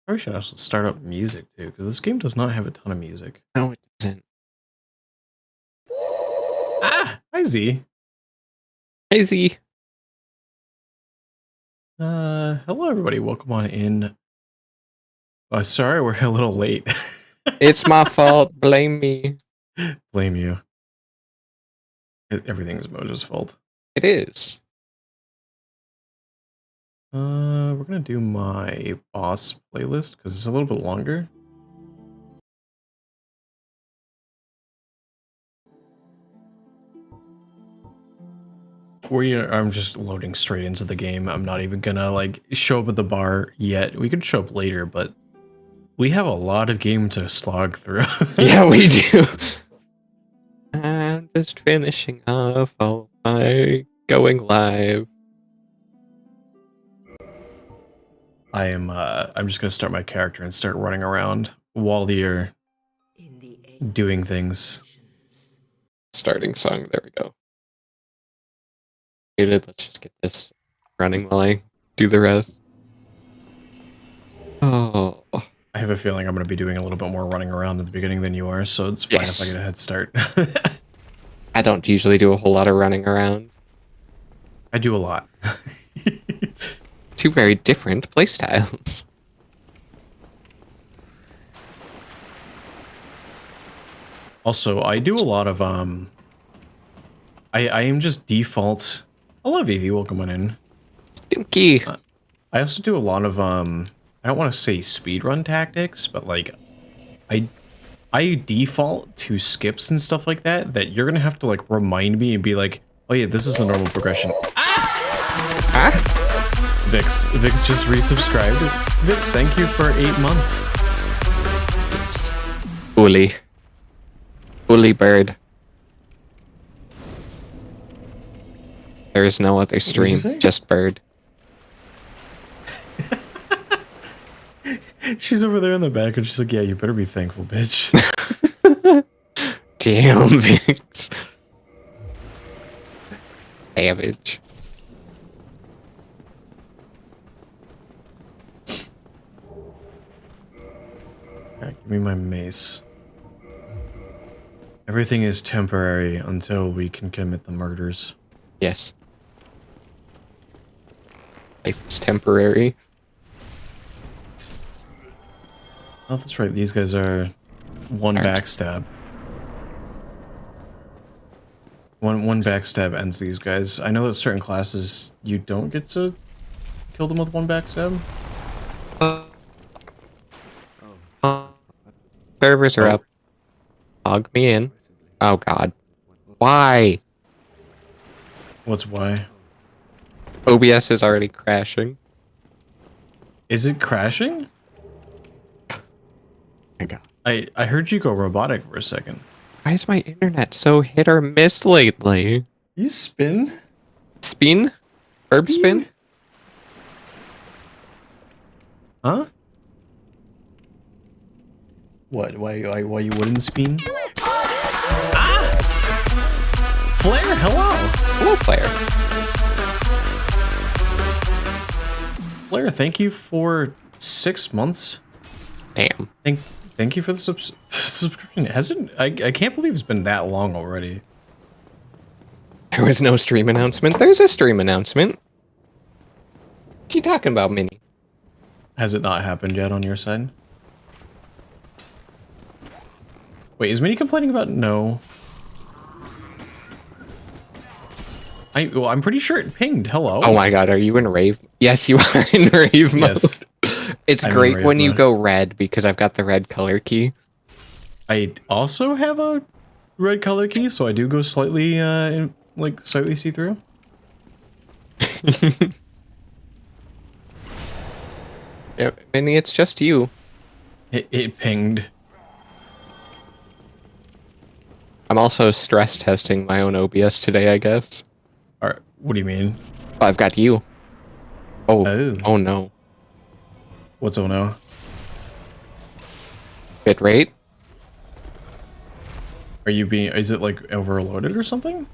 Probably should also start up music too, because this game does not have a ton of music. No, it doesn't. Ah! Hi, Z. Hey, Z. Hello everybody. Welcome on in. Sorry, we're a little late. It's my fault. Blame me. Blame you. Everything is Mojo's fault. It is. We're gonna do my boss playlist because it's a little bit longer. I'm just loading straight into the game. I'm not even gonna like show up at the bar yet. We could show up later, but we have a lot of game to slog through. Yeah, we do. I'm just finishing off all my going live. I'm just gonna start my character and start running around while you're doing things. Starting song. There we go. Let's just get this running while I do the rest. Oh. I have a feeling I'm going to be doing a little bit more running around at the beginning than you are, so it's fine if I get a head start. I don't usually do a whole lot of running around. I do a lot. Two very different playstyles. Also, I do a lot of, I am just default. Hello, Vivi, welcome on in. Stinky. I also do a lot of, I don't want to say speedrun tactics, but like, I default to skips and stuff like that you're gonna have to like remind me and be like, oh yeah, this is the normal progression. Vix just resubscribed. Vix, thank you for 8 months. Bully bird. There is no other stream, just bird. She's over there in the back and she's like, yeah, you better be thankful, bitch. Damn, Vix. Savage. Alright, give me my mace. Everything is temporary until we can commit the murders. Yes. Life is temporary. Oh, that's right. These guys are one backstab. One backstab ends these guys. I know that certain classes you don't get to kill them with one backstab. Servers are up. Log me in. Oh god. Why? What's why? OBS is already crashing. Is it crashing? I heard you go robotic for a second. Why is my internet so hit or miss lately? You spin? Spin? Herb spin? Huh? What? Why you wouldn't spin? Ah! Flare, hello! Hello, Flare. Flare, thank you for 6 months. Damn. Thank you for the subscription. Hasn't I can't believe it's been that long already. There was no stream announcement. There's a stream announcement. What you talking about, Minnie? Has it not happened yet on your side? Wait, is Minnie complaining about no? Well, I'm pretty sure it pinged. Hello. Oh my god, are you in rave? Yes, you are in rave mode. Yes. It's great when you go red because I've got the red color key. I also have a red color key, so I do go slightly, slightly see-through. Yeah, Minnie, it's just you. It pinged. I'm also stress testing my own OBS today, I guess. Alright, what do you mean? I've got you. Oh no. What's oh no? Bitrate? Is it like overloaded or something?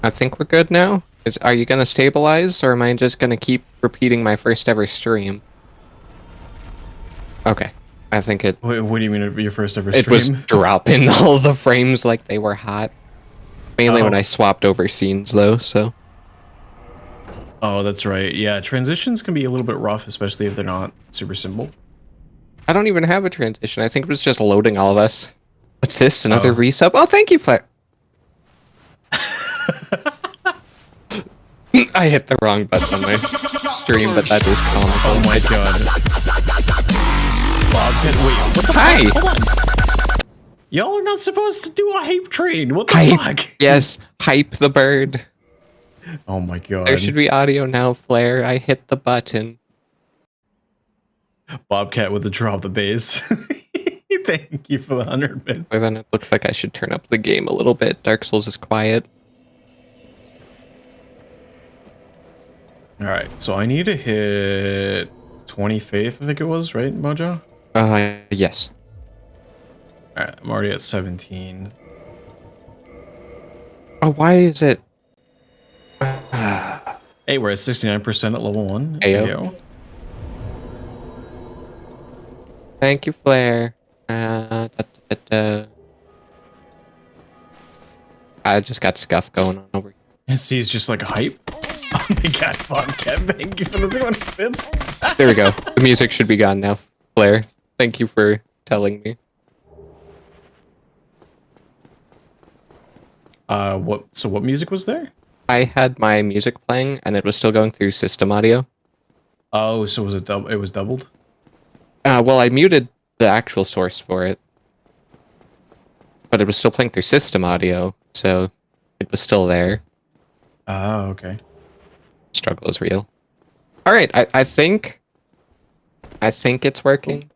I think we're good now. Are you gonna stabilize, or am I just gonna keep repeating my first ever stream? Okay. I think it What do you mean your first ever it stream? was dropping all the frames like they were hot. Mainly when Oh. I swapped over scenes though, so. Oh, that's right. Yeah, transitions can be a little bit rough, especially if they're not super simple. I don't even have a transition. I think it was just loading all of us. What's this? Another Oh. resub? Oh, thank you, Flair. I hit the wrong button on my stream, but that is comical. Oh my god. Bobcat, wait, what the Hi. fuck? Hold on. Y'all are not supposed to do a hype train. What the Hype. fuck? Yes, hype the bird. Oh my god. There should be audio now, Flair. I hit the button. Bobcat with the drop the bass. Thank you for the 100 bits. Or then it looks like I should turn up the game a little bit. Dark Souls is quiet. Alright, so I need to hit 25th, I think it was, right, Mojo? Yes. Alright, I'm already at 17. Oh, why is it? Hey, we're at 69% at level 1. Ayo. Ayo. Thank you, Flair. I just got scuff going on over here. And C's just like hype. Oh my god, Bobcat, thank you for the 200 bits. There we go. The music should be gone now, Flair. Thank you for telling me. What music was there? I had my music playing, and it was still going through system audio. Oh, so was it double? It was doubled? Well, I muted the actual source for it. But it was still playing through system audio, so it was still there. Oh, okay. Struggle is real. Alright, I think it's working.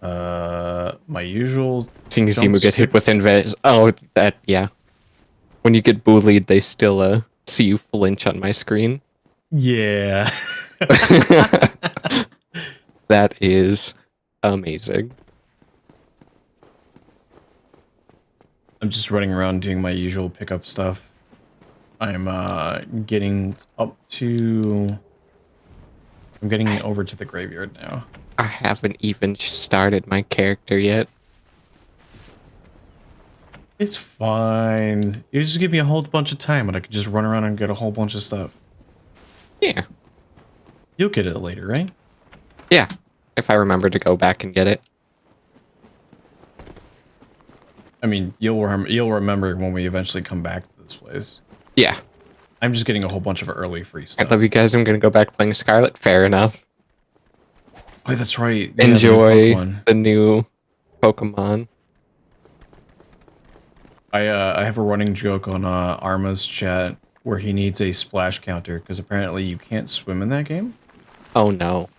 My usual. Seeing as jump you get hit skip. with invis. Oh, that, yeah. When you get bullied, they still see you flinch on my screen. Yeah. That is amazing. I'm just running around doing my usual pickup stuff. I'm getting up to. I'm getting over to the graveyard now. I haven't even started my character yet. It's fine. You just give me a whole bunch of time and I can just run around and get a whole bunch of stuff. Yeah. You'll get it later, right? Yeah. If I remember to go back and get it. I mean, you'll remember when we eventually come back to this place. Yeah. I'm just getting a whole bunch of early free I stuff. love you guys. I'm gonna go back playing Scarlet. Fair enough. Oh, that's right. Yeah, Enjoy Pokemon. the new Pokemon. I have a running joke on Arma's chat where he needs a splash counter because apparently you can't swim in that game. Oh no.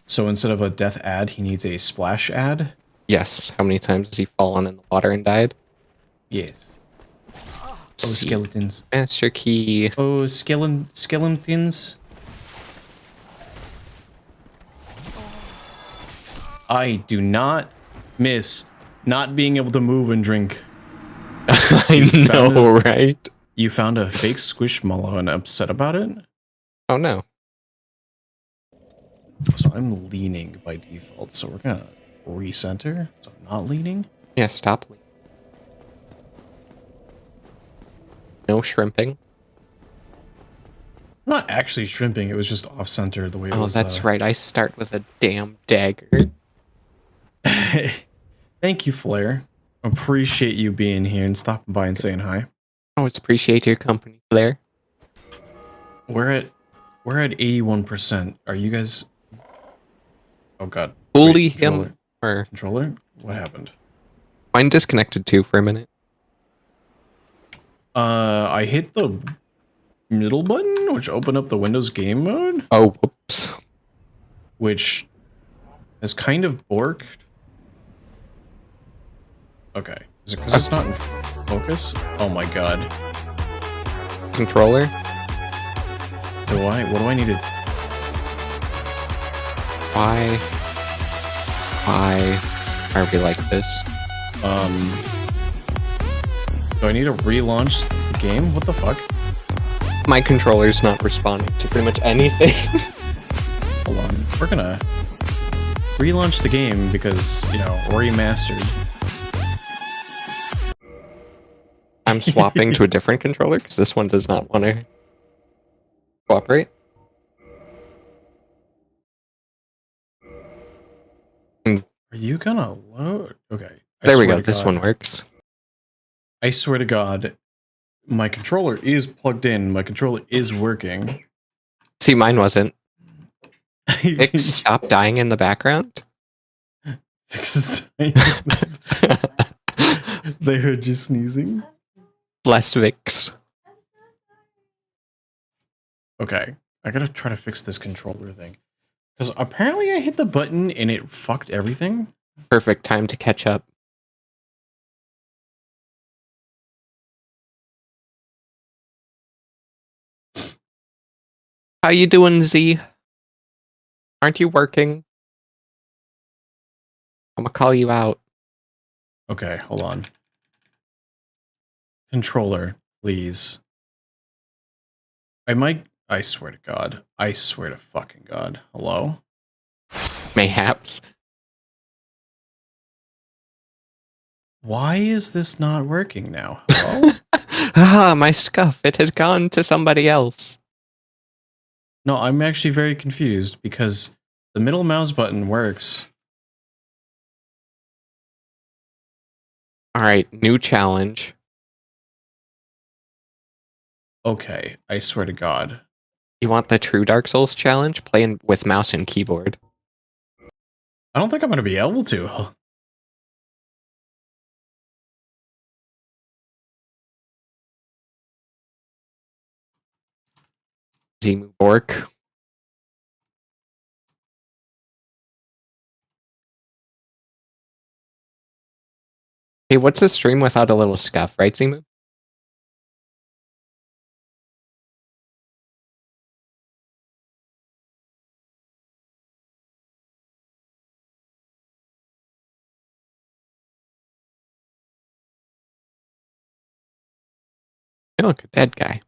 So instead of a death ad, he needs a splash ad. Yes. How many times has he fallen in the water and died? Yes. Oh, See. skeletons. Master Key. Oh, skeletons. I do not miss not being able to move and drink. I know, right? You found a fake squishmallow and upset about it? Oh no. So I'm leaning by default, so we're gonna recenter. So I'm not leaning. Yeah, stop. No shrimping. I'm not actually shrimping, it was just off-center the way it Oh, was. that's right. I start with a damn dagger. Thank you, Flair. Appreciate you being here and stopping by and saying hi. Always appreciate your company, Blair. We're at 81%. Are you guys? Oh god. Bully Wait, him. Or Controller? What happened? mine disconnected too for a minute. I hit the middle button, which opened up the Windows game mode, Oh, whoops. which has kind of borked. Okay. Is it because it's not in focus? Oh my god. Controller? What do I need to... Why are we like this? Do I need to relaunch the game? What the fuck? My controller's not responding to pretty much anything. Hold on. We're gonna relaunch the game because, you know, remastered. I'm swapping to a different controller because this one does not want to cooperate. Are you gonna load? Okay. There we go. This one works. I swear to God, my controller is plugged in. My controller is working. See, mine wasn't. It stopped dying in the background. Fixes. They heard you sneezing. Bless Vix. Okay, I gotta try to fix this controller thing. Because apparently I hit the button and it fucked everything. Perfect time to catch up. How you doing, Z? Aren't you working? I'm gonna call you out. Okay, hold on. Controller, please. I swear to God. I swear to fucking God. Hello? Mayhaps. Why is this not working now? Hello? My scuff. It has gone to somebody else. No, I'm actually very confused because the middle mouse button works. Alright, new challenge. Okay, I swear to God. You want the true Dark Souls challenge? Playing with mouse and keyboard. I don't think I'm going to be able to. Zimu Bork. Hey, what's a stream without a little scuff, right, Zimu? You look a dead guy.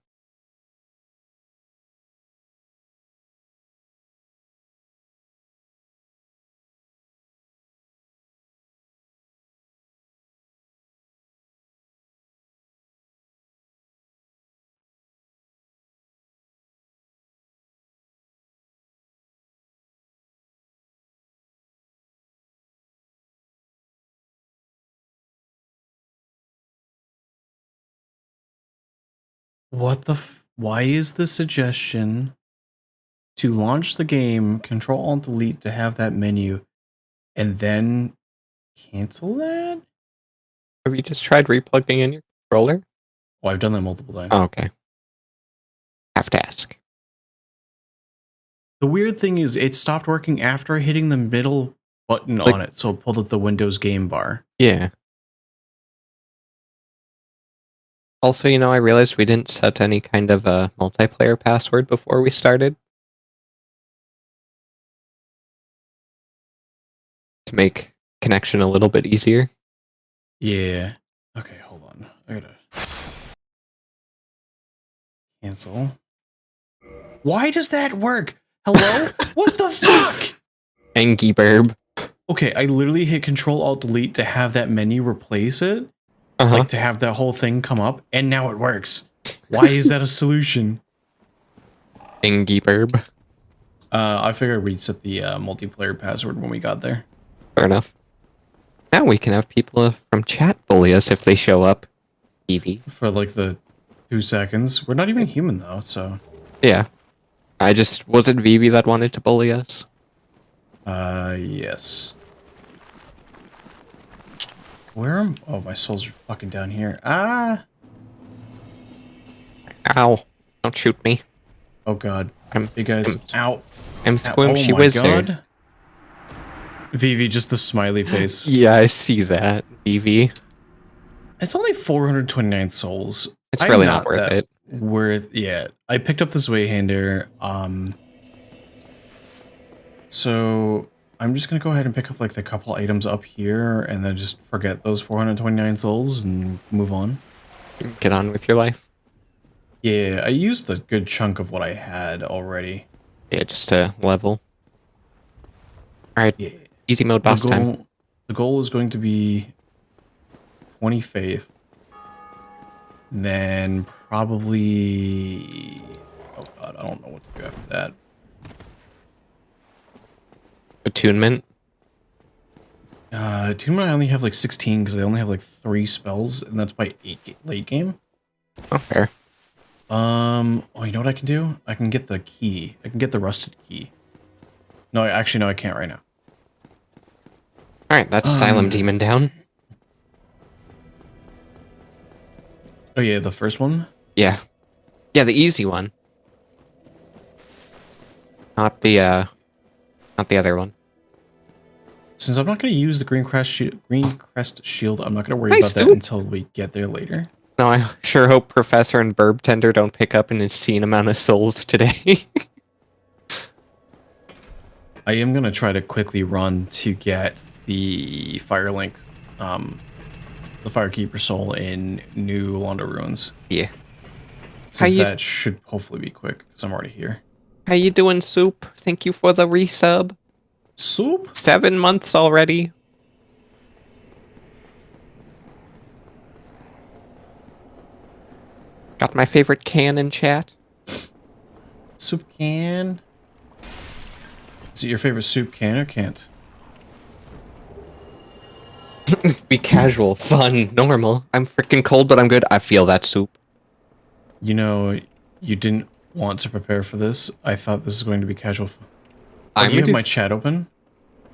What the why is the suggestion to launch the game, Control-Alt-Delete to have that menu, and then cancel that? Have you just tried replugging in your controller? Oh, I've done that multiple times. Oh, okay. Have to ask. The weird thing is it stopped working after hitting the middle button Like- on it, so it pulled up the Windows game bar. Yeah. Also, you know, I realized we didn't set any kind of a multiplayer password before we started. To make connection a little bit easier. Yeah. Okay, hold on. I gotta cancel. Why does that work? Hello? What the fuck? Angie Burb. Okay, I literally hit Control-Alt-Delete to have that menu replace it. Uh-huh. Like to have that whole thing come up, and now it works. Why is that a solution? Angie Burb. I figured we'd set the multiplayer password when we got there. Fair enough. Now we can have people from chat bully us if they show up. Evie. For like the 2 seconds. We're not even human though, so. Yeah. Was it Vivi that wanted to bully us? Yes. Where am? Oh, my souls are fucking down here. Ah! Ow. Don't shoot me. Oh god. I'm, You guys, ow. I'm Squimshy Oh my Wizard. god. Vivi, just the smiley face. Yeah, I see that, Vivi. It's only 429 souls. It's I'm really not worth it. Yeah. I picked up this Wayhander. So I'm just gonna go ahead and pick up like the couple items up here and then just forget those 429 souls and move on. Get on with your life. Yeah, I used the good chunk of what I had already. Yeah, just to level. Alright. Yeah. Easy mode boss time. The goal is going to be 20 faith. Then probably... Oh god, I don't know what to do after that. Attunement. Attunement I only have like 16 because I only have like 3 spells, and that's by late game. Oh, fair. Oh, you know what I can do? I can get the key. I can get the rusted key. No, actually, no, I can't right now. Alright, that's Asylum Demon down. Oh yeah, the first one? Yeah. Yeah, the easy one. Not the other one. Since I'm not going to use the green crest shield, I'm not going to worry Nice, about that dude. until we get there later. No, I sure hope Professor and Burb Tender don't pick up an insane amount of souls today. I am going to try to quickly run to get the Firelink, the Firekeeper soul in New Londo Ruins. Yeah. Since that should hopefully be quick, because I'm already here. How you doing, Soup? Thank you for the resub. Soup? 7 months already. Got my favorite can in chat. Soup can? Is it your favorite soup can or can't? Be casual, fun, normal. I'm freaking cold, but I'm good. I feel that, Soup. You know, you didn't want to prepare for this. I thought this was going to be casual. Oh, do you have my chat open?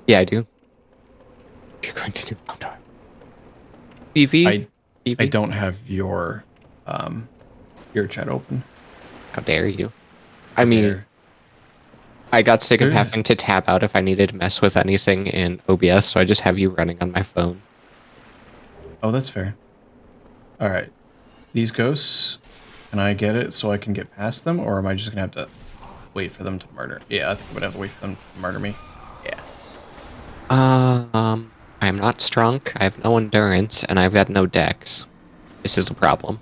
Yeah, I do. You're going to do BV? I don't have your chat open. How dare you? I mean, I got sick of having to tab out if I needed to mess with anything in OBS, so I just have you running on my phone. Oh, that's fair. Alright. These ghosts, can I get it so I can get past them, or am I just gonna have to wait for them to murder? Yeah, I think I'm gonna have to wait for them to murder me. Yeah. I'm not strong, I have no endurance, and I've got no dex. This is a problem.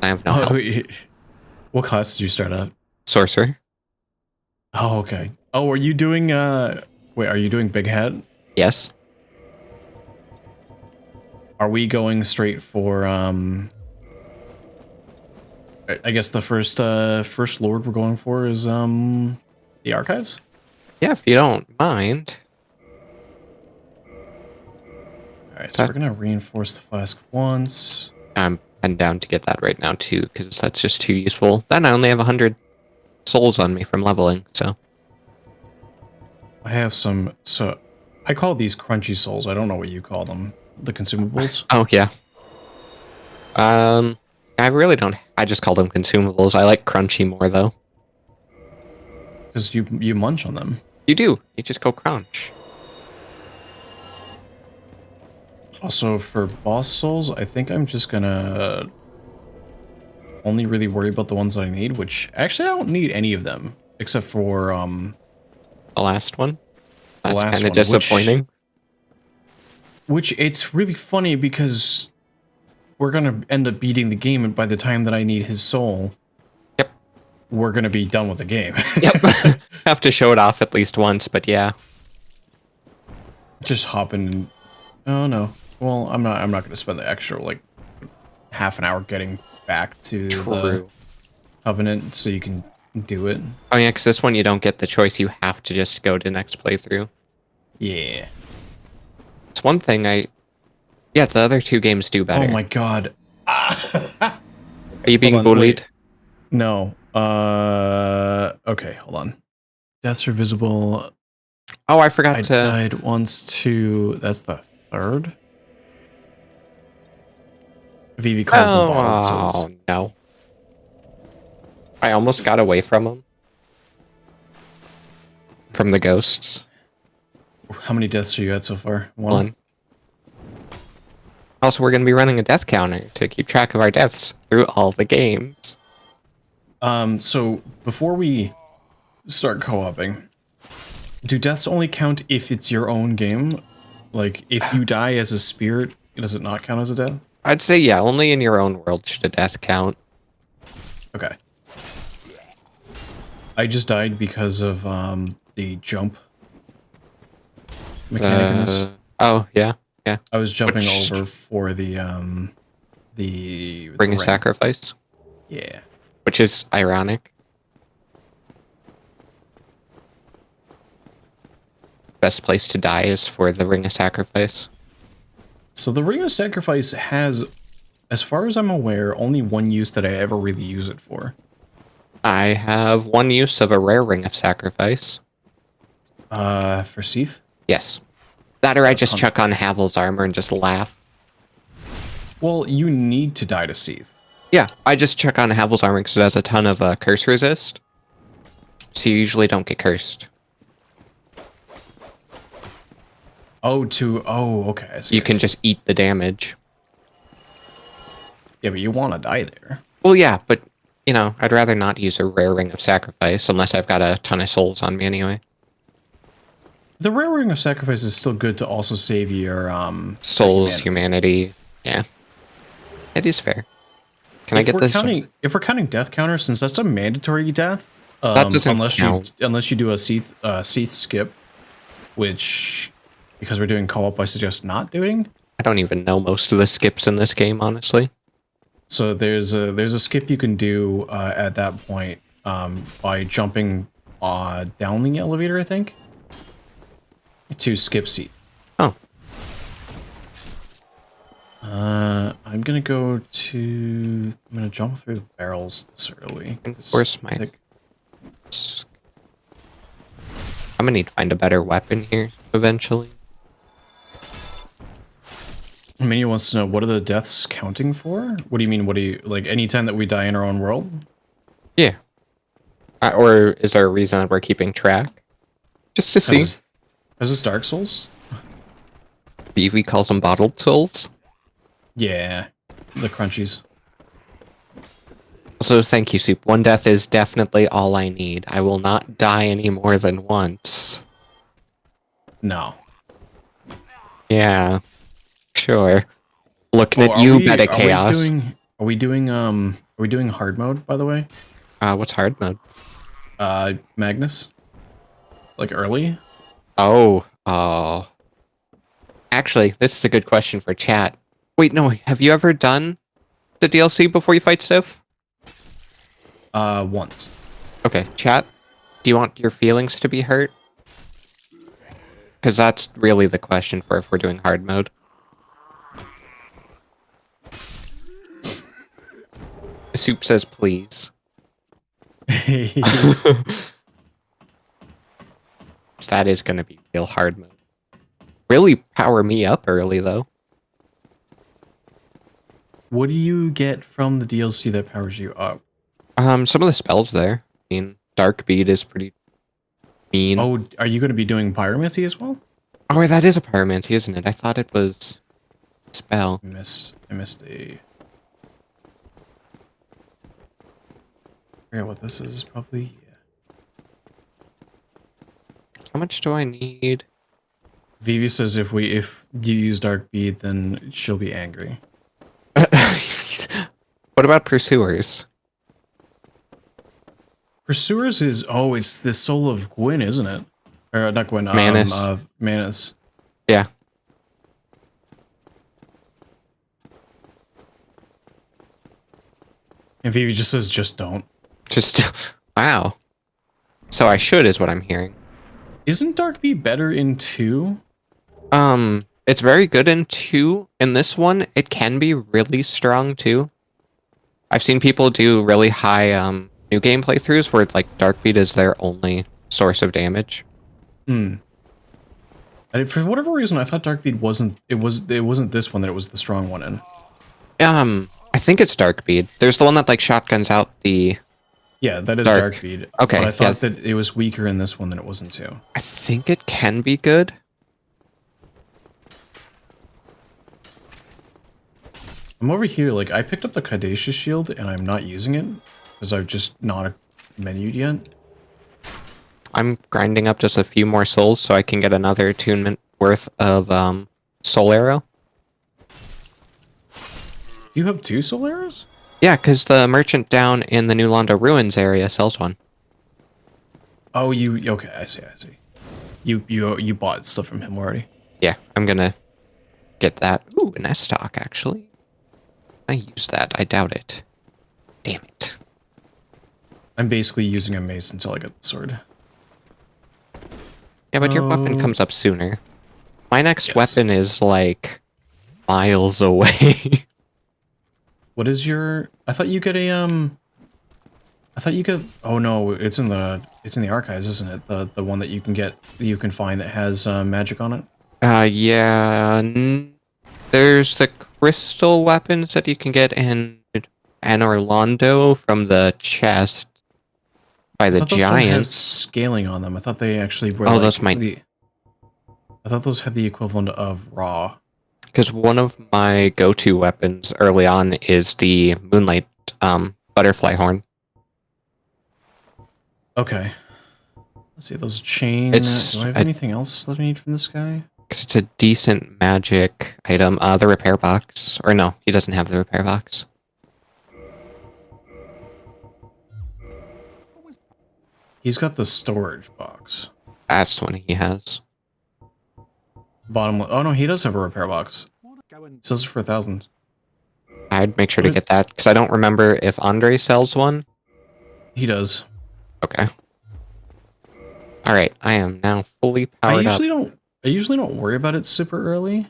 I have no health. What class did you start at? Sorcerer. Oh, okay. Oh, are you doing, wait, are you doing Big Hat? Yes. Are we going straight for, I guess the first lord we're going for is, the Archives? Yeah, if you don't mind. Alright, so we're gonna reinforce the flask once. I'm down to get that right now, too, because that's just too useful. Then I only have 100 souls on me from leveling, so. I have some, so I call these crunchy souls. I don't know what you call them. The consumables? Oh, yeah. I really don't, I just call them consumables. I like crunchy more, though. Because you munch on them. You do. You just go crunch. Also, for boss souls, I think I'm just gonna only really worry about the ones that I need, which actually I don't need any of them, except for, the last one? That's last kind of one, disappointing. Which it's really funny because we're gonna end up beating the game, and by the time that I need his soul, yep, we're gonna be done with the game. Yep. Have to show it off at least once, but yeah. Just hop in. Oh no. Well, I'm not gonna spend the extra like half an hour getting back to the Covenant so you can do it. Oh yeah, because this one you don't get the choice. You have to just go to next playthrough. Yeah. It's one thing yeah, the other 2 games do better. Oh my god. Are you being bullied? Wait. No. Okay, hold on. Deaths are visible. Oh, I forgot I to... died once too. That's the 3rd? Vivi calls them bottled souls. Oh, no. I almost got away from them. From the ghosts. How many deaths are you at so far? One. Also, we're going to be running a death counter to keep track of our deaths through all the games. So before we start co-oping, do deaths only count if it's your own game? Like, if you die as a spirit, does it not count as a death? I'd say, yeah, only in your own world should a death count. Okay. I just died because of, the jump. mechanic in this. Oh, yeah. Yeah. I was jumping Which- over for the Bring a ring. sacrifice, Yeah. which is ironic. Best place to die is for the ring of sacrifice. So the ring of sacrifice has, as far as I'm aware, only one use that I ever really use it for. I have one use of a rare ring of sacrifice. For Seath? Yes. That or I That's just on- chuck on Havel's armor and just laugh. Well, you need to die to Seath. Yeah, I just chuck on Havel's armor because it has a ton of curse resist. So you usually don't get cursed. Oh, okay. I see, You I can see. just eat the damage. Yeah, but you want to die there. Well, yeah, but, you know, I'd rather not use a rare ring of sacrifice unless I've got a ton of souls on me anyway. The rare ring of sacrifice is still good to also save your Souls, humanity. Yeah. It is fair. Can I get this? If we're counting death counter, since that's a mandatory death, That doesn't unless count. you do a Seath skip, which because we're doing co-op, I suggest not doing. I don't even know most of the skips in this game, honestly. So there's a skip you can do at that point by jumping down the elevator, I think, to skip Seath. Oh. I'm gonna go to. I'm gonna jump through the barrels this early. Where's my... I'm gonna need to find a better weapon here, eventually. Mini wants to know, what are the deaths counting for? What do you mean? What do you like? Anytime that we die in our own world? Yeah. Or is there a reason that we're keeping track? Just to see. Is this Dark Souls? BV calls them bottled souls. Yeah, the crunchies. Also, thank you, Soup. One death is definitely all I need. I will not die any more than once. No. Yeah. Sure. Looking at you, Beta Chaos. Are we doing hard mode, by the way? What's hard mode? Magnus? Like early? Oh. Actually, this is a good question for chat. Wait, no, have you ever done the DLC before you fight Sif? Once. Okay, chat, do you want your feelings to be hurt? Because that's really the question for if we're doing hard mode. Soup says please. That is going to be real hard mode. Really power me up early, though. What do you get from the DLC that powers you up? Some of the spells there. I mean, Dark Bead is pretty mean. Oh, are you going to be doing pyromancy as well? Oh, that is a pyromancy, isn't it? I thought it was a spell. I missed a... I forget what this is, probably. Yeah. How much do I need? Vivi says if you use Dark Bead, then she'll be angry. What about Pursuers? Pursuers is... Oh, it's the soul of Gwyn, isn't it? Or not Gwyn, Manus. Manus. Yeah. And Vivi just says, just don't. Just... Wow. So I should, is what I'm hearing. Isn't Dark Bead better in 2? It's very good in 2. In this one, it can be really strong, too. I've seen people do really high, new game playthroughs where, like, Dark Bead is their only source of damage. And for whatever reason, I thought Dark Bead wasn't... It wasn't this one that it was the strong one in. I think it's Dark Bead. There's the one that, like, shotguns out the... Yeah, that is Dark Bead. Okay, But I thought that it was weaker in this one than it was in 2. I think it can be good. I'm over here, like, I picked up the Caduceus shield, and I'm not using it, because I've just not menued yet. I'm grinding up just a few more souls so I can get another attunement worth of, soul arrow. Do you have 2 soul arrows? Yeah, because the merchant down in the New Londo Ruins area sells one. Oh, okay, I see. You bought stuff from him already. Yeah, I'm gonna get that. Ooh, an S-Stock, actually. I use that. I doubt it. Damn it. I'm basically using a mace until I get the sword. Yeah, but your weapon Oh. comes up sooner. My next Yes. weapon is, like, miles away. What is your... I thought you get a, I thought you could... Oh no, it's in the archives, isn't it? The one that you can find that has magic on it? Yeah. There's the crystal weapons that you can get in Orlando from the chest by I the thought those don't have giants. scaling on them. I thought they actually were Oh, like... those might... I thought those had the equivalent of raw. Because one of my go-to weapons early on is the Moonlight butterfly horn. Okay. Let's see, those chain... Do I have anything else that I need from this guy? Because it's a decent magic item. The repair box. Or no, he doesn't have the repair box. He's got the storage box. That's the one he has. Bottom... Oh no, he does have a repair box. Sells it for 1,000. I'd make sure to get that, because I don't remember if Andre sells one. He does. Okay. Alright, I am now fully powered up. I usually don't worry about it super early.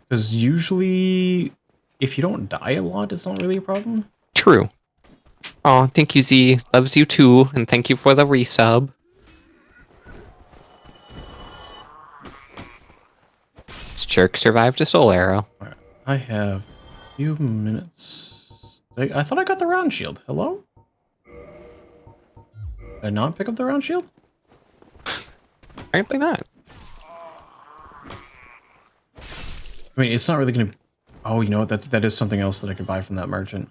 Because usually, if you don't die a lot, it's not really a problem. True. Oh, thank you, Z. Loves you too, and thank you for the resub. This jerk survived a soul arrow. Alright, I have a few minutes. I thought I got the round shield. Hello? Did I not pick up the round shield? Apparently not. I mean, it's not really gonna... Oh, you know what? That is something else that I could buy from that merchant.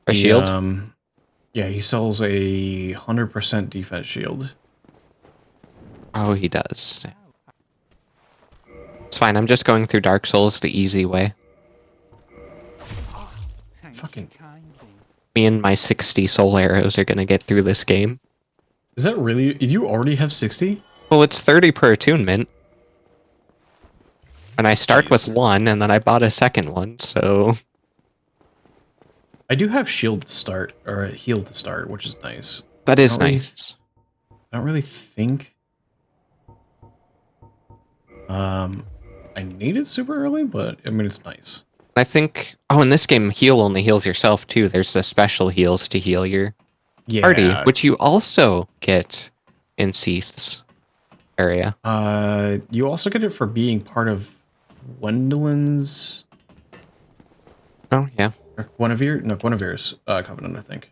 A shield? Yeah, he sells a 100% defense shield. Oh, he does. It's fine, I'm just going through Dark Souls the easy way. Fucking... Me and my 60 soul arrows are gonna get through this game. Is that really... You already have 60? Well, it's 30 per attunement. And I start with one, and then I bought a second one, so... I do have shield to start, or heal to start, which is nice. That is nice. I don't really think... I need it super early, but, I mean, it's nice. I think... Oh, in this game, heal only heals yourself, too. There's the special heals to heal your party, which you also get in Seath's area. You also get it for being part of Gwendolyn's... Oh, yeah. Or Guinevere's covenant, I think.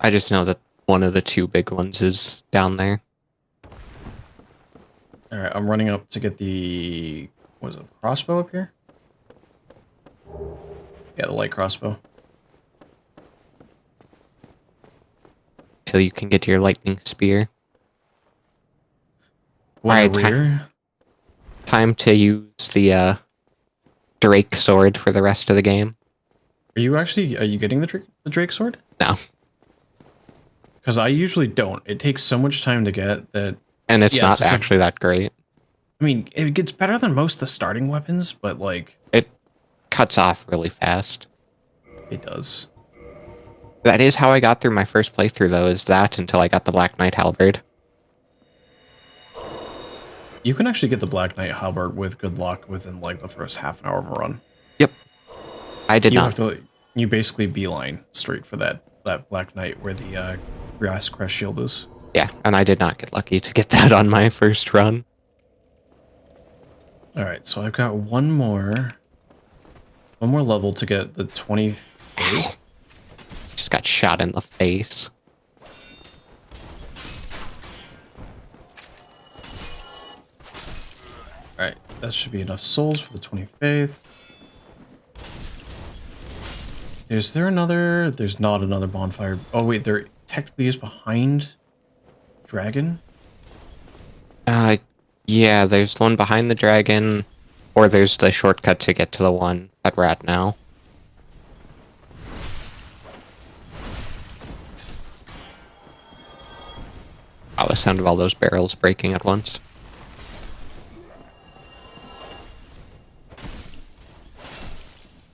I just know that one of the two big ones is down there. Alright, I'm running up to get the... What is it, crossbow up here? Yeah, the light crossbow. Till you can get your lightning spear. Alright, time to use the Drake sword for the rest of the game. Are you getting the Drake sword? No. Because I usually don't. It takes so much time to get that... And it's not actually that great. I mean, it gets better than most of the starting weapons, but like... It cuts off really fast. It does. That is how I got through my first playthrough, though, is that until I got the Black Knight Halberd. You can actually get the Black Knight Halberd with good luck within like the first half an hour of a run. Yep. I did not. You basically beeline straight for that Black Knight where the grass crest shield is. Yeah, and I did not get lucky to get that on my first run. Alright, so I've got one more level to get the 28. Just got shot in the face. Alright, that should be enough souls for the 25th. Is there another... There's not another bonfire. Oh wait, there technically is behind Dragon? Yeah, there's one behind the dragon, or there's the shortcut to get to the one that we're at now. Oh, the sound of all those barrels breaking at once.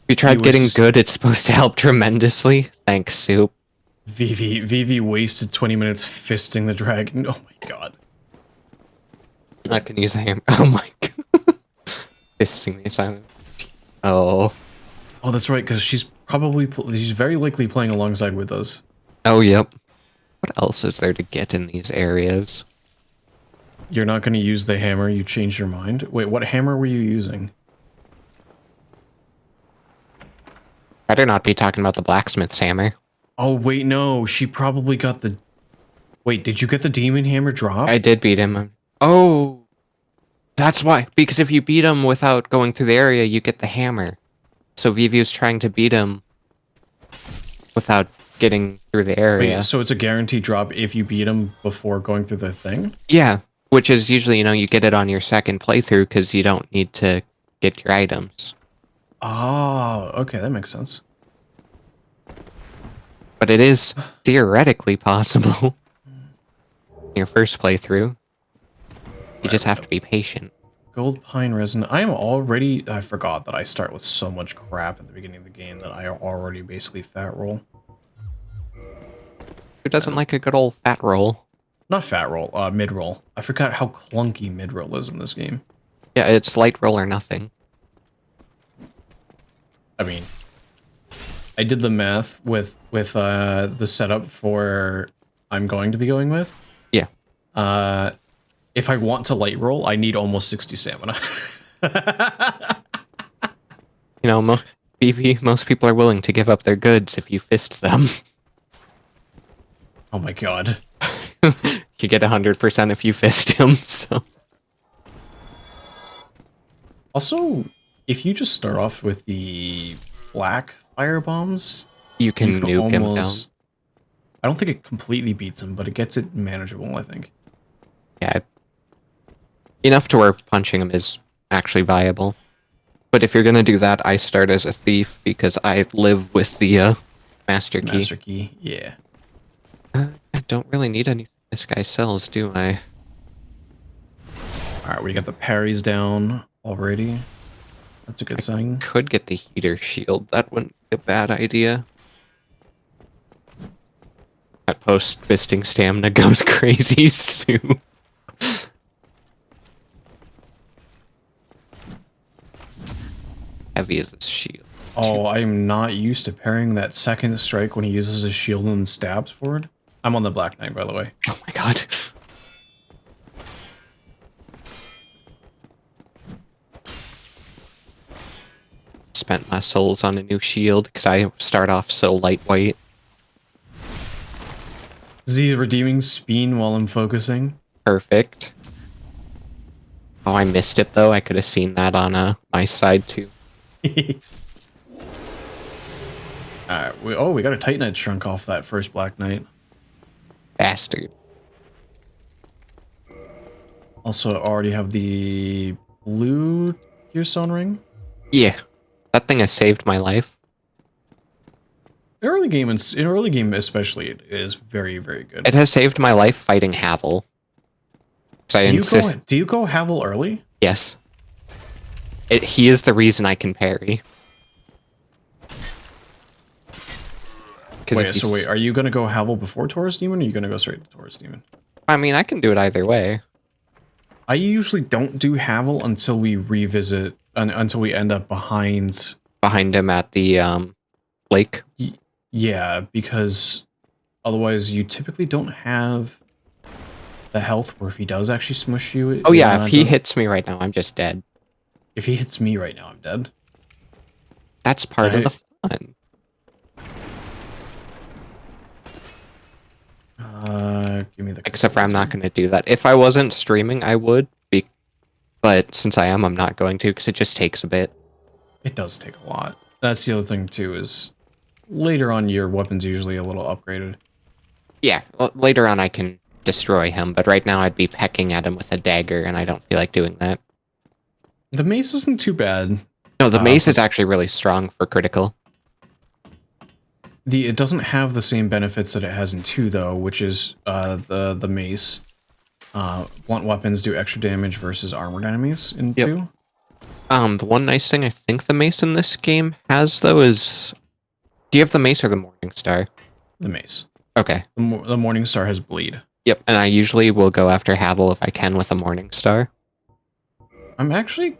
If you tried getting good, it's supposed to help tremendously. Thanks, Soup. Vivi wasted 20 minutes fisting the dragon. Oh my god. I can use the hammer. Oh my god. Fisting the silent. Oh. Oh, that's right, because she's very likely playing alongside with us. Oh, yep. What else is there to get in these areas? You're not going to use the hammer, you changed your mind? Wait, what hammer were you using? Better not be talking about the blacksmith's hammer. Oh, wait, no, she probably got the... Wait, did you get the demon hammer drop? I did beat him. Oh! That's why. Because if you beat him without going through the area, you get the hammer. So Vivi was trying to beat him without getting through the area. Wait, so it's a guaranteed drop if you beat him before going through the thing? Yeah, which is usually, you get it on your second playthrough because you don't need to get your items. Oh, okay, that makes sense. But it is theoretically possible in your first playthrough. You just have to be patient. Gold pine resin. I forgot that I start with so much crap at the beginning of the game that I already basically fat roll. Who doesn't like a good old fat roll? Not fat roll, mid roll. I forgot how clunky mid roll is in this game. Yeah, it's light roll or nothing. I mean, I did the math with the setup for I'm going to be going with. Yeah. If I want to light roll, I need almost 60 stamina. Most people are willing to give up their goods if you fist them. Oh my god. You get 100% if you fist him, so... Also, if you just start off with the black fire bombs, you can nuke him down. I don't think it completely beats him, but it gets it manageable, I think. Yeah. Enough to where punching him is actually viable. But if you're gonna do that, I start as a thief because I live with the master key. Master key, yeah. I don't really need anything this guy sells, do I? Alright, we got the parries down already. That's a good sign. Could get the heater shield. That wouldn't be a bad idea. That post-fisting stamina goes crazy soon. Heavy as this shield. Oh, I'm not used to parrying that second strike when he uses his shield and stabs forward. I'm on the Black Knight, by the way. Oh my god. Spent my souls on a new shield because I start off so lightweight. Is he redeeming Speen while I'm focusing? Perfect. Oh, I missed it though. I could have seen that on my side too. Alright, we got a Titanite shrunk off that first Black Knight. Bastard. Also, already have the blue Gearstone ring. Yeah, that thing has saved my life. In early game especially, it is very, very good. It has saved my life fighting Havel. Do you go Havel early? Yes. He is the reason I can parry. Wait, are you going to go Havel before Taurus Demon, or are you going to go straight to Taurus Demon? I mean, I can do it either way. I usually don't do Havel until we revisit, until we end up behind him at the lake. Yeah, because otherwise you typically don't have the health where if he does actually smush you. Oh yeah, if he hits me right now, I'm just dead. If he hits me right now, I'm dead. That's part of the fun. Give me the... Except for I'm not going to do that. If I wasn't streaming, I would be, but since I am, I'm not going to because it just takes a bit. It does take a lot. That's the other thing too, is later on your weapon's usually a little upgraded. Yeah, later on I can destroy him, but right now I'd be pecking at him with a dagger, and I don't feel like doing that. The mace isn't too bad. No, the mace is actually really strong for critical. It doesn't have the same benefits that it has in 2, though, which is the mace. Blunt weapons do extra damage versus armored enemies in 2. The one nice thing I think the mace in this game has, though, is... Do you have the mace or the Morning Star? The mace. Okay. The Morning Star has bleed. Yep, and I usually will go after Havel if I can with a Morning Star. I'm actually...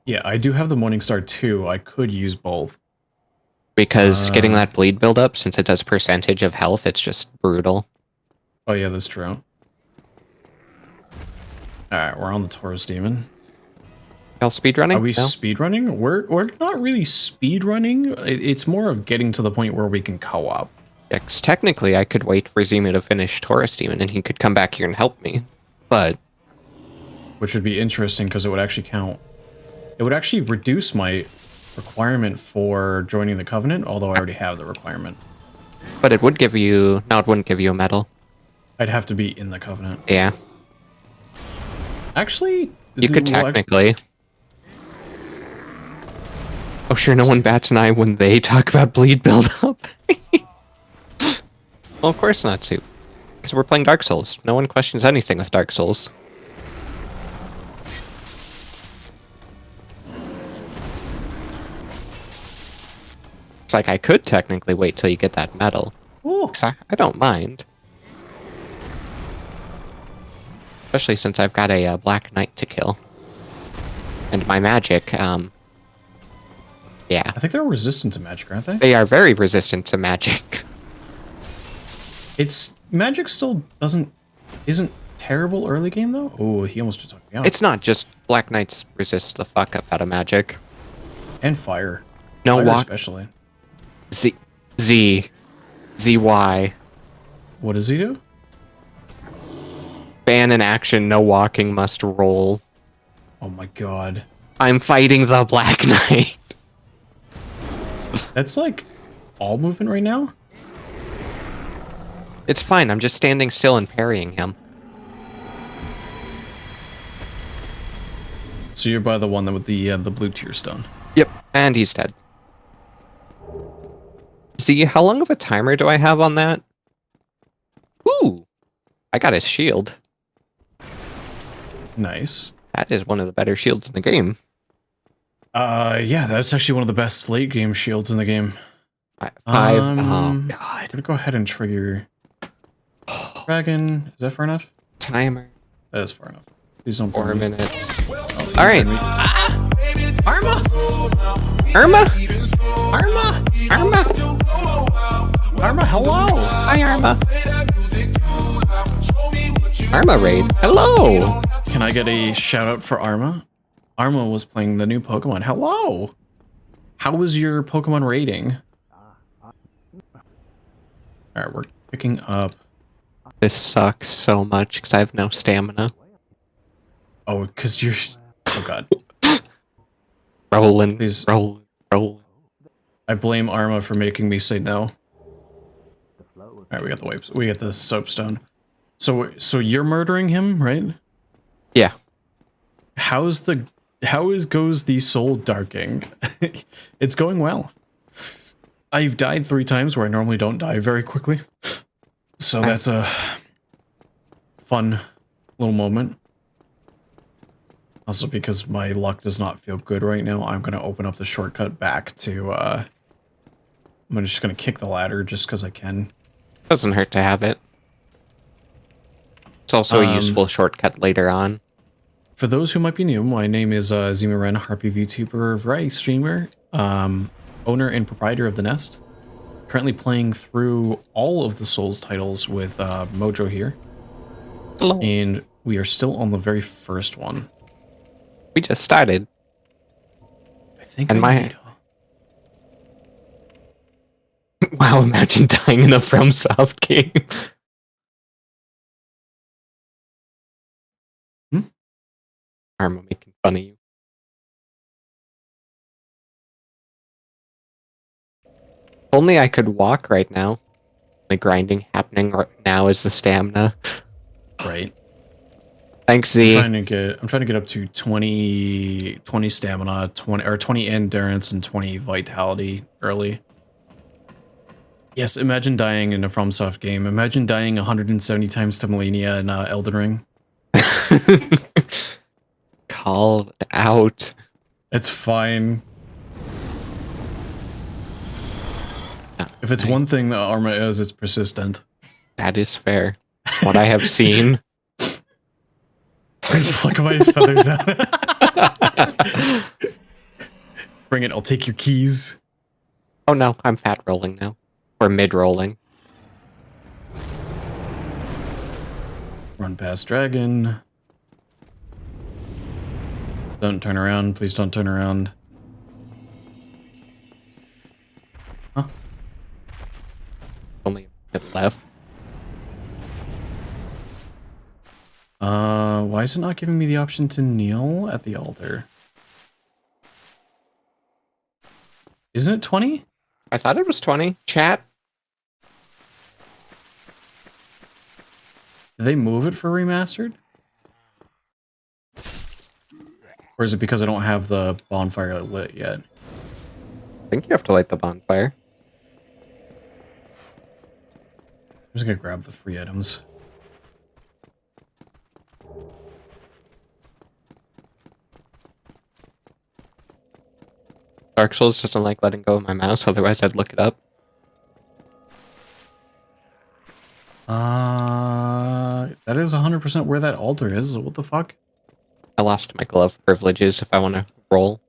Yeah, I do have the Morning Star too. I could use both. Because getting that bleed build up, since it does percentage of health, it's just brutal. Oh yeah, that's true. Alright, we're on the Taurus Demon. Y'all speedrunning? Are we No? speedrunning? We're not really speedrunning. It's more of getting to the point where we can co-op. Yeah, 'cause technically I could wait for Zima to finish Taurus Demon and he could come back here and help me. But... Which would be interesting because it would actually count. It would actually reduce my requirement for joining the Covenant, although I already have the requirement. But it would give you... No, it wouldn't give you a medal. I'd have to be in the Covenant. Yeah. Actually... You could technically... Oh sure, no one bats an eye when they talk about bleed build-up. Well, of course not, Soup. Because we're playing Dark Souls. No one questions anything with Dark Souls. It's like I could technically wait till you get that medal. Ooh. 'Cause I don't mind. Especially since I've got a Black Knight to kill. And my magic, yeah. I think they're resistant to magic, aren't they? They are very resistant to magic. It's... Magic still isn't terrible early game, though? Oh, he almost just took me out. It's not just Black Knights resist the fuck up out of magic. And fire. No Fire walk. especially. ZY. What does he do? Ban in action, no walking, must roll. Oh my god. I'm fighting the Black Knight. That's like all movement right now? It's fine, I'm just standing still and parrying him. So you're by the one that with the blue tear stone. Yep. And he's dead. See, how long of a timer do I have on that? Ooh! I got his shield. Nice. That is one of the better shields in the game. Yeah, that's actually one of the best late game shields in the game. 5. Oh, God. I'm gonna go ahead and trigger Dragon. Is that far enough? Timer. That is far enough. Please don't 4 burn me. minutes. Oh, Alright. Arma! Irma! Arma! Arma! Arma, hello! Hi, Arma. Arma raid. Hello! Can I get a shout out for Arma? Arma was playing the new Pokemon. Hello! How was your Pokemon rating? Alright, we're picking up... This sucks so much because I have no stamina. Oh, because you're... Oh god. Rolling, Please. rolling, rolling. I blame Arma for making me say no. Alright, we got the wipes. We got the soapstone. So you're murdering him, right? Yeah. How goes the soul darking? It's going well. I've died 3 times where I normally don't die very quickly. So that's a fun little moment. Also, because my luck does not feel good right now, I'm going to open up the shortcut back to, I'm just going to kick the ladder just because I can. Doesn't hurt to have it. It's also a useful shortcut later on. For those who might be new, my name is Zima Ren, Harpy VTuber, variety streamer, owner and proprietor of The Nest. Currently playing through all of the Souls titles with Mojo here. Hello. And we are still on the very first one. We just started. I think And I need... Wow, imagine dying in a FromSoft game. Arma making fun of you. Only I could walk right now. The grinding happening right now is the stamina. Right. Thanks, Z. I'm trying to get up to 20 stamina, 20 endurance, and 20 vitality early. Yes, imagine dying in a FromSoft game. Imagine dying 170 times to Melania in Elden Ring. Called out. It's fine. If it's one thing that Arma is, it's persistent. That is fair. What I have seen. Pluck my feathers out. Bring it, I'll take your keys. Oh no, I'm fat rolling now. Or mid rolling. Run past dragon. Don't turn around, please don't turn around. Huh? Only a bit left. Why is it not giving me the option to kneel at the altar? Isn't it 20? I thought it was 20. Chat. Did they move it for remastered? Or is it because I don't have the bonfire lit yet? I think you have to light the bonfire. I'm just gonna grab the free items. Dark Souls doesn't like letting go of my mouse, otherwise I'd look it up. That is 100% where that altar is. What the fuck? I lost my glove privileges if I want to roll.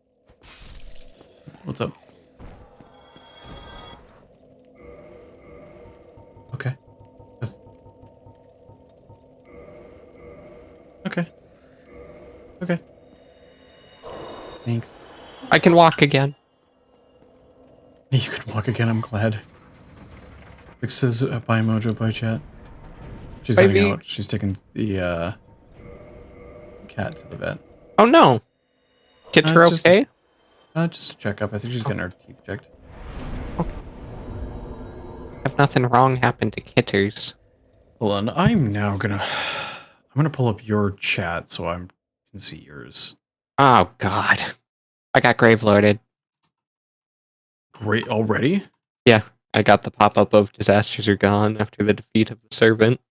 What's up? Okay. Okay. Okay. Thanks. I can walk again. You can walk again, I'm glad. Vic says, bye Mojo, bye chat. She's heading out. She's taking the, cat to the vet. Oh no! Kids are okay? Just a checkup. I think she's getting her teeth checked. Okay. If nothing wrong happened to kitters. Hold on, I'm gonna pull up your chat so I can see yours. Oh god. I got grave loaded. Great, already? Yeah, I got the pop-up of disasters are gone after the defeat of the servant.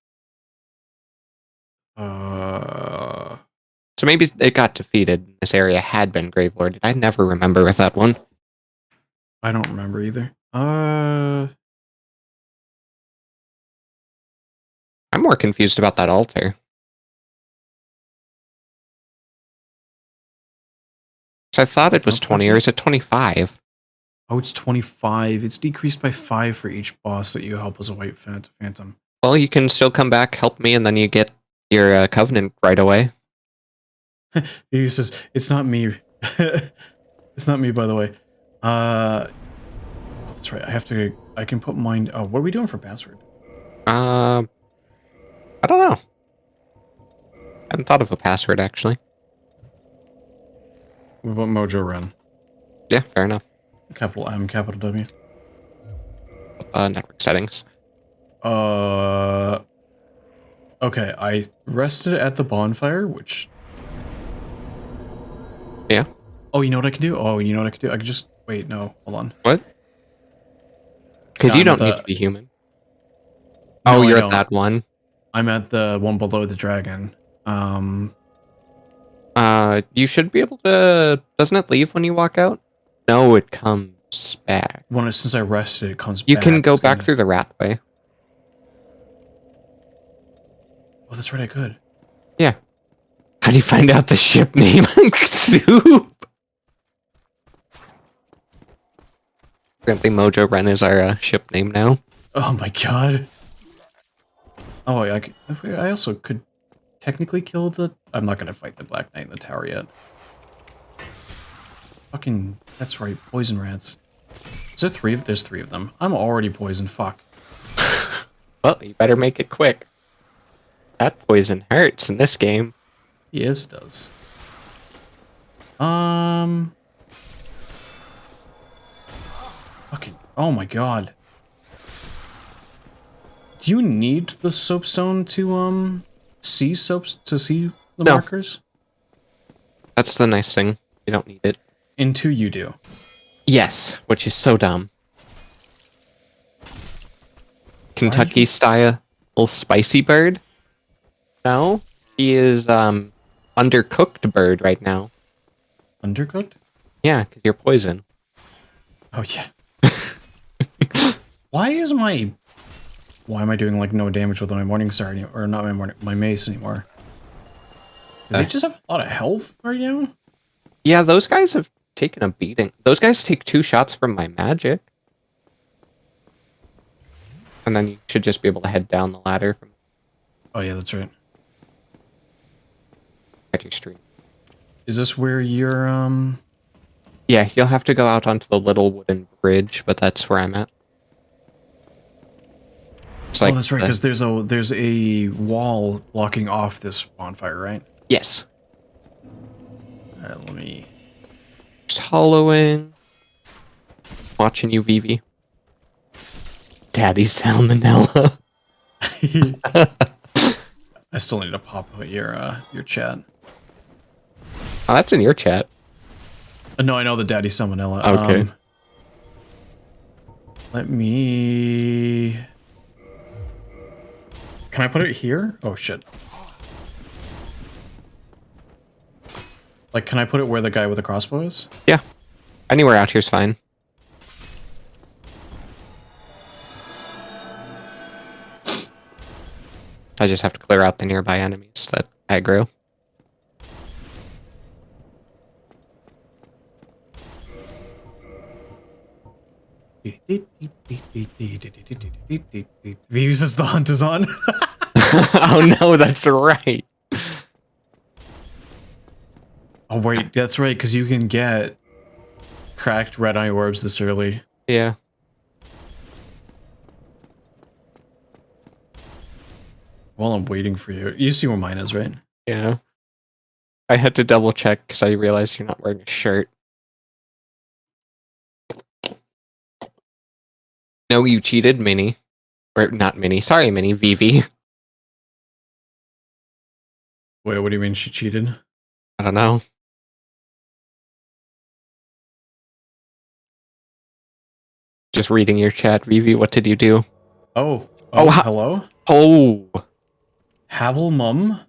So maybe it got defeated. This area had been grave lorded. I never remember with that one. I don't remember either. I'm more confused about that altar. So I thought it was 20, or is it 25? Oh, it's 25. It's decreased by 5 for each boss that you help as a white phantom. Well, you can still come back, help me, and then you get your covenant right away. He says, it's not me. It's not me, by the way. Oh, that's right. I can put mine. Oh, what are we doing for password? I don't know. I hadn't thought of a password, actually. What about Mojo Run? Yeah, fair enough. Capital M, capital W. Network settings. Okay, I rested at the bonfire, which... Yeah. Oh, you know what I can do? Oh, you know what I can do? I can just... Wait, no, hold on. What? Because you don't need to be human. No, oh, you're at that one. I'm at the one below the dragon. You should be able to... Doesn't it leave when you walk out? No, it comes back. Since I rested, it comes back. You can go back through the rat way. Oh, that's right, I could. Yeah. How do you find out the ship name? Soup! Apparently Mojo Ren is our ship name now. Oh my god. Oh, I also could technically kill the... I'm not gonna fight the Black Knight in the tower yet. Fucking... That's right, poison rats. Is there 3 of... There's 3 of them. I'm already poisoned, fuck. Well, you better make it quick. That poison hurts in this game. Yes, it does. Fucking... Oh my god. Do you need the soapstone to, see the markers? That's the nice thing. You don't need it. In 2 you do. Yes, which is so dumb. Kentucky style little spicy bird. No, he is undercooked bird right now. Undercooked? Yeah, because you're poison. Oh yeah. Why am I doing like no damage with my morning star anymore, or not my mace anymore? Do they just have a lot of health right now? Yeah, those guys have taken a beating. Those guys take 2 shots from my magic. And then you should just be able to head down the ladder from Oh yeah, that's right. at your stream. Is this where you're Yeah, you'll have to go out onto the little wooden bridge, but that's where I'm at. It's oh, like that's right, because there's a wall blocking off this bonfire, right? Yes. Alright, let me... Just hollowing. Watching you, Vivi. Daddy Salmonella. I still need to pop out your chat. Oh, that's in your chat. No, I know the Daddy Salmonella. Okay. Let me... Can I put it here? Oh, shit. Like, can I put it where the guy with the crossbow is? Yeah. Anywhere out here's fine. I just have to clear out the nearby enemies that aggro. Vivi says the hunt is on. Oh no, that's right. Oh wait, that's right, because you can get cracked red eye orbs this early. Yeah. While I'm waiting for you. You see where mine is, right? Yeah. I had to double check because I realized you're not wearing a shirt. No, you cheated, Minnie. Or not Minnie. Sorry, Minnie. Vivi. Wait, what do you mean she cheated? I don't know. Just reading your chat, Vivi. What did you do? Oh. Oh, hello? Oh. Havel Mum?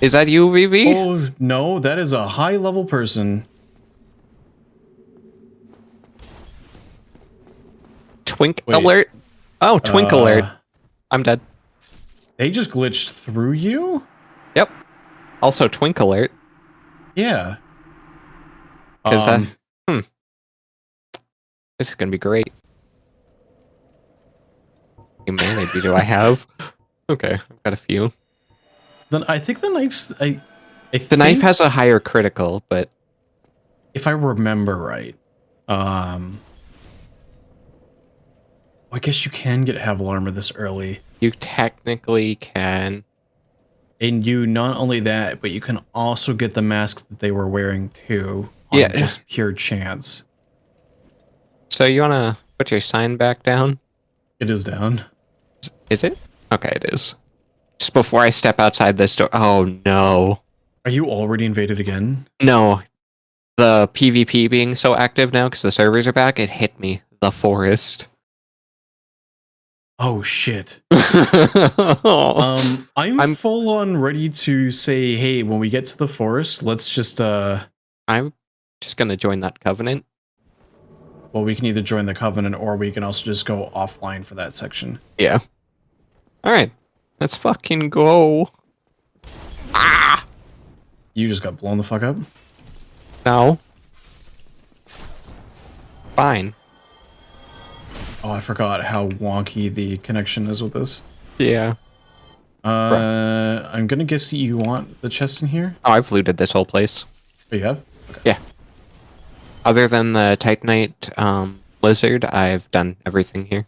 Is that you, Vivi? Oh, no, that is a high-level person. Twink Wait. alert. Oh, twink alert. I'm dead. They just glitched through you? Yep. Also, twink alert. Yeah. Is that... This is gonna be great. How many mana do I have? Okay, I've got a few. Then I think the knife's... The knife has a higher critical, but... If I remember right, I guess you can get Havel armor this early. You technically can. And you, not only that, but you can also get the mask that they were wearing too. On just pure chance. So you wanna put your sign back down? It is down. Is it? Okay, it is. Just before I step outside this door. Oh no. Are you already invaded again? No. The PvP being so active now because the servers are back, it hit me. The forest. Oh shit. I'm I'm full on ready to say, hey, when we get to the forest, let's just I'm just gonna join that covenant. well, we can either join the covenant or we can also just go offline for that section. Yeah. Alright. Let's fucking go. Ah! You just got blown the fuck up? No. Fine. Oh, I forgot how wonky the connection is with this. Yeah. I'm gonna guess you want the chest in here? Oh, I've looted this whole place. Oh, you have? Okay. Yeah. Other than the Titanite lizard, I've done everything here.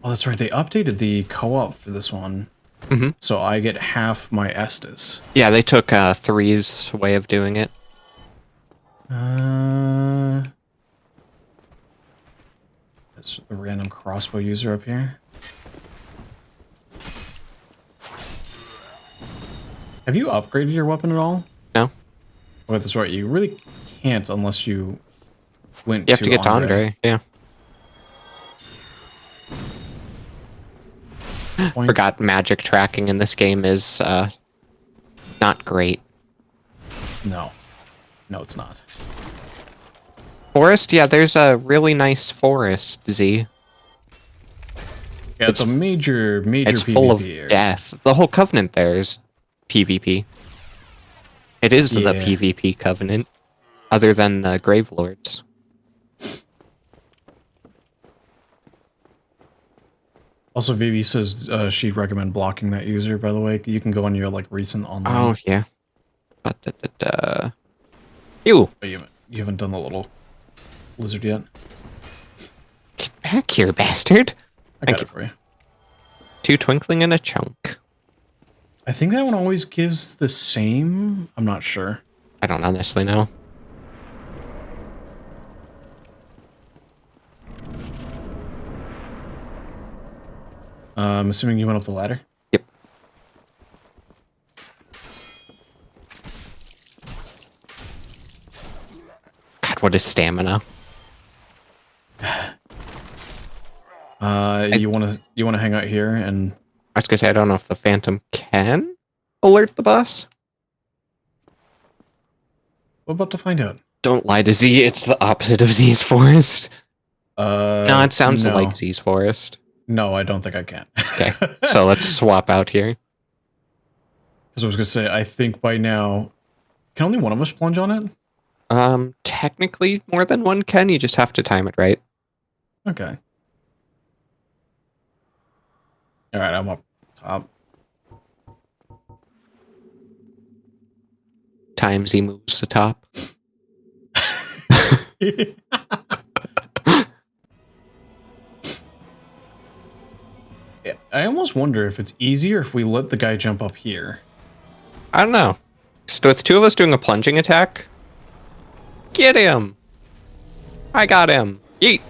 Oh, that's right. They updated the co-op for this one. Mm-hmm. So I get half my Estus. Yeah, they took Three's way of doing it. That's a random crossbow user up here. Have you upgraded your weapon at all? No. Oh, that's right. You really can't unless you went You have to get to Andre, yeah. point. Forgot magic tracking in this game is not great. No. No, it's not. Forest? Yeah, there's a really nice forest, Z. Yeah, it's a major It's PvP full of area. death. The whole covenant there is PvP. It is the Yeah. PvP covenant, other than the Grave Lords. Also, Vivi says she'd recommend blocking that user, by the way. You can go on your, like, recent online. Oh, yeah. Da-da-da-da. Ew! Oh, you haven't done the little lizard yet? Get back here, bastard! I got it for you. 2 twinkling and a chunk. I think that one always gives the same. I'm not sure. I don't honestly know. I'm assuming you went up the ladder? Yep. God, what is stamina? You wanna hang out here and I was gonna say, I don't know if the Phantom can alert the boss. we're about to find out. Don't lie to Z, it's the opposite of Z's forest. No, it sounds no. like Z's forest. No, I don't think I can. Okay, so let's swap out here. Because I was gonna say, I think by now, can only one of us plunge on it? Technically more than one can, you just have to time it right. Okay. Alright, I'm up top. Time Z moves the top. Yeah, I almost wonder if it's easier if we let the guy jump up here. I don't know. So with 2 of us doing a plunging attack, get him! I got him! Yeet!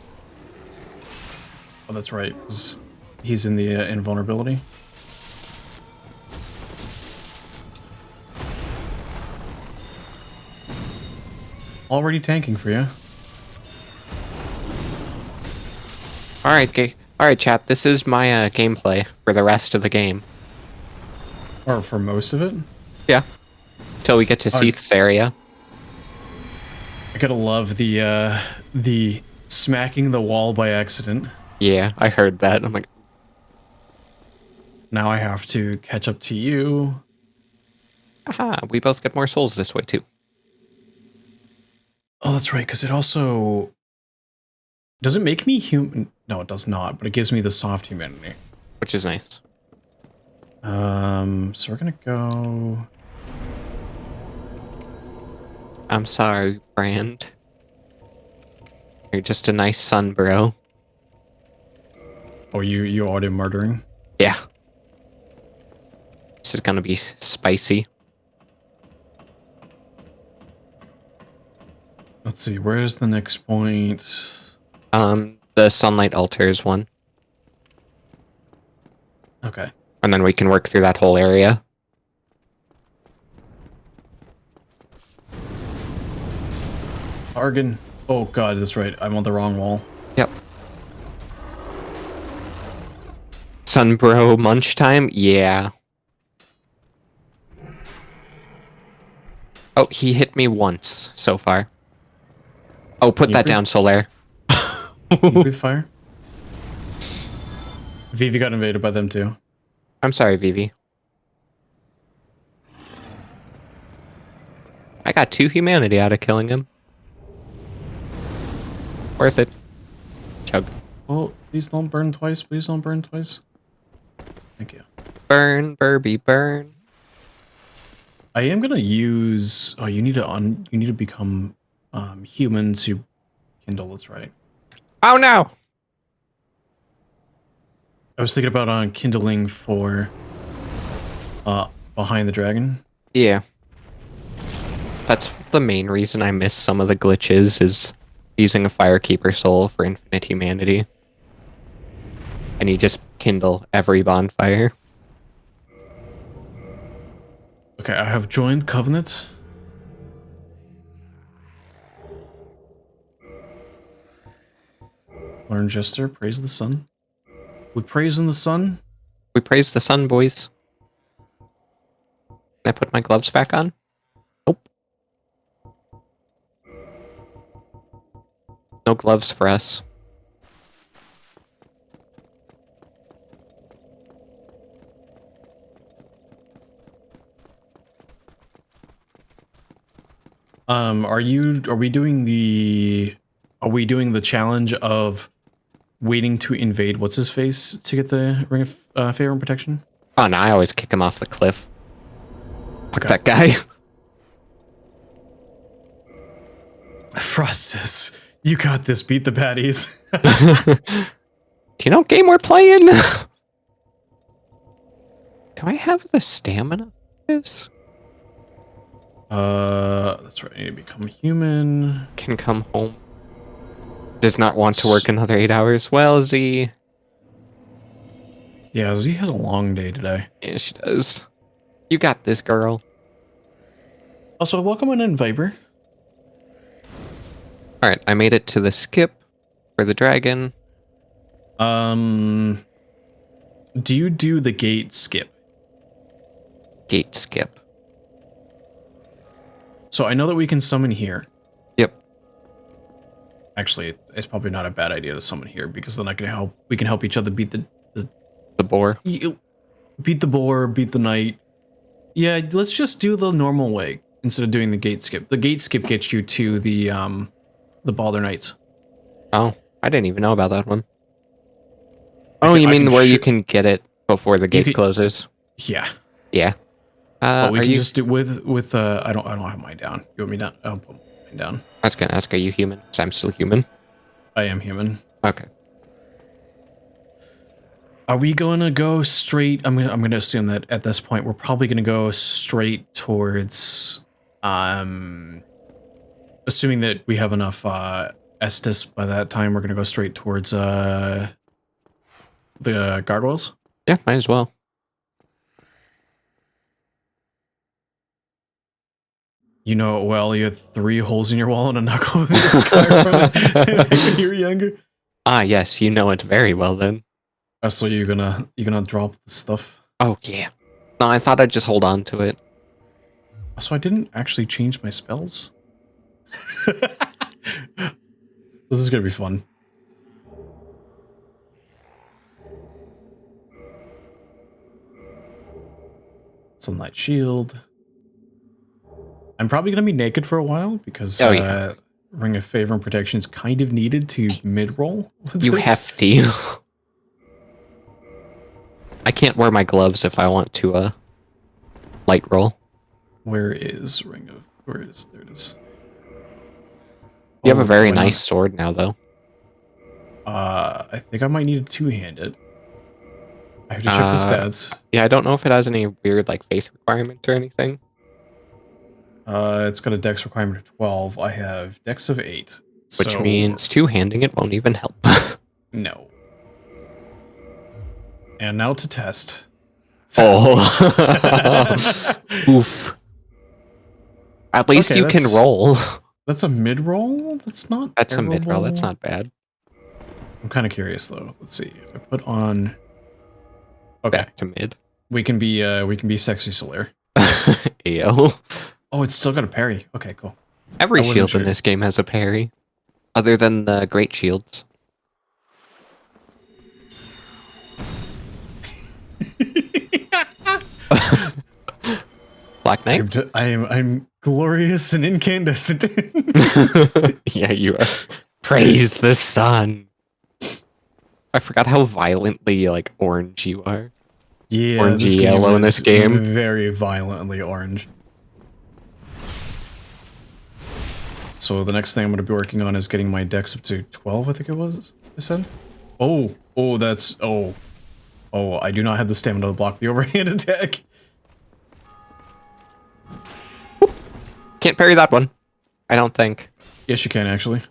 Oh, that's right, 'cause he's in the invulnerability. Already tanking for you. Alright, chat, this is my gameplay for the rest of the game. Or for most of it. Yeah. Till we get to Seath's area. I gotta love the smacking the wall by accident. Yeah, I heard that. I'm like, Now I have to catch up to you. aha, we both get more souls this way too. Oh, that's right, because it also... Does it make me human? No, it does not, but it gives me the soft humanity. Which is nice. So we're gonna go... I'm sorry, Brand. You're just a nice son, bro. Oh, you already murdering? Yeah. This is gonna be spicy. Let's see, where's the next point? The Sunlight Altars one. Okay. And then we can work through that whole area. Argon. Oh god, that's right. I'm on the wrong wall. Yep. Sunbro munch time? Yeah. Oh, he hit me once so far. Oh, put that down, Solaire. Can you breathe fire? Vivi got invaded by them too. I'm sorry, Vivi. I got 2 humanity out of killing him. Worth it. Chug. Oh, please don't burn twice. Please don't burn twice. Thank you. Burn, Burby, burn. I am gonna use... Oh, you need to become human to kindle, that's right. Oh no! I was thinking about kindling for behind the dragon. Yeah. That's the main reason I miss some of the glitches, is using a Firekeeper soul for infinite humanity. And you just kindle every bonfire. Okay, I have joined Covenant. Learn Jester, praise the sun. We praise in the sun. We We praise the sun, boys. Can I put my gloves back on? Nope. No gloves for us. Are we doing the challenge of waiting to invade what's his face to get the ring of favor and protection? Oh no, I always kick him off the cliff. Fuck Okay. that guy. Frostus, you got this. Beat the baddies. Do you know what game we're playing? Do I have the stamina for this? That's right. I need to become human. Can come home. Does not want to work another 8 hours. Well, Z. Yeah, Z has a long day today. Yeah, she does. You got this, girl. Also, welcome on in, Viper. Alright, I made it to the skip for the dragon. Do you do the gate skip? Gate skip. So I know that we can summon here. Yep. Actually, it's probably not a bad idea to summon here because then we can help each other beat the boar. Beat the boar, beat the knight. Yeah, let's just do the normal way instead of doing the gate skip. The gate skip gets you to the Balder Knights. Oh, I didn't even know about that one. Oh, you mean where you can get it before the gate closes? Yeah. Yeah. But we can just do with I don't have mine down. You want me down? I'll put mine down. I was gonna ask, are you human? 'Cause I'm still human. I am human. Okay. Are we gonna go straight? I'm gonna assume that at this point we're probably gonna go straight towards assuming that we have enough Estus by that time, we're gonna go straight towards the gargoyles. Yeah, might as well. You know it well. You had 3 holes in your wall and a knuckle with the sky when you were younger. Ah, yes, you know it very well then. So you're gonna drop the stuff. Oh yeah. No, I thought I'd just hold on to it. So I didn't actually change my spells. This is gonna be fun. Sunlight shield. I'm probably gonna be naked for a while because Ring of Favor and Protection is kind of needed to mid-roll. You hefty. I can't wear my gloves if I want to light roll. Where is Ring of? Where is? There it is. You have a very nice sword now, though. I think I might need to two-hand it. I have to check the stats. Yeah, I don't know if it has any weird like faith requirement or anything. It's got a dex requirement of 12. I have dex of 8. Which means two-handing it won't even help. No. And now to test. Oh. Oof. At least you can roll. That's a mid-roll? That's not That's terrible. a mid-roll. That's not bad. I'm kind of curious, though. Let's see. If I put on... Okay. Back to mid. We can be sexy Solaire. Ayo. Oh, it's still got a parry. Okay, cool. Every shield in this game has a parry. Other than the great shields. Black Knight? I'm glorious and incandescent. Yeah, you are. Praise the sun. I forgot how violently like orange you are. Yeah, orangey yellow in this game. Very violently orange. So the next thing I'm going to be working on is getting my dex up to 12, I think it was, I said. Oh, that's, oh, I do not have the stamina to block the overhand attack. Can't parry that one. I don't think. Yes, you can, actually.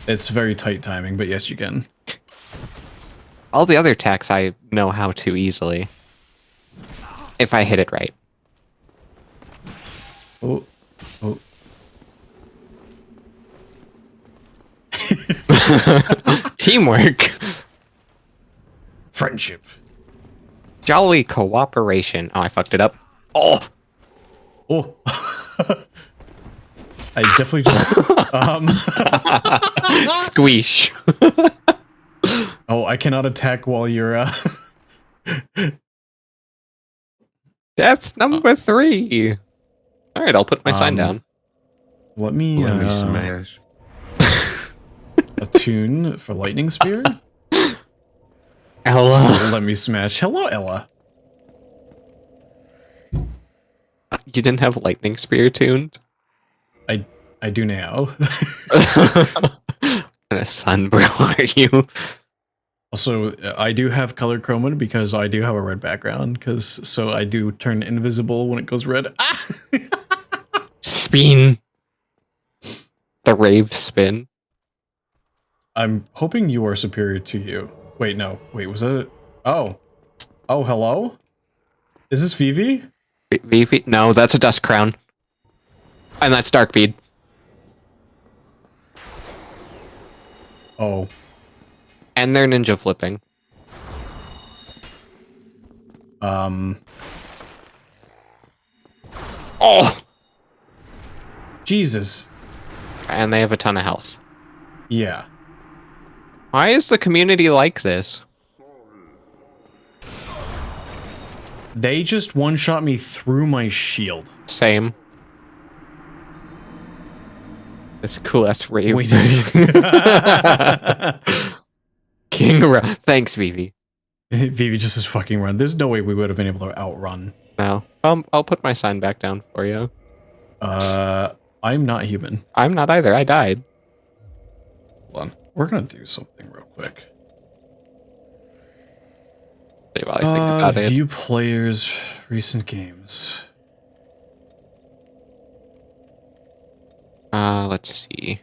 It's very tight timing, but yes, you can. All the other attacks I know how to easily. If I hit it right. Oh. Teamwork. Friendship. Jolly cooperation. Oh, I fucked it up. Oh! Oh. I definitely just Squeesh. Oh, I cannot attack while you're Death number 3. Alright, I'll put my sign down. Let me smash. attune for lightning spear. Ella. Still let me smash. Hello, Ella. You didn't have lightning spear tuned? I do now. What kind of son, bro, are you? Also, I do have color chroma because I do have a red background, so I do turn invisible when it goes red. Ah! Spin. The raved spin. I'm hoping you are superior to you. Wait, no. Wait, was that it? Oh. Oh, hello? Is this Vivi? Vivi? No, that's a dust crown. And that's dark bead. Oh. And they're ninja flipping. Oh! Jesus. And they have a ton of health. Yeah. Why is the community like this? They just one-shot me through my shield. Same. That's cool. That's rave. Wait. King Thanks, Vivi. Vivi just is fucking run. There's no way we would have been able to outrun. No. I'll put my sign back down for you. I'm not human. I'm not either. I died. Hold on. We're gonna do something real quick. See while I think about it. View players, recent games. Let's see.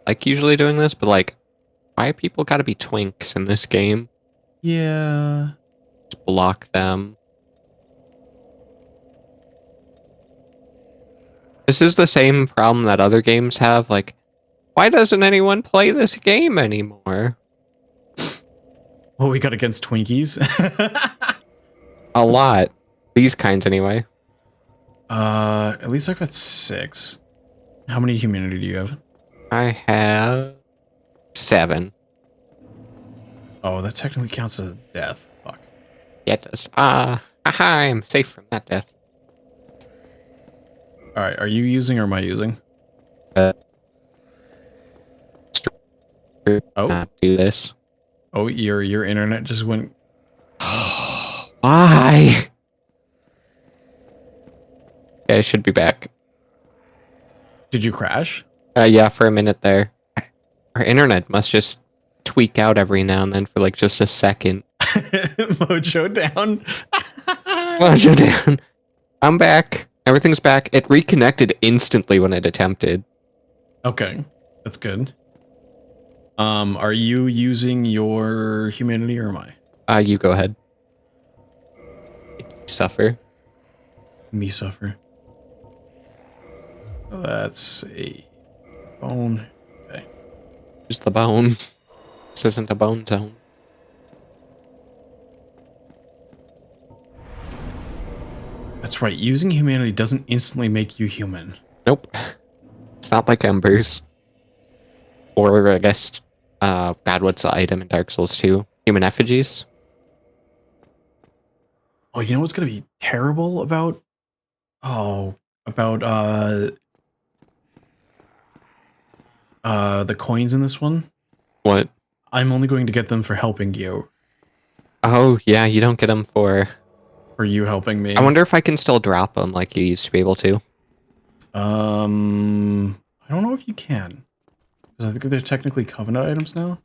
Like usually doing this, but like, why people gotta be twinks in this game? Yeah. Just block them. This is the same problem that other games have. Like, why doesn't anyone play this game anymore? What we got against Twinkies? A lot. These kinds, anyway. At least I've got 6. How many humanity do you have? I have 7. Oh, that technically counts as a death. Fuck. Yeah, it does. Aha, I'm safe from that death. Alright, are you using or am I using? Oh. Do this. Oh, your internet just went... Why? Yeah, I should be back. Did you crash? Yeah, for a minute there. Our internet must just tweak out every now and then for like just a second. Mojo down. Mojo down. I'm back. Everything's back. It reconnected instantly when it attempted. Okay, that's good. Are you using your humanity or am I? You go ahead. Suffer. Me suffer. That's a bone. Okay. Just the bone. This isn't a bone zone. That's right. Using humanity doesn't instantly make you human. Nope. It's not like embers. Or, I guess, God, what's the item in Dark Souls 2? Human effigies? Oh, you know what's gonna be terrible about? Oh, about, the coins in this one? What? I'm only going to get them for helping you. Oh, yeah, you don't get them for... For you helping me. I wonder if I can still drop them like you used to be able to. I don't know if you can. Because I think they're technically Covenant items now.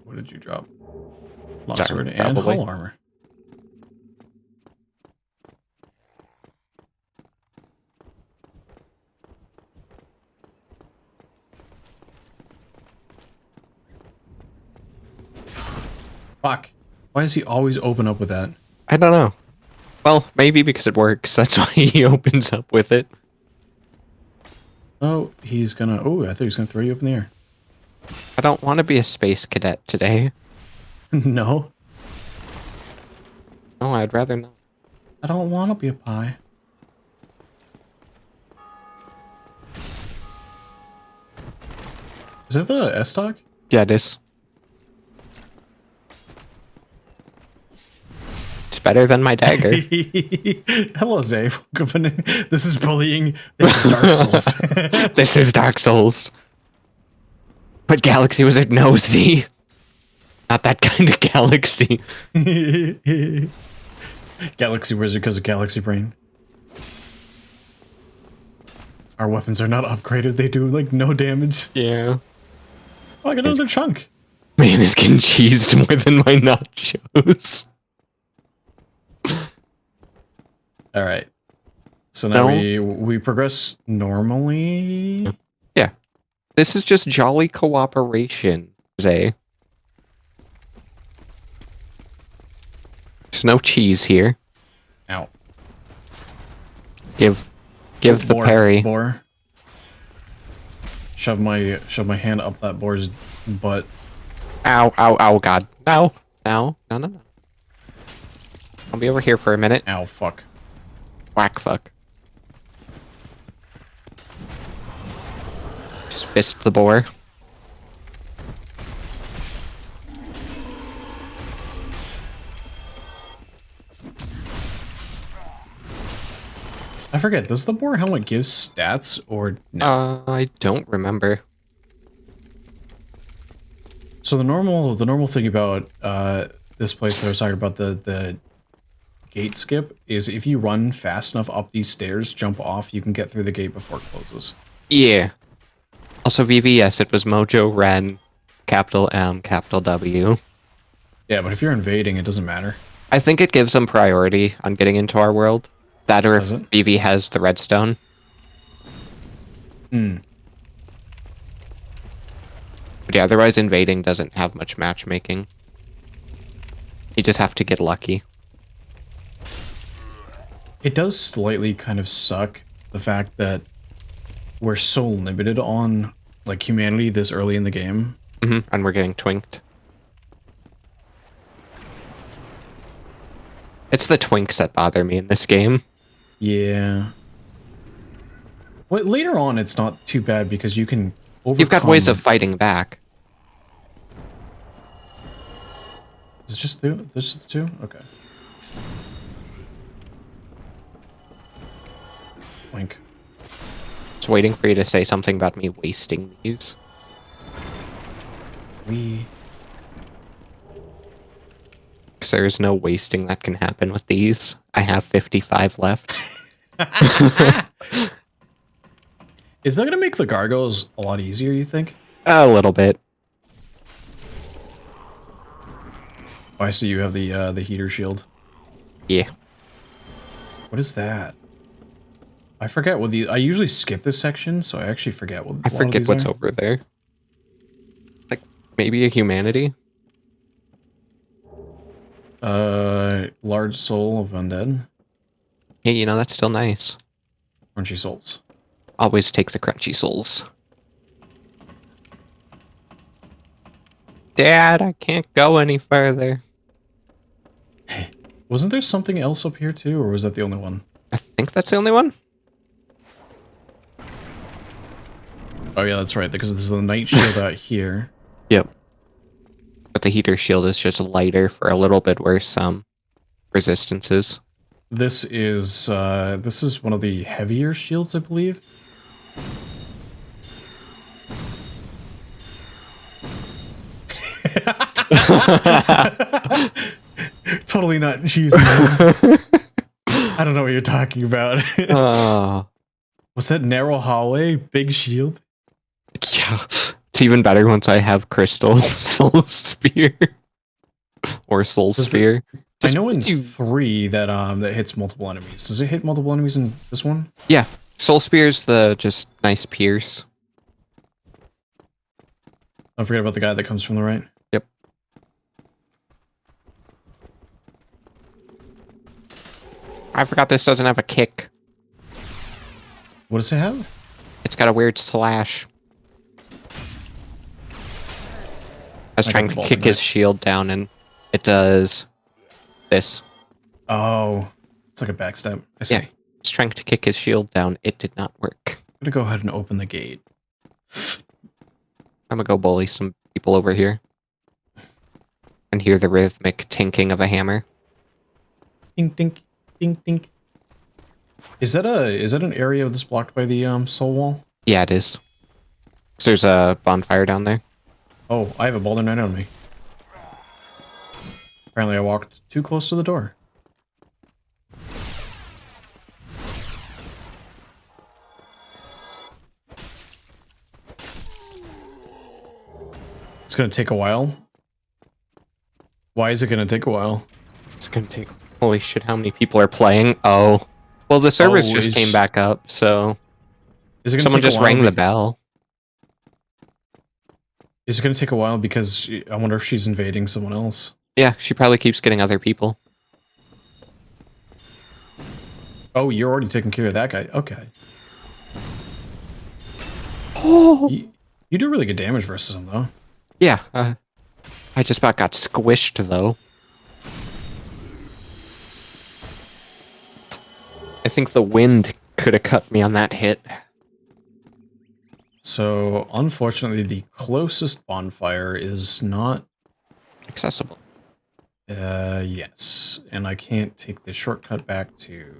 What did you drop? Longsword and probably. hull armor. Fuck. Why does he always open up with that? I don't know. Well, maybe because it works. That's why he opens up with it. Oh, he's gonna... Oh, I thought he was gonna throw you up in the air. I don't want to be a space cadet today. No. No, I'd rather not. I don't want to be a pie. Is that the S-Stock? Yeah, it is. It's better than my dagger. Hello, Zay. Welcome in. This is bullying. This is Dark Souls. This is Dark Souls. But Galaxy Wizard knows Z. Not that kind of galaxy. Galaxy Wizard because of Galaxy Brain. Our weapons are not upgraded. They do, like, no damage. Yeah. Oh, I got another chunk. Man is getting cheesed more than my nachos. All right. So now No. we progress normally. Yeah. This is just jolly cooperation, Zay. There's no cheese here. Ow. Give the parry. Boar. Shove my hand up that boar's butt. Ow, ow, ow, God. No. No. No, no, no. I'll be over here for a minute. Ow, fuck. Whack fuck. Just fist the boar. I forget, does the boar helmet give stats or no? I don't remember. So the normal thing about this place that I was talking about, the gate skip, is if you run fast enough up these stairs, jump off, you can get through the gate before it closes. Yeah. Also VVS, it was Mojo Ren, capital M, capital W. Yeah, but if you're invading, it doesn't matter. I think it gives them priority on getting into our world. That or if Does it? VV has the redstone. Hmm. But yeah, otherwise invading doesn't have much matchmaking. You just have to get lucky. It does slightly kind of suck, the fact that we're so limited on, like, humanity this early in the game. And we're getting twinked. It's the twinks that bother me in this game. Yeah. Well, later on, it's not too bad because you can overcome... You've got ways of fighting back. Is it just two? This is two? Okay. Wink. Just waiting for you to say something about me wasting these. We... Because there's no wasting that can happen with these. I have 55 left. Is that going to make the gargoyles a lot easier, you think? A little bit. Oh, I see you have the heater shield. Yeah. What is that? I forget what the... I usually skip this section, so I actually forget what I forget what's over there. Like, maybe a humanity? Large soul of undead. Hey, you know, that's still nice. Crunchy souls. Always take the crunchy souls. Dad, I can't go any further. Wasn't there something else up here too, or was that the only one? I think that's the only one. Oh yeah, that's right, because there's the night shield out here. Yep. But the heater shield is just lighter for a little bit worse resistances. This is one of the heavier shields, I believe. Totally not cheesy. I don't know what you're talking about. Was that narrow hallway? Big shield? Yeah. It's even better once I have crystal soul spear. Or soul sphere. I know in 3 that that hits multiple enemies. Does it hit multiple enemies in this one? Yeah. Soul spear's the just nice pierce. Don't forget about the guy that comes from the right. Yep. I forgot this doesn't have a kick. What does it have? It's got a weird slash. I was I got trying the to ball kick tonight. his shield down, and it does this. Oh, it's like a backstep. I see. Yeah. I was trying to kick his shield down. It did not work. I'm gonna go ahead and open the gate. I'm gonna go bully some people over here. And hear the rhythmic tinking of a hammer. Dink, dink, dink, dink. Is that an area that's blocked by the soul wall? Yeah, it is. 'Cause there's a bonfire down there. Oh, I have a boulder knight on me. Apparently I walked too close to the door. It's gonna take a while. Why is it gonna take a while? It's gonna take... Holy shit, how many people are playing? Oh. Well, the servers Oh, just came back up, so... Is it gonna Someone take a just while rang the bell. Is it gonna take a while because I wonder if she's invading someone else? Yeah, she probably keeps getting other people. Oh, you're already taking care of that guy. Okay. Oh! You do really good damage versus him, though. Yeah, I just about got squished, though. I think the wind could have cut me on that hit. So, unfortunately, the closest bonfire is not... Accessible. Yes. And I can't take the shortcut back to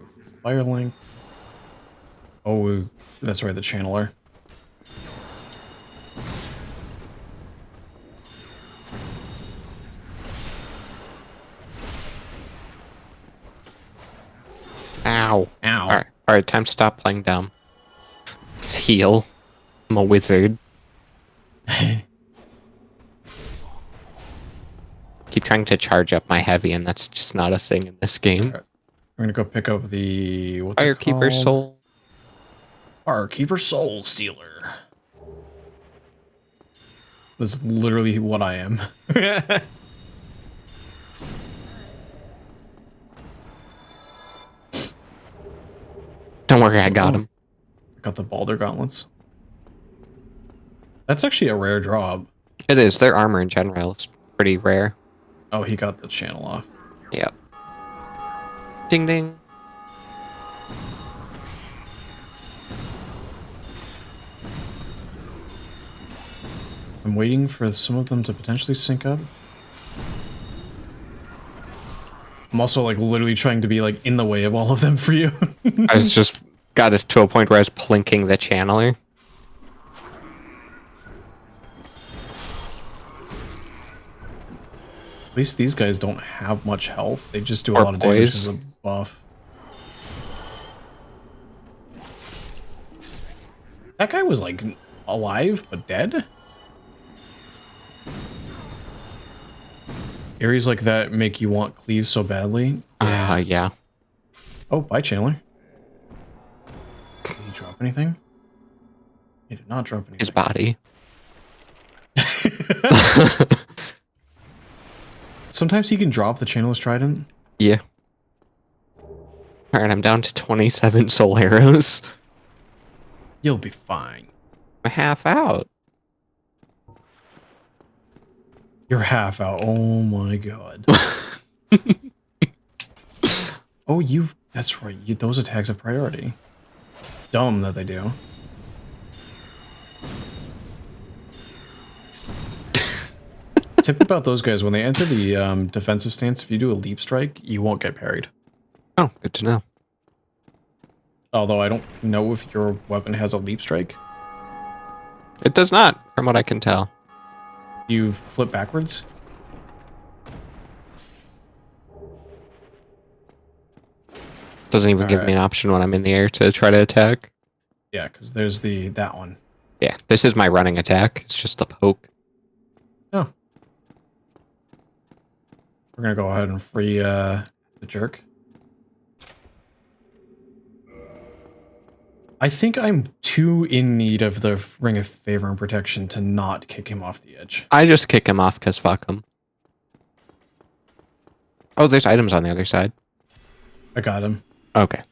Firelink. Oh, that's right, the channeler. Ow. Ow. Alright, time to stop playing dumb. Let's heal. I'm a wizard. Keep trying to charge up my heavy, and that's just not a thing in this game. Right. We're gonna go pick up the... What's it Firekeeper called? Soul. Firekeeper Soul Stealer. That's literally what I am. Don't worry, I got him. I got the Balder Gauntlets. That's actually a rare drop. It is. Their armor in general is pretty rare. Oh, he got the channel off. Yep. Ding ding. I'm waiting for some of them to potentially sync up. I'm also like literally trying to be like in the way of all of them for you. I was just got it to a point where I was plinking the channeler. At least these guys don't have much health. They just do a Or lot of damage poise. as a buff. That guy was like alive but dead? Areas like that make you want cleave so badly. Yeah. Oh, bye, Chandler. Did he drop anything? He did not drop anything. His body. Sometimes he can drop the Chandler's Trident. Yeah. Alright, I'm down to 27 soul arrows. You'll be fine. I'm half out. You're half out. Oh my god. Oh, that's right. Those attacks have priority. Dumb that they do. Tip about those guys, when they enter the defensive stance, if you do a leap strike, you won't get parried. Oh, good to know. Although I don't know if your weapon has a leap strike. It does not, from what I can tell. You flip backwards? Doesn't even give me an option when I'm in the air to try to attack. Yeah, because there's that one. Yeah, this is my running attack. It's just the poke. Oh. We're gonna go ahead and free the jerk. I think I'm too in need of the Ring of Favor and Protection to not kick him off the edge. I just kick him off because fuck him. Oh, there's items on the other side. I got him. Okay.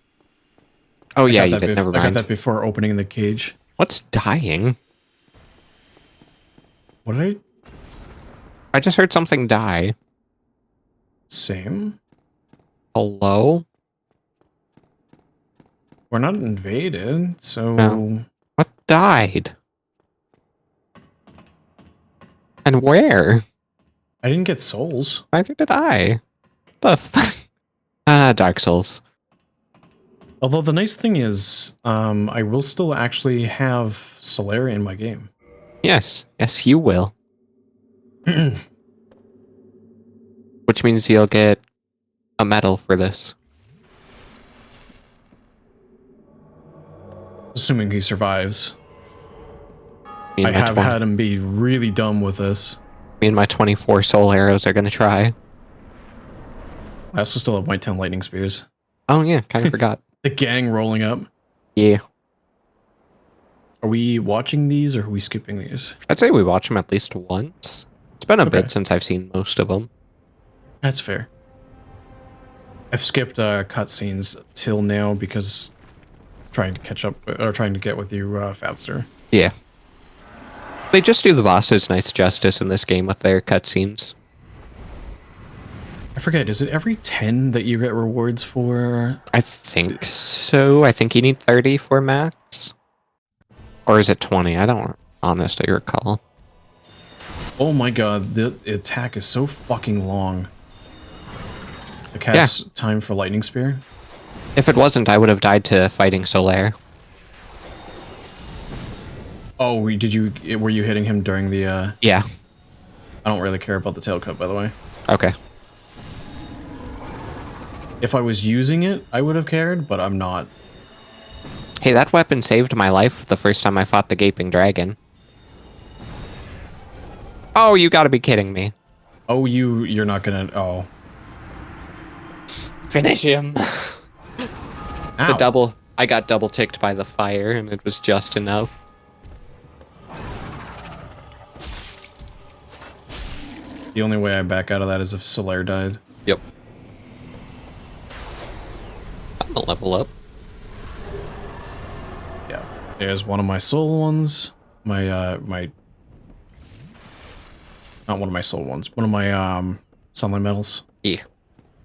Oh yeah, you got that did. Never I got mind. that before opening the cage. What's dying? What did I just heard something die. Same? Hello? We're not invaded, so... No. What died? And where? I didn't get souls. Neither did I. The fuck? Ah, Dark Souls. Although the nice thing is, I will still actually have Solera in my game. Yes. Yes, you will. Which means you'll get a medal for this. Assuming he survives. Me I and my have had him be really dumb with this. Me and my 24 soul arrows are gonna try. I also still have my 10 lightning spears. Oh yeah, kind of forgot. The gang rolling up. Yeah. Are we watching these or are we skipping these? I'd say we watch them at least once. It's been a Okay. bit since I've seen most of them. That's fair. I've skipped cutscenes till now because trying to catch up or trying to get with you faster. Yeah. They just do the bosses nice justice in this game with their cutscenes. I forget, is it every 10 that you get rewards for? I think so. I think you need 30 for max. Or is it 20? I don't honestly recall. Oh my god, the attack is so fucking long. The cast time for lightning spear? If it wasn't, I would have died to fighting Solaire. Oh, were you hitting him during the Yeah. I don't really care about the tail cut, by the way. Okay. If I was using it, I would have cared, but I'm not. Hey, that weapon saved my life the first time I fought the Gaping Dragon. Oh, you gotta be kidding me. Oh, you're not gonna... Oh. Finish him. Ow. I got double ticked by the fire and it was just enough. The only way I back out of that is if Solaire died. Yep. I'm gonna level up. Yeah. There's one of my soul ones. Not one of my soul ones. One of my sunlight medals. Yeah.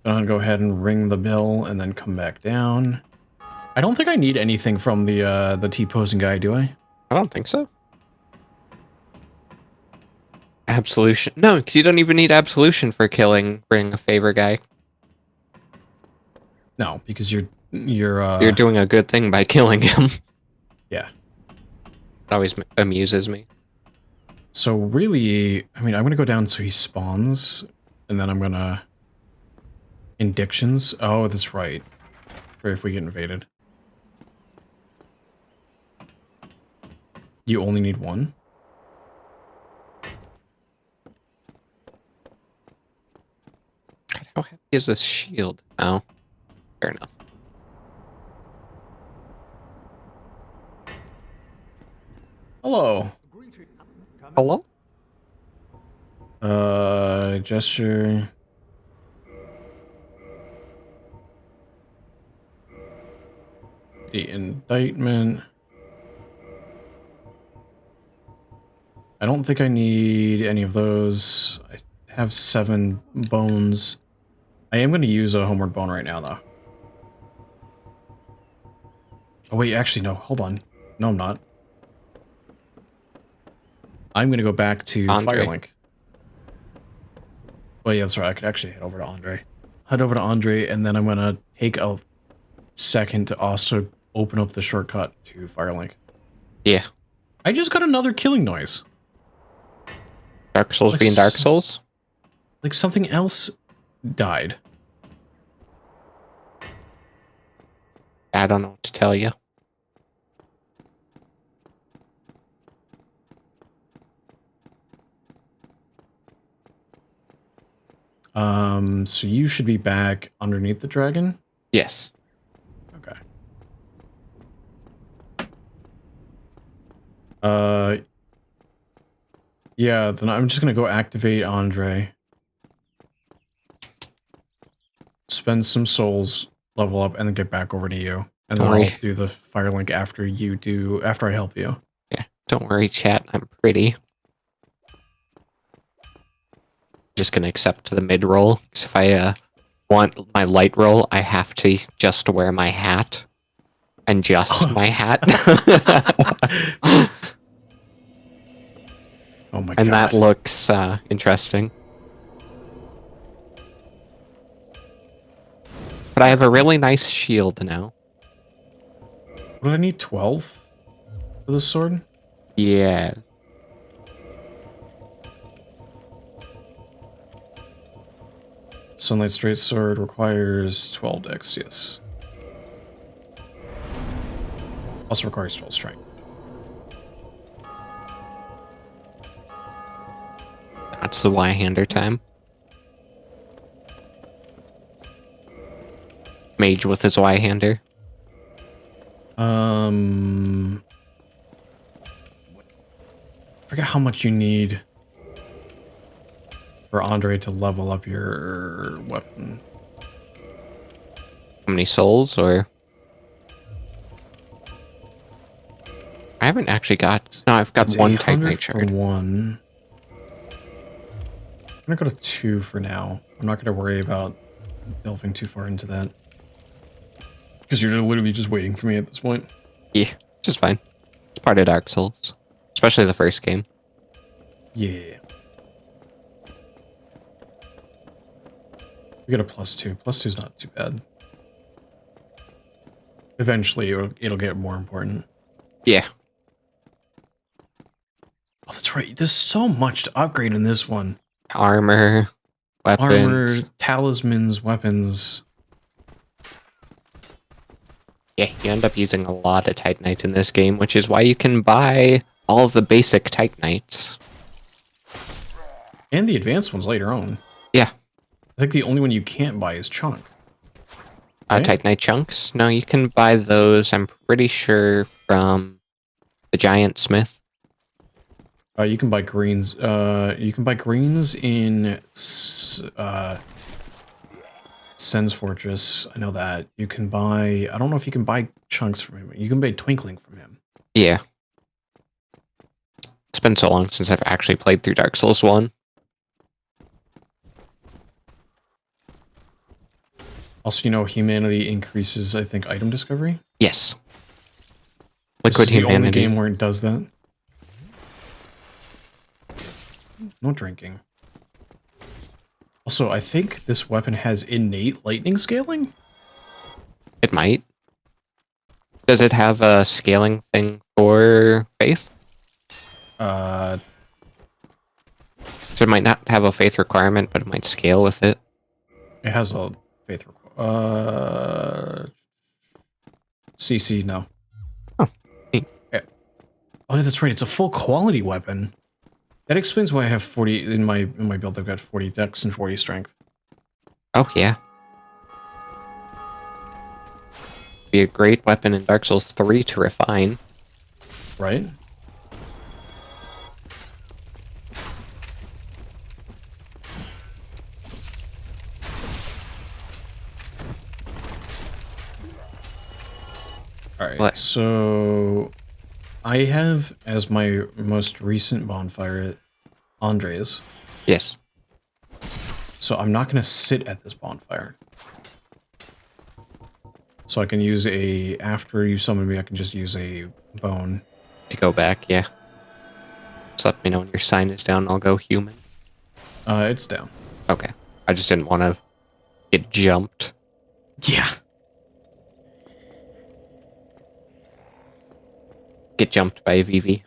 I'm gonna go ahead and ring the bell and then come back down. I don't think I need anything from the T-posing guy, do I? I don't think so. Absolution. No, because you don't even need absolution for killing Ring a Favor guy. No, because you're doing a good thing by killing him. Yeah. It always amuses me. So really, I mean, I'm gonna go down so he spawns, and then I'm gonna... Indictions? Oh, that's right. For if we get invaded. You only need one? God, how heavy is this shield? Oh. Fair enough. Hello. Hello? Gesture. The indictment. I don't think I need any of those. I have 7 bones. I am going to use a homeward bone right now, though. Oh, wait, actually, no. Hold on. No, I'm not. I'm going to go back to Andre. Firelink. Oh, yeah, that's right. I could actually head over to Andre. Head over to Andre, and then I'm going to take a second to also open up the shortcut to Firelink. Yeah. I just got another killing noise. Dark Souls Like being Dark Souls? Like something else died. I don't know what to tell you. So you should be back underneath the dragon? Yes. Okay. Yeah, then I'm just gonna go activate Andre. Spend some souls, level up, and then get back over to you. And Don't then I'll worry. do the fire link after I help you. Yeah, don't worry, chat. I'm pretty. Just gonna accept the mid roll. Because if I want my light roll, I have to just wear my hat. And just my hat. Oh my god. And that looks interesting. But I have a really nice shield now. What do I need? 12 for this sword? Yeah. Sunlight Straight Sword requires 12 dex, yes. Also requires 12 strength. That's the Y-hander time. Mage with his Y-hander. I forget how much you need for Andre to level up your weapon. How many souls, or... I haven't actually got... No, I've got It's one 800 Titanite for shard. one. I'm gonna go to 2 for now. I'm not gonna worry about delving too far into that. Because you're literally just waiting for me at this point. Yeah, which is fine. It's part of Dark Souls. Especially the first game. Yeah. We got a +2. +2's not too bad. Eventually, it'll get more important. Yeah. Oh, that's right. There's so much to upgrade in this one. Armor, weapons. Armor, talismans, weapons. Yeah, you end up using a lot of Titanite in this game, which is why you can buy all of the basic Titanites. And the advanced ones later on. Yeah. I think the only one you can't buy is Chunk. Right? Titanite chunks? No, you can buy those, I'm pretty sure, from the Giant Smith. You can buy greens. You can buy greens in Sen's Fortress. I know that. You can buy... I don't know if you can buy chunks from him. You can buy Twinkling from him. Yeah. It's been so long since I've actually played through Dark Souls 1. Also, you know, humanity increases, I think, item discovery. Yes. This Liquid is the only humanity. game where it does that. No drinking. Also, I think this weapon has innate lightning scaling. It might. Does it have a scaling thing for faith? So it might not have a faith requirement, but it might scale with it. It has a faith CC, no. Oh, neat. Yeah. Oh, that's right. It's a full quality weapon. That explains why I have 40 in my build. I've got 40 dex and 40 strength. Oh, yeah. Be a great weapon in Dark Souls 3 to refine. Right? Alright, What? so I have as my most recent bonfire Andres. Yes. So I'm not going to sit at this bonfire. So I can use after you summon me, I can just use a bone. To go back, yeah. Just let me know when your sign is down, I'll go human. It's down. Okay. I just didn't want to get jumped. Yeah. Get jumped by a VV.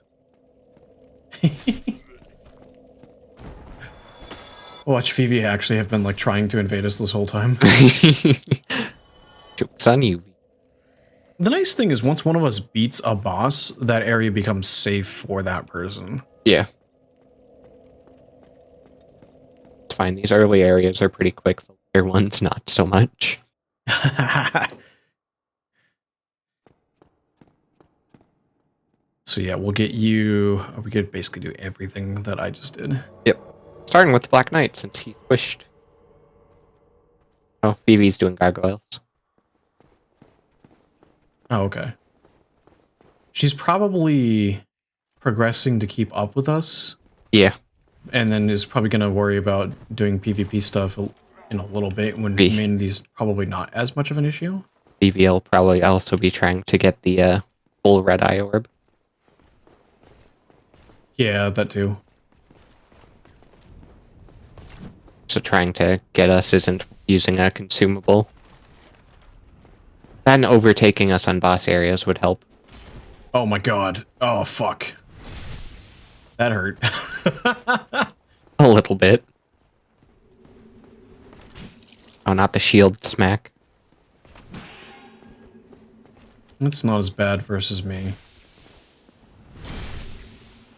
Watch Phoebe actually have been like trying to invade us this whole time. Joke's on you. The nice thing is once one of us beats a boss, that area becomes safe for that person. Yeah. It's fine. These early areas are pretty quick. The later ones, not so much. So yeah, we could basically do everything that I just did. Yep. Starting with the Black Knight, since he wished. Oh, VV's doing gargoyles. Oh, okay. She's probably progressing to keep up with us. Yeah. And then is probably going to worry about doing PvP stuff in a little bit when B. humanity's probably not as much of an issue. BV will probably also be trying to get the full red eye orb. Yeah, that too. So trying to get us isn't using a consumable. Then overtaking us on boss areas would help. Oh my god. Oh, fuck. That hurt. A little bit. Oh, not the shield smack. It's not as bad versus me.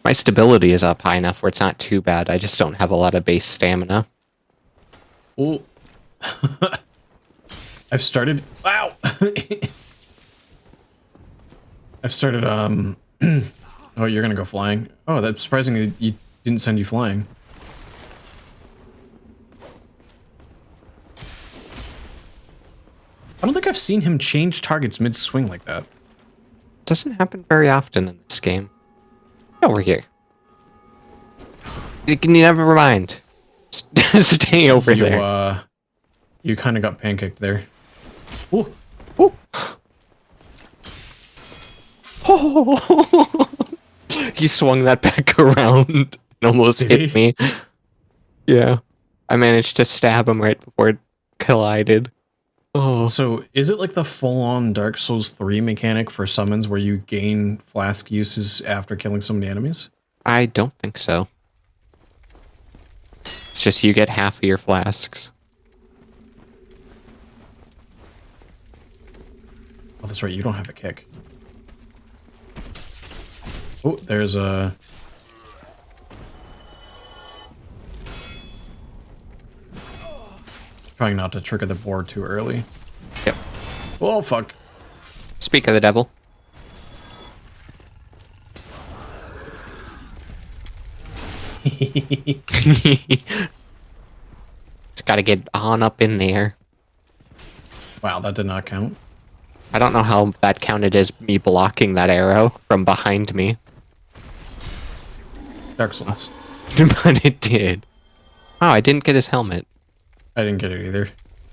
My stability is up high enough where it's not too bad. I just don't have a lot of base stamina. Oh. I've started... Wow! I've started, Oh, you're gonna go flying. Oh, that's surprising that you didn't send you flying. I don't think I've seen him change targets mid-swing like that. Doesn't happen very often in this game. Over here. You can never mind. Stay over there. You kind of got pancaked there. Ooh. Ooh. Oh. He swung that back around and almost hit me. Yeah. I managed to stab him right before it collided. Oh. So, is it like the full-on Dark Souls 3 mechanic for summons where you gain flask uses after killing so many enemies? I don't think so. It's just you get half of your flasks. Oh, that's right, you don't have a kick. Oh, there's a... Trying not to trigger the board too early. Yep. Oh, fuck. Speak of the devil. It's gotta get on up in there. Wow, that did not count. I don't know how that counted as me blocking that arrow from behind me. Dark Souls. But it did. Oh, I didn't get his helmet. I didn't get it either.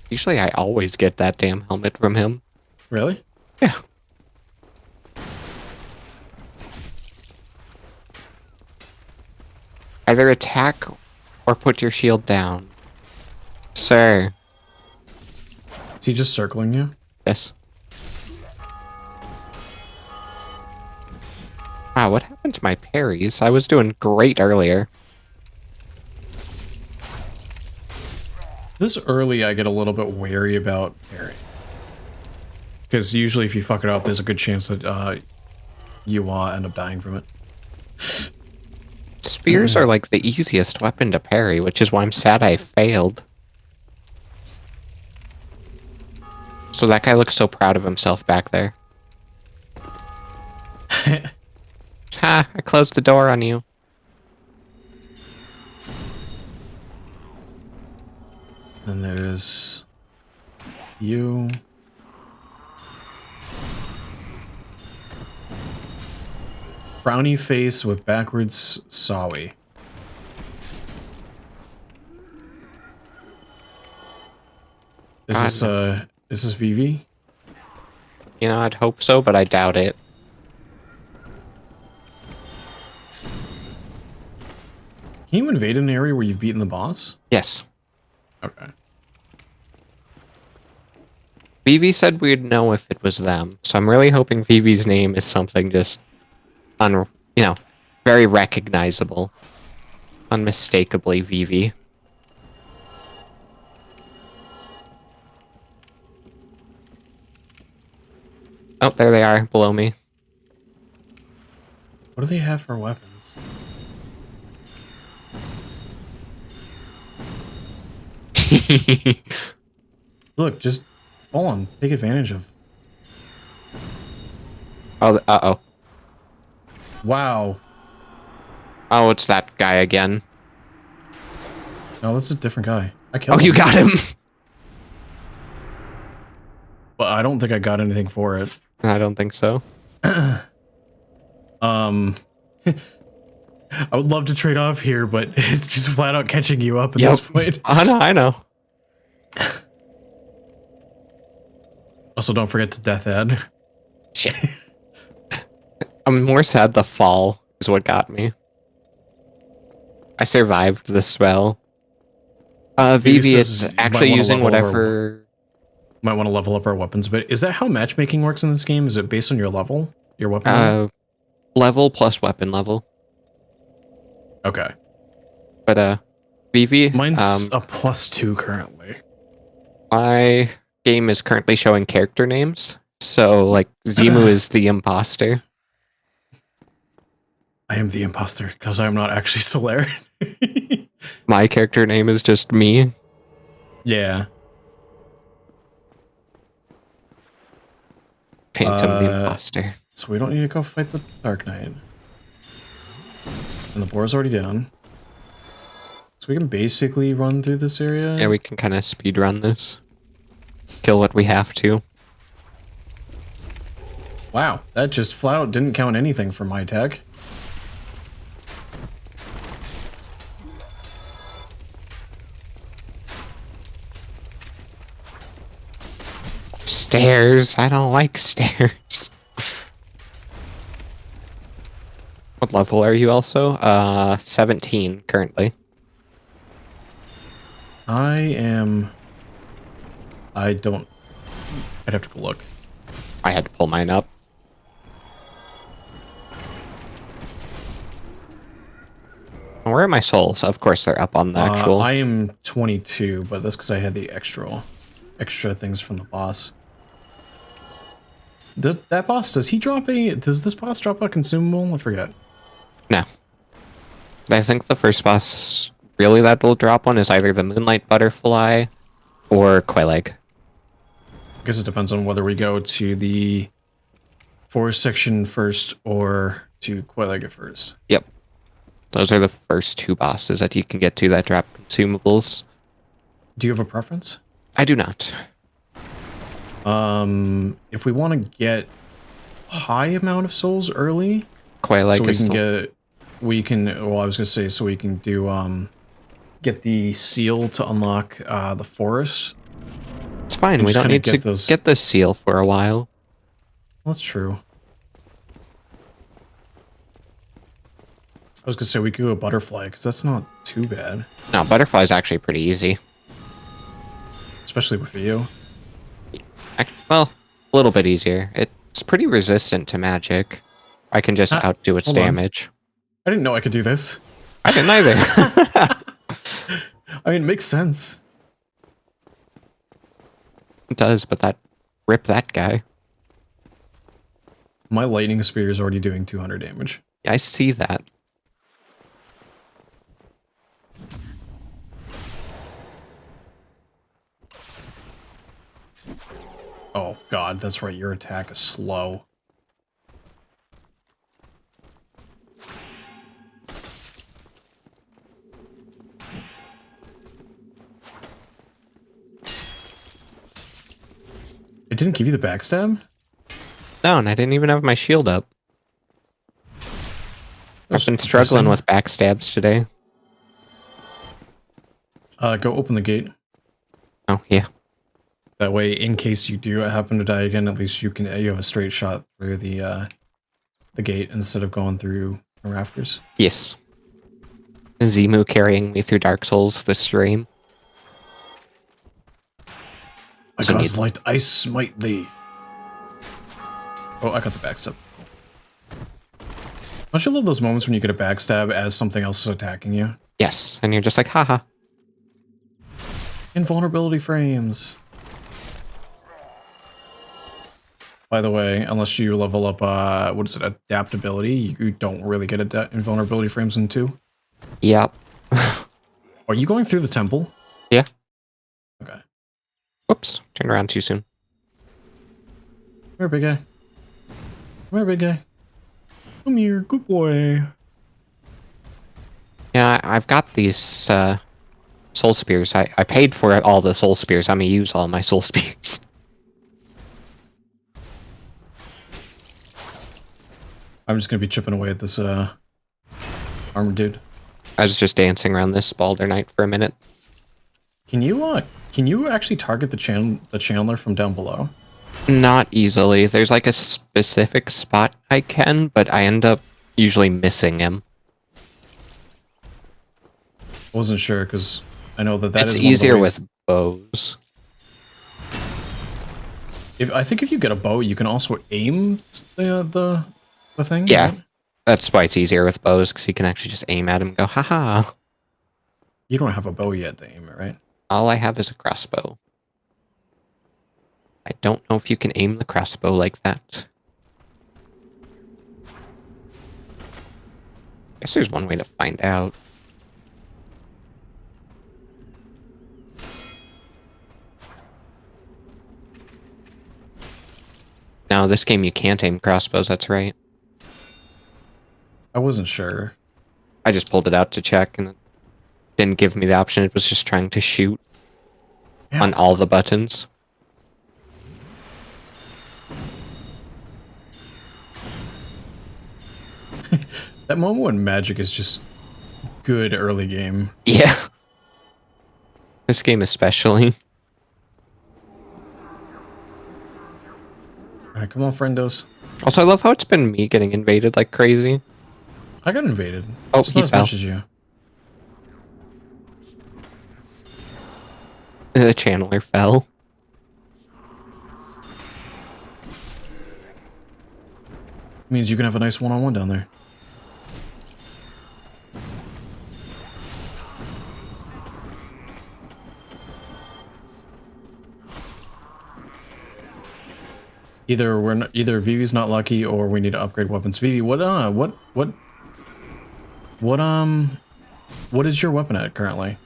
Usually I always get that damn helmet from him. Really? Yeah. Either attack or put your shield down. Sir. Is he just circling you? Yes. Wow, what happened to my parries? I was doing great earlier. This early, I get a little bit wary about parry. Because usually if you fuck it up, there's a good chance that you end up dying from it. Spears are like the easiest weapon to parry, which is why I'm sad I failed. So that guy looks so proud of himself back there. Ha, I closed the door on you. Then there's you. Frowny face with backwards sawi. Is this Vivi? You know, I'd hope so, but I doubt it. Can you invade an area where you've beaten the boss? Yes. Okay. Vivi said we'd know if it was them, so I'm really hoping Vivi's name is something just very recognizable. Unmistakably Vivi. Oh, there they are, below me. What do they have for weapons? Look, just fall on. Take advantage of. Oh, uh-oh. Wow. Oh, it's that guy again. No, that's a different guy. I killed Oh, him. you got him! But I don't think I got anything for it. I don't think so. I would love to trade off here, but it's just flat out catching you up at this point. I know. Also, don't forget to death add. Shit. I'm more sad the fall is what got me. I survived the spell. Vivi, it's actually using whatever... Might want to level up our weapons, but is that how matchmaking works in this game? Is it based on your level? Your weapon level? Level plus weapon level. Okay. But, Vivi... Mine's a +2 currently. My game is currently showing character names. So, like, Zimu is the imposter. I am the imposter, because I am not actually Solaire. My character name is just me. Yeah. Phantom the imposter. So we don't need to go fight the Dark Knight. And the boar's already down. So we can basically run through this area. Yeah, we can kind of speedrun this. Kill what we have to. Wow, that just flat out didn't count anything for my tech. Stairs. I don't like stairs. What level are you also? 17 currently. I don't... I'd have to go look. I had to pull mine up. Where are my souls? Of course they're up on the actual... I am 22, but that's because I had the extra things from the boss. That boss, does this boss drop a consumable? I forget. No. I think the first boss really that will drop one is either the Moonlight Butterfly or Quaileg. I guess it depends on whether we go to the forest section first or to Quaileg first. Yep. Those are the first two bosses that you can get to that drop consumables. Do you have a preference? I do not. If we want to get high amount of souls early, Quaileg so we can well, I was gonna say, so we can do get the seal to unlock the forest. It's fine. We don't need to get the seal for a while. That's true. I was gonna say we could do a butterfly because that's not too bad. No, butterfly is actually pretty easy, especially with you. Well, a little bit easier. It's pretty resistant to magic. I can just outdo its damage. I didn't know I could do this. I didn't either. I mean, it makes sense. It does, but rip that guy. My lightning spear is already doing 200 damage. I see that. Oh god, that's right, your attack is slow. It didn't give you the backstab? No, and I didn't even have my shield up. I've been struggling with backstabs today. Go open the gate. Oh, yeah. That way, in case you do happen to die again, at least you have a straight shot through the gate instead of going through the rafters. Yes. Zimu carrying me through Dark Souls this stream. I cause light, I smite thee. Oh, I got the backstab. Don't you love those moments when you get a backstab as something else is attacking you? Yes, and you're just like, haha. Invulnerability frames. By the way, unless you level up, what is it, adaptability, you don't really get invulnerability frames in 2. Yep. Are you going through the temple? Yeah. Okay. Whoops, turned around too soon. Come here, big guy. Come here, big guy. Come here, good boy. Yeah, I've got these soul spears. I paid for all the soul spears. I'm gonna use all my soul spears. I'm just gonna be chipping away at this armor dude. I was just dancing around this Balder Knight for a minute. Can you actually target the channeler from down below? Not easily. There's like a specific spot I can, but I end up usually missing him. I wasn't sure because I know that It's is easier one of the ways, with bows. I think if you get a bow, you can also aim the thing. Yeah, right? that's why it's easier with bows, because you can actually just aim at him and go, haha. You don't have a bow yet to aim it, right? All I have is a crossbow. I don't know if you can aim the crossbow like that. Guess there's one way to find out. No, this game you can't aim crossbows, that's right. I wasn't sure. I just pulled it out to check and it didn't give me the option. It was just trying to shoot on all the buttons. That moment when magic is just good early game. Yeah. This game especially. Alright, come on, friendos. Also, I love how it's been me getting invaded like crazy. I got invaded. Oh, It's he not as fell. much as you. The channeler fell. Means you can have a nice one-on-one down there. Either Vivi's not lucky or we need to upgrade weapons. Vivi, what is your weapon at currently?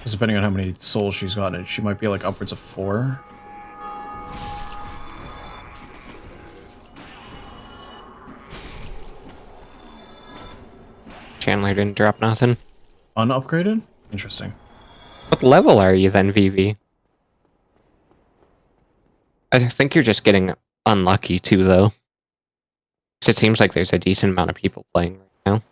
'Cause depending on how many souls she's gotten, she might be like upwards of 4. Chandler didn't drop nothing. Unupgraded? Interesting. What level are you then, Vivi? I think you're just getting unlucky too, though. 'Cause it seems like there's a decent amount of people playing right now.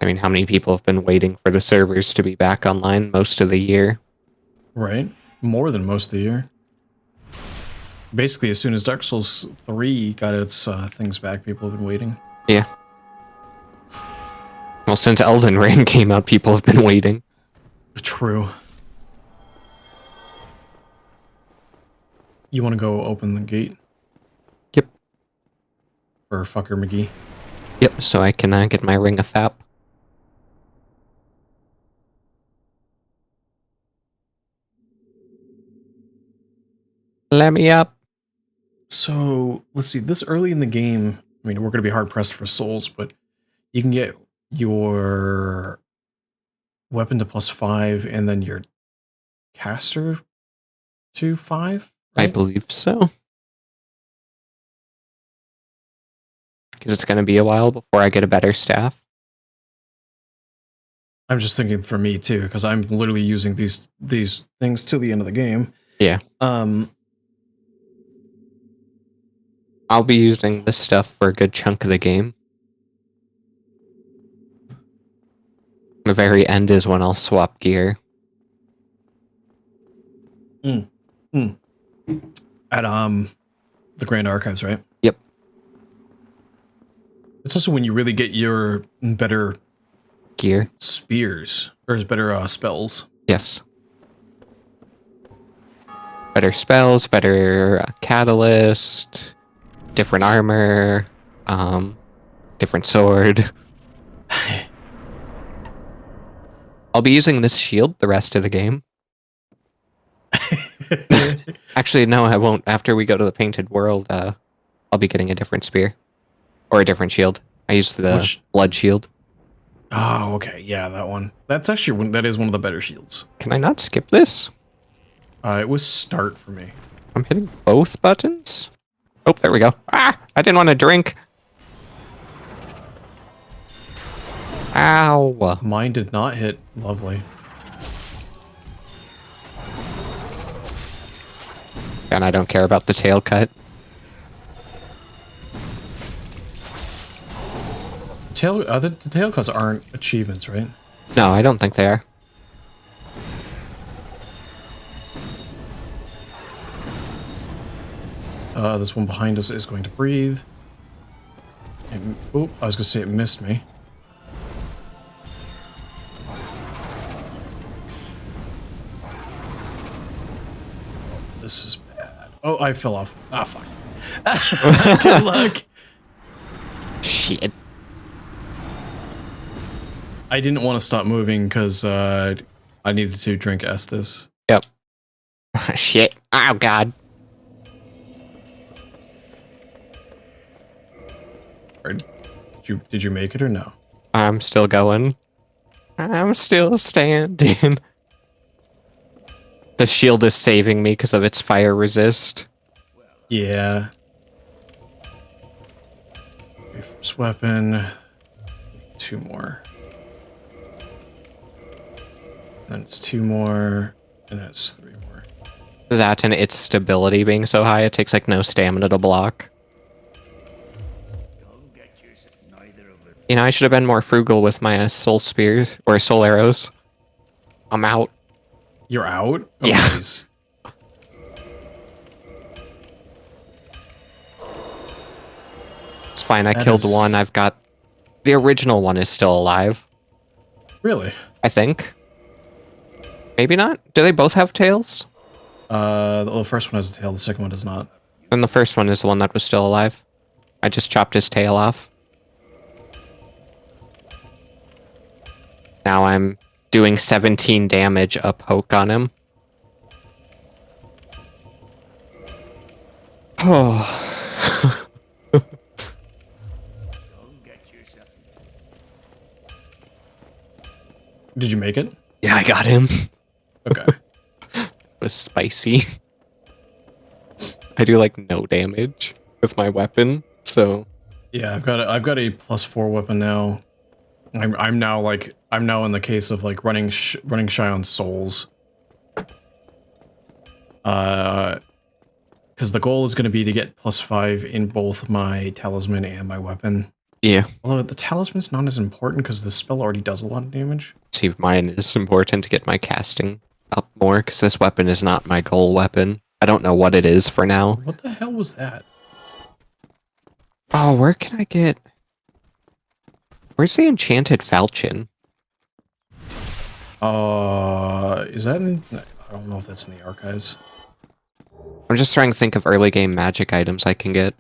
I mean, how many people have been waiting for the servers to be back online most of the year? Right? More than most of the year. Basically, as soon as Dark Souls 3 got its things back, people have been waiting. Yeah. Well, since Elden Ring came out, people have been waiting. True. You want to go open the gate? Yep. For fucker McGee. Yep, so I can get my Ring of Thap. Let me up. So, let's see. This early in the game, I mean, we're going to be hard-pressed for souls, but you can get your weapon to +5 and then your caster to 5, I right? believe so. Because it's going to be a while before I get a better staff. I'm just thinking for me, too, because I'm literally using these things till the end of the game. Yeah. I'll be using this stuff for a good chunk of the game. The very end is when I'll swap gear. At the Grand Archives, right? Yep. It's also when you really get your better Gear? spears, or better spells. Yes. Better spells, better catalyst, different armor, different sword. I'll be using this shield the rest of the game. Actually, no, I won't. After we go to the Painted World, I'll be getting a different spear. Or a different shield. I used the blood shield. Oh, okay. Yeah, that one. That's actually that is one of the better shields. Can I not skip this? It was start for me. I'm hitting both buttons? Oh, there we go. Ah! I didn't want to drink. Ow. Mine did not hit. Lovely. And I don't care about the tail cut. The tail cuts aren't achievements, right? No, I don't think they are. This one behind us is going to breathe. Oh, I was gonna say it missed me. This is bad. Oh, I fell off. Ah, fuck. Good luck. Shit. I didn't want to stop moving because I needed to drink Estus. Yep. Shit. Oh, God. Did you make it or no? I'm still going. I'm still standing. The shield is saving me because of its fire resist. Yeah. First weapon. 2 more. Then it's 2 more. And then it's 3 more. That and its stability being so high, it takes like no stamina to block. You know, I should have been more frugal with my soul spears or soul arrows. I'm out. You're out? Oh, Yeah. Geez. It's fine. I killed one. I've got the original one is still alive. Really? I think. Maybe not. Do they both have tails? The first one has a tail. The second one does not. And the first one is the one that was still alive. I just chopped his tail off. Now I'm doing 17 damage a poke on him. Oh. Did you make it? Yeah, I got him. Okay. It was spicy. I do like no damage with my weapon, so Yeah, I've got a +4 weapon now. I'm now in the case of like running shy on souls. Because the goal is going to be to get +5 in both my talisman and my weapon. yeah. Although the talisman's not as important because the spell already does a lot of damage. See, if mine is important to get my casting up more, because this weapon is not my goal weapon. I don't know what it is for now. What the hell was that? Oh, where can I get... Where's the enchanted falchion? Is that in... I don't know if that's in the archives. I'm just trying to think of early game magic items I can get.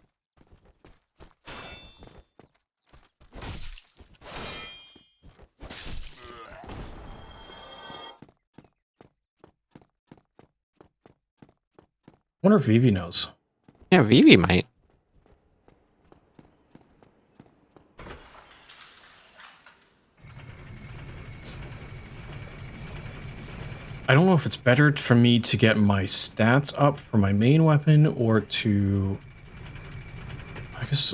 I wonder if Vivi knows. Yeah, Vivi might. I don't know if it's better for me to get my stats up for my main weapon or to... I guess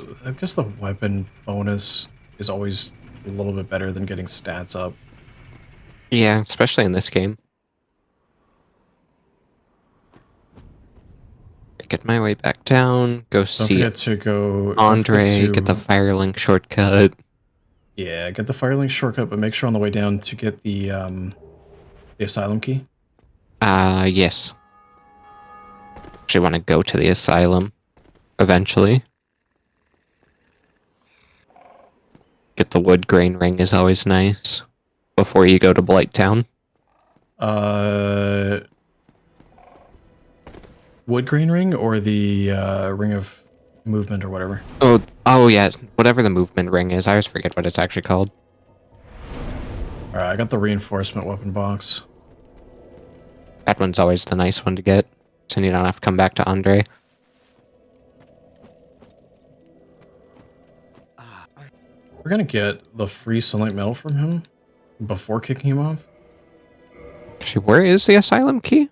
the weapon bonus is always a little bit better than getting stats up. Yeah, especially in this game. Get my way back down, go Don't see forget to go... Andre, get the Firelink shortcut. Yeah, get the Firelink shortcut, but make sure on the way down to get the asylum key. Yes. Actually want to go to the asylum eventually. Get the wood grain ring is always nice before you go to Blighttown. Wood grain ring or the ring of movement or whatever. Oh yeah, whatever the movement ring is. I always forget what it's actually called. Alright, I got the reinforcement weapon box. That one's always the nice one to get, so you don't have to come back to Andre. We're gonna get the free sunlight metal from him before kicking him off. Actually, where is the asylum key?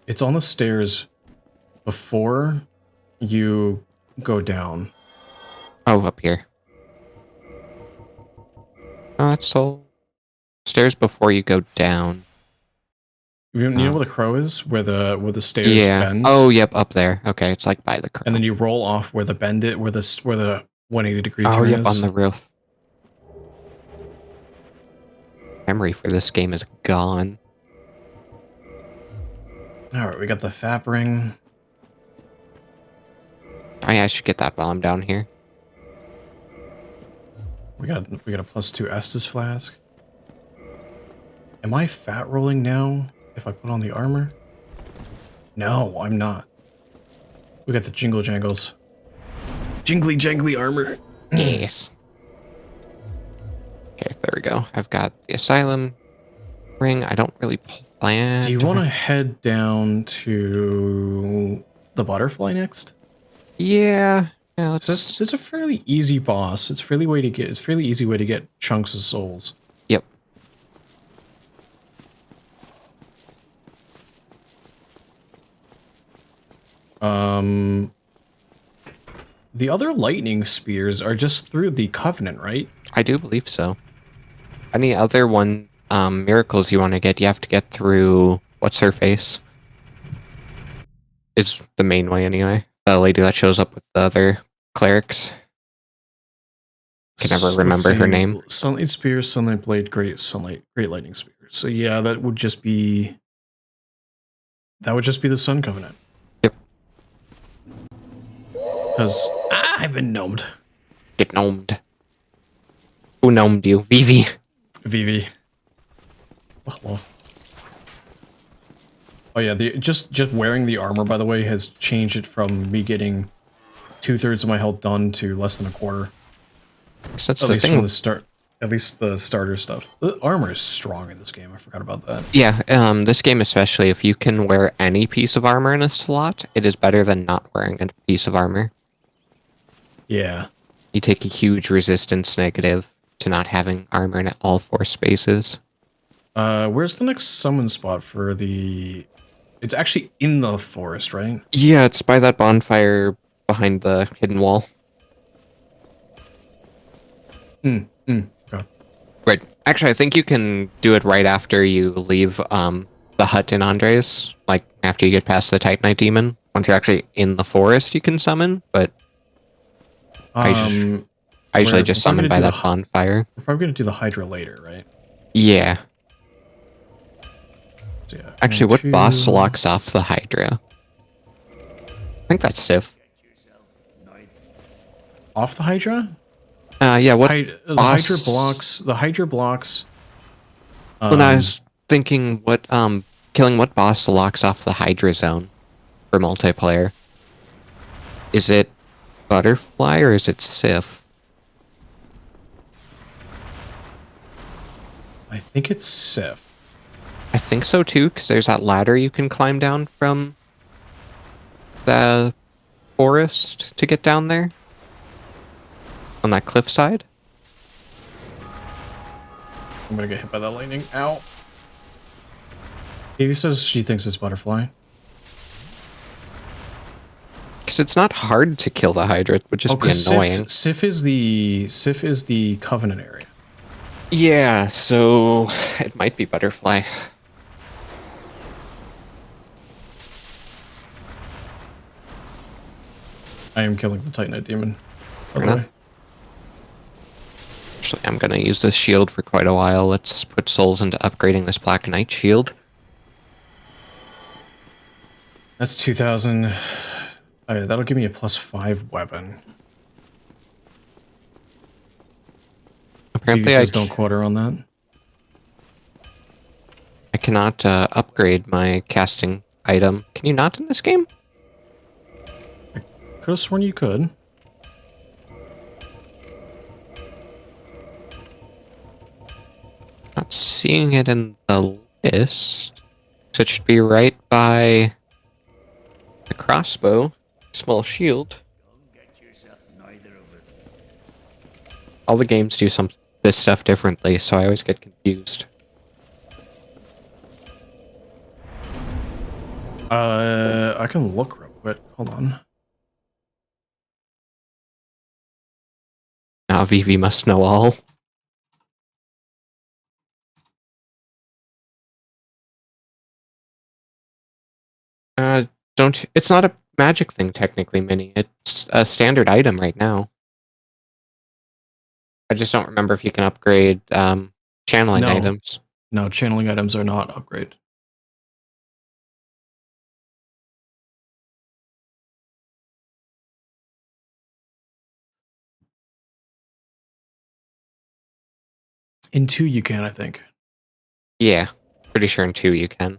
It's on the stairs before you go down. Oh, up here. Oh, that's all. Stairs before you go down. You know where the crow is? Where the stairs Yeah. bend? Oh, yep, up there. Okay, it's like by the crow. And then you roll off where the bend it, where the 180-degree Oh, turn yep, is. on the roof. Memory for this game is gone. Alright, we got the FAP ring. Oh, yeah, I should get that while I'm down here. We got a +2 Estus flask. Am I fat rolling now if I put on the armor? No, I'm not. We got the jingle jangles. Jingly jangly armor. Yes. Okay, there we go. I've got the asylum ring. I don't really plan. Do you want to head down to the butterfly next? Yeah. Yeah, So that's a fairly easy boss. It's a fairly easy way to get chunks of souls. Yep. The other lightning spears are just through the Covenant, right? I do believe so. Any other miracles you want to get, you have to get through what's her face? Is the main way anyway. The lady that shows up with the other clerics. Can never remember her name. Sunlight Spear, Sunlight Blade, Great Lightning Spear. So yeah, that would just be the Sun Covenant. Yep. Because I've been gnomed. Get gnomed. Who gnomed you? Vivi. Vivi. Oh, hello. Oh yeah, just wearing the armor, by the way, has changed it from me getting 2/3 of my health done to less than a quarter. That's At the least thing. from the start. At least the starter stuff. The armor is strong in this game. I forgot about that. Yeah, this game especially, if you can wear any piece of armor in a slot, it is better than not wearing a piece of armor. Yeah. You take a huge resistance negative to not having armor in all 4 spaces. Where's the next summon spot for the... It's actually in the forest, right? Yeah, it's by that bonfire behind the hidden wall. Okay. Right. Actually, I think you can do it right after you leave the hut in Andres. Like, after you get past the Titanite demon. Once you're actually in the forest, you can summon, but... I usually just summon by that bonfire. We're probably going to do the Hydra later, right? Yeah. So, yeah. Actually, what boss locks off the Hydra? I think that's Sif. Off the Hydra? Yeah, what The Hydra blocks... The Hydra blocks... When I was thinking what, killing what boss locks off the Hydra zone for multiplayer. Is it Butterfly or is it Sif? I think it's Sif. I think so too, because there's that ladder you can climb down from the forest to get down there. On that cliffside. I'm gonna get hit by that lightning. Ow. Katie says she thinks it's Butterfly. Because it's not hard to kill the Hydra, it would just be annoying. Sif is the Covenant area. Yeah, so it might be Butterfly. I am killing the Titanite demon. By the way. Actually, I'm gonna use this shield for quite a while. Let's put souls into upgrading this Black Knight shield. That's 2,000. That'll give me a +5 weapon. Apparently, don't quote her on that. I cannot upgrade my casting item. Can you not in this game? Could have sworn you could. Not seeing it in the list. So it should be right by the crossbow, small shield. All the games do this stuff differently, so I always get confused. I can look real quick. Hold on. Now Vivi must know all. Don't. It's not a magic thing technically, Mini. It's a standard item right now. I just don't remember if you can upgrade channeling items. No, channeling items are not upgrade. In 2 you can, I think. Yeah, pretty sure in 2 you can.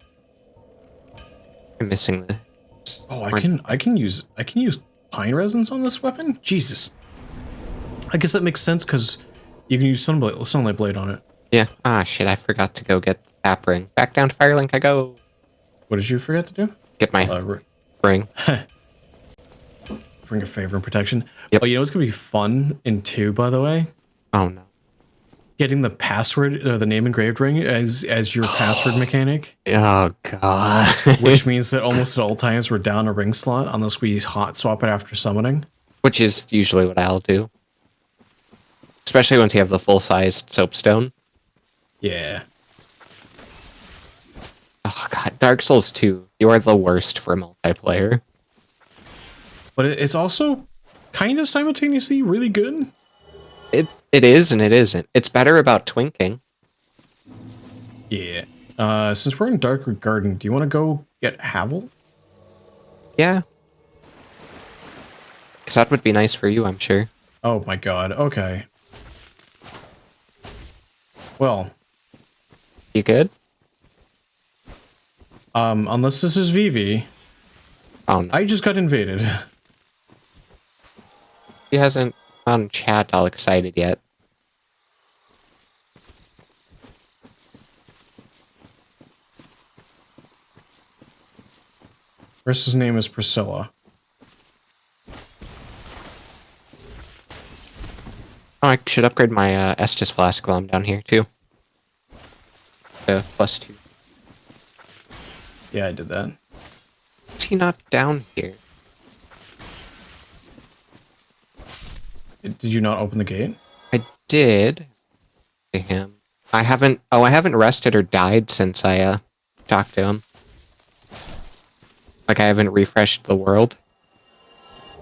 I'm missing the. Oh, I can use pine resins on this weapon? Jesus. I guess that makes sense because you can use sunlight blade on it. Yeah. Ah, shit! I forgot to go get the tap ring. Back down to Firelink I go. What did you forget to do? Get my ring. Bring a favor and protection. Yep. Oh, you know what's gonna be fun in 2, by the way? Oh no. Getting the password, the name engraved ring as your password mechanic. Oh god. Which means that almost at all times we're down a ring slot unless we hot swap it after summoning. Which is usually what I'll do. Especially once you have the full-sized soapstone. Yeah. Oh god, Dark Souls 2, you are the worst for multiplayer. But it's also kind of simultaneously really good. It is and it isn't. It's better about twinking. Yeah. Since we're in Dark Garden, do you want to go get Havel? Yeah. Because that would be nice for you, I'm sure. Oh my god, okay. Well. You good? Unless this is Vivi. Oh no. I just got invaded. He hasn't on chat all excited yet. Chris's name is Priscilla. Oh, I should upgrade my Estus flask while I'm down here too. +2. Yeah, I did that. Is he not down here? Did you not open the gate? I did. To him. I haven't rested or died since I talked to him. Like I haven't refreshed the world.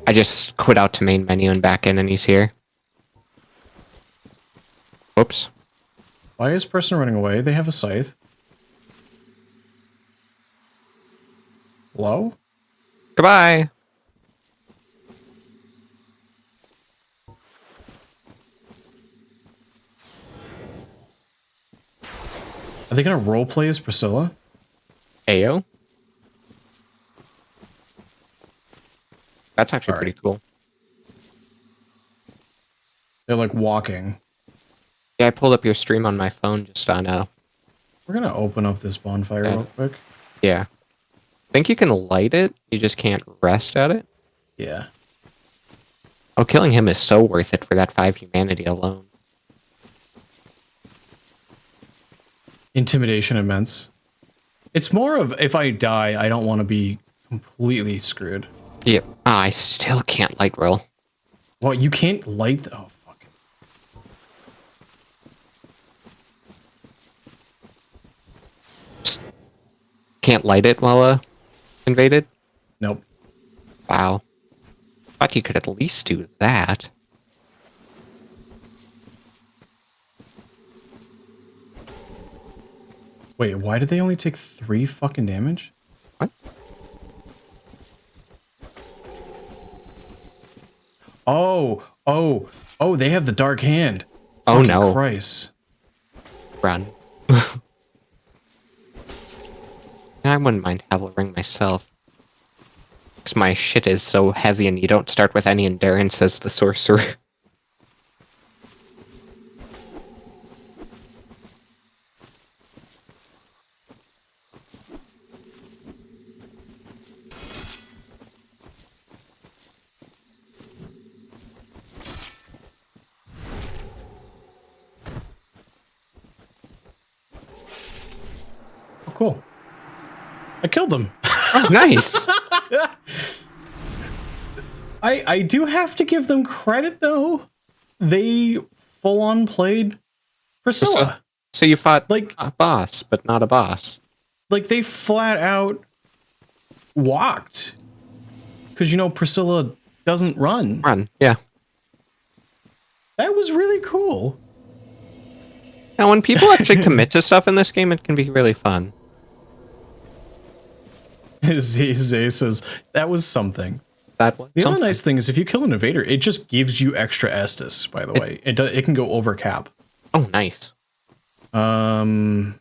I just quit out to main menu and back in and he's here. Whoops. Why is person running away? They have a scythe. Hello? Goodbye! Are they gonna roleplay as Priscilla? Ayo? That's actually pretty cool. They're like walking. Yeah, I pulled up your stream on my phone just on We're gonna open up this bonfire real quick. Yeah. I think you can light it, you just can't rest at it. Yeah. Oh, killing him is so worth it for that 5 humanity alone. Intimidation immense. It's more of if I die, I don't want to be completely screwed. Yeah. Ah, I still can't light roll. Well, you can't light oh fuck. Can't light it while invaded? Nope. Wow. Thought you could at least do that. Wait, why did they only take 3 fucking damage? What? Oh, they have the dark hand. Oh Fucking no. Christ. Run. I wouldn't mind having a ring myself. Because my shit is so heavy and you don't start with any endurance as the sorcerer. Oh, cool. I killed them. Oh, nice! I do have to give them credit though. They full on played Priscilla. So you fought like a boss, but not a boss. Like they flat out walked. Because, Priscilla doesn't run. Yeah. That was really cool. Now, when people actually commit to stuff in this game, it can be really fun. Zay says, that was something. That was the something. other nice thing is if you kill an invader, it just gives you extra Estus, by the way. It can go over cap. Oh, nice. I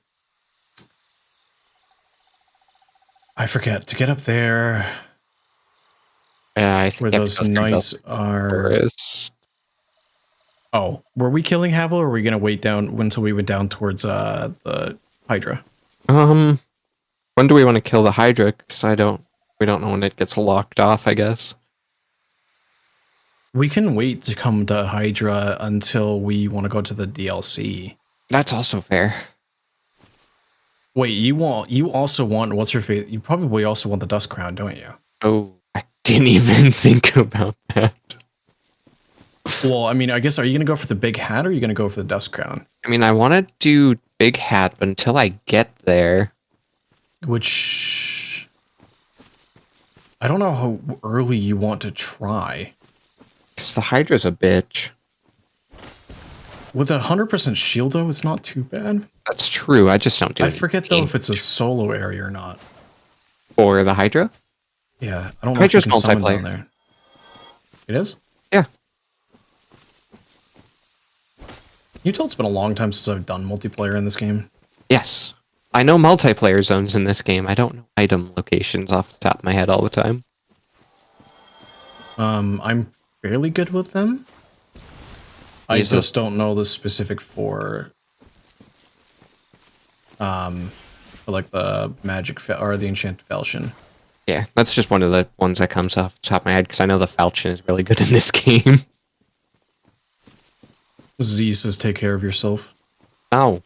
forget to get up there. I think Where those knights are. Forest. Oh, were we killing Havel, or were we gonna wait down until we went down towards the Hydra? When do we want to kill the Hydra? Because we don't know when it gets locked off, I guess. We can wait to come to Hydra until we want to go to the DLC. That's also fair. Wait, you also want what's your favorite? You probably also want the Dust Crown, don't you? Oh, I didn't even think about that. Well, I mean, I guess, are you gonna go for the big hat, or are you gonna go for the Dust Crown? I mean, I want to do big hat, but until I get there, which I don't know how early you want to try. Because the Hydra's a bitch. With 100% shield, though, it's not too bad. That's true. I just don't do it. I forget, though, if it's a solo area or not. For the Hydra? Yeah, I don't know Hydra's if you can summon multiplayer. down there. It is? Yeah. You told it's been a long time since I've done multiplayer in this game. Yes. I know multiplayer zones in this game. I don't know item locations off the top of my head all the time. I'm fairly good with them. I just don't know the specific for like the magic or the enchanted falchion. Yeah, that's just one of the ones that comes off the top of my head because I know the falchion is really good in this game. Z says, take care of yourself. Oh.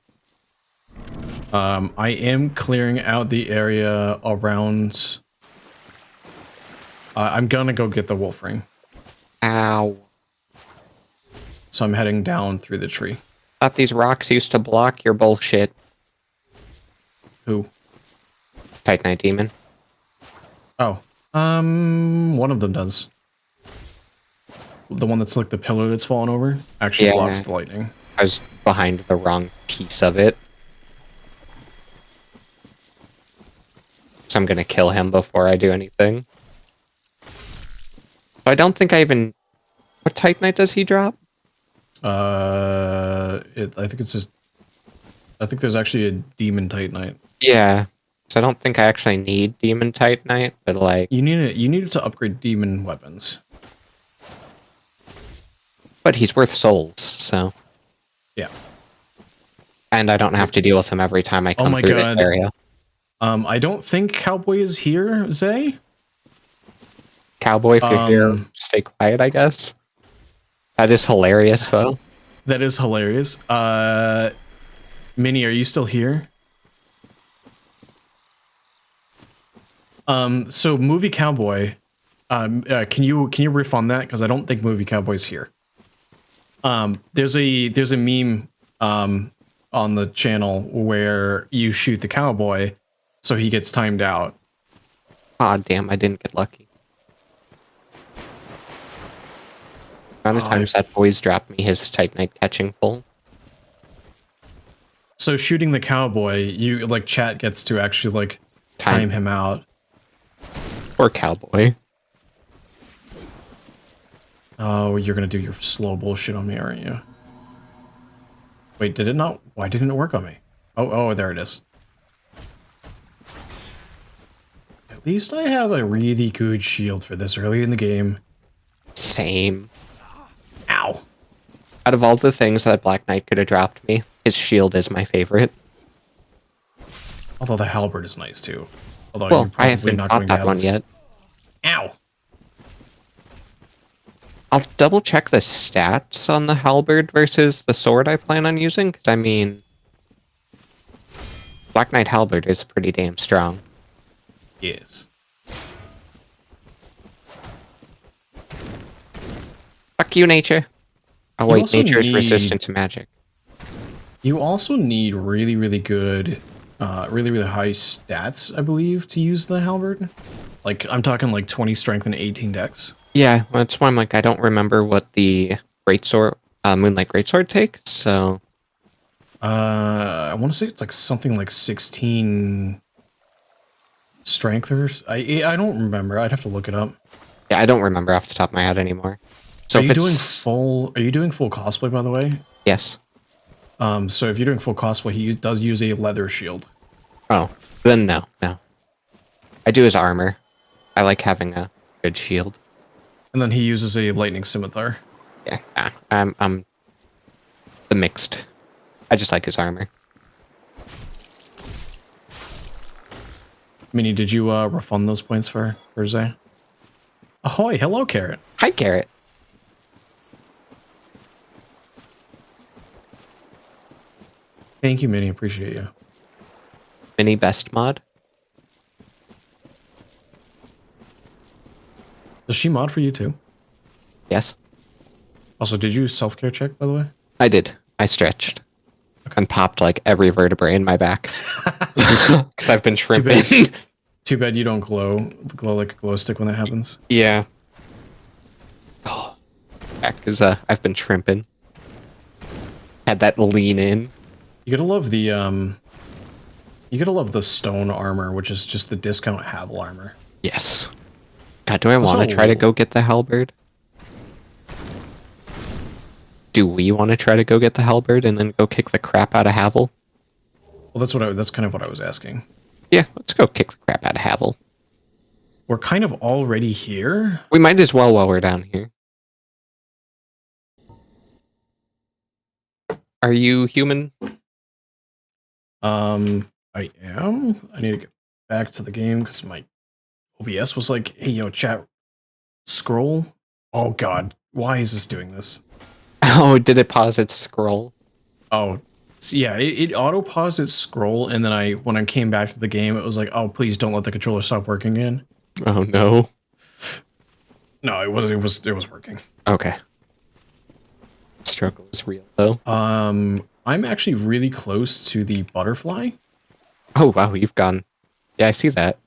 I am clearing out the area around. I'm gonna go get the wolf ring. Ow. So I'm heading down through the tree. Thought these rocks used to block your bullshit. Who? Titanite Demon. Oh. One of them does. The one that's like the pillar that's fallen over actually blocks the lightning. I was behind the wrong piece of it. So I'm gonna kill him before I do anything. I don't think I even... What Titanite does he drop? I think it's just... I think there's actually a Demon Titanite. Yeah. So I don't think I actually need Demon Titanite, but like... You need it to upgrade demon weapons. But he's worth souls, so... Yeah. And I don't have to deal with him every time I come through this area. I don't think Cowboy is here, Zay. Cowboy, if you're here, stay quiet, I guess. That is hilarious, though. That is hilarious. Minnie, are you still here? So Movie Cowboy, can you riff on that? Because I don't think Movie Cowboy's here. There's a meme on the channel where you shoot the cowboy, so he gets timed out. Ah, damn! I didn't get lucky. Amount of times that boy's dropped me his Titanite catching pull. So shooting the cowboy, you like chat gets to actually like time him out. Or cowboy. Oh, you're gonna do your slow bullshit on me, aren't you? Wait, did it not? Why didn't it work on me? Oh, there it is. At least I have a really good shield for this early in the game. Same. Ow. Out of all the things that Black Knight could have dropped me, his shield is my favorite. Although the halberd is nice too. Although well, I haven't got that one yet. Ow. I'll double check the stats on the halberd versus the sword I plan on using, because I mean, Black Knight halberd is pretty damn strong. Yes. Fuck you, nature. Oh wait, nature is resistant to magic. You also need really, really good, really, really high stats, I believe, to use the halberd. Like, I'm talking like 20 strength and 18 dex. Yeah, that's why I'm like, I don't remember what the greatsword, Moonlight Greatsword takes, so... I want to say it's like something like 16 strength or... I don't remember. I'd have to look it up. Yeah, I don't remember off the top of my head anymore. So Are you doing full cosplay, by the way? Yes. So if you're doing full cosplay, he does use a leather shield. Oh, then no. I do his armor. I like having a good shield. And then he uses a lightning scimitar. Yeah, I'm the mixed. I just like his armor. Minnie, did you refund those points for Zay? Ahoy, hello, Carrot. Hi, Garrett. Thank you, Minnie. Appreciate you. Mini best mod. Does she mod for you too? Yes, Also, did you self-care check, by the way? I did. I stretched and popped like every vertebrae in my back because I've been shrimping. Too bad you don't glow like a glow stick when that happens. Yeah. Oh, because I've been shrimping. Had that lean in. You gotta love the stone armor, which is just the discount Havel armor. Yes. God, do I want to try to go get the halberd? Do we want to try to go get the halberd and then go kick the crap out of Havel? Well, that's kind of what I was asking. Yeah, let's go kick the crap out of Havel. We're kind of already here. We might as well while we're down here. Are you human? I am. I need to get back to the game because my OBS was like, "Hey, yo, chat, scroll." Oh God, why is this doing this? Oh, did it pause its scroll? Oh, so yeah, it auto paused its scroll, and then when I came back to the game, it was like, "Oh, please don't let the controller stop working again." Oh no. No, it was working. Okay. Struggle is real though. I'm actually really close to the butterfly. Oh wow, you've gone. Yeah, I see that.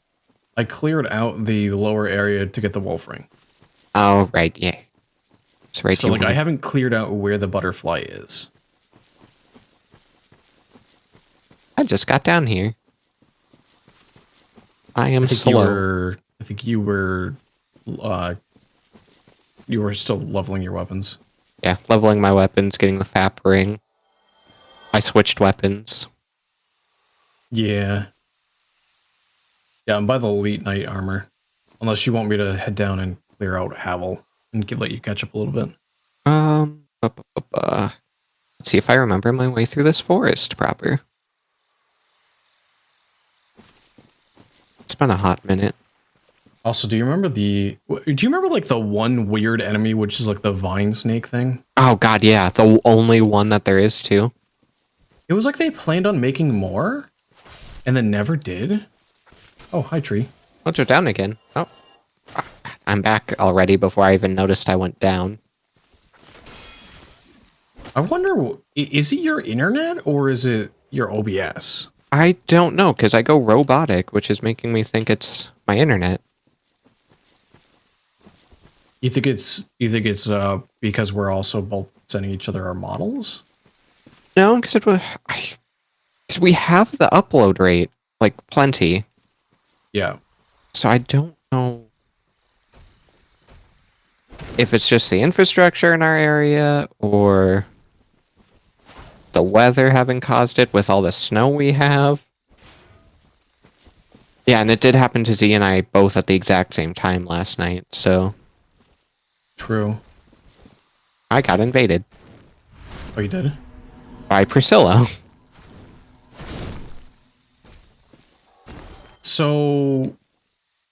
I cleared out the lower area to get the wolf ring. Oh right, yeah. That's right. So like, I haven't cleared out where the butterfly is. I just got down here. I am slow. I think you were still leveling your weapons. Yeah, leveling my weapons, getting the FAP ring. I switched weapons. Yeah. Yeah, I'm by the elite knight armor. Unless you want me to head down and clear out Havel and let you catch up a little bit. Let's see if I remember my way through this forest proper. It's been a hot minute. Also, do you remember like the one weird enemy, which is like the vine snake thing? Oh god, yeah, the only one that there is too. It was like they planned on making more, and then never did. Oh, hi, tree. Oh, they're down again. Oh, I'm back already before I even noticed I went down. I wonder, is it your internet or is it your OBS? I don't know, because I go robotic, which is making me think it's my internet. You think it's because we're also both sending each other our models? No, because we have the upload rate, like, plenty. Yeah. So I don't know if it's just the infrastructure in our area, or the weather having caused it with all the snow we have. Yeah, and it did happen to Z and I both at the exact same time last night, so... True. I got invaded. Oh, you did? By Priscilla. So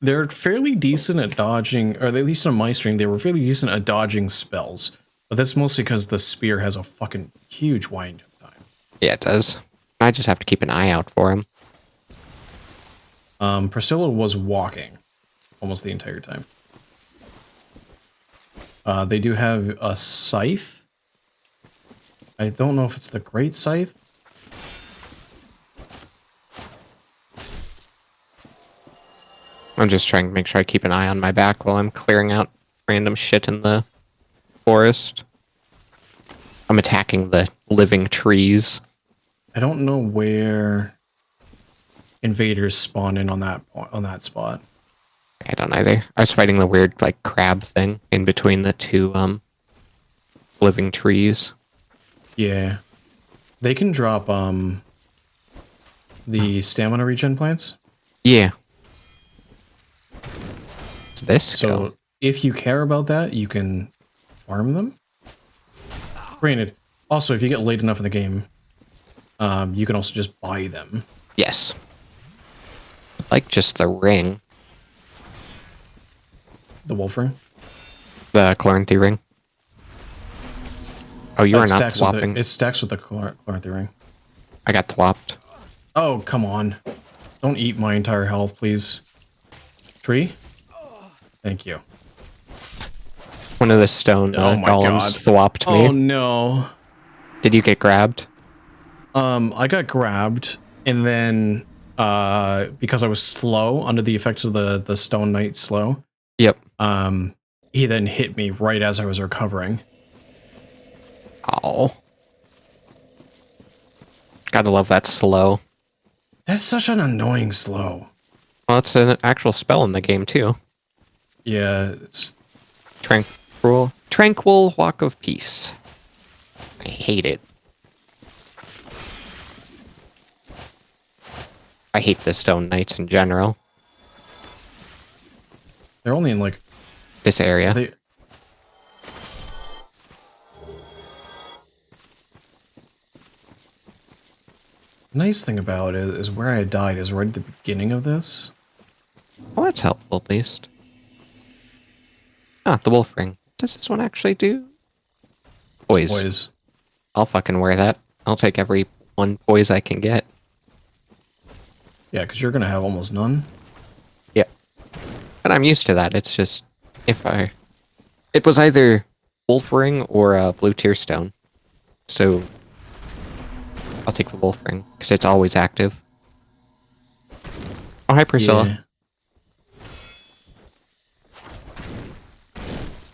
they're fairly decent at dodging, or at least on my stream, they were fairly decent at dodging spells. But that's mostly because the spear has a fucking huge wind time. Yeah, it does. I just have to keep an eye out for him. Priscilla was walking almost the entire time. They do have a scythe. I don't know if it's the Great Scythe. I'm just trying to make sure I keep an eye on my back while I'm clearing out random shit in the forest. I'm attacking the living trees. I don't know where invaders spawn in on that spot. I don't either. I was fighting the weird, like, crab thing in between the two, living trees. Yeah. They can drop, the stamina regen plants. Yeah. What's this So go? if you care about that, you can farm them. Granted, also, if you get late enough in the game, you can also just buy them. Yes. Like just the ring. The wolf ring. The Chloranthy ring. Oh, you are not thwopping. It stacks with the Chloranthy ring. I got thwopped. Oh, come on. Don't eat my entire health, please. Tree? Thank you. One of the stone Oh my golems God. thwopped me. Oh no. Did you get grabbed? I got grabbed, and then because I was slow under the effects of the Stone Knight slow, Yep. he then hit me right as I was recovering. Oh. Gotta love that slow. That's such an annoying slow. Well, it's an actual spell in the game too. Yeah, it's Tranquil Walk of Peace. I hate it. I hate the Stone Knights in general. they're only in like This area. they. Nice thing about it is where I died is right at the beginning of this. Well, that's helpful at least. Ah, the wolf ring. What does this one actually do? Poise. Boys. I'll fucking wear that. I'll take every one poise I can get. Yeah, because you're gonna have almost none. Yeah. But I'm used to that. It's just it was either wolf ring or a blue tear stone. So I'll take the wolf ring because it's always active. Oh, hi Priscilla. Yeah.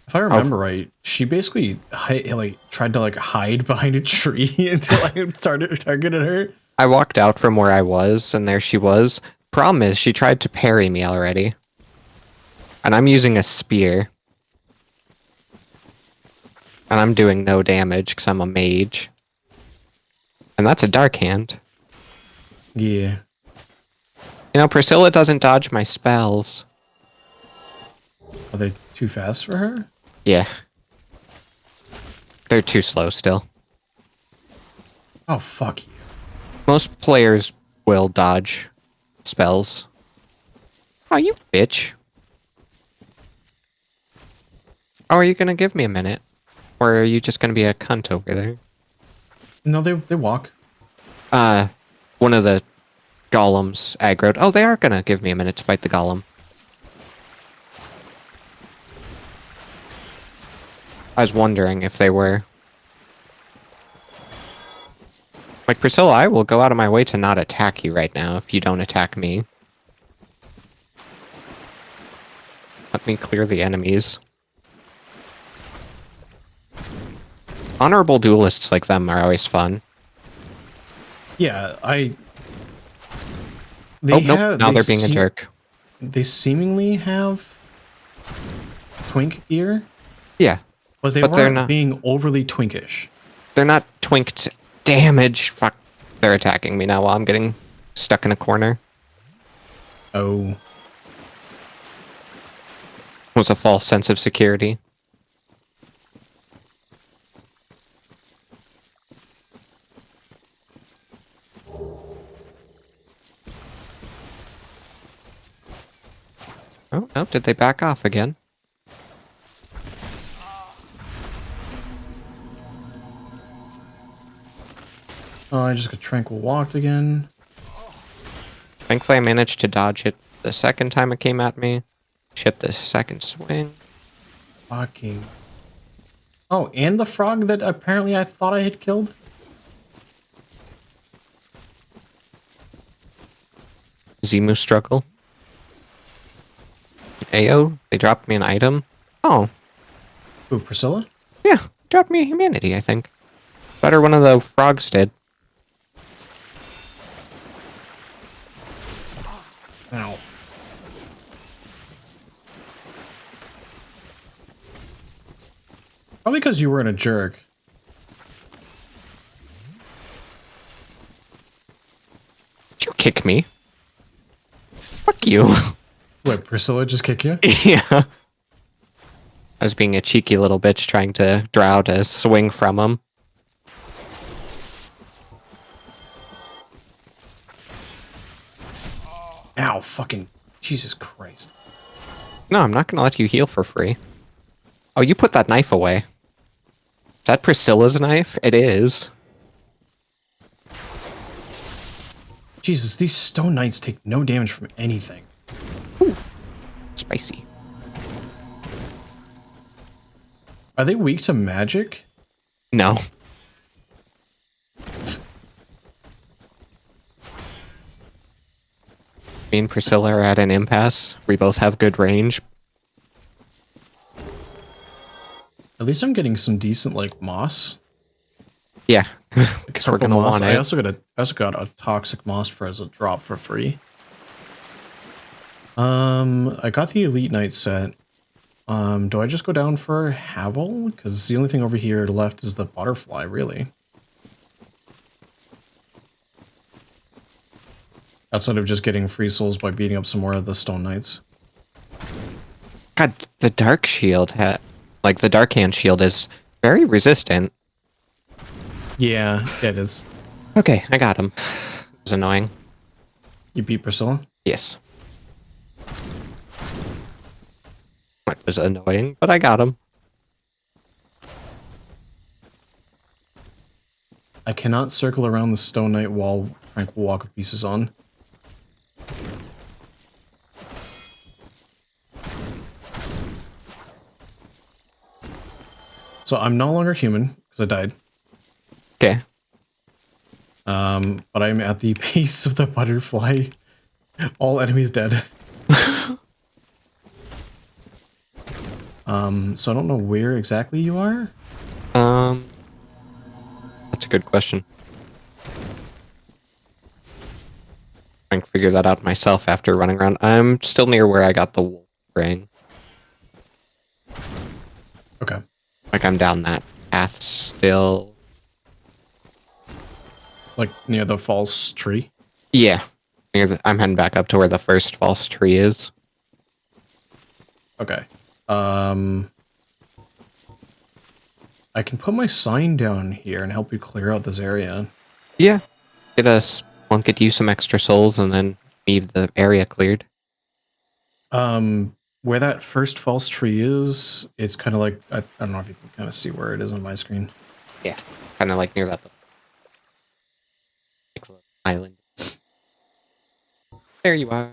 If I remember right, she basically tried to hide behind a tree until I started targeting her. I walked out from where I was, and there she was. Problem is, she tried to parry me already. And I'm using a spear. And I'm doing no damage, because I'm a mage. And that's a dark hand. Yeah. You know, Priscilla doesn't dodge my spells. Are they too fast for her? Yeah. They're too slow still. Oh, fuck you. Most players will dodge spells. Oh, you bitch. Oh, are you gonna give me a minute? Or are you just gonna be a cunt over there? No, they walk. One of the golems aggroed. Oh, they are gonna give me a minute to fight the golem. I was wondering if they were. Like, Priscilla, I will go out of my way to not attack you right now if you don't attack me. Let me clear the enemies. Honorable duelists like them are always fun. Yeah, Nope, now they're being a jerk. They seemingly have twink gear, Yeah, but they're weren't not being overly twinkish. they're not twinked damage. Fuck, they're attacking me now while I'm getting stuck in a corner. Oh. It was a false sense of security. Oh, no, did they back off again? Oh, I just got tranquil walked again. Thankfully, I managed to dodge it the second time it came at me. Shit, the second swing. Fucking. Oh, and the frog that apparently I thought I had killed? Zimu struggle. AO, they dropped me an item. Oh, Ooh, Priscilla? yeah, dropped me a humanity, I think. Better one of the frogs did. Ow. Probably because you weren't a jerk. Did you kick me? Fuck you. What, Priscilla just kick you? Yeah. I was being a cheeky little bitch trying to draw out a swing from him. Ow, fucking Jesus Christ. No, I'm not gonna let you heal for free. Oh, you put that knife away. Is that Priscilla's knife? It is. Jesus, these stone knights take no damage from anything. Ooh, spicy. Are they weak to magic? No. Me and Priscilla are at an impasse. We both have good range. At least I'm getting some decent, like, moss. Yeah, because we're gonna moss. want I it. also got a toxic moss for as a drop for free. I got the Elite Knight set. Do I just go down for Havel? Because the only thing over here left is the butterfly, really. Outside of just getting free souls by beating up some more of the Stone Knights. God, the Dark Shield like the Dark Hand Shield is very resistant. Yeah, it is. Okay, I got him. It was annoying. You beat Priscilla? Yes. It was annoying, but I got him. I cannot circle around the Stone Knight while Tranquil Walk of Peace is on. So I'm no longer human, because I died. Okay. But I'm at the base of the butterfly. All enemies dead. So I don't know where exactly you are. That's a good question. Trying to figure that out myself after running around. I'm still near where I got the wolf ring. Okay. Like I'm down that path still. Like near the false tree. Yeah. I'm heading back up to where the first false tree is. Okay. I can put my sign down here and help you clear out this area. Yeah. Get you some extra souls and then leave the area cleared. Where that first false tree is, it's kind of like, I don't know if you can kind of see where it is on my screen. Yeah. Kind of like near that island. There you are.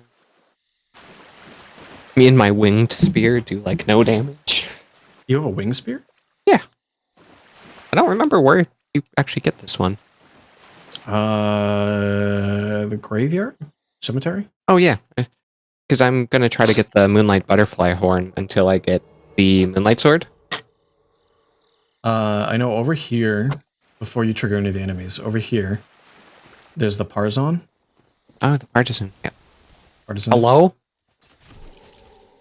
Me and my winged spear do like no damage. You have a wing spear? Yeah. I don't remember where you actually get this one. The graveyard? Cemetery? Oh yeah. Because I'm going to try to get the Moonlight Butterfly Horn until I get the Moonlight Sword. I know over here, before you trigger any of the enemies, over here, there's the Parzon. Oh, the Partisan. Yeah. Partisan. Hello?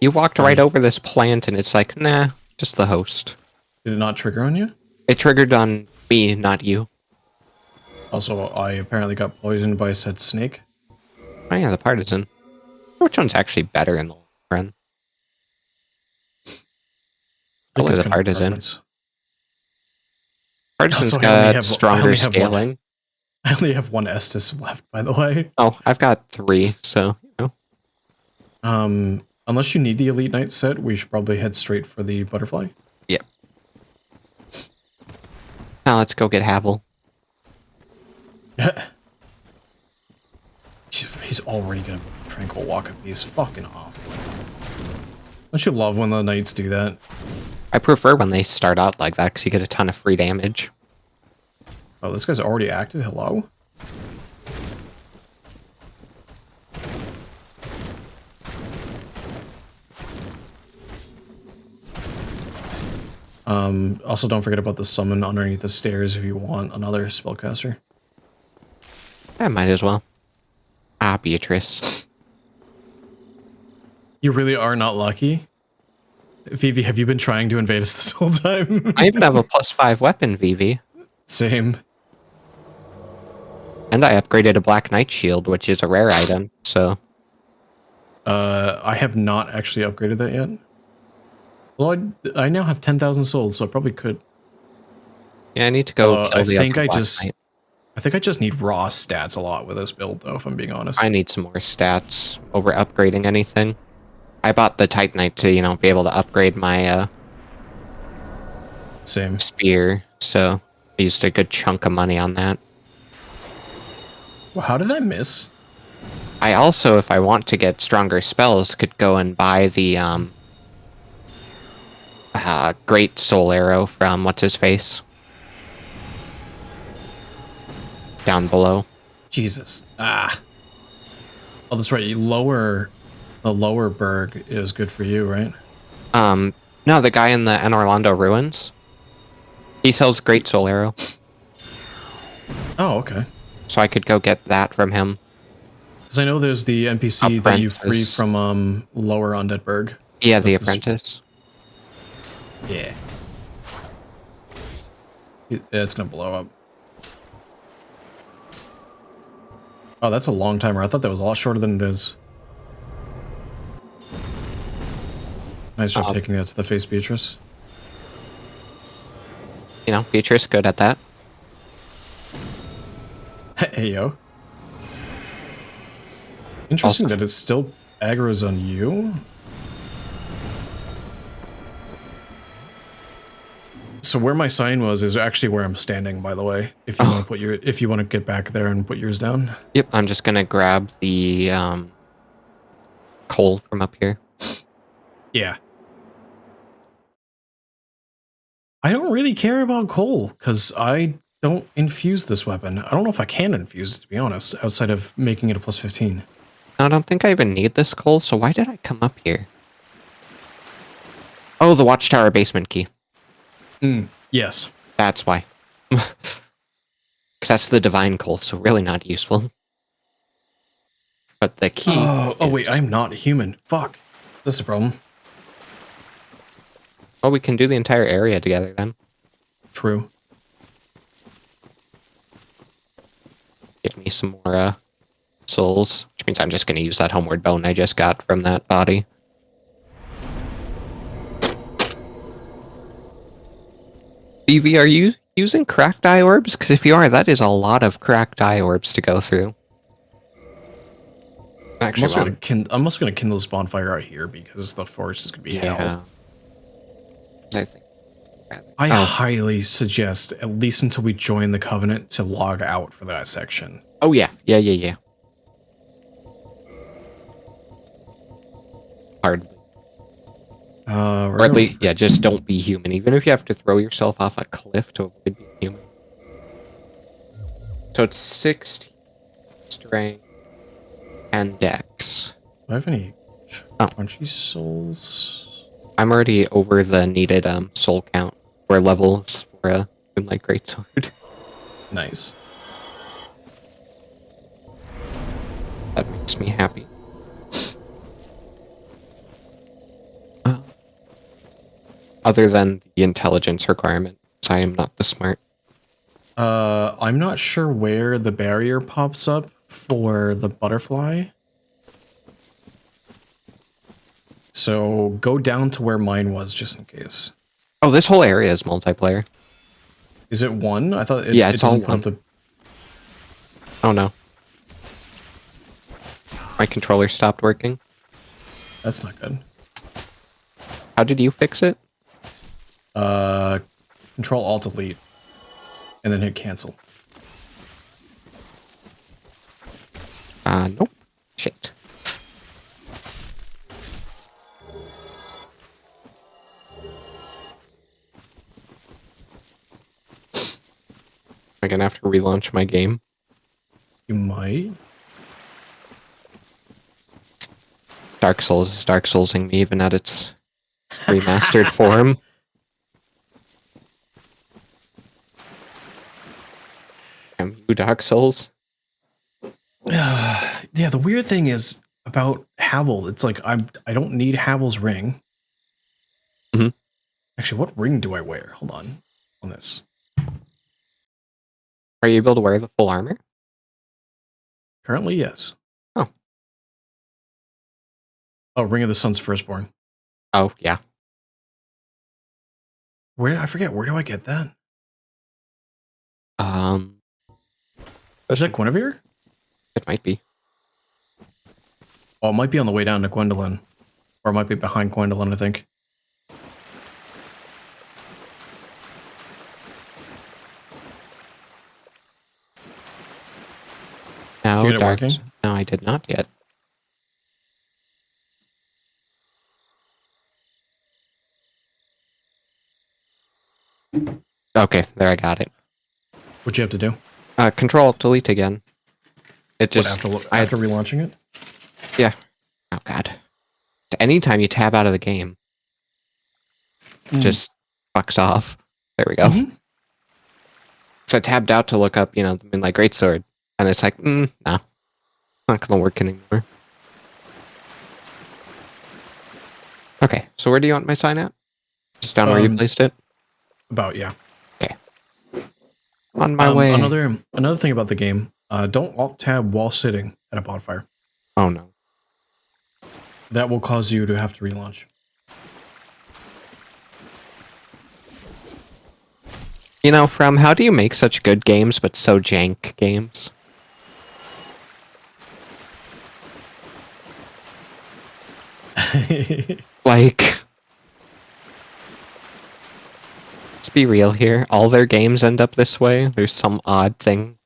You walked right over this plant and it's like, nah, just the host. Did it not trigger on you? It triggered on me, not you. Also, I apparently got poisoned by said snake. Oh yeah, the Partisan. Which one's actually better in the long run? Probably the Partisan. Partisan's Also, got stronger scaling. I only have one Estus left, by the way. Oh, I've got 3, so, you know. Unless you need the Elite Knight set, we should probably head straight for the butterfly. Yeah. Now let's go get Havel. He's already gonna Tranquil Walk of Peace. Fucking off. Don't you love when the knights do that? I prefer when they start out like that, because you get a ton of free damage. Oh, this guy's already active? Hello? Also, don't forget about the summon underneath the stairs if you want another spellcaster. I might as well. Ah, Beatrice. You really are not lucky. Vivi, have you been trying to invade us this whole time? I even have a +5 weapon, Vivi. Same. And I upgraded a Black Knight shield, which is a rare item, so... I have not actually upgraded that yet. Well, I now have 10,000 souls, so I probably could. Yeah, I need to go kill the other Black Knight. I think I just need raw stats a lot with this build, though, if I'm being honest. I need some more stats over upgrading anything. I bought the Type Knight to, be able to upgrade my Same. spear, so I used a good chunk of money on that. Well, how did I miss? I also, if I want to get stronger spells, could go and buy the Great Soul Arrow from what's-his-face. Down below. Jesus. Ah. Oh, that's right. The lower berg is good for you, right? No, the guy in the Orlando ruins. He sells Great Soul Arrow. Oh, okay. So I could go get that from him. Because I know there's the NPC that you free from lower Undead Berg. Yeah, the Apprentice. Yeah. It's gonna blow up. Oh, that's a long timer. I thought that was a lot shorter than it is. Nice job taking that to the face, Beatrice. Beatrice, good at that. Hey, yo. Interesting that it still aggro's on you. So where my sign was is actually where I'm standing, by the way. If you want to put if you want to get back there and put yours down. Yep, I'm just gonna grab the coal from up here. Yeah. I don't really care about coal because I don't infuse this weapon. I don't know if I can infuse it, to be honest, outside of making it a +15. I don't think I even need this coal, so why did I come up here? Oh, the Watchtower basement key. Yes. That's why. Because that's the divine coal, so really not useful. But the key... Oh wait, I'm not human. Fuck. That's the problem. Well, we can do the entire area together then. True. Give me some more souls, which means I'm just going to use that homeward bone I just got from that body. BV, are you using cracked eye orbs? Because if you are, that is a lot of cracked eye orbs to go through. Actually, I'm also gonna kindle this bonfire out here because the forest is gonna be hell. I highly suggest, at least until we join the Covenant, to log out for that section. Oh yeah, yeah. Hardly. Or at least, yeah, just don't be human. Even if you have to throw yourself off a cliff to avoid being human. So it's 16 strength and dex. Do I have any crunchy souls? I'm already over the needed soul count or levels for a Moonlight Greatsword. Nice. That makes me happy. Other than the intelligence requirement, I am not the smart. I'm not sure where the barrier pops up for the butterfly. So go down to where mine was, just in case. Oh, this whole area is multiplayer. Is it one? I thought yeah, it's all one. Oh no. My controller stopped working. That's not good. How did you fix it? Control Alt Delete, and then hit cancel. Nope. Shit. I'm gonna have to relaunch my game. You might. Dark Souls is Dark Soulsing me even at its remastered form. Dark Souls. Yeah, the weird thing is about Havel, it's like I don't need Havel's ring. Mhm. Actually, what ring do I wear? Hold on this. Are you able to wear the full armor? Currently, yes. Oh. Oh, Ring of the Sun's Firstborn. Oh, yeah. Where I forget, where do I get that? Is that Guinevere? It might be. Oh, it might be on the way down to Gwendolyn. Or it might be behind Gwendolyn, I think. No, Did you get it Dark. working? No, I did not yet. Okay, there I got it. What'd you have to do? Control Delete again. It just After relaunching it? Yeah. Oh god. Anytime you tab out of the game, it just fucks off. There we go. So I tabbed out to look up, the Moonlight Greatsword, and it's like, nah, not gonna work anymore. Okay, so where do you want my sign at? Just down where you placed it? About, yeah. Okay. On my way. Another thing about the game, don't alt tab while sitting at a bonfire. Oh no. That will cause you to have to relaunch. From how do you make such good games but so jank games? Like, let's be real here. All their games end up this way. There's some odd thing.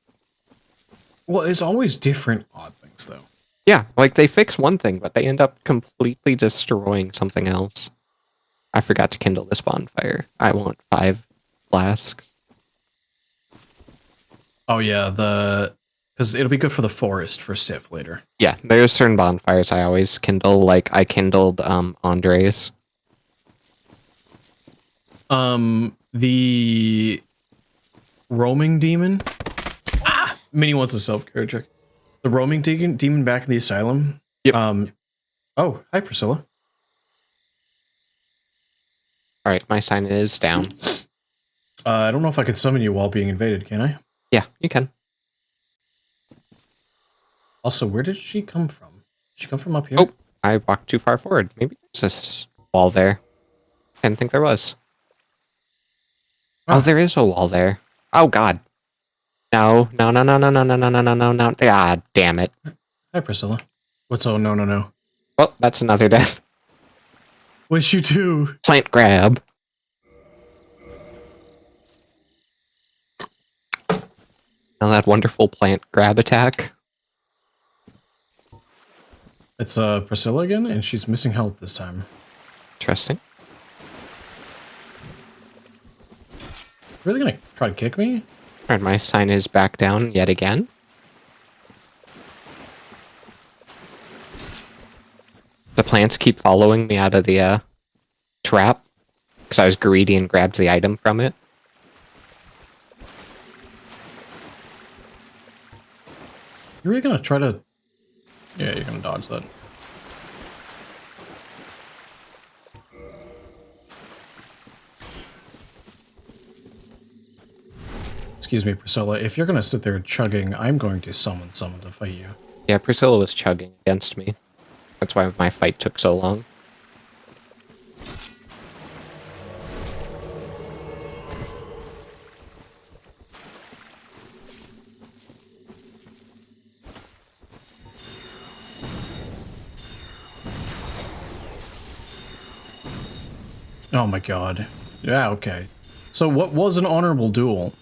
Well, it's always different odd things, though. Yeah, like they fix one thing, but they end up completely destroying something else. I forgot to kindle this bonfire. I want 5 flasks. Oh yeah, because it'll be good for the forest for Sif later. Yeah, there's certain bonfires I always kindle, like I kindled Andre's. The roaming demon. Minnie wants a self-care check. The roaming demon back in the asylum. Yep. Oh, hi Priscilla. Alright, my sign is down. I don't know if I can summon you while being invaded, can I? Yeah, you can. Also, where did she come from? Did she come from up here? Oh, I walked too far forward. Maybe there's this wall there. I didn't think there was. Oh, there is a wall there. Oh god. No, no, no, no, no, no, no, no, no, no, no, no. God damn it. Hi Priscilla. What's oh no. Well, that's another death. Wish you too. Plant grab. Now that wonderful plant grab attack. It's Priscilla again, and she's missing health this time. Interesting. Really gonna try to kick me? Alright, my sign is back down yet again. The plants keep following me out of the trap because I was greedy and grabbed the item from it. You're really gonna try to... Yeah, you're gonna dodge that. Excuse me, Priscilla. If you're gonna sit there chugging, I'm going to summon someone to fight you. Yeah, Priscilla was chugging against me. That's why my fight took so long. Oh my god. Yeah, okay. So what was an honorable duel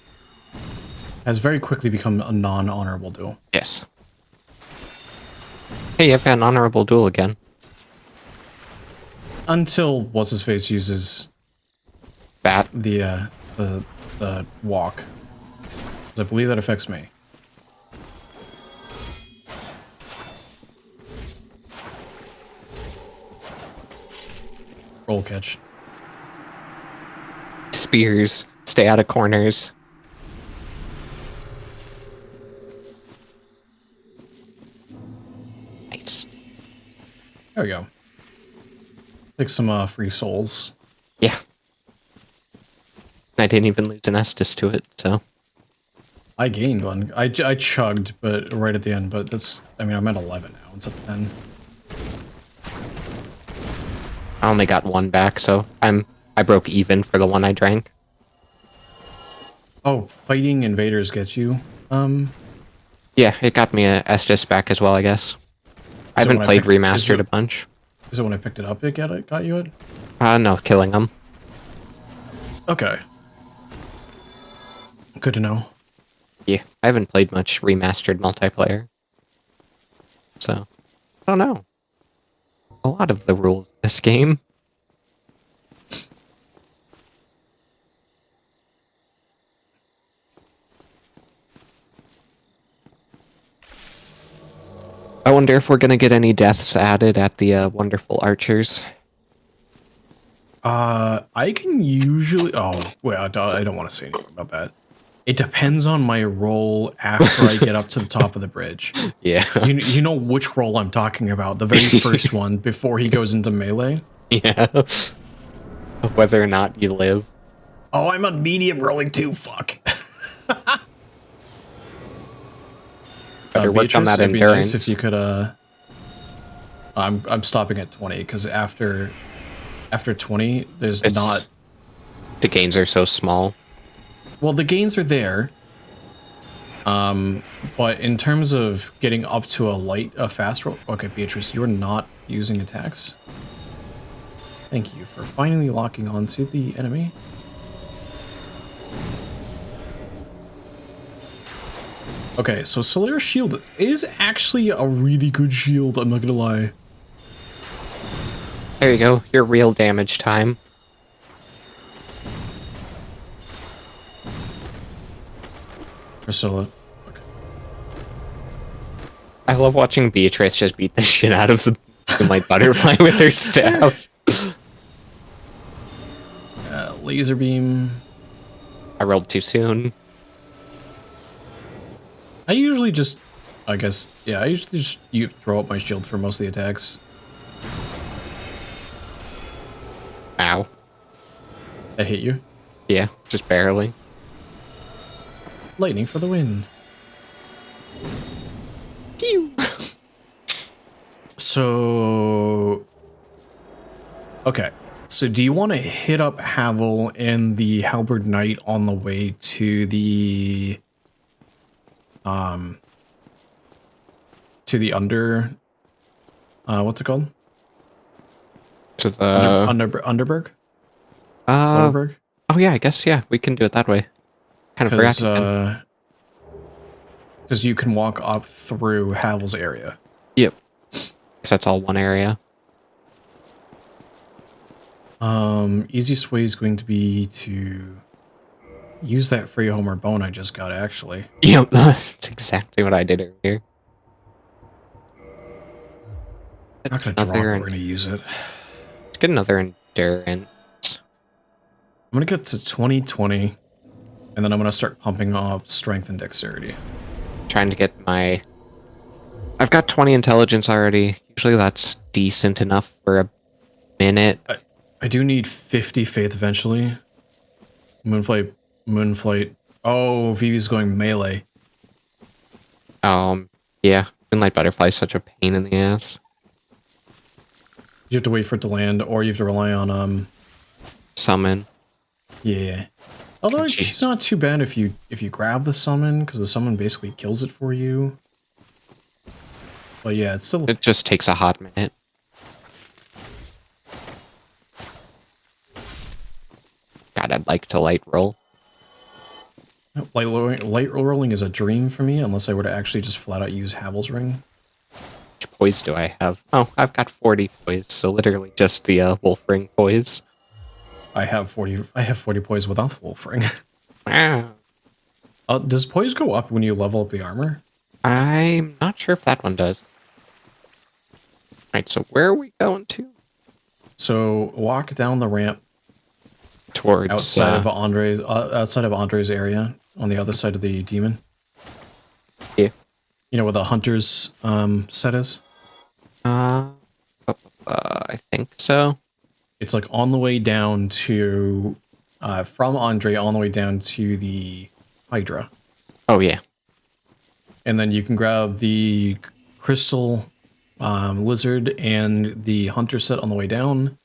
has very quickly become a non-honorable duel. Yes. Hey, I've had an honorable duel again. Until what's-his-face uses... Bat. The walk. 'Cause I believe that affects me. Roll catch. Spears. Stay out of corners. There we go. Take some free souls. Yeah. I didn't even lose an Estus to it, so. I gained one. I chugged, but right at the end. But that's. I mean, I'm at 11 now. It's at 10. I only got one back, so I broke even for the one I drank. Oh, fighting invaders gets you. Yeah, it got me a Estus back as well, I guess. I haven't played Remastered a bunch. Is it when I picked it up it got you it? No, killing them. Okay. Good to know. Yeah, I haven't played much Remastered multiplayer. So, I don't know. A lot of the rules of this game. I wonder if we're gonna get any deaths added at the Wonderful Archers. I can usually. Oh, well, I don't want to say anything about that. It depends on my roll after I get up to the top of the bridge. Yeah. You know which roll I'm talking about. The very first one before he goes into melee. Yeah. Of whether or not you live. Oh, I'm on medium rolling too. Fuck. Better work on that it'd be endurance. nice if you could. I'm stopping at 20 because after 20, there's not. The gains are so small. Well, the gains are there. But in terms of getting up to a fast roll. Okay, Beatrice, you're not using attacks. Thank you for finally locking onto the enemy. Okay, so Solaris Shield is actually a really good shield, I'm not gonna lie. There you go, your real damage time. Priscilla. Okay. I love watching Beatrice just beat the shit out of the Moonlight Butterfly with her staff. Laser beam. I rolled too soon. I usually just, I usually just throw up my shield for most of the attacks. Ow. I hit you. Yeah, just barely. Lightning for the win. Phew. So, okay. So do you want to hit up Havel and the Halberd Knight on the way to the under, what's it called? To the Underberg? Oh yeah, I guess yeah, we can do it that way. Kind of forgot. Because you can walk up through Havel's area. Yep. Because that's all one area. Easiest way is going to be to use that free Homer bone I just got, actually. Yep, that's exactly what I did earlier. I'm not gonna drop it, we're gonna use it. Let's get another endurance. I'm gonna get to 2020, and then I'm gonna start pumping up strength and dexterity. Trying to get my... I've got 20 intelligence already. Usually that's decent enough for a minute. I do need 50 faith eventually. Moonflight. Oh, Vivi's going melee. Yeah. Moonlight Butterfly is such a pain in the ass. You have to wait for it to land, or you have to rely on, Summon. Yeah. Although she's not too bad if you grab the summon, because the summon basically kills it for you. But yeah, it's still... It just takes a hot minute. God, I'd like to light roll. Light rolling is a dream for me, unless I were to actually just flat out use Havel's Ring. Which poise do I have? Oh, I've got 40 poise, so literally just the Wolf Ring poise. I have 40 poise without the Wolf Ring. Wow. Does poise go up when you level up the armor? I'm not sure if that one does. Alright, so where are we going to? So walk down the ramp Towards outside of Andre's area on the other side of the demon. Yeah. You know where the hunter's set is? think so. It's like on the way down to, from Andre on the way down to the Hydra. Oh yeah. And then you can grab the crystal lizard and the hunter set on the way down.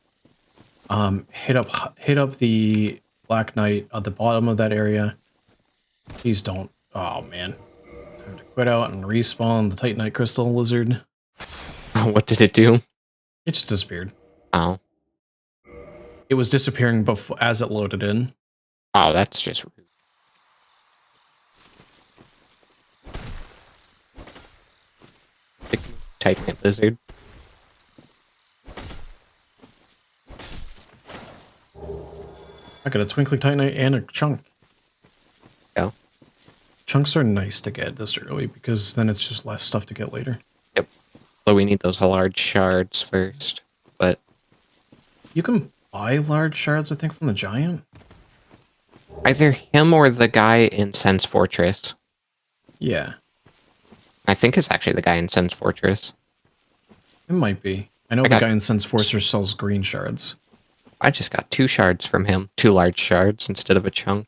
Hit up the Black Knight at the bottom of that area. Please don't. Oh man. Time to quit out and respawn the Titanite crystal lizard. What did it do? It just disappeared. Oh. It was disappearing before as it loaded in. Oh, that's just rude. Titanite lizard. I got a twinkling Titanite and a chunk. Yeah. Chunks are nice to get this early because then it's just less stuff to get later. Yep. So we need those large shards first, but You can buy large shards, I think, from the giant. either him or the guy in Sen's Fortress. Yeah, I think it's actually the guy in Sen's Fortress. it might be. I know the guy in Sense Forcer sells green shards. I just got 2 shards from him. 2 large shards instead of a chunk.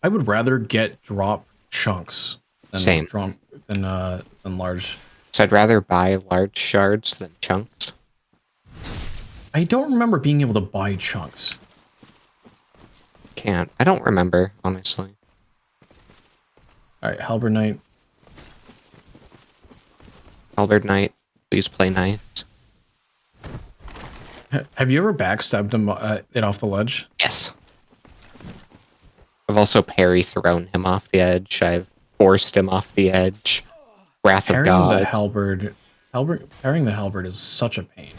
I would rather get drop chunks than Same. Than large. So I'd rather buy large shards than chunks. I don't remember being able to buy chunks. Can't. I don't remember, honestly. All right, Halberd Knight. Halberd Knight, please play nice. Have you ever backstabbed him it off the ledge? Yes. I've also parry thrown him off the edge. I've forced him off the edge. Wrath of God. Parrying the halberd is such a pain.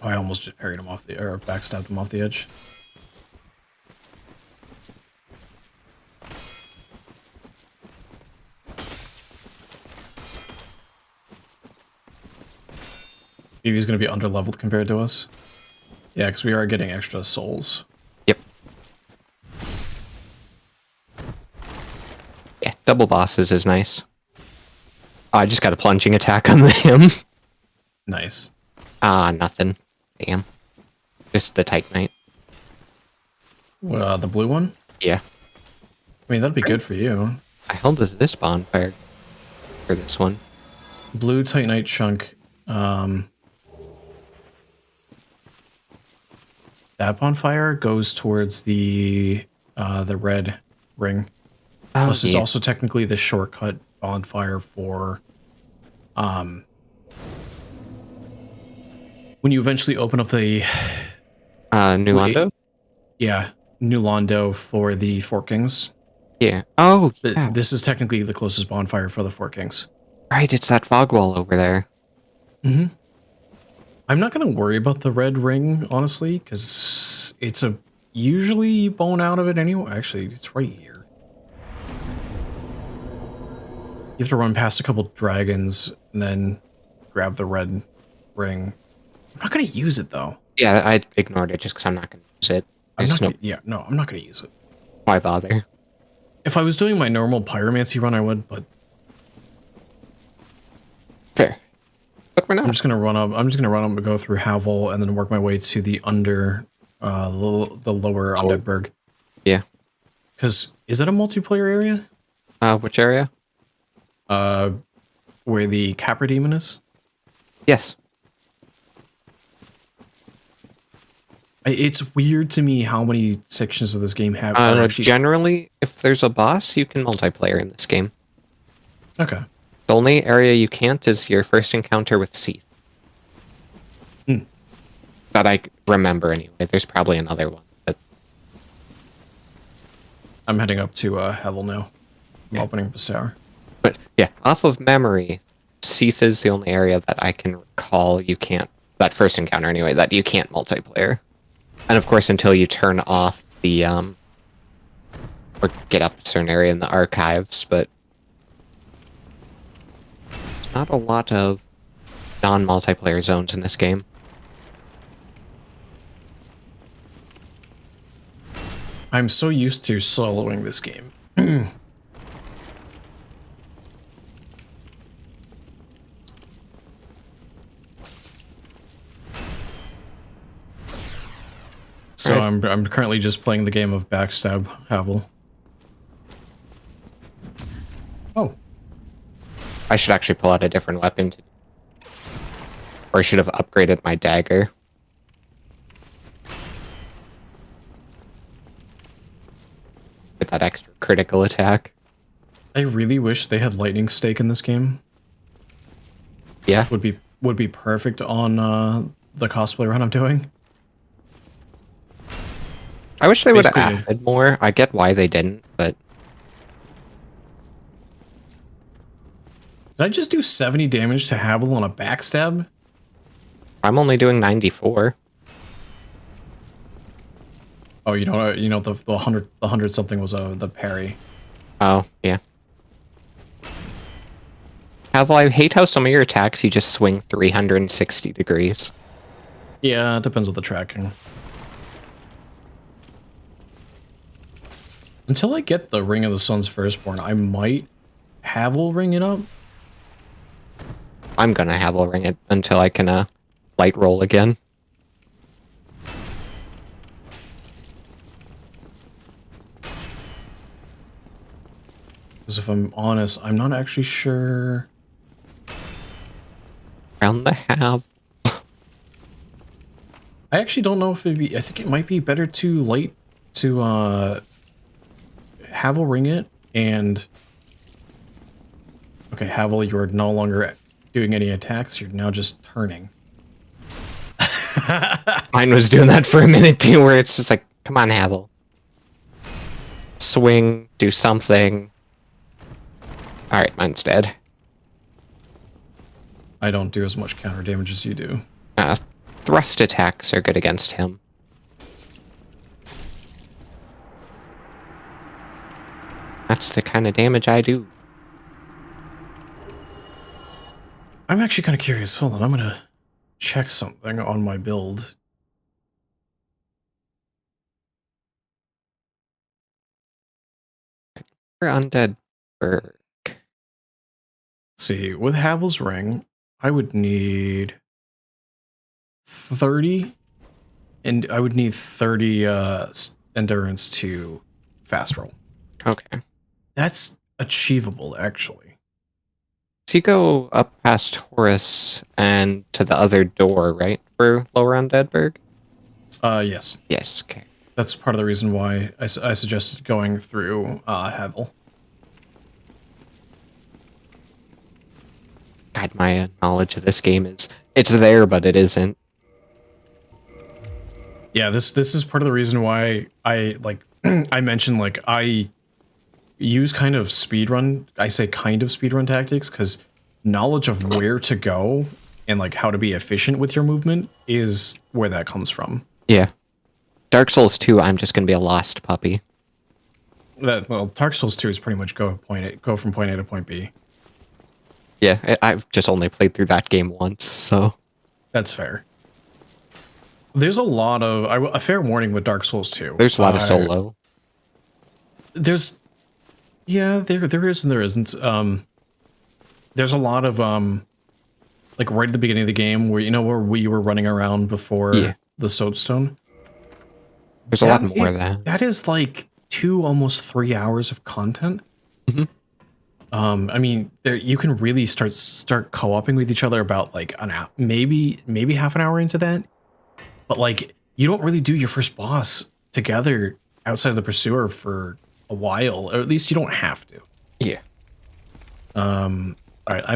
Oh, I almost just parried him off the, or backstabbed him off the edge. He's going to be underleveled compared to us. Yeah, because we are getting extra souls. Yep. Yeah, double bosses is nice. Oh, I just got a plunging attack on him. Nice. Ah, nothing. Damn. Just the Titanite. The blue one? Yeah. I mean, that'd be good for you. I held this bonfire for this one. Blue Titanite chunk. That bonfire goes towards the red ring. Oh, This is yeah. also technically the shortcut bonfire for when you eventually open up the New Londo? yeah, New Londo for the Four Kings. Yeah. Oh, yeah. This is technically the closest bonfire for the Four Kings. Right, it's that fog wall over there. Mm-hmm. I'm not going to worry about the red ring, honestly, because it's usually bone out of it anyway. Actually, it's right here. You have to run past a couple dragons and then grab the red ring. I'm not going to use it, though. Yeah, I ignored it just because I'm not going to use it. I'm not going to use it. Why bother? If I was doing my normal pyromancy run, I would, but Fair. But we're not. I'm just gonna run up and go through Havel and then work my way to the the lower Undeadburg. Yeah. Because is that a multiplayer area? Which area? Where the Capra Demon is? Yes. It's weird to me how many sections of this game have. are actually... Generally, if there's a boss, you can multiplayer in this game. Okay. The only area you can't is your first encounter with Seath. Hmm. That I remember anyway. There's probably another one. But I'm heading up to Havel now. I'm Yeah. opening this tower. But yeah, off of memory, Seath is the only area that I can recall you can't, that first encounter anyway, that you can't multiplayer. And of course, until you turn off the, or get up a certain area in the archives, but there's not a lot of non-multiplayer zones in this game. I'm so used to soloing this game. So Alright. I'm currently just playing the game of Backstab Havel. Oh, I should actually pull out a different weapon. Or I should have upgraded my dagger. Get that extra critical attack. I really wish they had lightning stake in this game. Yeah. Would be perfect on the cosplay run I'm doing. I wish they would have Basically- added more. I get why they didn't, but Did I just do 70 damage to Havel on a backstab? I'm only doing 94. Oh, you know the 100 something was the parry. Oh, yeah. Havel, I hate how some of your attacks you just swing 360 degrees. Yeah, it depends on the tracking. Until I get the Ring of the Sun's Firstborn, I might Havel ring it up. I'm gonna Havel ring it until I can light roll again. Because if I'm honest, I'm not actually sure. Round the half. I actually don't know if it'd be. I think it might be better to Havel ring it and. Okay, Havel, you're no longer doing any attacks. You're now just turning. Mine was doing that for a minute too, where it's just like, come on, Havel. Swing, do something. Alright, mine's dead. I don't do as much counter damage as you do. Thrust attacks are good against him. That's the kind of damage I do. I'm actually kind of curious. Hold on, I'm gonna check something on my build. For Undead Bird. Let's see, with Havel's ring, I would need 30, and I would need 30 endurance to fast roll. Okay. That's achievable, actually. So you go up past Horus and to the other door, right? For Lower Undeadburg? Yes. Yes, okay. That's part of the reason why I suggested going through Havel. God, my knowledge of this game is... It's there, but it isn't. Yeah, this is part of the reason why I, like, I mentioned, like, I use kind of speedrun, I say kind of speedrun tactics, because knowledge of where to go and, like, how to be efficient with your movement is where that comes from. Yeah. Dark Souls 2, I'm just gonna be a lost puppy. Well, Dark Souls 2 is pretty much go from point A to point B. Yeah, I've just only played through that game once, so... That's fair. There's a lot of... a fair warning with Dark Souls 2. There's a lot of solo. There's... Yeah, there is and there isn't. There's a lot of, like, right at the beginning of the game where, you know, where we were running around before the soapstone. There's a lot more of that. That is, like, 2, almost 3 hours of content. Mm-hmm. I mean, you can really start co-oping with each other about, like, an hour, maybe half an hour into that. But, like, you don't really do your first boss together outside of the Pursuer for a while, or at least you don't have to. Yeah. All right, I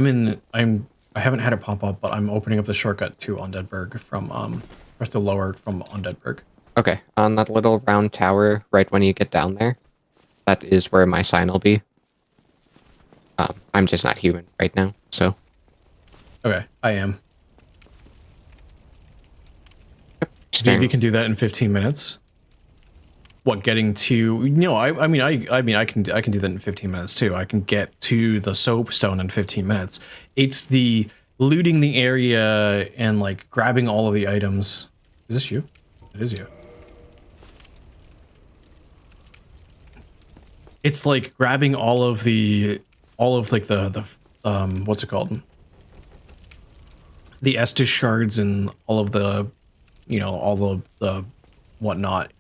haven't had it pop up, but I'm opening up the shortcut to Undeadburg from or to lower from Undeadburg. Okay, on that little round tower, right when you get down there, that is where my sign will be. I'm just not human right now, so... Okay, I am. Staring. Maybe you can do that in 15 minutes. What, getting to... No, I mean, I can do that in 15 minutes, too. I can get to the soapstone in 15 minutes. It's the looting the area and, like, grabbing all of the items. Is this you? It is you. It's, like, grabbing all of, like, the what's it called? The Estus shards and all of the, you know, all the whatnot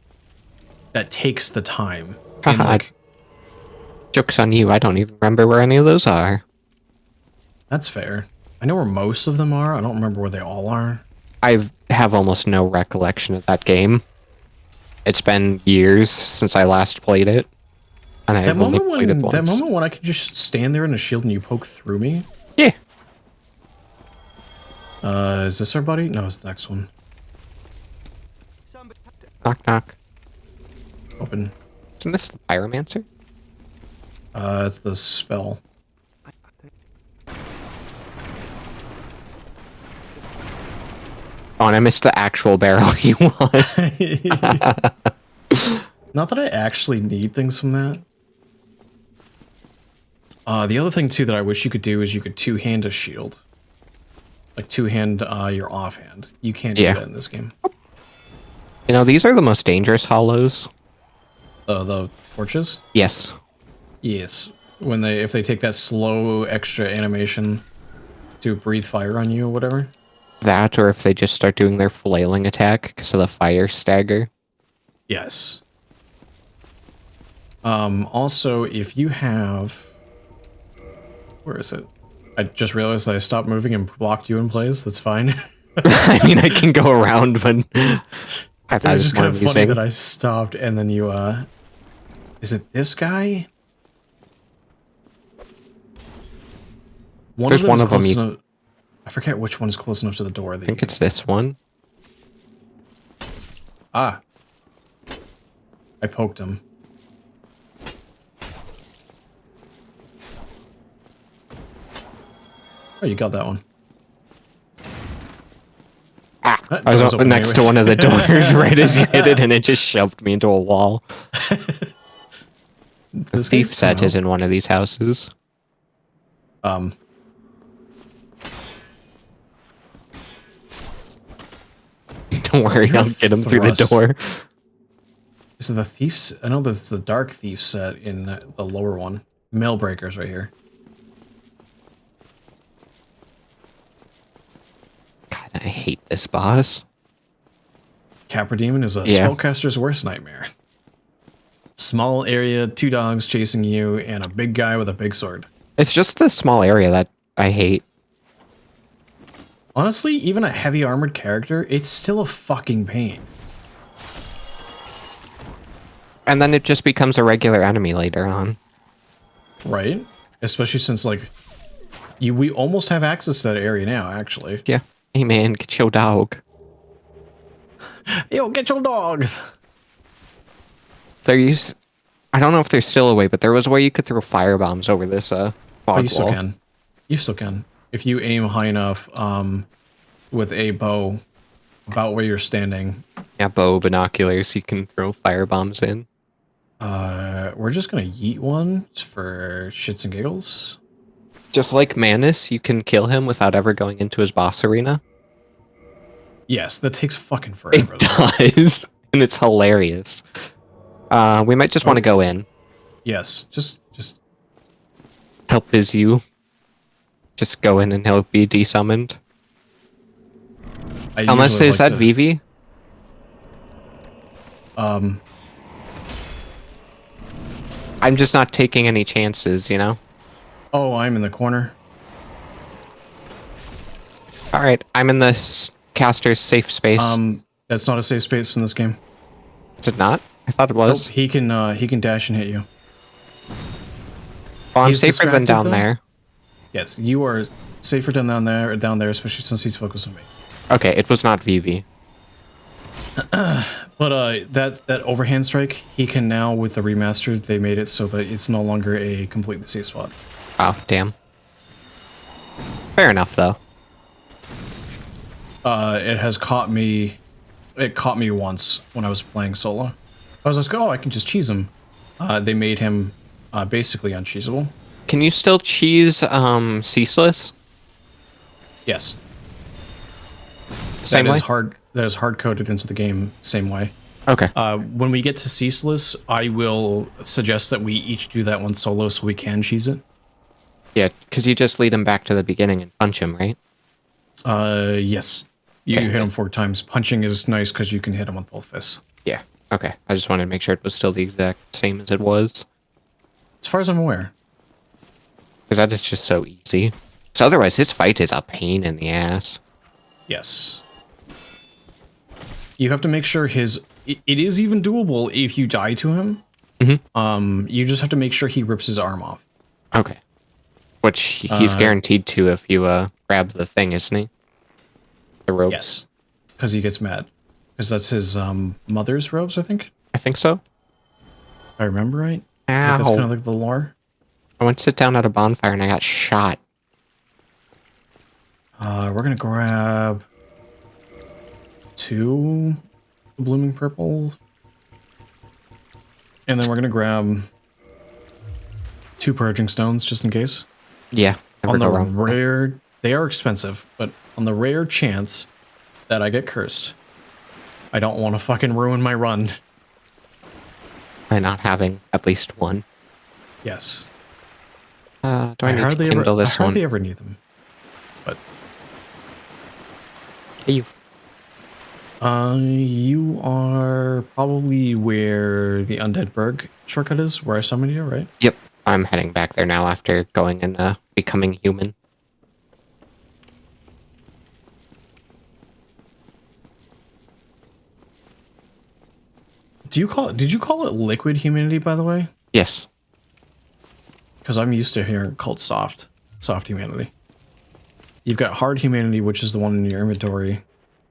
that takes the time. And Haha. like, Joke's on you, I don't even remember where any of those are. that's fair. I know where most of them are. I don't remember where they all are. I have almost no recollection of that game. It's been years since I last played it. And I've only played it once. That moment when I could just stand there in a shield and you poke through me? Yeah. Is this our buddy? No, it's the next one. Knock knock. Open. Isn't this the pyromancer? It's the spell. Oh, and I missed the actual barrel you want. Not that I actually need things from that. The other thing too that I wish you could do is you could two-hand a shield. Like two-hand your offhand. You can't do that in this game. You know, these are the most dangerous hollows. The torches? Yes. Yes. If they take that slow extra animation to breathe fire on you or whatever. That, or if they just start doing their flailing attack because of the fire stagger. Yes. Also, if you have... Where is it? I just realized that I stopped moving and blocked you in place. That's fine. I mean, I can go around, but I thought it was just kind of funny amusing. that I stopped and then you, Is it this guy? There's one of them. I forget which one is close enough to the door. I think it's this one. Ah. I poked him. Oh, you got that one. Ah, That I was door's up open next to anyways. one of the doors right as you hit it, and it just shoved me into a wall. The thief set is in one of these houses. Don't worry, I'll get him through the door. Is it the thieves? I know that's the dark thief set in the lower one. Mail breakers right here. God, I hate this boss. Capra Demon is a spellcaster's worst nightmare. Small area, 2 dogs chasing you, and a big guy with a big sword. It's just the small area that I hate. Honestly, even a heavy armored character, it's still a fucking pain. And then it just becomes a regular enemy later on. Right? Especially since, like, we almost have access to that area now, actually. Yeah. Hey man, get your dog. Yo, get your dog! There used... I don't know if there's still a way, but there was a way you could throw firebombs over this fog Oh, you still wall. can. You still can. If you aim high enough with a bow about where you're standing. Yeah, bow, binoculars, you can throw firebombs in. We're just gonna yeet one for shits and giggles. Just like Manus, you can kill him without ever going into his boss arena. Yes, that takes fucking forever. It does, and it's hilarious. We might just want to go in. Yes, just Help is you. Just go in and he'll be desummoned. Unless is that Vivi? I'm just not taking any chances, you know? Oh, I'm in the corner. Alright, I'm in the caster's safe space. That's not a safe space in this game. Is it not? I thought it was. Nope, he can dash and hit you. Oh, I'm He's safer than distracted, down though? there. Yes, you are safer than down there, especially since he's focused on me. Okay, it was not Vivi. But that overhand strike, he can now, with the remastered, they made it so that it's no longer a completely safe spot. Oh, damn. Fair enough, though. It has caught me. It caught me once when I was playing solo. I was like, oh, I can just cheese him. They made him basically uncheesable. Can you still cheese Ceaseless? Yes. Same way? That is hard coded into the game same way. Okay. When we get to Ceaseless, I will suggest that we each do that one solo so we can cheese it. Yeah, because you just lead him back to the beginning and punch him, right? Yes. You hit him 4 times. Punching is nice because you can hit him with both fists. Yeah. Okay. I just wanted to make sure it was still the exact same as it was. As far as I'm aware. Because that is just so easy. So otherwise, his fight is a pain in the ass. Yes. You have to make sure it is even doable if you die to him. You just have to make sure he rips his arm off. Okay. Which he's guaranteed to if you grab the thing, isn't he? The ropes. Yes. Because he gets mad. Because that's his mother's robes, I think. I think so. If I remember right. Ow. Like that's kind of like the lore. I went to sit down at a bonfire and I got shot. We're gonna grab 2 blooming purple. And then we're gonna grab 2 purging stones just in case. Yeah. On the rare, they are expensive, but on the rare chance that I get cursed, I don't want to fucking ruin my run. By not having at least one. Yes. Do I need to kindle this one? I hardly ever need them. But hey, you are probably where the Undead Berg shortcut is, where I summoned you, right? Yep. I'm heading back there now after going and becoming human. Did you call it liquid humanity, by the way? Yes. Because I'm used to hearing it called soft humanity. You've got hard humanity, which is the one in your inventory,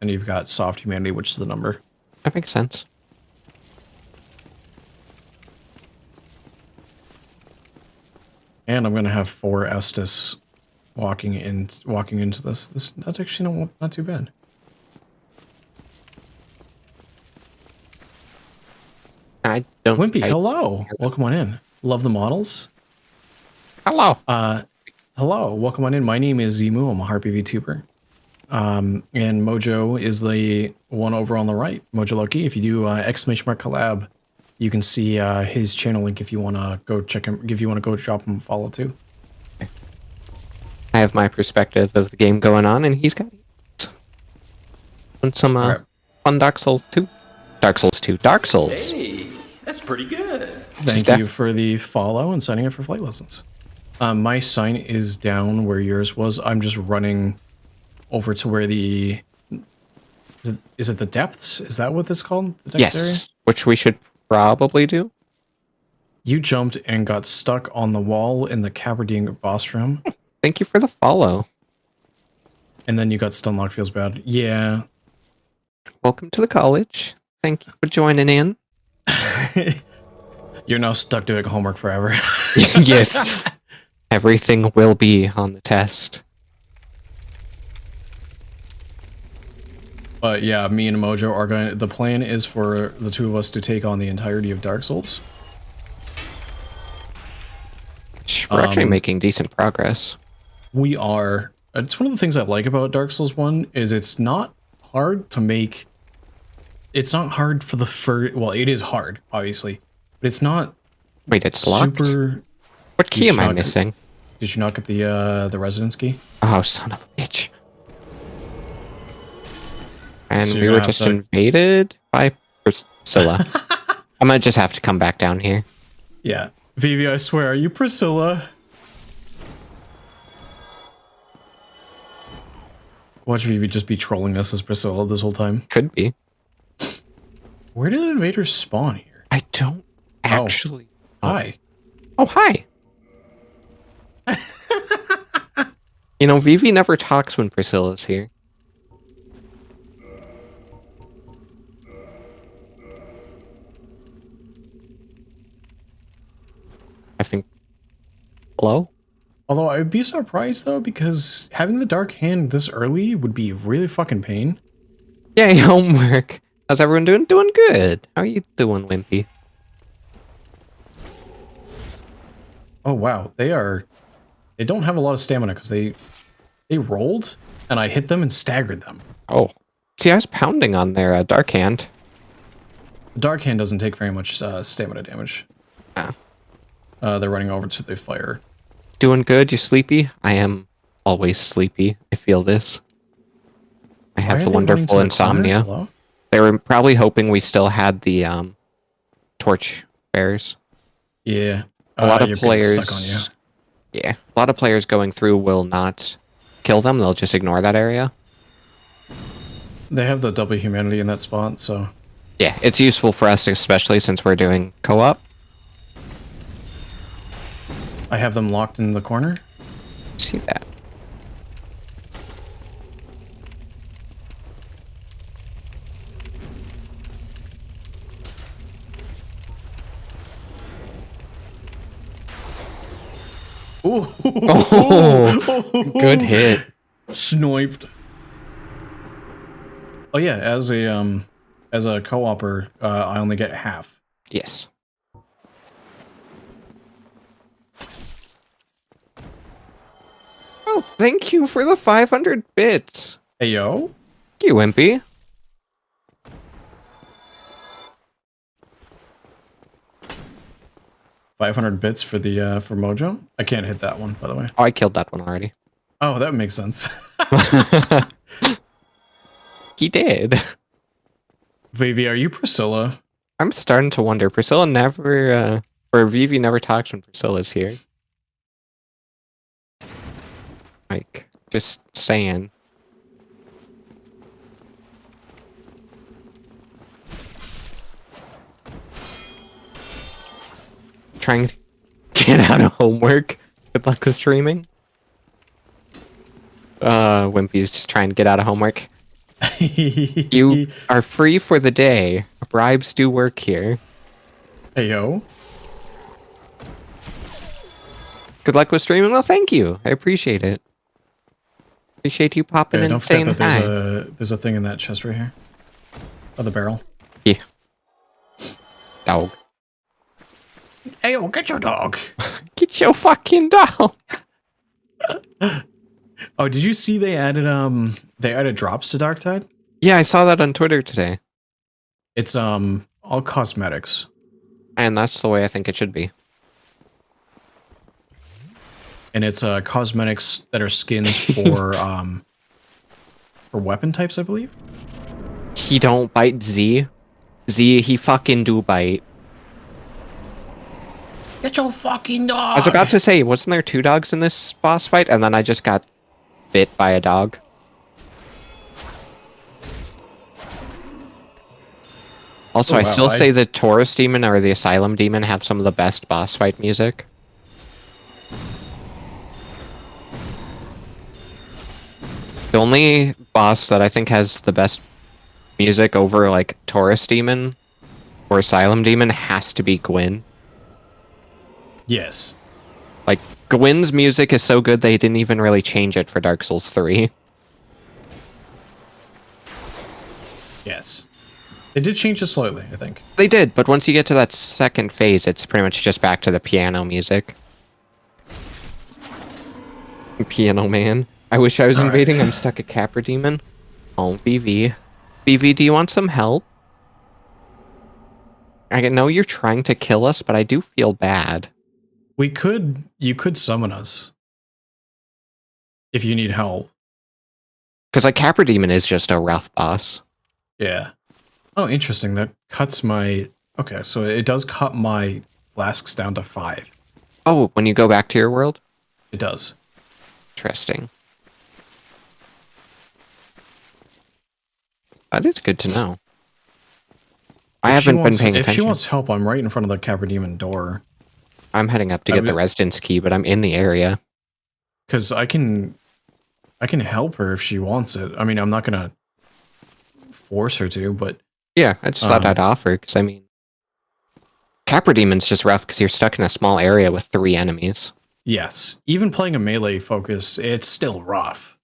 and you've got soft humanity, which is the number. That makes sense. And I'm gonna have 4 Estus walking into this. That's actually not too bad. I don't. Wimpy, hello. Welcome on in. Love the models. Hello. Hello. Welcome on in. My name is Zimu. I'm a Harpy VTuber. And Mojo is the one over on the right. Mojo Loki. If you do ! Collab, you can see his channel link if you want to go check him. If you want to go drop him a follow too. I have my perspective of the game going on, and he's got some fun Dark Souls 2. Dark Souls 2. Dark Souls. Hey, that's pretty good. Thank you for the follow and signing up for flight lessons. My sign is down where yours was. I'm just running over to where the... Is it the depths? Is that what this called? The depths area? Which we should probably do. You jumped and got stuck on the wall in the Caberdine boss room. Thank you for the follow. And then you got stunlocked. Feels bad. Yeah. Welcome to the college. Thank you for joining in. You're now stuck doing homework forever. Yes. Everything will be on the test. But yeah, me and Mojo are going. The plan is for the two of us to take on the entirety of Dark Souls. We're actually making decent progress. We are. It's one of the things I like about Dark Souls 1 is it's not hard to make. It's not hard for the first. Well, it is hard, obviously, but it's not. Wait, it's locked. What key am I missing? Did you not get the residence key? Oh, son of a bitch! And So we were just invaded by Priscilla. I might just have to come back down here. Yeah, Vivi, I swear, are you Priscilla? Watch Vivi just be trolling us as Priscilla this whole time. Could be. Where did the invaders spawn here? I don't actually. Hi. Oh, hi. You know, Vivi never talks when Priscilla's here. I think. Hello? Although I'd be surprised though, because having the dark hand this early would be really fucking pain. Yay, homework. How's everyone doing? Doing good. How are you doing, Wimpy? Oh wow, they don't have a lot of stamina because they rolled and I hit them and staggered them. Oh. See, I was pounding on their dark hand. Dark hand doesn't take very much stamina damage. Ah. They're running over to the fire. Doing good? You sleepy? I am always sleepy. I feel this. I have the wonderful insomnia. Hello? They were probably hoping we still had the torch bears. Yeah. A lot of you're getting players. stuck on you. Yeah, a lot of players going through will not kill them. They'll just ignore that area. They have the double humanity in that spot, so... Yeah, it's useful for us, especially since we're doing co-op. I have them locked in the corner. See that. Ooh. Oh, good hit. Sniped. Oh yeah, as a co-opper, I only get half. Yes. Oh, thank you for the 500 bits. Hey yo. Thank you, Wimpy. $500 for the for Mojo. I can't hit that one, by the way. Oh, I killed that one already. Oh, that makes sense. He did. Vivi, are you Priscilla? I'm starting to wonder. Priscilla never, or Vivi never talks when Priscilla's here. Like, just saying. Trying to get out of homework. Good luck with streaming. Wimpy's just trying to get out of homework. You are free for the day. Bribes do work here. Hey yo. Good luck with streaming. Well, thank you. I appreciate it. Appreciate you popping Yeah, in don't and forget saying that hi. there's a thing in that chest right here. Oh, the barrel. Yeah. Dog. Hey yo, get your dog. Get your fucking dog. Oh, did you see they added drops to Darktide? Yeah, I saw that on Twitter today. It's all cosmetics. And that's the way I think it should be. And it's cosmetics that are skins for weapon types, I believe. He don't bite Z. Z, he fucking do bite. Get your fucking dog. I was about to say, wasn't there 2 dogs in this boss fight? And then I just got bit by a dog. Also, Oh, I wow, still say the Taurus Demon or the Asylum Demon have some of the best boss fight music. The only boss that I think has the best music over, like, Taurus Demon or Asylum Demon has to be Gwyn. Yes. Like, Gwyn's music is so good they didn't even really change it for Dark Souls 3. Yes. They did change it slightly, I think. They did, but once you get to that second phase, it's pretty much just back to the piano music. Piano Man. I wish I was invading. I'm stuck at Capra Demon. Oh, BV. BV, do you want some help? I know you're trying to kill us, but I do feel bad. You could summon us. If you need help. Because, like, Capra Demon is just a rough boss. Yeah. Oh, interesting. That cuts my... Okay, so it does cut my flasks down to 5. Oh, when you go back to your world? It does. Interesting. That is good to know. I haven't been paying attention. If she wants help, I'm right in front of the Capra Demon door. I'm heading up to get the residence key, but I'm in the area. Because I can help her if she wants it. I mean, I'm not gonna force her to, but yeah, I just thought I'd offer. Because I mean, Capra Demon's just rough because you're stuck in a small area with 3 enemies. Yes, even playing a melee focus, it's still rough.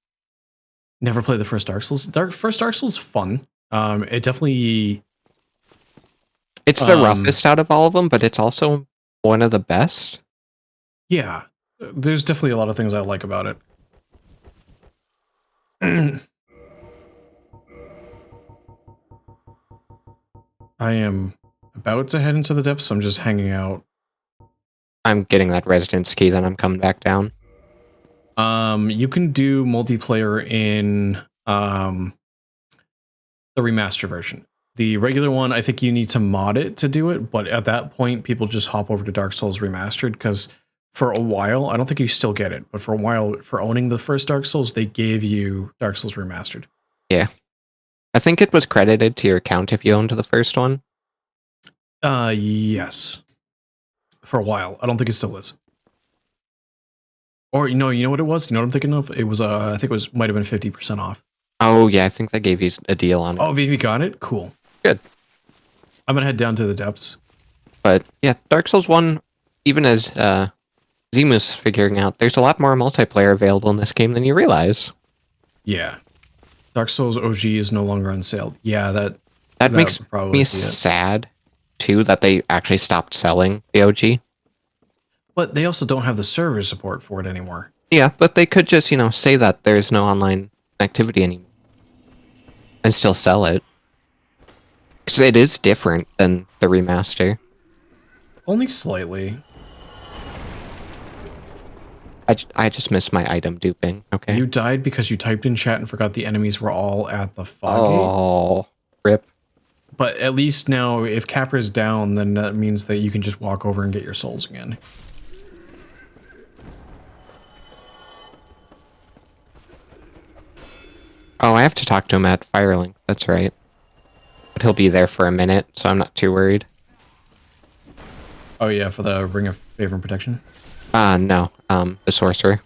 Never played the first Dark Souls. First Dark Souls fun. It definitely. It's the roughest out of all of them, but it's also one of the best. Yeah, there's definitely a lot of things I like about it. I am about to head into the depths. I'm just hanging out. I'm getting that residence key, then I'm coming back down. You can do multiplayer in the remaster version. The regular one, I think you need to mod it to do it, but at that point, people just hop over to Dark Souls Remastered, because for a while, I don't think you still get it, but for a while, for owning the first Dark Souls, they gave you Dark Souls Remastered. Yeah. I think it was credited to your account if you owned the first one. Yes. For a while. I don't think it still is. Or, you know what it was? You know what I'm thinking of? It was, I think it was, might have been 50% off. Oh, yeah, I think they gave you a deal on it. Oh, Vivi got it? Cool. Good. I'm gonna head down to the depths. But, yeah, Dark Souls 1, even as Zimu's figuring out, there's a lot more multiplayer available in this game than you realize. Yeah. Dark Souls OG is no longer on sale. Yeah, That makes would probably me be it. sad, too, that they actually stopped selling the OG. But they also don't have the server support for it anymore. Yeah, but they could just, say that there's no online activity anymore. And still sell it. Because it is different than the remaster. Only slightly. I just missed my item duping, okay? You died because you typed in chat and forgot the enemies were all at the fog gate. Oh, rip. But at least now, if Capra's down, then that means that you can just walk over and get your souls again. Oh, I have to talk to him at Firelink, that's right. But he'll be there for a minute, so I'm not too worried. Oh yeah, for the Ring of Favor and Protection? No, the Sorcerer.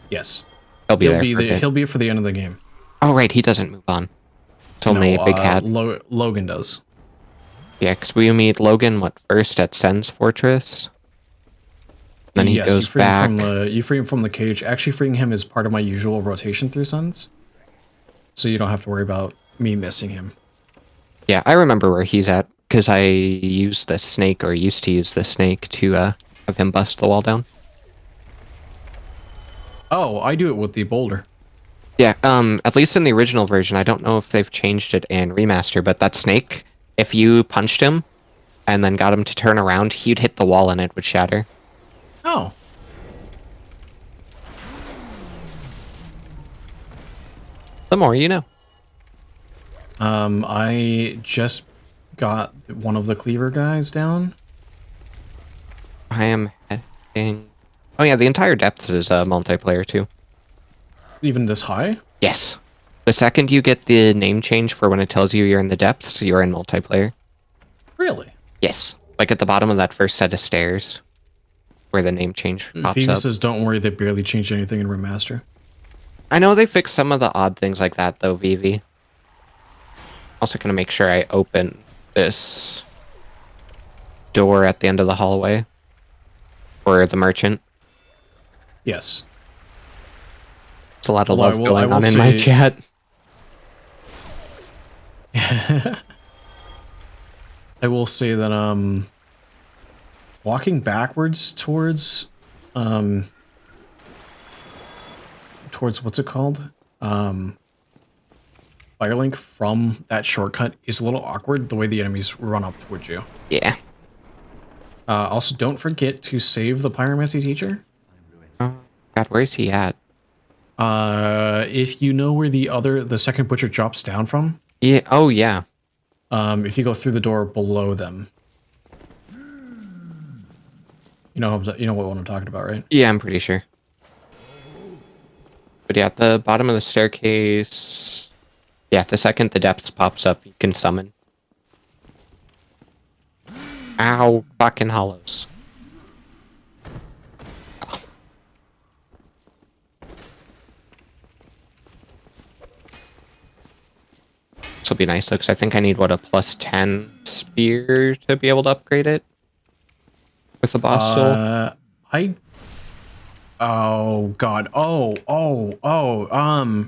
Yes. He'll be there for a bit. He'll be for the end of the game. Oh, right, he doesn't move on. It's only No, Big Hat. Logan does. Yeah, because we meet Logan, first at Sen's Fortress? Then he goes back. You free him from the cage. Actually, freeing him is part of my usual rotation through Suns. So you don't have to worry about me missing him. Yeah, I remember where he's at, because I used the snake, or used to use the snake, to have him bust the wall down. Oh, I do it with the boulder. Yeah, at least in the original version, I don't know if they've changed it in remaster, but that snake, if you punched him and then got him to turn around, he'd hit the wall and it would shatter. Oh. The more you know. I just got one of the cleaver guys down. I am heading... Oh yeah, the entire depths is multiplayer too. Even this high? Yes. The second you get the name change for when it tells you you're in the depths, you're in multiplayer. Really? Yes. Like at the bottom of that first set of stairs, where the name change pops Viva up. says, don't worry, they barely changed anything in Remaster. I know they fixed some of the odd things like that, though, Vivi. Also gonna make sure I open this door at the end of the hallway. For the merchant. Yes. It's a lot of Although love going on in my chat. I will say that, walking backwards towards what's it called? Firelink from that shortcut is a little awkward, the way the enemies run up towards you. Yeah. Also, don't forget to save the Pyromancy teacher. Oh, God, where's he at? If you know where the second butcher drops down from. Yeah. Oh, yeah. If you go through the door below them. You know what one I'm talking about, right? Yeah, I'm pretty sure. But yeah, at the bottom of the staircase... Yeah, the second the depths pops up, you can summon. Ow, fucking hollows. Oh. This will be nice, though, because I think I need, what, a plus 10 spear to be able to upgrade it? With the boss soul? Oh, God.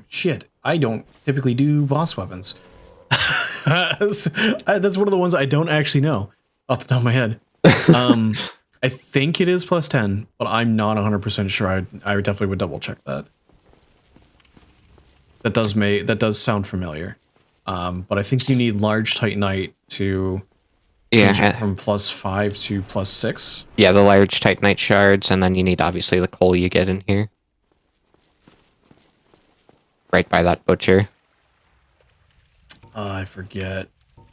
Shit. I don't typically do boss weapons. That's one of the ones I don't actually know off the top of my head. I think it is plus 10, but I'm not 100% sure. I definitely would double check that. That does sound familiar. But I think you need large Titanite to change it from plus 5 to plus 6. Yeah, the large Titanite shards, and then you need obviously the coal you get in here. Right by that butcher. I forget.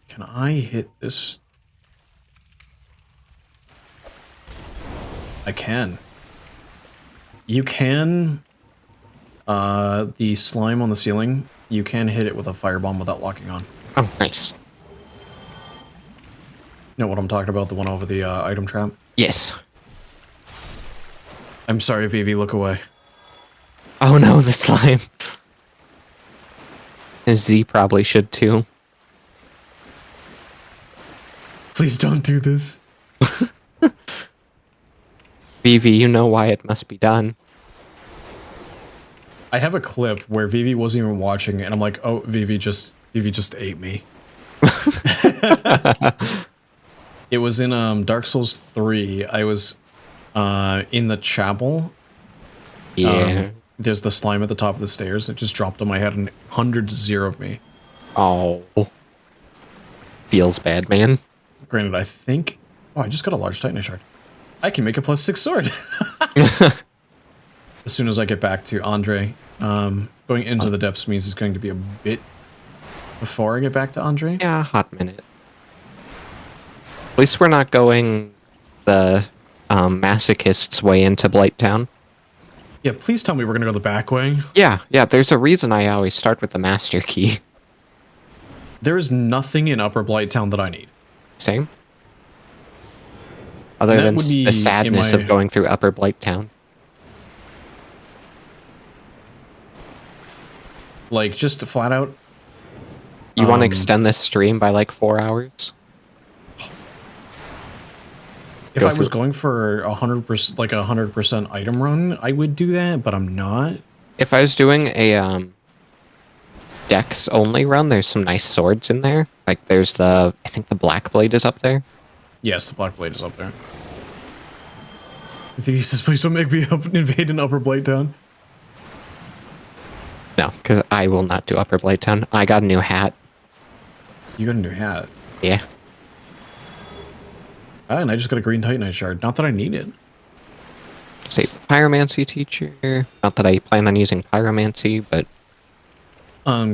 Can I hit this? I can. You can... the slime on the ceiling, you can hit it with a firebomb without locking on. Oh, nice. You know what I'm talking about? The one over the item trap? Yes. I'm sorry, Vivi, look away. Oh no, the slime. Z probably should too. Please don't do this. Vivi, you know why it must be done. I have a clip where Vivi wasn't even watching, and I'm like, oh, Vivi just ate me. It was in Dark Souls 3. I was in the chapel. Yeah. There's the slime at the top of the stairs. It just dropped on my head and 100-0'd me. Oh. Feels bad, man. Granted, I think... Oh, I just got a large Titanite shard. I can make a +6 sword. As soon as I get back to Andre. Going into the depths means it's going to be a bit before I get back to Andre. Yeah, hot minute. At least we're not going the masochist's way into Blighttown. Yeah, please tell me we're going to go the back way. Yeah, there's a reason I always start with the master key. There is nothing in Upper Blighttown that I need. Same. Other That than would be the sadness in of going through Upper Blighttown. Like, just flat out. You want to extend this stream by like 4 hours? If I was going for 100%, like a 100% item run, I would do that, but I'm not. If I was doing a Dex only run, there's some nice swords in there. Like there's the, I think the Black Blade is up there. Yes, the Black Blade is up there. If he says, please don't make me invade an Upper Blighttown. No, because I will not do Upper Blighttown. I got a new hat. You got a new hat. Yeah. Ah, and I just got a green Titanite shard. Not that I need it. Save the Pyromancy teacher. Not that I plan on using Pyromancy, but...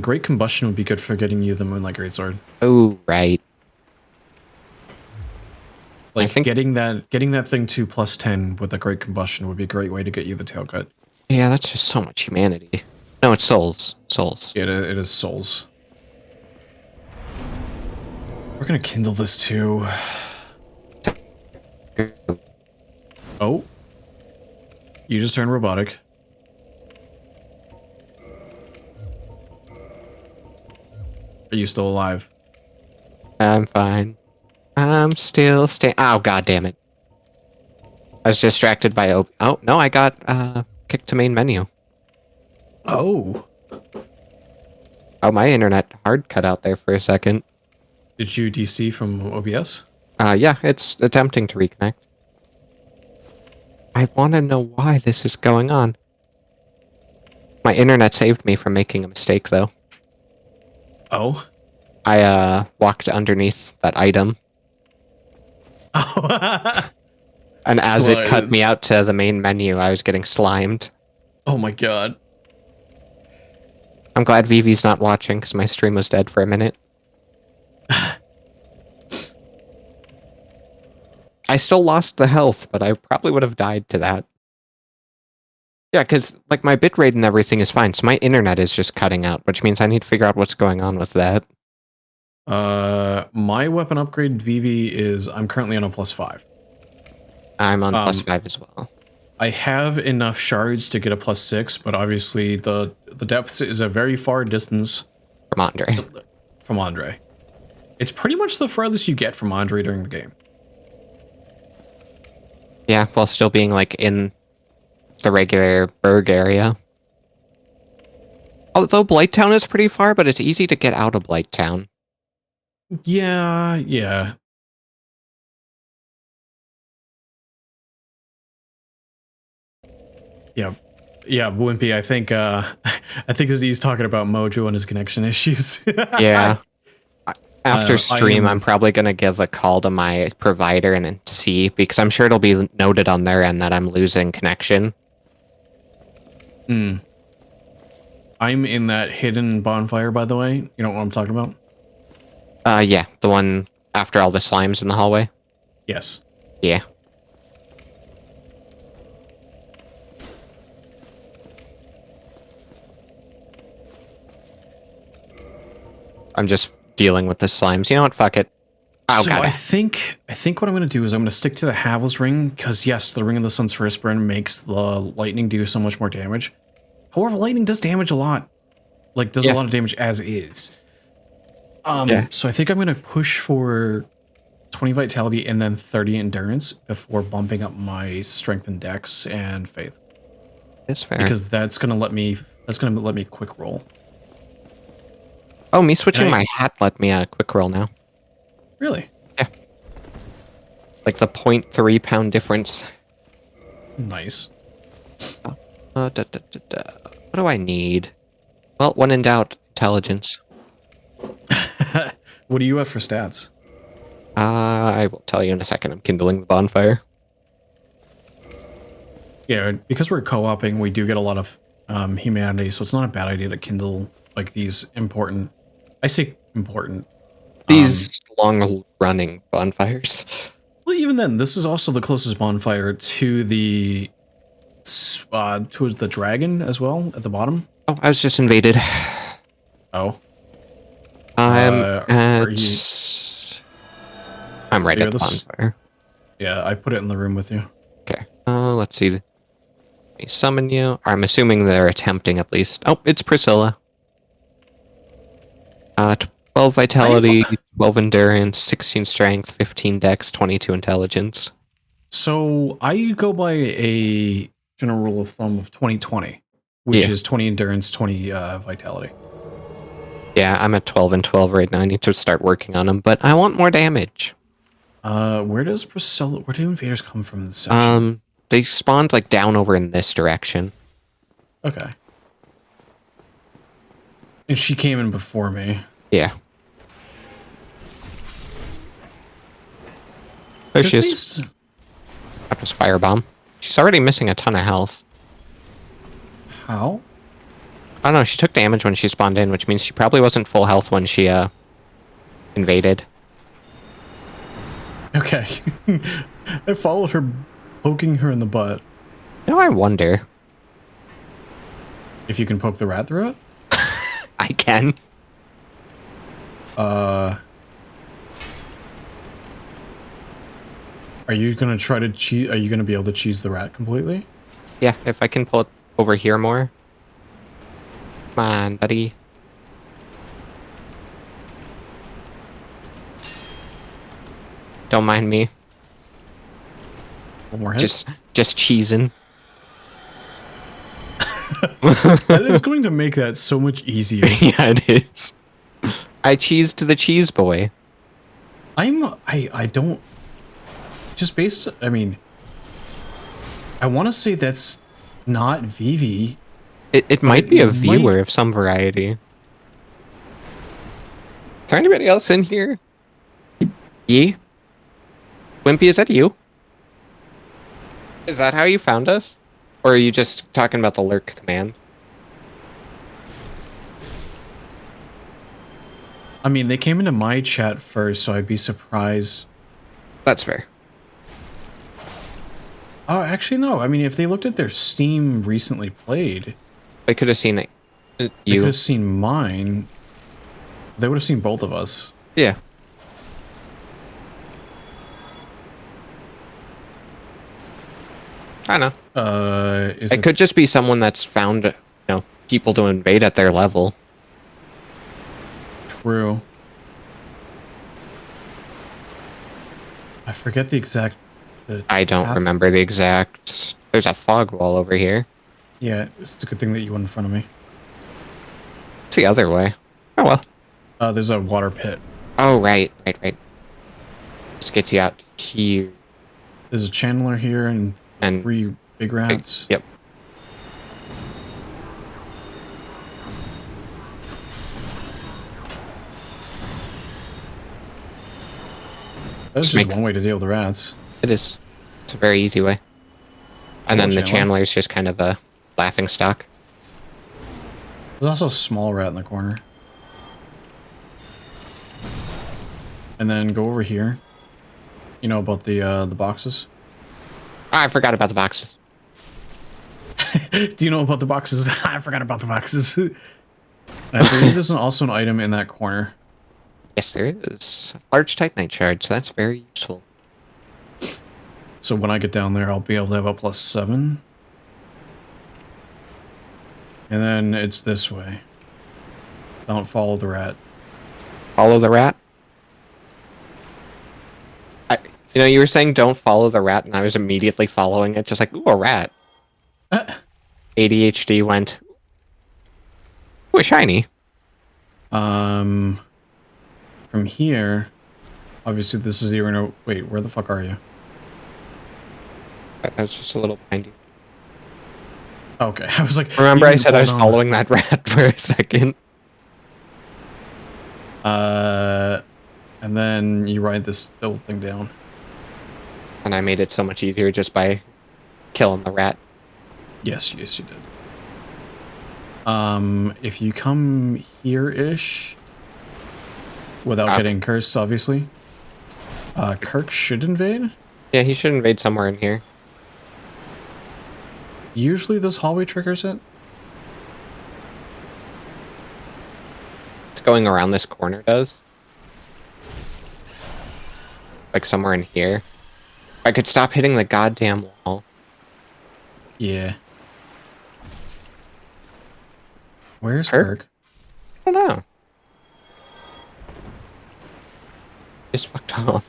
Great Combustion would be good for getting you the Moonlight Greatsword. Oh, right. Like, getting that thing to +10 with a Great Combustion would be a great way to get you the tail cut. Yeah, that's just so much humanity. No, it's souls. Souls. It is souls. We're gonna kindle this too. Oh. You just turned robotic. Are you still alive? I'm fine. I'm still oh, god damn it. I was distracted by oh, no, I got kicked to main menu. Oh. Oh, my internet hard cut out there for a second. Did you DC from OBS? Yeah, it's attempting to reconnect. I want to know why this is going on. My internet saved me from making a mistake, though. Oh. I walked underneath that item. Oh. And as it cut me out to the main menu, I was getting slimed. Oh my god. I'm glad Vivi's not watching, because my stream was dead for a minute. I still lost the health, but I probably would have died to that. Yeah, because like my bitrate and everything is fine, so my internet is just cutting out, which means I need to figure out what's going on with that. My weapon upgrade Vivi is I'm currently on a +5. I'm on +5 as well. I have enough shards to get a +6, but obviously the depths is a very far distance From Andre. From Andre. It's pretty much the farthest you get from Andre during the game. Yeah, while still being like in the regular Berg area. Although Blighttown is pretty far, but it's easy to get out of Blighttown. Yeah, yeah. Yeah. Yeah, Wimpy, I think he's talking about Mojo and his connection issues. Yeah. After stream, I'm probably going to give a call to my provider and see, because I'm sure it'll be noted on their end that I'm losing connection. Hmm. I'm in that hidden bonfire, by the way. You know what I'm talking about? Yeah, the one after all the slimes in the hallway. Yes. Yeah. I'm just dealing with the slimes. You know what? Fuck it. Oh, So God. I think what I'm gonna do is I'm gonna stick to the Havel's ring, because yes, the Ring of the Sun's first burn makes the lightning do so much more damage. However, lightning does damage a lot. Like, does a lot of damage as is. So I think I'm gonna push for 20 vitality and then 30 endurance before bumping up my strength and dex and faith. It's fair. Because that's gonna let me quick roll. Oh, me switching my hat let me quick roll now. Really? Yeah. Like the 0.3 pound difference. Nice. What do I need? Well, when in doubt, intelligence. What do you have for stats? I will tell you in a second. I'm kindling the bonfire. Yeah, because we're co-oping, we do get a lot of humanity, so it's not a bad idea to kindle like these important. I say important. These long-running bonfires. Well, even then, this is also the closest bonfire to the dragon as well at the bottom. Oh, I was just invaded. Oh. I'm right Here, at the bonfire. Yeah, I put it in the room with you. Okay. Let's see. Let me summon you. I'm assuming they're attempting at least. Oh, it's Priscilla. 12 vitality, 12 endurance, 16 strength, 15 dex, 22 intelligence. So I go by a general rule of thumb of 20-20, which is 20 endurance, 20 vitality. Yeah, I'm at 12 and 12 right now. I need to start working on them, but I want more damage. Where do invaders come from in this section? They spawned like down over in this direction. Okay. And she came in before me. Yeah. There she is. That was firebomb. She's already missing a ton of health. How? I don't know, she took damage when she spawned in, which means she probably wasn't full health when she invaded. Okay. I followed her, poking her in the butt. You know, I wonder. If you can poke the rat through it? I can. Are you gonna try to cheese? Are you gonna be able to cheese the rat completely? Yeah, if I can pull it over here more. Come on, buddy. Don't mind me. One more hit. Just cheesing. That is going to make that so much easier. Yeah, it is. I cheesed the cheese boy. I don't. Just based. I mean, I want to say that's not Vivi. It might be a viewer of some variety. Is there anybody else in here? Ye? Wimpy, is that you? Is that how you found us? Or are you just talking about the lurk command? I mean, they came into my chat first, so I'd be surprised. That's fair. Oh, actually, no. I mean, if they looked at their Steam recently played, They could have seen it. they could have seen mine. They would have seen both of us. Yeah. I know. It could just be someone that's found, people to invade at their level. True. I forget the exact. I don't remember the exact. There's a fog wall over here. Yeah, it's a good thing that you went in front of me. It's the other way. Oh well. There's a water pit. Oh right. Let's get you out here. There's a channeler here and 3 big rats. Yep. That's just one way to deal with the rats. It is. It's a very easy way. And then the channeler is just kind of a laughing stock. There's also a small rat in the corner. And then go over here. You know about the boxes? Oh, I forgot about the boxes. Do you know about the boxes? I forgot about the boxes. I believe there's also an item in that corner. Yes, there is. Large Titanite shard, so that's very useful. So when I get down there, I'll be able to have a +7. And then it's this way. Don't follow the rat. Follow the rat? You know, you were saying don't follow the rat, and I was immediately following it, just like, ooh, a rat. ADHD went, ooh, a shiny. From here, obviously this is the arena. Wait, where the fuck are you? That's just a little behind you. Okay, I was like, Remember you I didn't said I fall was down. following that rat for a second? And then you ride this little thing down. And I made it so much easier just by killing the rat. Yes, yes, you did. If you come here-ish, without getting cursed, obviously, Kirk should invade. Yeah, he should invade somewhere in here. Usually this hallway triggers it. It's going around this corner does. Like somewhere in here. I could stop hitting the goddamn wall. Yeah. Where's Kirk? Kirk? I don't know. Just fucked off.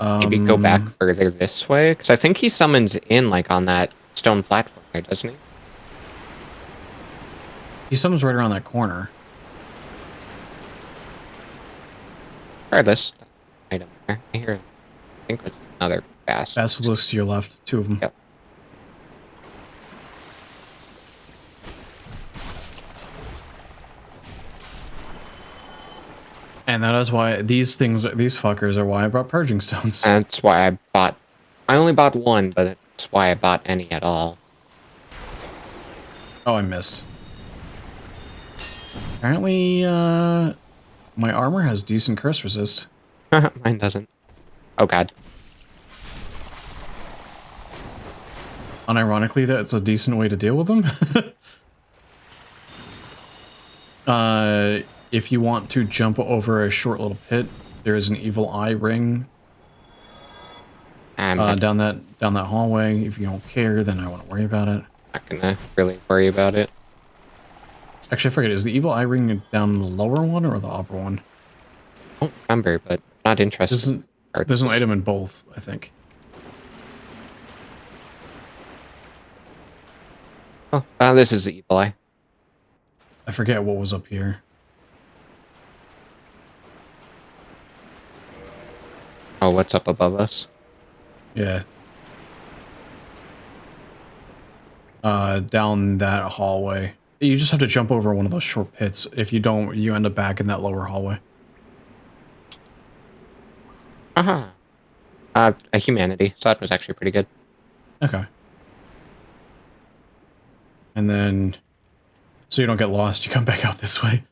Maybe go back further this way? Because I think he summons in, like, on that stone platform there, doesn't he? He summons right around that corner. Regardless, item there. I hear, I think it's another basilisk. Basilisk to your left, 2 of them. Yep. And that is why these fuckers are why I brought purging stones. That's why I only bought one, but that's why I bought any at all. Oh, I missed. Apparently, my armor has decent curse resist. Mine doesn't. Oh god. Unironically, that's a decent way to deal with them. If you want to jump over a short little pit, there is an evil eye ring down that hallway. If you don't care, then I won't worry about it. Not gonna really worry about it. Actually, I forget, is the evil eye ring down the lower one or the upper one? I don't remember, but not interested. There's an item in both, I think. Oh, this is the evil eye. I forget what was up here. Oh, what's up above us? Yeah. Down that hallway. You just have to jump over one of those short pits. If you don't, you end up back in that lower hallway. Aha. A humanity. So that was actually pretty good. Okay. And then, so you don't get lost, you come back out this way.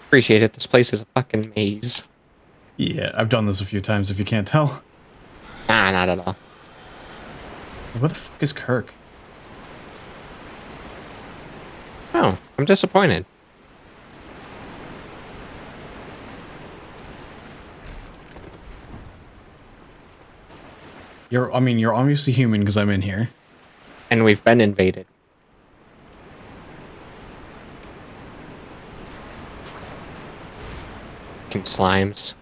Appreciate it. This place is a fucking maze. Yeah, I've done this a few times if you can't tell. Nah, not at all. Where the fuck is Kirk? Oh, I'm disappointed. You're obviously human because I'm in here. And we've been invaded. Fucking slimes.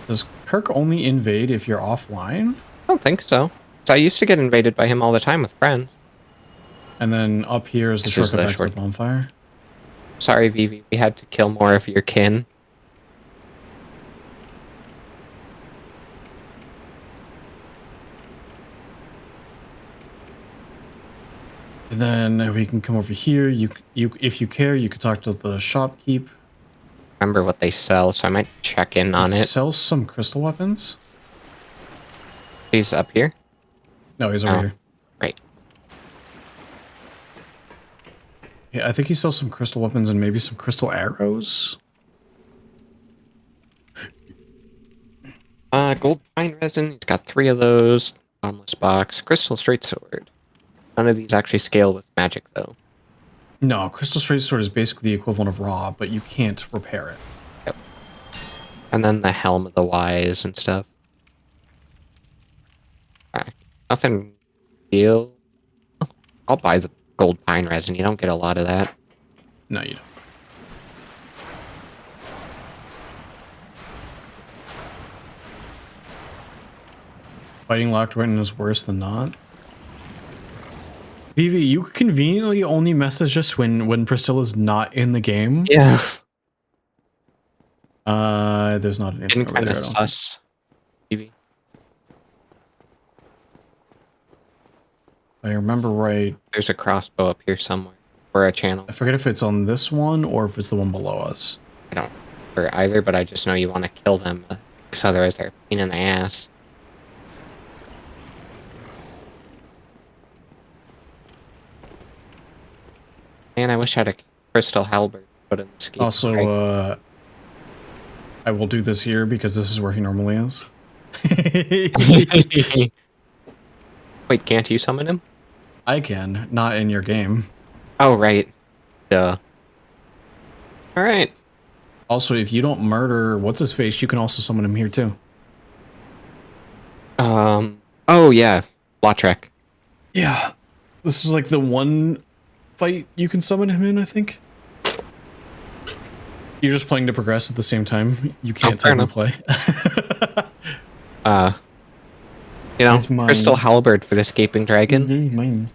Does Kirk only invade if you're offline? I don't think so. So I used to get invaded by him all the time with friends. And then up here is the This is shortcut the back to the short- bonfire? Sorry, Vivi. We had to kill more of your kin. And then we can come over here. You if you care, you could talk to the shopkeep. Remember what they sell, so I might check in on it. Sells some crystal weapons. He's up here. No, he's over Oh. here. Right. Yeah, I think he sells some crystal weapons and maybe some crystal arrows. Gold pine resin. He's got 3 of those. Bottomless box. Crystal straight sword. None of these actually scale with magic, though. No, crystal straight sword is basically the equivalent of raw, but you can't repair it. Yep. And then the helm of the wise and stuff. Nothing real. I'll buy the gold pine resin. You don't get a lot of that. No, you don't. Fighting locked written is worse than not. Vivi, you conveniently only message us when Priscilla's not in the game. Yeah. There's not anything Getting over kind there. of sus. Maybe. If I remember right. There's a crossbow up here somewhere. Or a channel. I forget if it's on this one or if it's the one below us. I don't remember either, but I just know you want to kill them. Because otherwise they're a pain in the ass. Man, I wish I had a crystal halberd to put in the ski. Also, I will do this here because this is where he normally is. Wait, can't you summon him? I can, not in your game. Oh, right. Duh. Alright. Also, if you don't murder what's-his-face, you can also summon him here too. Oh yeah. Lautrec. Yeah. This is like the one fight you can summon him in, I think. You're just playing to progress at the same time. You can't fair technically play. You know, It's mine. crystal halberd for the escaping dragon. Mine.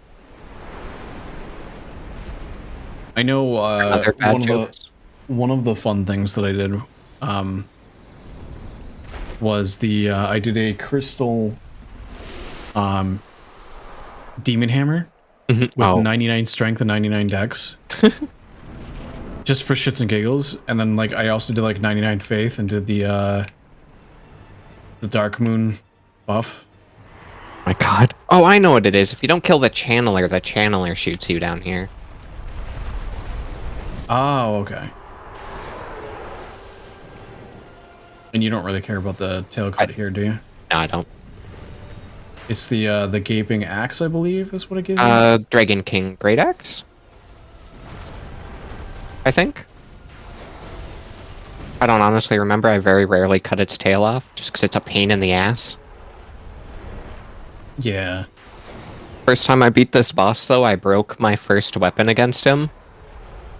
I know Other bad jokes. one of the fun things that I did was I did a crystal demon hammer with 99 strength and 99 dex. Just for shits and giggles. And then like I also did like 99 faith and did the dark moon buff. My god. Oh, I know what it is. If you don't kill the channeler shoots you down here. Oh, okay. And you don't really care about the tail cut here, do you? No, I don't. It's the gaping axe, I believe, is what it gives you. Dragon King Great Axe? I think. I don't honestly remember. I very rarely cut its tail off, just because it's a pain in the ass. Yeah. First time I beat this boss, though, I broke my first weapon against him.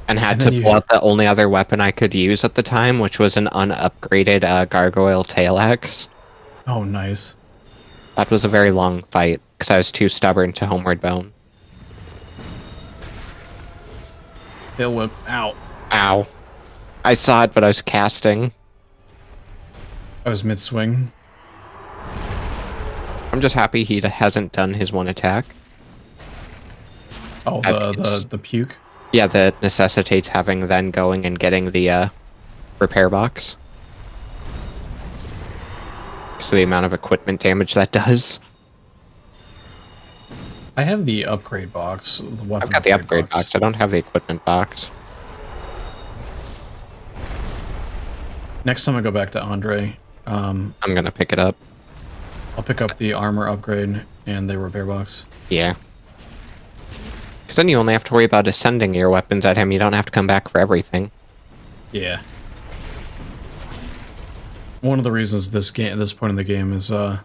And had And then to you- pull out the only other weapon I could use at the time, which was an unupgraded gargoyle tail axe. Oh, nice. That was a very long fight, because I was too stubborn to homeward bone. Tail whip. Ow. Ow. I saw it, but I was casting. I was mid-swing. I'm just happy he hasn't done his one attack. Oh, the puke. Yeah, that necessitates having then going and getting the repair box. So the amount of equipment damage that does. I have the upgrade box. The weapon I've got the upgrade box. I don't have the equipment box. Next time I go back to Andre, I'm gonna pick it up. I'll pick up the armor upgrade and the repair box. Yeah. Because then you only have to worry about ascending your weapons at him. You don't have to come back for everything. Yeah. One of the reasons this point in the game is I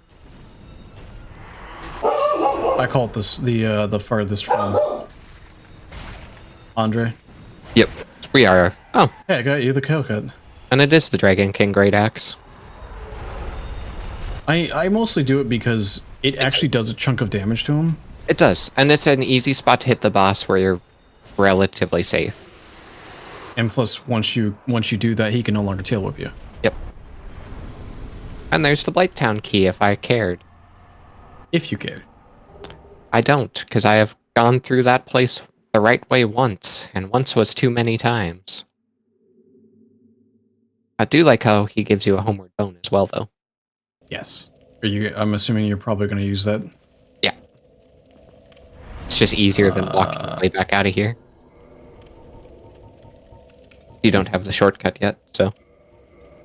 call it the farthest from Andre. Yep. We are. Oh, Hey, I got you the tail cut. and it is the Dragon King Great Axe. I mostly do it because it actually does a chunk of damage to him. It does, and it's an easy spot to hit the boss where you're relatively safe. And plus, once you do that, he can no longer tail whip you. Yep. And there's the Blighttown key if I cared. If you care. I don't, because I have gone through that place the right way once, and once was too many times. I do like how he gives you a homeward bone as well, though. Yes. I'm assuming you're probably going to use that. Yeah. It's just easier than walking the way back out of here. You don't have the shortcut yet, so...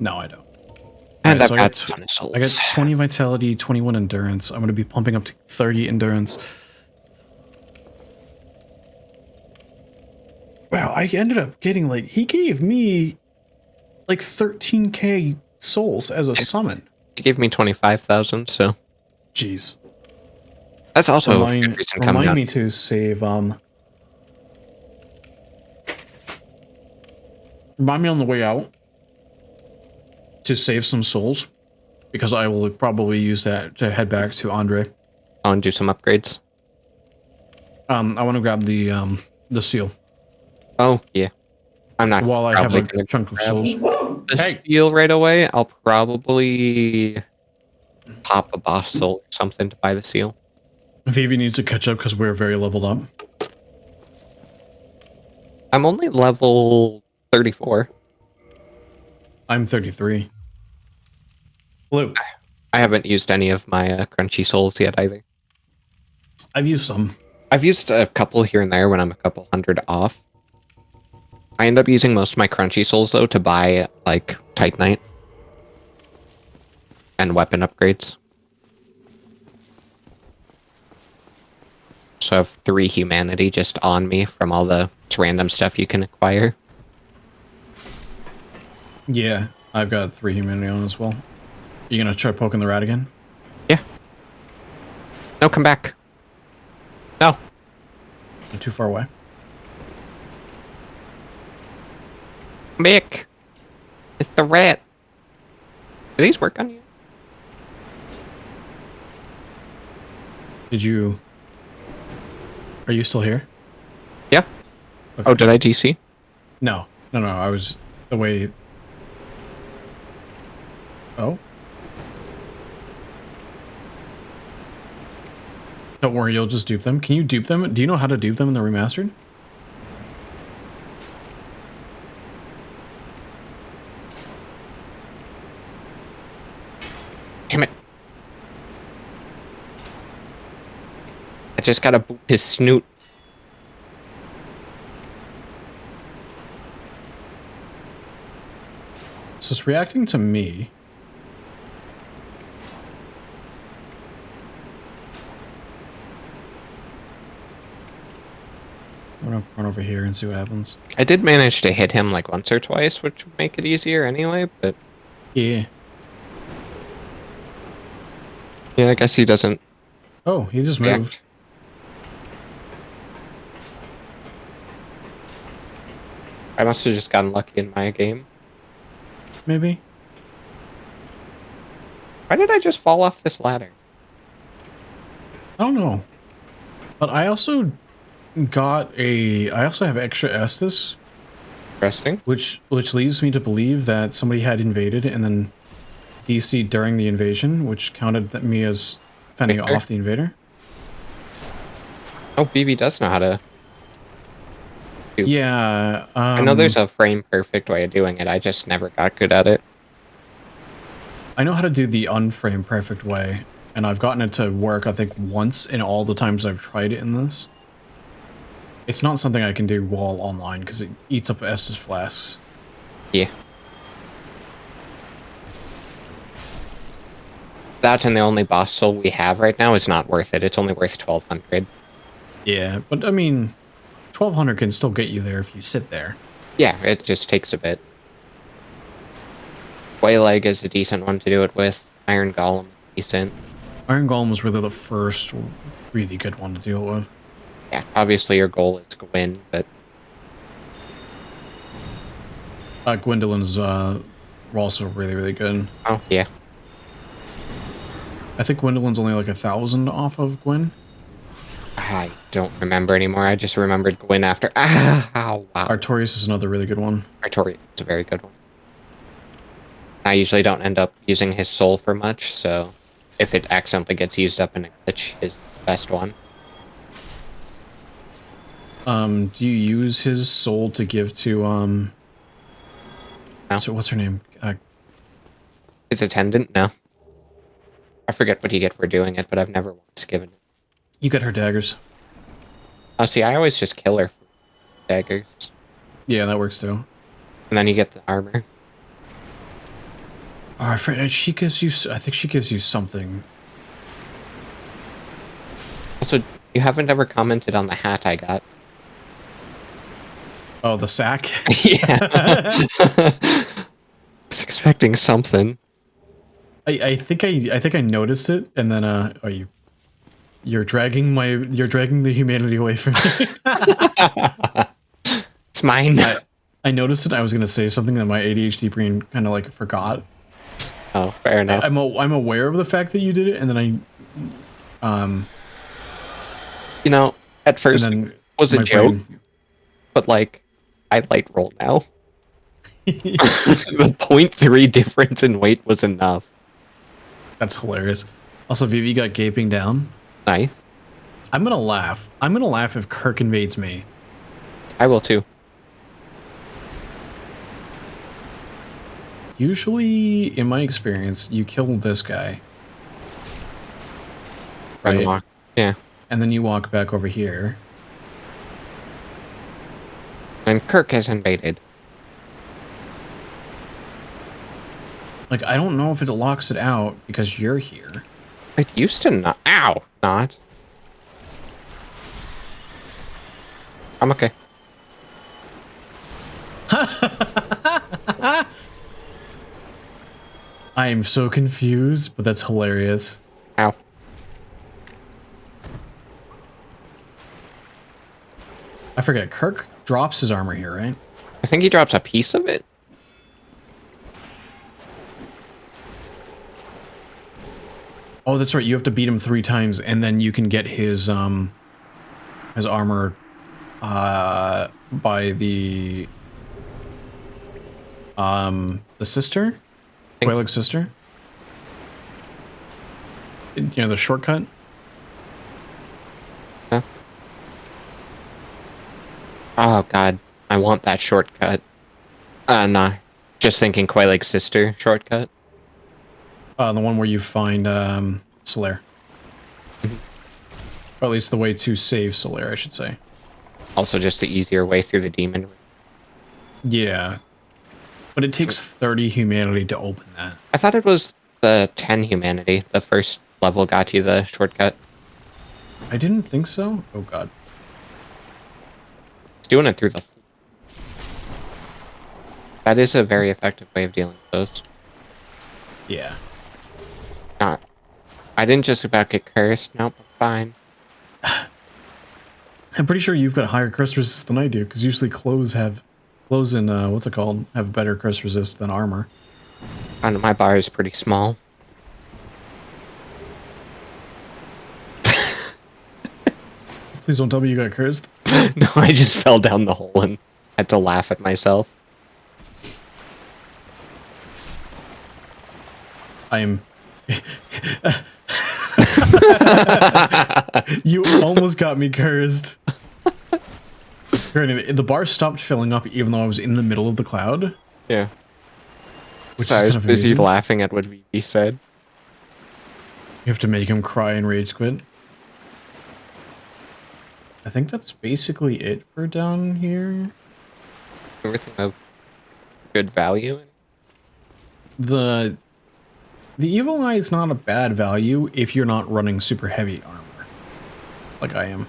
No, I don't. And Alright, I've so got a ton of souls. I got 20 vitality, 21 endurance. I'm going to be pumping up to 30 endurance. Wow, I ended up getting like, he gave me like 13k souls as a summon. He gave me 25,000, so Jeez. that's also a good reason to come Remind down. me to save, remind me on the way out to save some souls, because I will probably use that to head back to Andre. I want to do some upgrades. I want to grab the seal. Oh, yeah. I'm not While I have probably a gonna chunk of grab souls. the Hey! steel right away. I'll probably pop a boss soul or something to buy the seal. Vivi needs to catch up because we're very leveled up. I'm only level 34. I'm 33. Blue. I haven't used any of my crunchy souls yet either. I've used some. I've used a couple here and there when I'm a couple hundred off. I end up using most of my crunchy souls though to buy like Titanite and weapon upgrades. So I have 3 humanity just on me from all the random stuff you can acquire. Yeah, I've got 3 humanity on as well. You gonna try poking the rat again? Yeah. No, come back. No. You're too far away. Come back. It's the rat. Do these work on you? Did you... Are you still here? Yeah. Okay. Oh, did I DC? No. No, I was away. Oh? Don't worry, you'll just dupe them. Can you dupe them? Do you know how to dupe them in the remastered? Damn it. I just gotta boot his snoot. So it's reacting to me. I'm gonna run over here and see what happens. I did manage to hit him like once or twice, which would make it easier anyway, but Yeah. yeah, I guess he doesn't Oh, he just react. moved. I must have just gotten lucky in my game. Maybe? Why did I just fall off this ladder? I don't know. But I also got a... I also have extra Estus, Interesting. which leads me to believe that somebody had invaded and then DC'd during the invasion, which counted me as fending Victor? off the invader. Oh, BB does know how to... Yeah, I know there's a frame perfect way of doing it, I just never got good at it. I know how to do the unframe perfect way, and I've gotten it to work, I think, once in all the times I've tried it in this. It's not something I can do while online, because it eats up Estus flasks. Yeah. That and the only boss soul we have right now is not worth it. It's only worth 1,200. Yeah, but I mean, 1,200 can still get you there if you sit there. Yeah, it just takes a bit. Wayleg is a decent one to do it with. Iron Golem, decent. Iron Golem was really the first really good one to deal with. Yeah, obviously your goal is to win, but Gwendolyn's also really, really good. oh yeah. I think Gwendolyn's only like 1,000 off of Gwen. I don't remember anymore. I just remembered Gwyn after. Ah, wow. Artorias is another really good one. Artorias is a very good one. I usually don't end up using his soul for much, so if it accidentally gets used up in a glitch, is the best one. Do you use his soul to give to, No. So what's her name? His attendant? No. I forget what you get for doing it, but I've never once given it. You get her daggers. Oh, see, I always just kill her for daggers. Yeah, that works too. And then you get the armor. Oh, I forget, she gives you. I think she gives you something. Also, you haven't ever commented on the hat I got. Oh, the sack. Yeah. I was expecting something. I think I noticed it, and then oh, you're dragging the humanity away from me. It's mine. I noticed it. I was gonna say something that my ADHD brain kind of like forgot. Oh, fair enough. I'm aware of the fact that you did it, and then You know, at first and it then was a my joke, brain- but like, I light roll now. The 0.3 difference in weight was enough. That's hilarious. Also, Vivi got gaping down. Nice. I'm gonna laugh. I'm gonna laugh if Kirk invades me. I will too. Usually, in my experience, you kill this guy, Run Right. walk. Yeah. and then you walk back over here. And Kirk has invaded. Like, I don't know if it locks it out because you're here. It used to not. Ow! Not. I'm okay. I am so confused, but that's hilarious. Ow. I forget, Kirk drops his armor here, right? I think he drops a piece of it. Oh, that's right. You have to beat him 3 times, and then you can get his armor by the sister? Quayleg's sister? You know, the shortcut? Huh? Oh god, I want that shortcut. Nah. Just thinking Quayleg's sister shortcut. The one where you find Solaire. Or at least the way to save Solaire, I should say. Also just the easier way through the demon. Yeah. But it takes 30 humanity to open that. I thought it was the 10 humanity. The first level got you the shortcut. I didn't think so. Oh god. It's doing it through the... That is a very effective way of dealing with those. Yeah. Not. I didn't just about get cursed. Nope, I'm fine. I'm pretty sure you've got higher curse resist than I do, because usually clothes and what's it called, have better curse resist than armor. I know my bar is pretty small. Please don't tell me you got cursed. No, I just fell down the hole and had to laugh at myself. I am... You almost got me cursed. Granted, the bar stopped filling up even though I was in the middle of the cloud. Yeah. Which So is I was kind of busy amazing. laughing at what VB said. You have to make him cry and rage quit. I think that's basically it for down here. Everything of good value. The Evil Eye is not a bad value if you're not running super heavy armor. Like I am.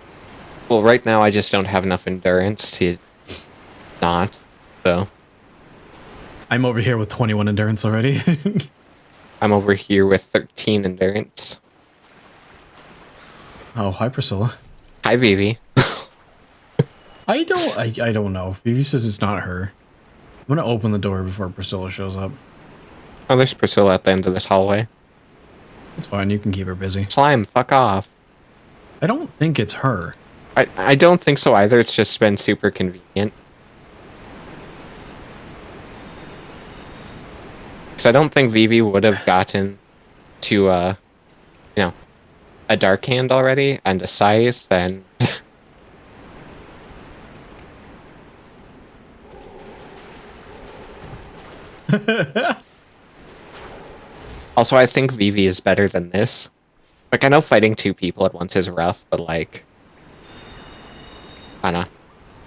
Well, right now I just don't have enough endurance to not, so. I'm over here with 21 endurance already. I'm over here with 13 endurance. Oh, hi Priscilla. Hi, Vivi. I don't know. Vivi says it's not her. I'm gonna open the door before Priscilla shows up. Oh, there's Priscilla at the end of this hallway. It's fine, you can keep her busy. Slime, fuck off. I don't think it's her. I don't think so either, it's just been super convenient. Because I don't think Vivi would have gotten to, you know, a Dark Hand already, and a Scythe, and... Also, I think Vivi is better than this. Like, I know fighting 2 people at once is rough, but like... I don't know.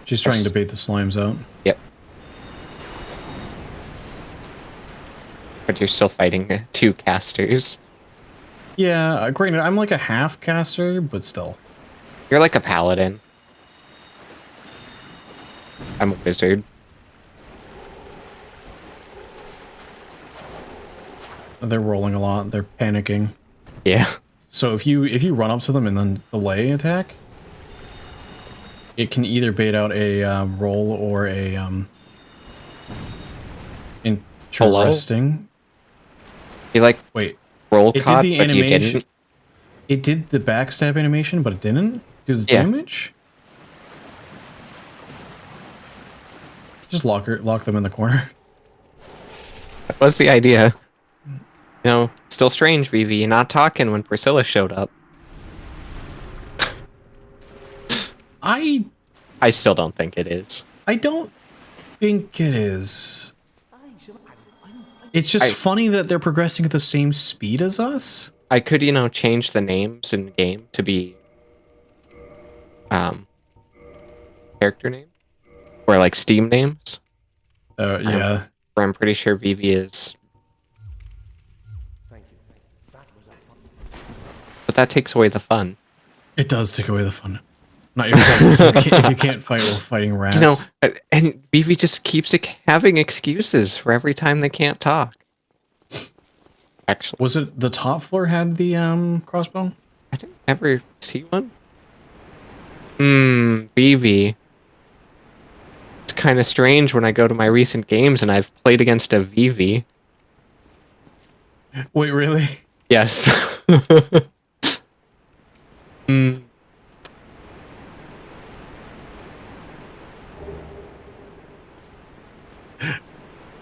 She's trying to bait the slimes out. Yep. But you're still fighting two casters. Yeah, granted, I'm like a half caster, but still. You're like a paladin. I'm a wizard. They're rolling a lot. They're panicking. Yeah. So if you run up to them and then delay attack, it can either bait out a roll or a interesting. You like Wait, roll it caught, did the but you animation. didn't. It did the backstab animation, but it didn't do the damage. Just lock them in the corner. That was the idea. You know, still strange, Vivi, not talking when Priscilla showed up. I still don't think it is. don't think it is. It's just funny that they're progressing at the same speed as us. I could, change the names in game to be character names or like Steam names. Yeah. Where I'm pretty sure Vivi is. But that takes away the fun. It does take away the fun. Not your fault if you can't fight while fighting rats. And Vivi just keeps having excuses for every time they can't talk. Actually, Was it the top floor had the crossbow? I didn't ever see one. Vivi. It's kind of strange when I go to my recent games and I've played against a Vivi. Wait, really? Yes.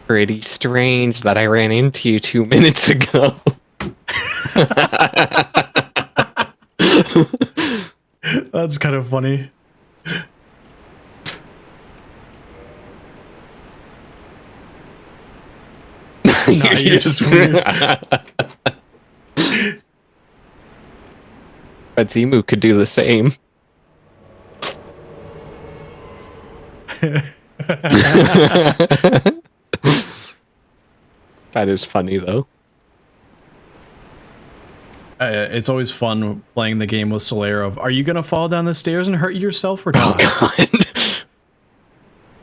Pretty strange that I ran into you 2 minutes ago. That's kind of funny. Nah, you're just weird. But Zimu could do the same. That is funny, though. It's always fun playing the game with Solaire of, are you going to fall down the stairs and hurt yourself or not? Oh, God.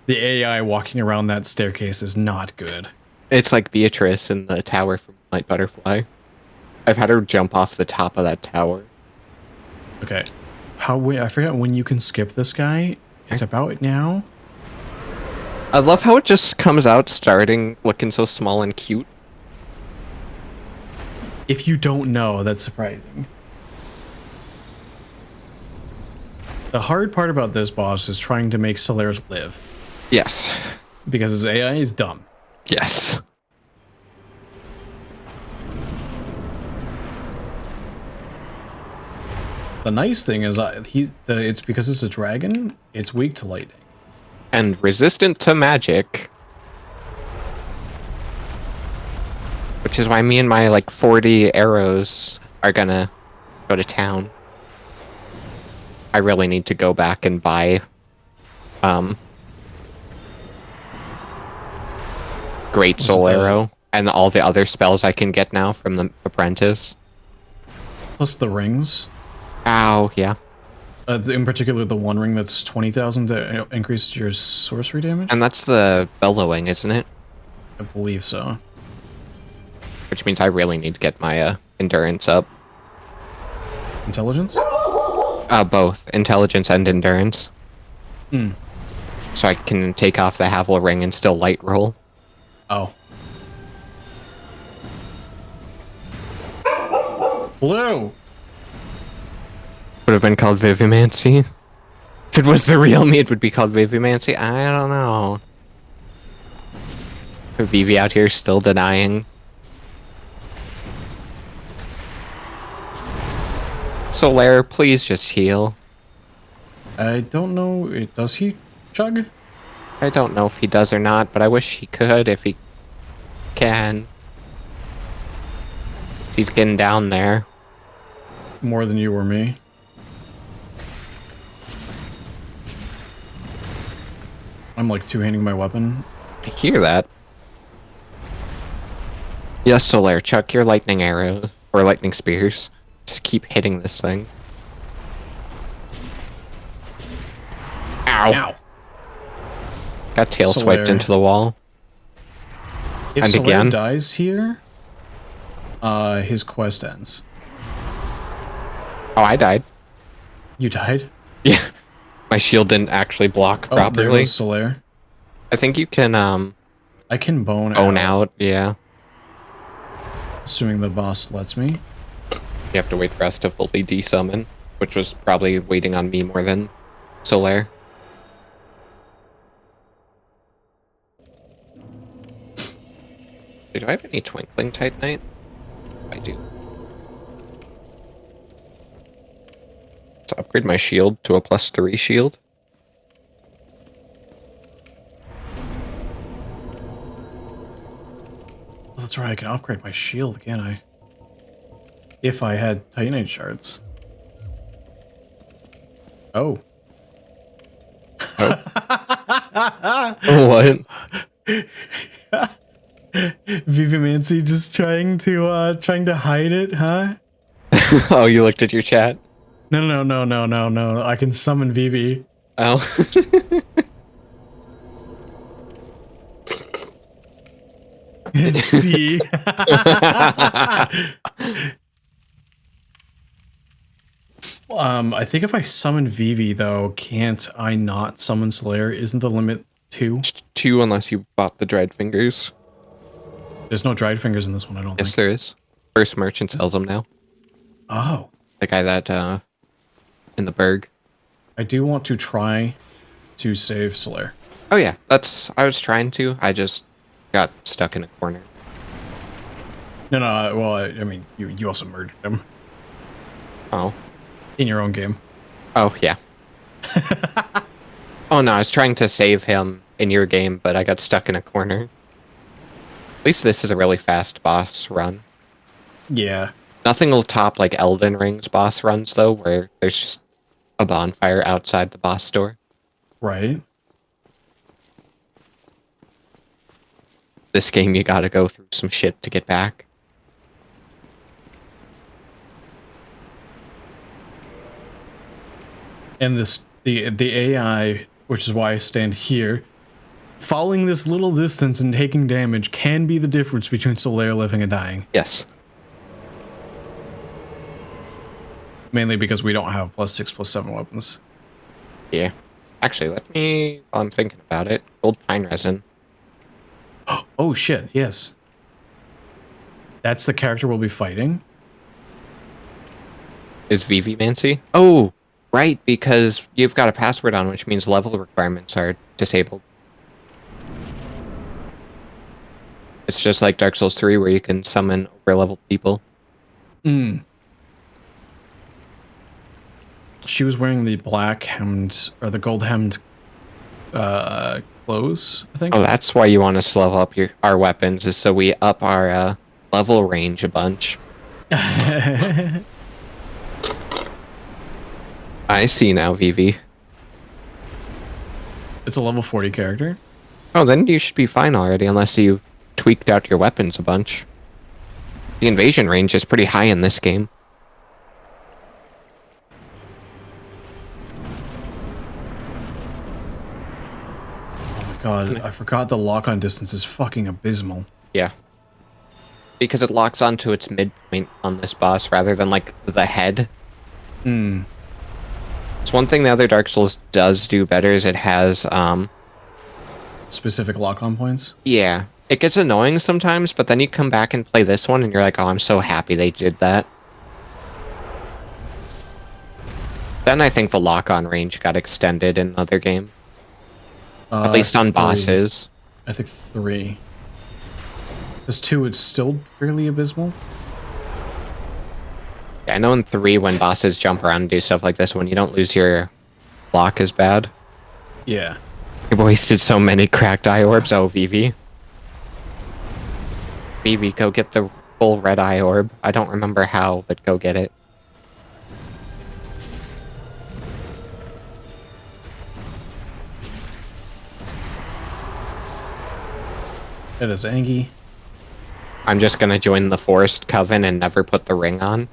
The AI walking around that staircase is not good. It's like Beatrice in the tower from Night Butterfly. I've had her jump off the top of that tower. Okay. I forget when you can skip this guy. It's about now. I love how it just comes out starting looking so small and cute. If you don't know, that's surprising. The hard part about this boss is trying to make Solaire live. Yes. Because his AI is dumb. Yes. The nice thing is it's because it's a dragon, it's weak to lightning. And resistant to magic. Which is why me and my, 40 arrows are gonna go to town. I really need to go back and buy, Great Soul Arrow, and all the other spells I can get now from the apprentice. Plus the rings. Ow, yeah. In particular, the one ring that's 20,000 to increase your sorcery damage. And that's the bellowing, isn't it? I believe so. Which means I really need to get my endurance up. Intelligence? Both intelligence and endurance. Hmm. So I can take off the Havel ring and still light roll. Oh. Blue! Would have been called Vivimancy. If it was the real me, it would be called Vivimancy. I don't know. Vivi out here still denying. Solaire, please just heal. I don't know. Does he chug? I don't know if he does or not, but I wish he could if he can. He's getting down there. More than you or me. I'm like two-handing my weapon. I hear that. Yes, Solaire, chuck your lightning arrow or lightning spears. Just keep hitting this thing. Ow! Ow. Got tail swiped Solaire. into the wall. If And Solaire again. dies here, his quest ends. Oh, I died. You died? Yeah. My shield didn't actually block Oh, there properly. goes Solaire. I think you can I can bone out, yeah. assuming the boss lets me. You have to wait for us to fully desummon, which was probably waiting on me more than Solaire. Do I have any Twinkling Titanite? I do. Let's upgrade my shield to a +3 shield. Oh, that's right, I can upgrade my shield, can I? If I had Titanite shards. Oh. What? Vivimancy just trying to hide it, huh? Oh, you looked at your chat? No. I can summon Vivi. Oh. See? I think if I summon Vivi, though, can't I not summon Solaire? Isn't the limit 2? 2 unless you bought the dried fingers. There's no dried fingers in this one, I don't Yes, think. there is. First merchant sells them now. Oh. The guy that, in the Berg. I do want to try to save Solaire. Oh yeah, I was trying to. I just got stuck in a corner. No, well, I mean, you also murdered him Oh. in your own game. Oh, yeah. Oh no, I was trying to save him in your game, but I got stuck in a corner. At least this is a really fast boss run. Yeah. Nothing will top like Elden Ring's boss runs though, where there's just a bonfire outside the boss door. Right. This game you gotta go through some shit to get back. And the AI, which is why I stand here, falling this little distance and taking damage can be the difference between Solaire living and dying. Yes. Mainly because we don't have +6, +7 weapons. Yeah. Actually, while I'm thinking about it, gold pine resin. Oh shit, yes. That's the character we'll be fighting? Is Vivimancy? Oh, right, because you've got a password on, which means level requirements are disabled. It's just like Dark Souls 3 where you can summon over-leveled people. Hmm. She was wearing the black hemmed, or the gold hemmed clothes, I think. Oh, that's why you want us to level up our weapons, is so we up our level range a bunch. I see now, Vivi. It's a level 40 character. Oh, then you should be fine already, unless you've tweaked out your weapons a bunch. The invasion range is pretty high in this game. Oh my god, I forgot the lock-on distance is fucking abysmal. Yeah. Because it locks onto its midpoint on this boss rather than, like, the head. Hmm. It's one thing the other Dark Souls does do better is it has, Specific lock-on points? yeah. It gets annoying sometimes, but then you come back and play this one and you're like, oh, I'm so happy they did that. Then I think the lock-on range got extended in another game. At least on 3. bosses. I think 3. Because 2, it's still fairly abysmal. Yeah, I know in 3 when bosses jump around and do stuff like this, when you don't lose your block as bad. Yeah. You've wasted so many cracked eye orbs. Oh, Vivi. Vivi, go get the full red eye orb. I don't remember how, but go get it. It is Angie. I'm just gonna join the Forest Coven and never put the ring on.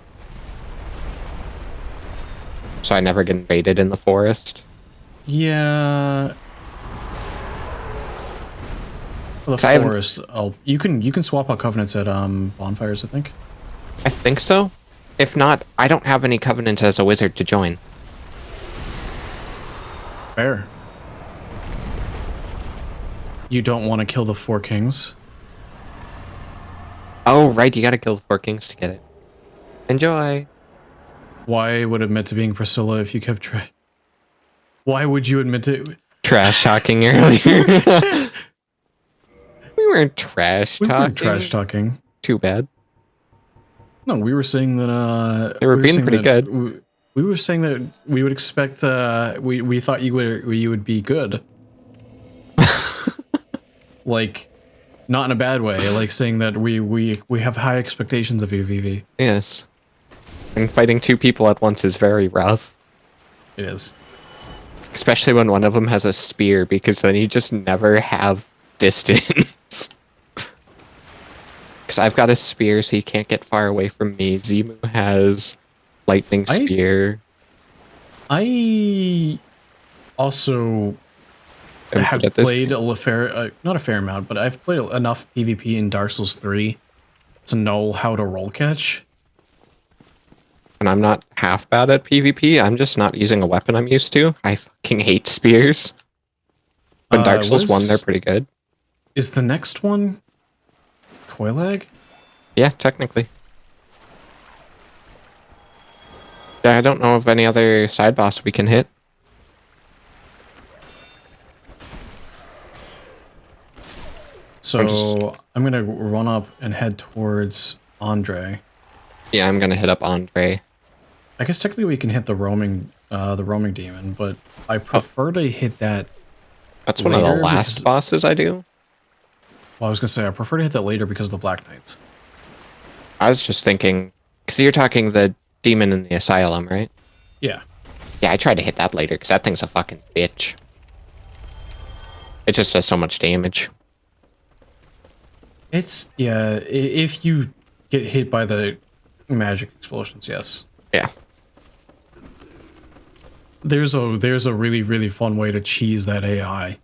So I never get invaded in the forest. Yeah. For the 'Cause forest, you can swap out covenants at bonfires, I think. I think so. If not, I don't have any covenants as a wizard to join. Fair. You don't want to kill the four kings. Oh, right, you gotta kill the 4 kings to get it. Enjoy. Why would admit to being Priscilla if you kept Why would you admit to? Trash talking earlier. We weren't trash We talking. weren't trash talking. Too bad. No, we were saying that They were being pretty good. We were saying that we would expect we thought you would be good. Like, not in a bad way, like saying that we have high expectations of you, Vivi. Yes. And fighting 2 people at once is very rough. It is. Especially when one of them has a spear, because then you just never have distance. Because I've got a spear, so he can't get far away from me. Zimu has lightning spear. I also have played not a fair amount, but I've played enough PvP in Dark Souls 3 to know how to roll catch. And I'm not half bad at PvP, I'm just not using a weapon I'm used to. I fucking hate spears. But Dark Souls 1, they're pretty good. Is the next one collab? Yeah, technically. Yeah, I don't know of any other side boss we can hit. So I'm gonna run up and head towards Andre. Yeah, I'm gonna hit up Andre. I guess technically we can hit the roaming demon, but I prefer to hit that. That's one of the last bosses I do. Well, I was gonna say I prefer to hit that later because of the Black Knights. I was just thinking, because you're talking the demon in the asylum, right? Yeah. Yeah, I tried to hit that later because that thing's a fucking bitch. It just does so much damage. It's if you get hit by the magic explosions, yes. Yeah. There's a really fun way to cheese that AI.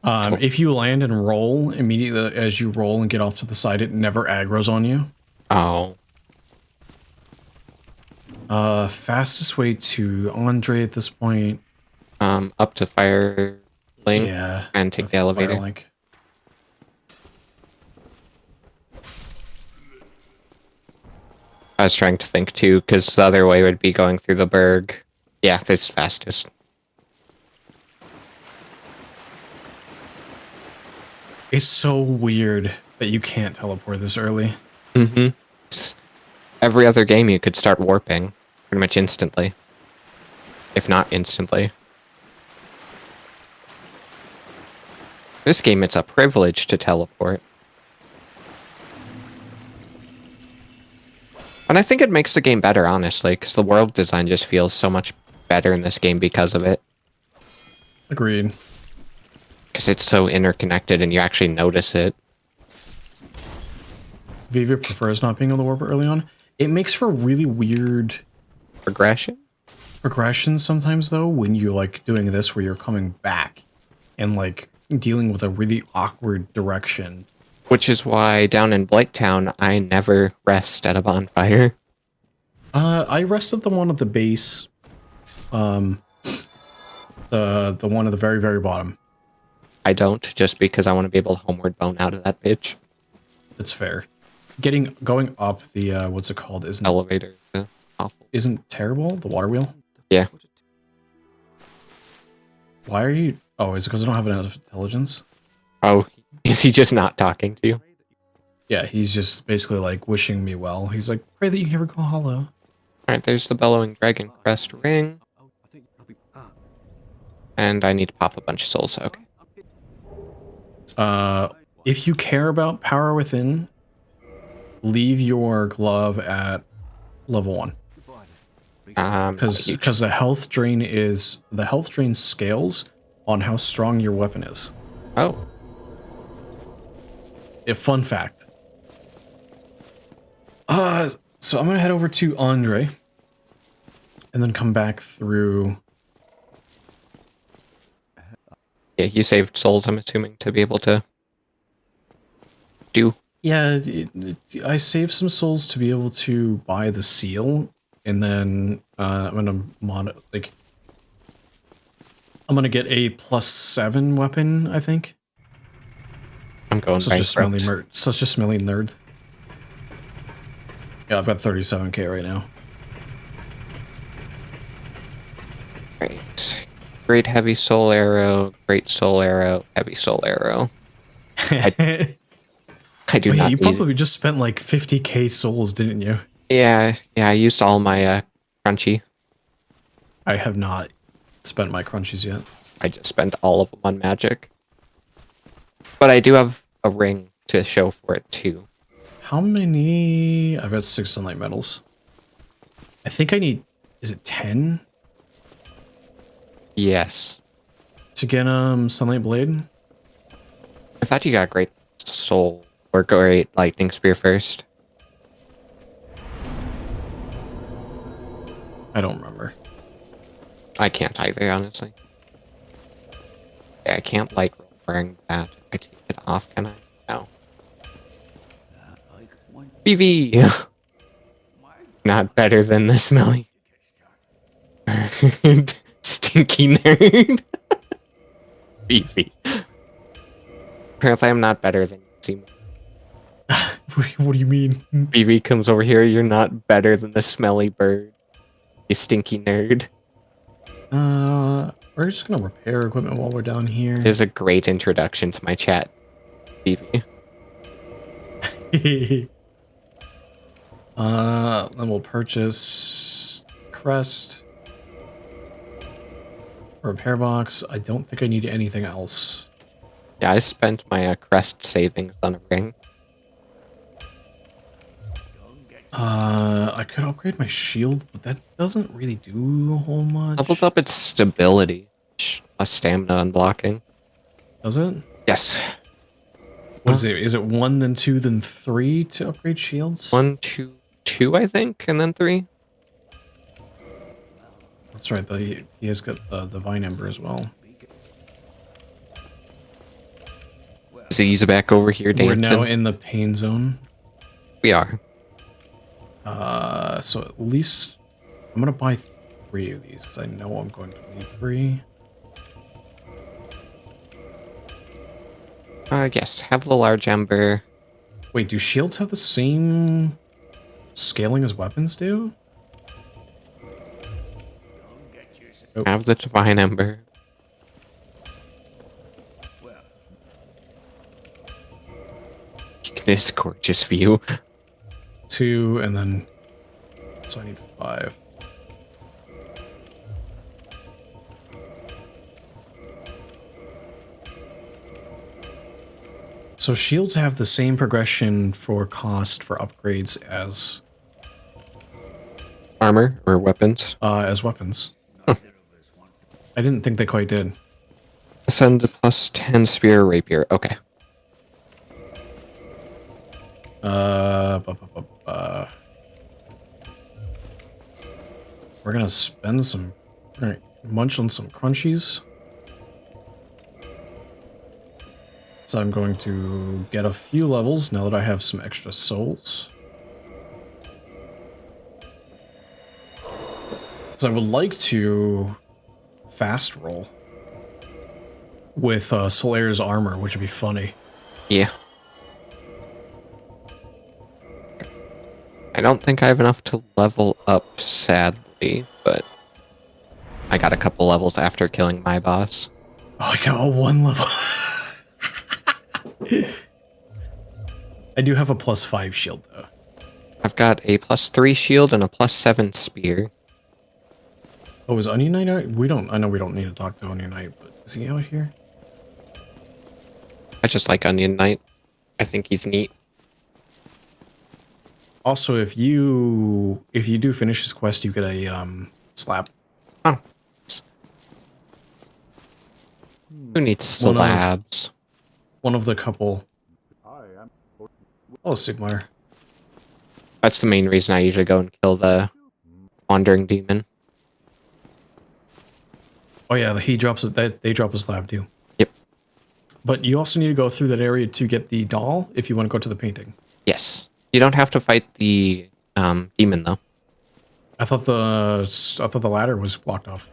If you land and roll immediately as you roll and get off to the side, it never aggroes on you. Oh. Fastest way to Andre at this point. Up to Fire Link. Yeah. And take the elevator. Firelink. I was trying to think too, because the other way would be going through the Berg. Yeah, that's fastest. It's so weird that you can't teleport this early. Mm-hmm. Every other game you could start warping pretty much instantly. If not instantly. This game, it's a privilege to teleport. And I think it makes the game better, honestly, because the world design just feels so much better in this game because of it. Agreed. Because it's so interconnected and you actually notice it. Vivi prefers not being able to warp early on. It makes for really weird progressions sometimes, though, when you're like doing this where you're coming back and like dealing with a really awkward direction. Which is why down in Blighttown, I never rest at a bonfire. I rested the one at the base. The one at the very bottom. I don't, just because I want to be able to homeward bone out of that bitch. That's fair. Going up the what's it called? Isn't elevator awful? Isn't terrible? The water wheel. Yeah. Why are you? Oh, is it because I don't have enough intelligence? Oh, is he just not talking to you? Yeah, he's just basically like wishing me well. He's like, pray that you never go hollow. Alright, there's the Bellowing Dragon Crest ring. And I need to pop a bunch of souls, okay. If you care about power within, leave your glove at level 1. Because the health drain scales on how strong your weapon is. Oh. Fun fact. So I'm gonna head over to Andre, and then come back through. Yeah, you saved souls, I'm assuming, to be able to do. Yeah, I saved some souls to be able to buy the seal, and then I'm gonna I'm gonna get a +7 weapon, I think. I'm going bankrupt. Such a smelly nerd. Yeah, I've got 37k right now. Great. Great heavy soul arrow, great soul arrow, heavy soul arrow. I do Wait, not you need probably just spent like 50k souls, didn't you? Yeah, I used all my crunchy. I have not spent my crunchies yet. I just spent all of them on magic. But I do have a ring to show for it too. How many? I've got 6 sunlight medals. I think I need, is it 10? Yes. To get sunlight blade? I thought you got great soul or great lightning spear first. I don't remember. I can't either, honestly. Yeah, I can't like wearing that. I take it off, can I? No. BV! Not better than the smelly. Stinky nerd. BV. Apparently I'm not better than you seem. What do you mean? BV comes over here, you're not better than the smelly bird. You stinky nerd. We're just gonna repair equipment while we're down here. There's a great introduction to my chat, BV. Then we'll purchase crest, repair box. I don't think I need anything else. Yeah, I spent my crest savings on a ring. I could upgrade my shield, but that doesn't really do a whole much. Levels up its stability, plus stamina and blocking. Does it? Yes. What is it? Is it 1, then 2, then 3 to upgrade shields? 1, 2, 2, I think, and then 3. That's right. He has got the Divine Ember as well. Z's back over here dancing. We're now in the pain zone. We are. So at least I'm gonna buy 3 of these because I know I'm going to need 3. Yes, have the large ember. Wait, do shields have the same scaling as weapons do? Oh. Have the divine ember. This gorgeous view. 2, and then so I need 5. So shields have the same progression for cost for upgrades as Armor or weapons? As weapons. Huh. I didn't think they quite did. Ascend to plus 10 spear rapier. Okay. We're gonna spend some, munch on some crunchies. So I'm going to get a few levels now that I have some extra souls. So I would like to fast roll with Solaire's armor, which would be funny. Yeah. I don't think I have enough to level up, sadly, but I got a couple levels after killing my boss. Oh, I got a 1 level. I do have a +5 shield, though. I've got a +3 shield and a +7 spear. Oh, is Onion Knight out? I know we don't need to talk to Onion Knight, but is he out here? I just like Onion Knight. I think he's neat. Also, if you do finish this quest, you get a slab. Oh. Who needs slabs? One of the couple. Oh, Sigmar. That's the main reason I usually go and kill the wandering demon. Oh yeah, he drops that they drop a slab too. Yep. But you also need to go through that area to get the doll if you want to go to the painting. Yes. You don't have to fight the demon though. I thought the ladder was blocked off.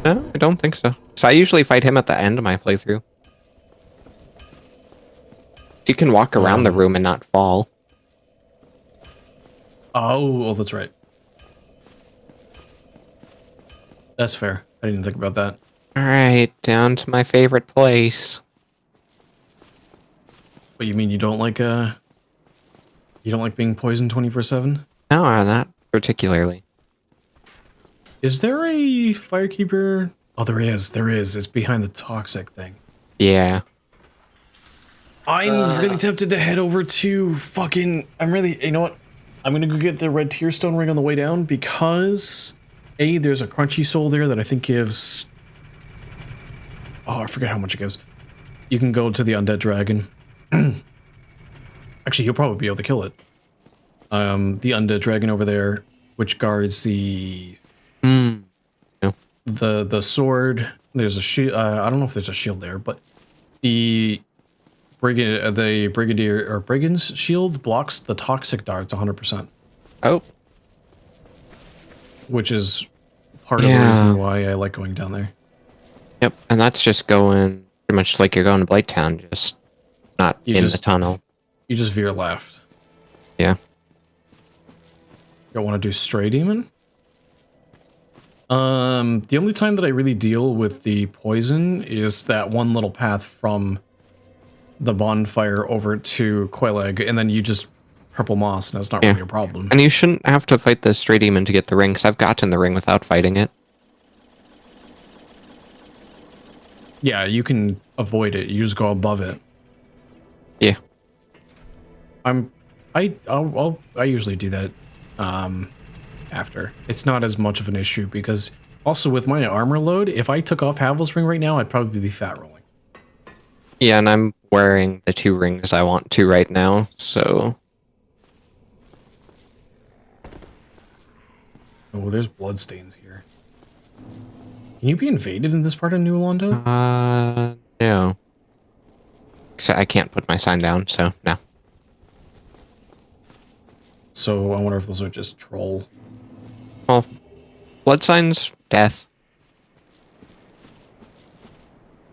No, I don't think so. So I usually fight him at the end of my playthrough. You can walk around the room and not fall. Oh, that's right. That's fair. I didn't think about that. Alright, down to my favorite place. But you mean you don't like being poisoned 24/7? No, not particularly. Is there a firekeeper? Oh, there is. There is. It's behind the toxic thing. Yeah. I'm really tempted to head over to fucking... you know what? I'm gonna go get the red tear stone ring on the way down because... A, there's a crunchy soul there that I think gives... Oh, I forget how much it gives. You can go to the undead dragon. Actually, you'll probably be able to kill it. The undead dragon over there, which guards the... No. The sword. There's a shield. I don't know if there's a shield there, but the brigadier or brigand's shield blocks the toxic darts 100%, Oh. which is part of the reason why I like going down there. Yep, and that's just going pretty much like you're going to Blighttown, just not in the tunnel. You just veer left. Yeah. Don't want to do stray demon? The only time that I really deal with the poison is that one little path from the bonfire over to Queleg, and then you just purple moss, and that's not really a problem. And you shouldn't have to fight the stray demon to get the ring, because I've gotten the ring without fighting it. Yeah, you can avoid it. You just go above it. Yeah. I usually do that after. It's not as much of an issue because also with my armor load, if I took off Havel's ring right now, I'd probably be fat rolling. Yeah, and I'm wearing the 2 rings I want to right now, so... Oh, there's bloodstains here. Can you be invaded in this part of New Londo? No. I can't put my sign down, so no. So I wonder if those are just troll. Well, blood signs, death.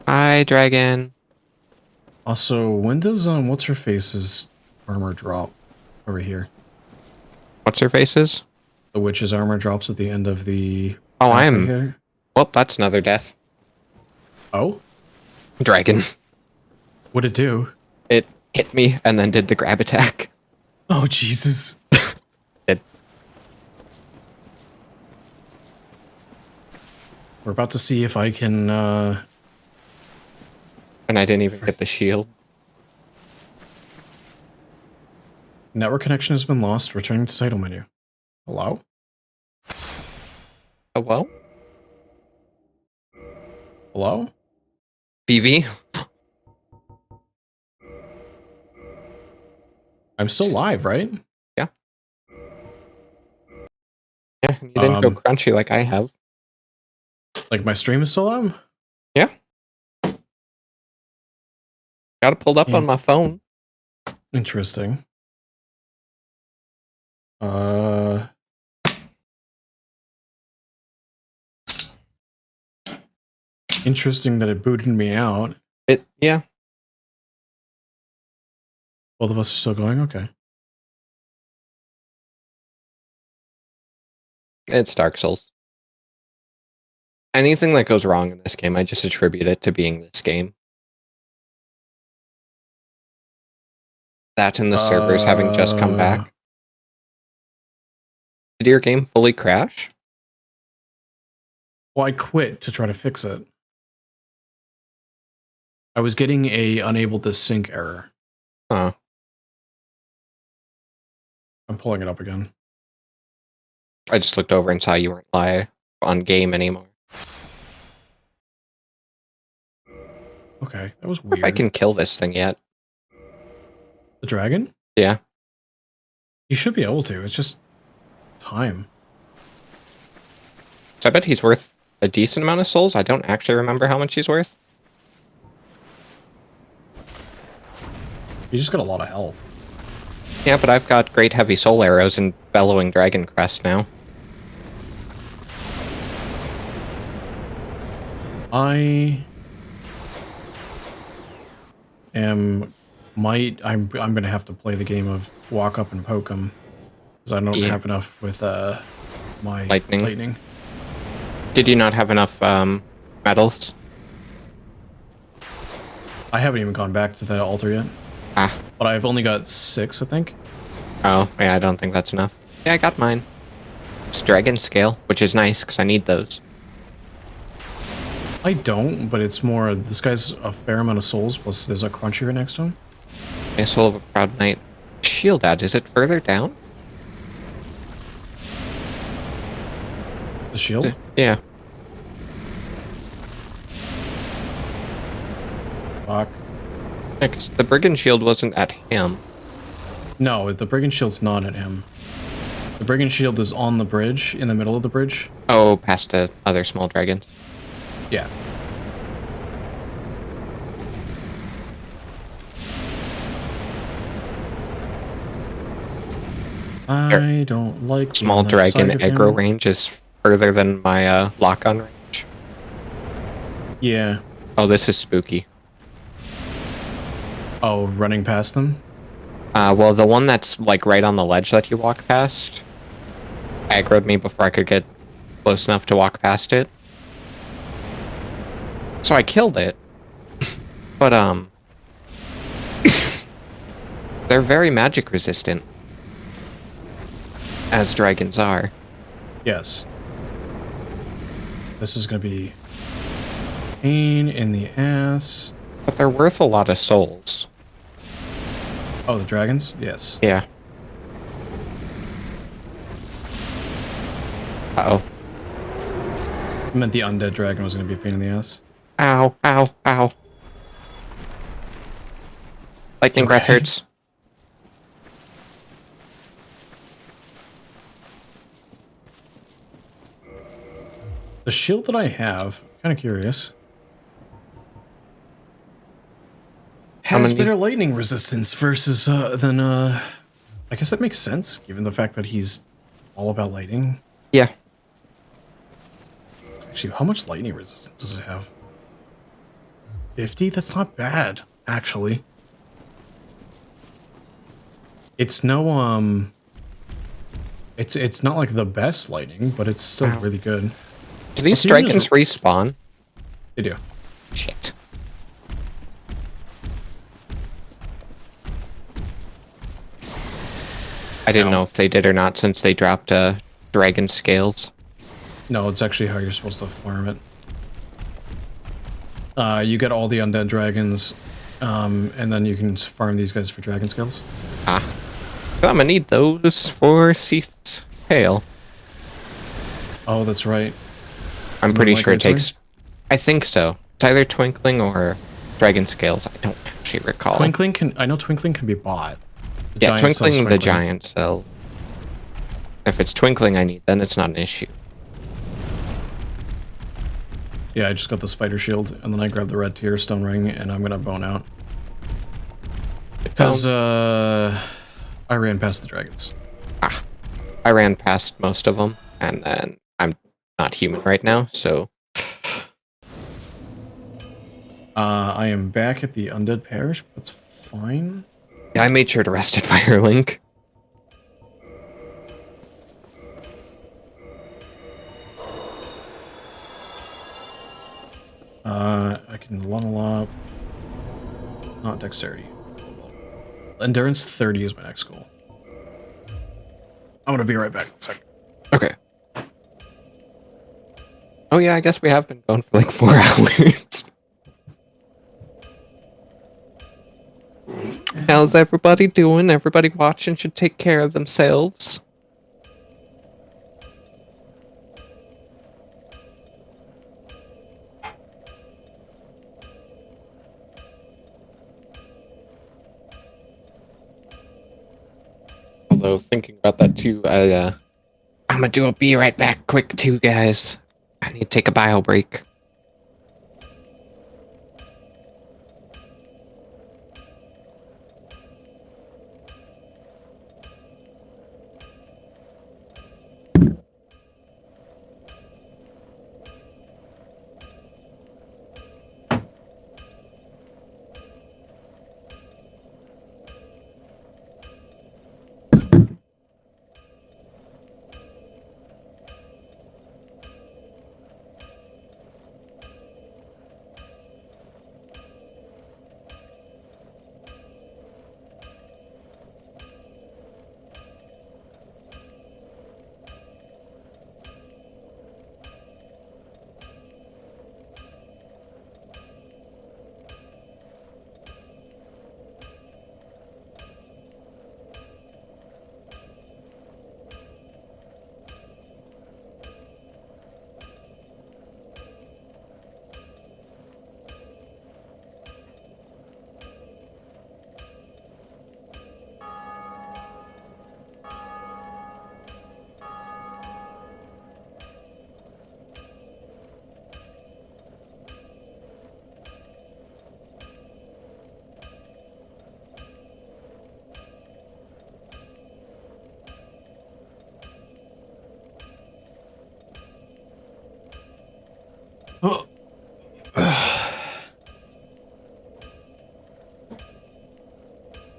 Hi, dragon. Also, when does what's her face's armor drop over here? What's her faces? The witch's armor drops at the end of the... Oh, I am... Here. Well, that's another death. Oh? Dragon. What'd it do? It hit me and then did the grab attack. Oh, Jesus. It. We're about to see if I can... And I didn't even get the shield. Network connection has been lost. Returning to title menu. Hello? Hello? Hello? BV? I'm still live, right? Yeah. Yeah, you didn't go crunchy like I have. Like my stream is still on? Yeah. Got it pulled up on my phone. Interesting. Interesting that it booted me out. Yeah. Both of us are still going? Okay. It's Dark Souls. Anything that goes wrong in this game, I just attribute it to being this game. That and the servers having just come back. Did your game fully crash? Well, I quit to try to fix it. I was getting a unable to sync error. Huh. I'm pulling it up again. I just looked over and saw you weren't live on game anymore. Okay, that was I wonder weird. if I can kill this thing yet. The dragon? Yeah. You should be able to. It's just time. So I bet he's worth a decent amount of souls. I don't actually remember how much he's worth. You just got a lot of health. Yeah, but I've got great heavy soul arrows and bellowing dragon crest now. I am I'm gonna have to play the game of walk up and poke him because I don't have enough with my lightning. Did you not have enough medals? I haven't even gone back to the altar yet. Ah. But I've only got 6, I think. Oh, yeah, I don't think that's enough. Yeah, I got mine. It's dragon scale, which is nice because I need those. I don't, but it's more, this guy's a fair amount of souls, plus there's a crunchy right next to him. A soul of a proud knight. Shield ad, is it further down? The shield? Yeah. Fuck. Yeah, 'cause the brigand shield wasn't at him. No, the brigand shield's not at him. The brigand shield is on the bridge, in the middle of the bridge. Oh, past the other small dragons. Yeah. I don't like Small being on that dragon side of aggro him. range is further than my lock-on range. Yeah. Oh, this is spooky. Oh, running past them? Well, the one that's like right on the ledge that you walk past aggroed me before I could get close enough to walk past it. So I killed it. But, they're very magic resistant. As dragons are. Yes. This is gonna be pain in the ass. But they're worth a lot of souls. Oh, the dragons? Yes. Yeah. Uh-oh. I meant the undead dragon was gonna be a pain in the ass. Ow, ow, ow. Lightning breath hurts. The shield that I have, kind of curious, has better lightning resistance versus I guess that makes sense given the fact that he's all about lightning. Yeah. Actually, how much lightning resistance does it have? 50? That's not bad, actually. It's no it's not like the best lightning, but it's still really good. Do these Well, even dragons respawn? They do. Shit. I didn't know if they did or not since they dropped dragon scales. No, it's actually how you're supposed to farm it. You get all the undead dragons, and then you can farm these guys for dragon scales. Ah. I'm gonna need those for Seath's Hail. Oh, that's right. I'm pretty sure it Twinkling? takes... I think so. It's either Twinkling or Dragon Scales. I don't actually recall. Twinkling can... I know Twinkling can be bought. The Yeah, giant sells Twinkling the giant cell. If it's Twinkling I need, then it's not an issue. Yeah, I just got the spider shield, and then I grabbed the red tier stone ring, and I'm gonna bone out. Because, I ran past the dragons. Ah. I ran past most of them, and then I'm not human right now, so... I am back at the undead parish, but that's fine. Yeah, I made sure to rest at Firelink. I can level up. Not dexterity. Endurance 30 is my next goal. I'm gonna be right back in a second. Okay. Oh yeah, I guess we have been going for like 4 hours. How's everybody doing? Everybody watching should take care of themselves. though, thinking about that too. I'm gonna do a be right back quick too, guys. I need to take a bio break.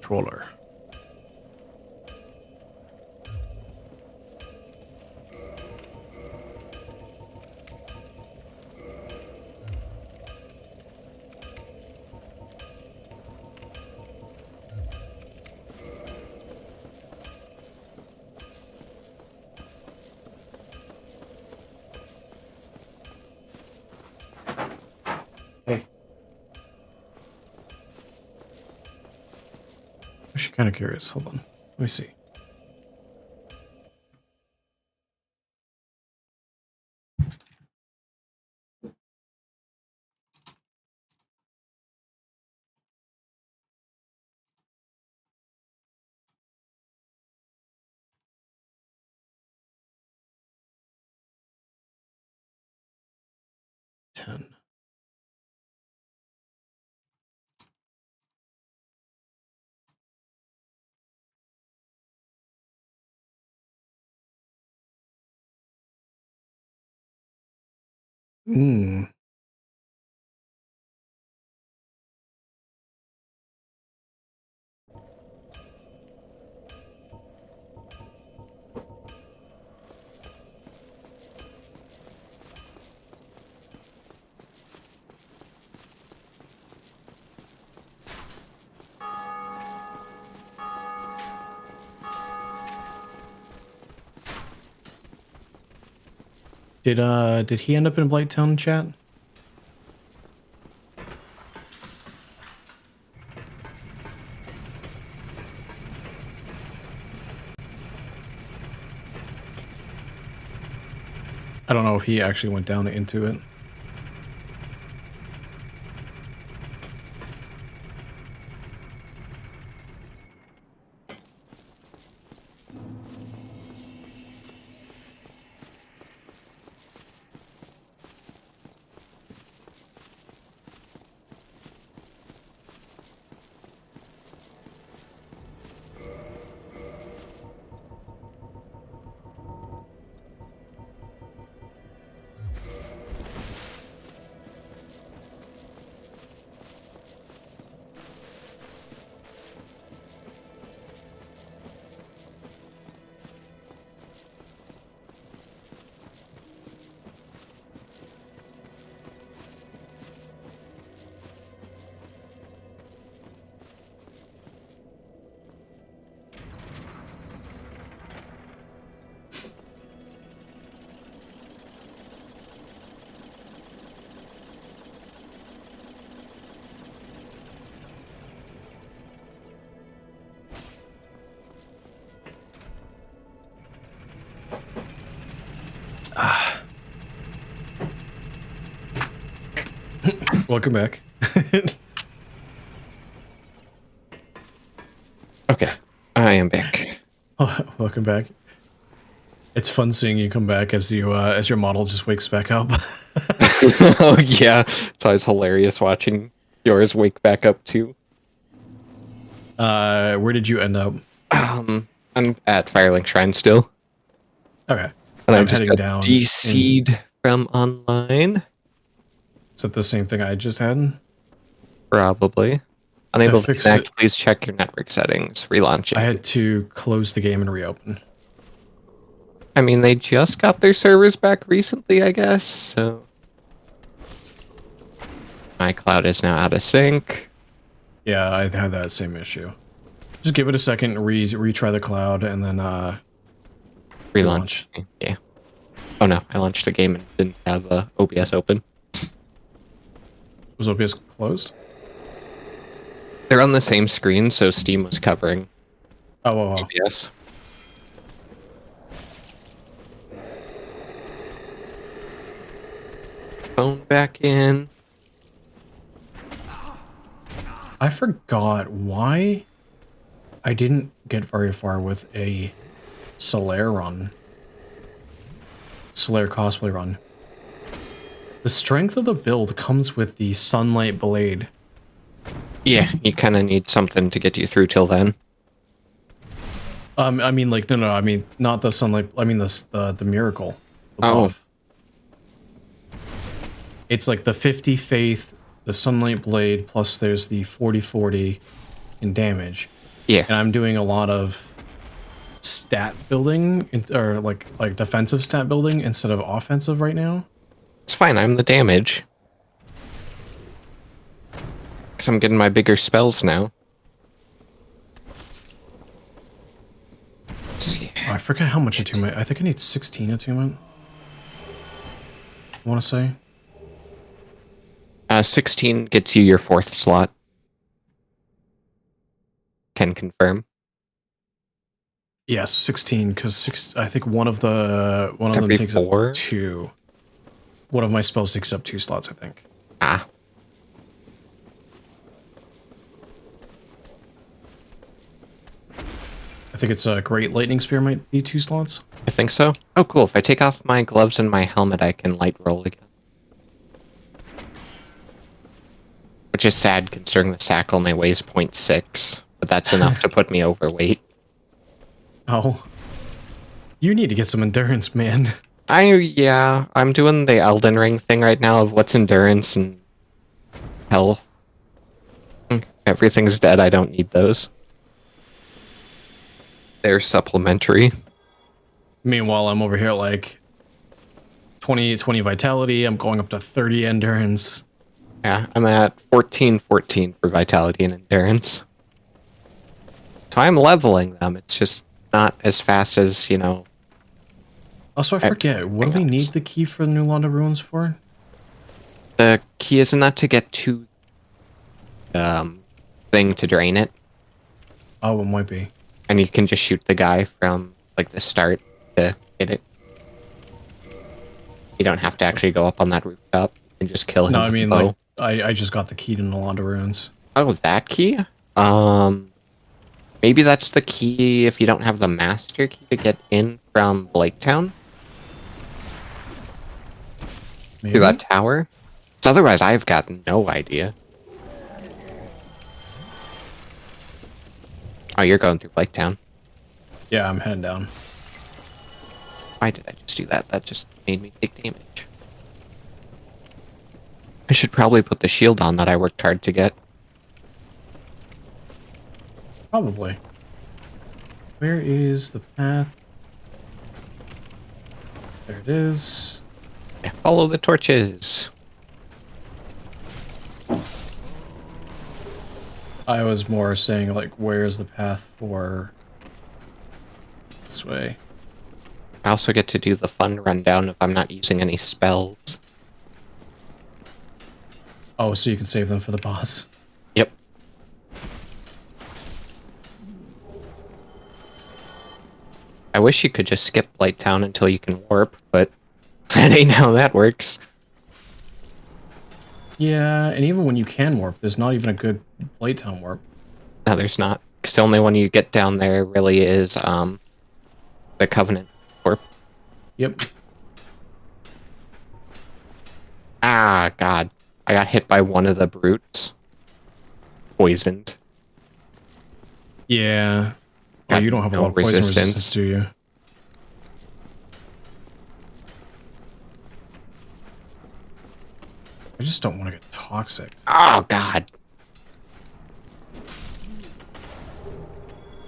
Controller. Hey. I'm actually kind of curious. Hold on. Let me see. Ten. Hmm. Did he end up in Blighttown chat? I don't know if he actually went down into it. Welcome back. Okay, I am back. Welcome back. It's fun seeing you come back as your model just wakes back up. Oh yeah, it's always hilarious watching yours wake back up too. Where did you end up? I'm at Firelink Shrine still, Okay. and I I'm just heading got down. DC'd from online. Is that the same thing I just had? Probably. Unable to fix connect, it- please check your network settings. Relaunching. I had to close the game and reopen. I mean, they just got their servers back recently, I guess, so... My cloud is now out of sync. Yeah, I had that same issue. Just give it a second, retry the cloud, and then Relaunch. Yeah. Oh no, I launched the game and didn't have OBS open. Was OBS closed? They're on the same screen, so Steam was covering Oh. OBS. Phone back in. I forgot why I didn't get very far with a Solaire run. Solaire cosplay run. The strength of the build comes with the Sunlight Blade. Yeah, you kind of need something to get you through till then. I mean, like, no, I mean, not the Sunlight, I mean, the Miracle. Above. It's like the 50 Faith, the Sunlight Blade, plus there's the 40/40 in damage. Yeah. And I'm doing a lot of stat building, or like defensive stat building instead of offensive right now. It's fine, I'm the damage. Because I'm getting my bigger spells now. Let's see. Oh, I forget how much attunement. I think I need 16 attunement. I want to say. 16 gets you your 4th slot. Can confirm. Yes, 16, because I think one of them Every takes 4? up 2. One of my spells takes up 2 slots, I think. Ah. I think it's a Great Lightning Spear might be 2 slots. I think so. Oh, cool. If I take off my gloves and my helmet, I can light roll again. Which is sad, considering the sack only weighs 0.6. But that's enough to put me overweight. Oh. You need to get some endurance, man. Yeah, I'm doing the Elden Ring thing right now of what's endurance and health. Everything's dead, I don't need those. They're supplementary. Meanwhile, I'm over here at like 20 vitality. I'm going up to 30 endurance. Yeah, I'm at 14 for vitality and endurance. So I'm leveling them, it's just not as fast as, you know... Also, I forget, what do we need the key for New Londa Ruins for? The key isn't that to get to thing to drain it, Oh, it might be. and you can just shoot the guy from like the start to hit it. You don't have to actually go up on that rooftop and just kill him. No, I with mean, the bow. like, I just got the key to New Londa Ruins. Oh, that key? Maybe that's the key if you don't have the master key to get in from Blaketown Maybe? through that tower. So otherwise, I've got no idea. Oh, you're going through Blaketown. Yeah, I'm heading down. Why did I just do that? That just made me take damage. I should probably put the shield on that I worked hard to get. Probably. Where is the path? There it is. Yeah, follow the torches. I was more saying, like, where's the path for this way? I also get to do the fun rundown if I'm not using any spells. Oh, so you can save them for the boss. Yep. I wish you could just skip Blighttown until you can warp, but that ain't how that works. Yeah, and even when you can warp, there's not even a good Blighttown warp. No, there's not. Because the only one you get down there really is the Covenant Corp. Yep. Ah, God. I got hit by one of the brutes. Poisoned. Yeah. Oh, Got you don't have a no lot of poison resistance. resistance, do you? I just don't want to get toxic. Oh, God.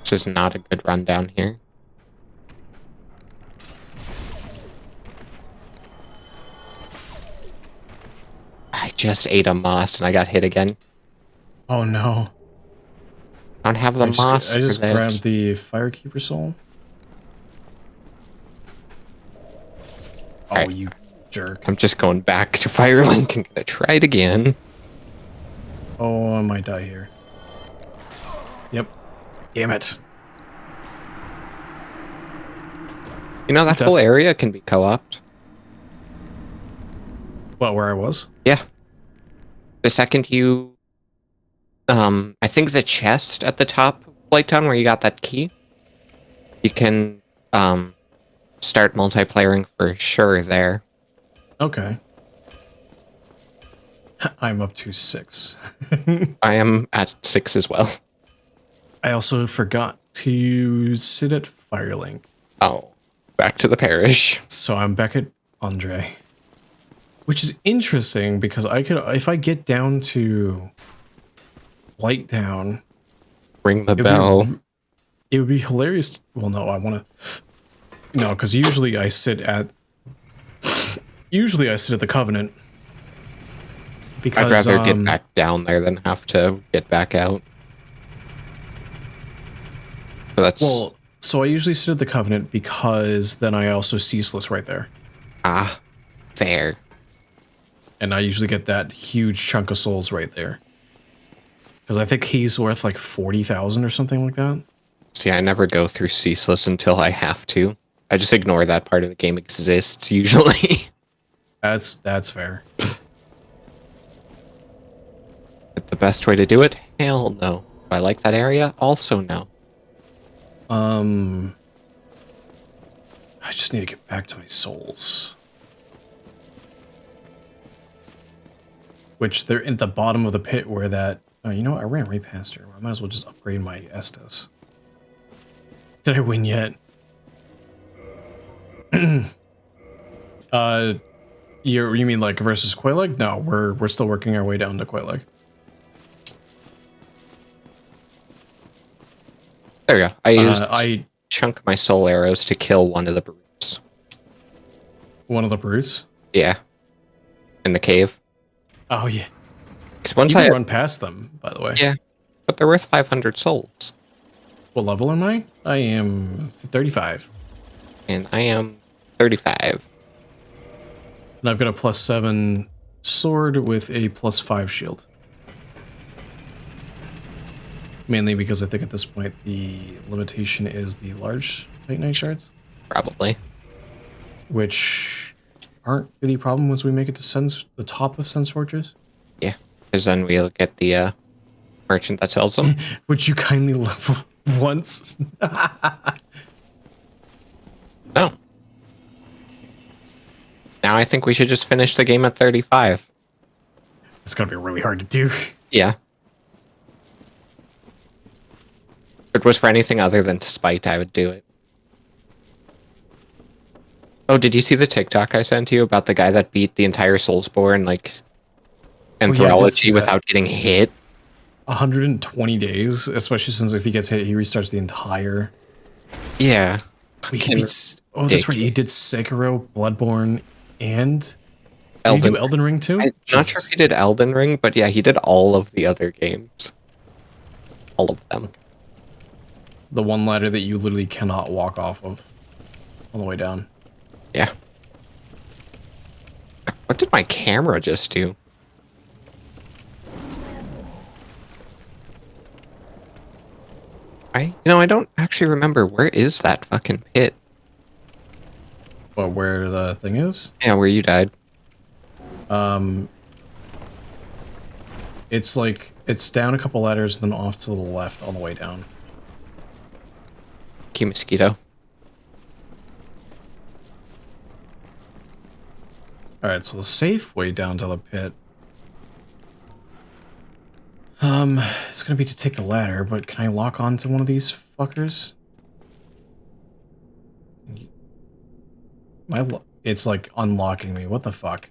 This is not a good run down here. I just ate a moss and I got hit again. Oh no. I don't have the moss I for just this. grabbed the Firekeeper soul. Oh, Alright. you jerk. I'm just going back to Firelink and gonna try it again. Oh, I might die here. Yep. Damn it. You know, that whole area can be co-opted. What, where I was? Yeah. The second you... I think the chest at the top of Blighttown where you got that key, you can, start multiplayering for sure there. Okay. I'm up to 6. I am at 6 as well. I also forgot to sit at Firelink. Oh. Back to the parish. So I'm back at Andre. Which is interesting because I could, if I get down to Blighttown, Ring the bell. It would be hilarious. Well, no, I want to. No, because usually I sit at. Usually I sit at the Covenant. Because I'd rather get back down there than have to get back out. But that's... Well, so I usually sit at the Covenant because then I also ceaseless right there. Ah, fair. And I usually get that huge chunk of souls right there. Because I think he's worth like 40,000 or something like that. See, I never go through ceaseless until I have to. I just ignore that part of the game exists, usually. That's fair. But the best way to do it? Hell no. Do I like that area? Also no. I just need to get back to my souls. Which they're in the bottom of the pit where that... Oh, you know what? I ran right past her. I might as well just upgrade my Estus. Did I win yet? You mean like versus Quailig? No, we're still working our way down to Quailig. There you go. I chunk my soul arrows to kill one of the brutes. One of the brutes? Yeah. In the cave. Oh yeah. Because once You I can run past them, by the way. Yeah. But they're worth 500 souls. What level am I? I am 35. And I am 35. And I've got a +7 sword with a +5 shield. Mainly because I think at this point the limitation is the large Titanite shards. Probably. Which aren't really a problem once we make it to the top of Sense Fortress. Yeah. Because then we'll get the merchant that sells them. Which you kindly level once. No. Now I think we should just finish the game at 35. It's gonna be really hard to do. Yeah. If it was for anything other than spite, I would do it. Oh, did you see the TikTok I sent you about the guy that beat the entire Soulsborne, like, anthology without getting hit? 120 days, especially since if he gets hit, he restarts the entire... Yeah. Wait, he beats... Oh, that's right, he did Sekiro, Bloodborne, and... Did he do Elden Ring too? I'm not sure if he did Elden Ring, but yeah, he did all of the other games. All of them. The one ladder that you literally cannot walk off of on the way down. Yeah. What did my camera just do? You know, I don't actually remember. Where is that fucking pit? Well, where the thing is? Yeah, where you died. It's like, it's down a couple ladders, then off to the left on the way down. Key mosquito. Alright, so the safe way down to the pit. It's gonna be to take the ladder, but can I lock onto one of these fuckers? It's like unlocking me. What the fuck?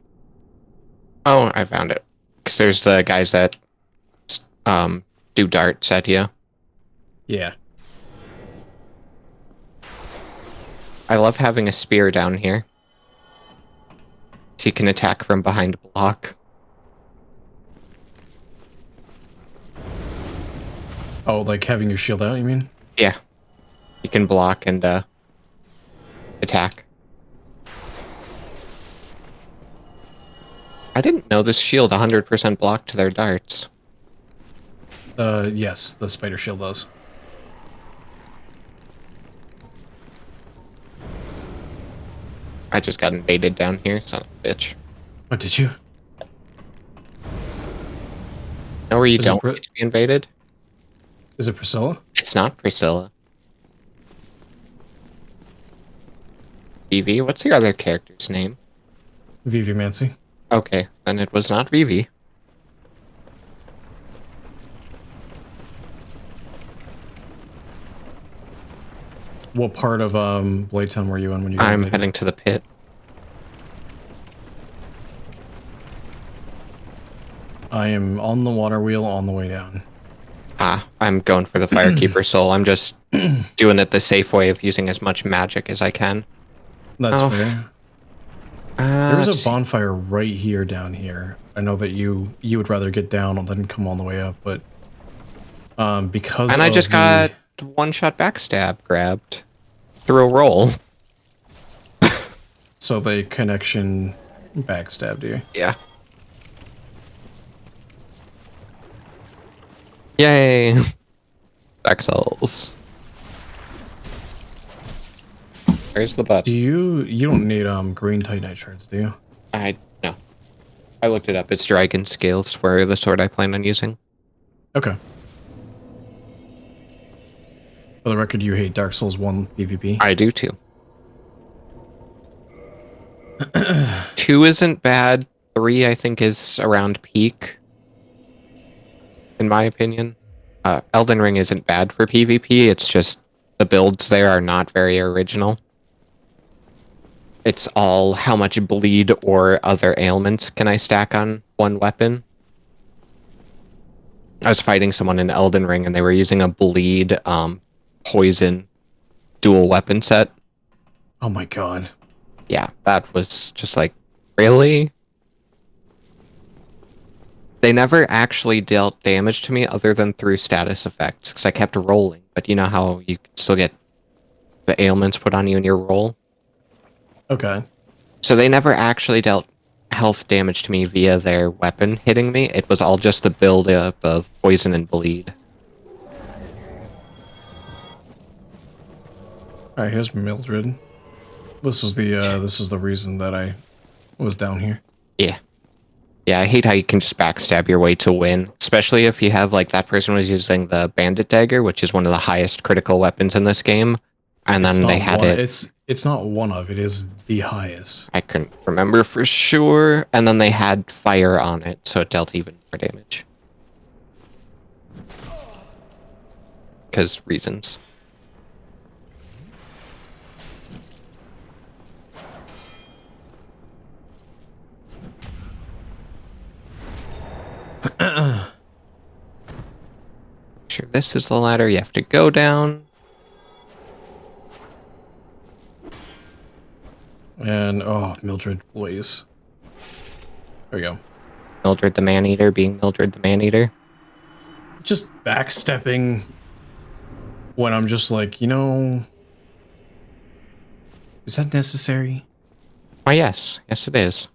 Oh, I found it. Because there's the guys that do darts at you. Yeah. I love having a spear down here. So you can attack from behind a block. Oh, like having your shield out, you mean? Yeah. You can block and attack. I didn't know this shield 100% blocked their darts. Yes, the spider shield does. I just got invaded down here, son of a bitch. Oh, did you? Know where you Is it don't get to be invaded? Is it Priscilla? It's not Priscilla. Vivi? What's the other character's name? Vivi Mancy. Okay, then it was not Vivi. What part of Blaytown were you in when you got I'm invaded? heading to the pit. I am on the water wheel on the way down. Ah, I'm going for the Firekeeper soul. I'm just doing it the safe way of using as much magic as I can. That's Oh. fair. There's let's a see. bonfire right here down here. I know that you would rather get down than come all the way up, but because And I of just got one-shot backstab grabbed through a roll. so the connection backstabbed you. Yeah. Yay! Dark Souls. Where's the butt? You don't need green titanite shards, do you? No. I looked it up. It's dragon scales for the sword I plan on using. Okay. For the record, you hate Dark Souls 1 PvP. I do too. 2 isn't bad. 3 I think is around peak. In my opinion. Elden Ring isn't bad for PvP, it's just the builds there are not very original. It's all how much bleed or other ailments can I stack on one weapon. I was fighting someone in Elden Ring and they were using a bleed poison dual weapon set. Oh my god. Yeah, that was just like, really? They never actually dealt damage to me other than through status effects, because I kept rolling. But you know how you still get the ailments put on you in your roll? Okay. So they never actually dealt health damage to me via their weapon hitting me. It was all just the build-up of poison and bleed. Alright, here's Mildred. This is the reason that I was down here. Yeah. Yeah, I hate how you can just backstab your way to win. Especially if you have, like, that person was using the bandit dagger, which is one of the highest critical weapons in this game. And then they had it. It's not one of, it is the highest. I couldn't remember for sure. And then they had fire on it, so it dealt even more damage. Because reasons. Sure, this is the ladder you have to go down. And oh, Mildred, please. There we go. Mildred the Man-Eater being Mildred the Man-Eater. Just backstepping when I'm just like, you know, is that necessary? Why, yes. Yes, it is.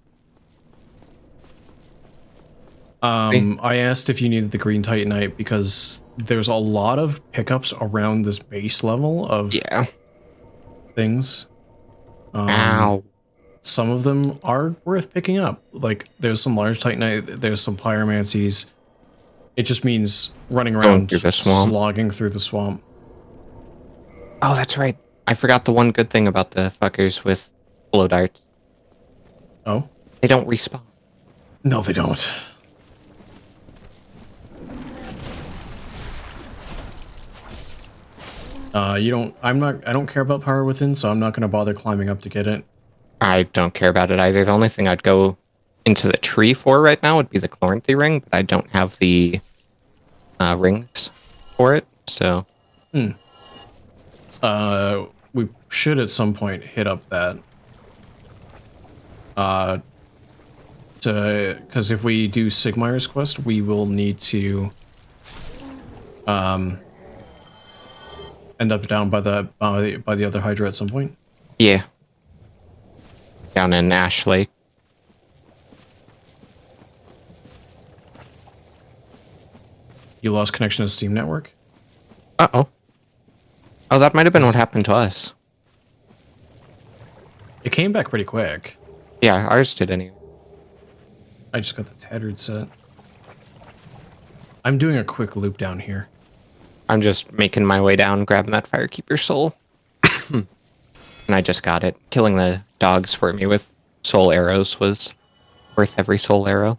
I asked if you needed the green titanite because there's a lot of pickups around this base level of Yeah. things. Ow. Some of them are worth picking up. Like, there's some large titanite, there's some pyromancies. It just means running around, through the swamp. slogging through the swamp. Oh, that's right. I forgot the one good thing about the fuckers with blow darts. Oh? They don't respawn. No, they don't. You don't. I'm not. I don't care about power within, so I'm not going to bother climbing up to get it. I don't care about it either. The only thing I'd go into the tree for right now would be the Chloranthy ring, but I don't have the rings for it, so... We should at some point hit up that. Because if we do Sigmire's quest, we will need to end up down by the other Hydra at some point. Yeah. Down in Ash Lake. You lost connection to Steam Network? Uh-oh. Oh, that might have been what happened to us. It came back pretty quick. Yeah, ours did anyway. I just got the tattered set. I'm doing a quick loop down here. I'm just making my way down, grabbing that Firekeeper soul. And I just got it. Killing the dogs for me with soul arrows was worth every soul arrow.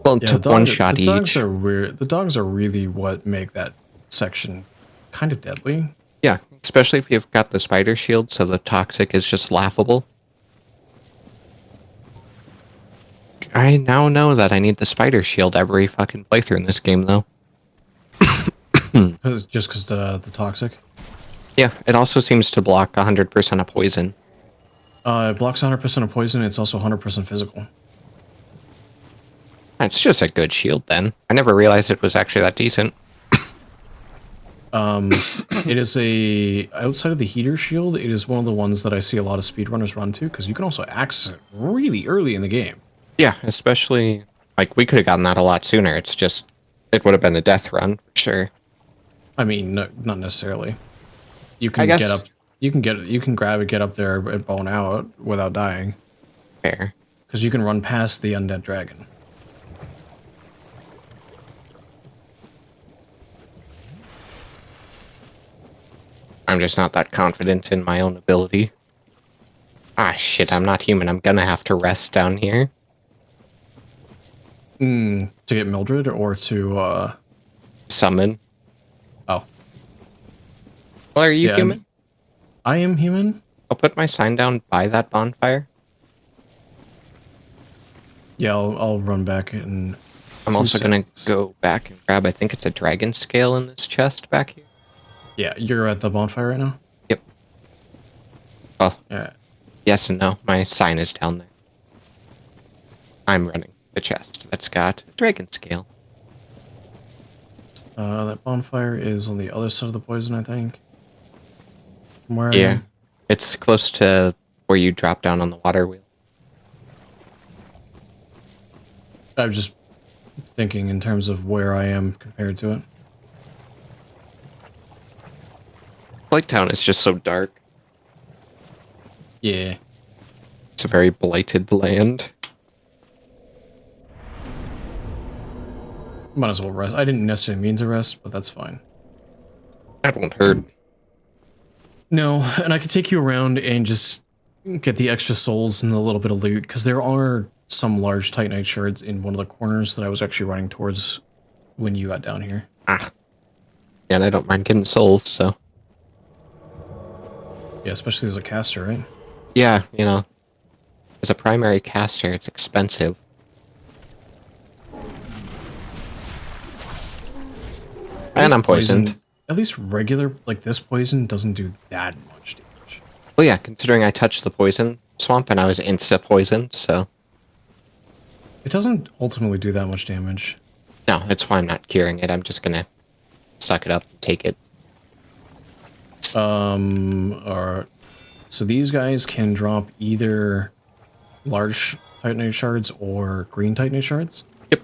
Well, it took one shot each. The dogs are weird. The dogs are really what make that section kind of deadly. Yeah, especially if you've got the spider shield, so the toxic is just laughable. I now know that I need the spider shield every fucking playthrough in this game, though. Just because the toxic? Yeah, it also seems to block 100% of poison. It blocks 100% of poison. It's also 100% physical. It's just a good shield, then. I never realized it was actually that decent. It is outside of the heater shield, it is one of the ones that I see a lot of speedrunners run to, because you can also access it really early in the game. Yeah, especially, like, we could have gotten that a lot sooner. It's just, it would have been a death run, for sure. I mean, no, not necessarily. You can I guess, get up, you can grab it, get up there, and bone out without dying. Fair. Because you can run past the undead dragon. I'm just not that confident in my own ability. Ah, shit, I'm not human. I'm gonna have to rest down here. To get Mildred or to, Summon. Oh. Well, are you human? I am human. I'll put my sign down by that bonfire. Yeah, I'll run back and... I'm also gonna go back and grab, I think it's a dragon scale in this chest back here. Yeah, you're at the bonfire right now? Yep. Well, Yeah. yes and no. My sign is down there. I'm running the chest that's got a dragon scale. That bonfire is on the other side of the poison, I think. From where I Yeah. am. It's close to where you drop down on the water wheel. I was just thinking in terms of where I am compared to it. Blighttown is just so dark. Yeah. It's a very blighted land. Might as well rest. I didn't necessarily mean to rest, but that's fine. That won't hurt. No, and I could take you around and just get the extra souls and a little bit of loot, because there are some large Titanite shards in one of the corners that I was actually running towards when you got down here. Ah. Yeah, and I don't mind getting souls, so... Yeah, especially as a caster, right? Yeah, you know, as a primary caster, it's expensive. And I'm poisoned. At least regular, like this poison, doesn't do that much damage. Well, yeah, considering I touched the poison swamp and I was insta-poisoned, so... It doesn't ultimately do that much damage. No, that's why I'm not curing it. I'm just gonna suck it up and take it. So these guys can drop either large Titanite shards or green Titanite shards. Yep.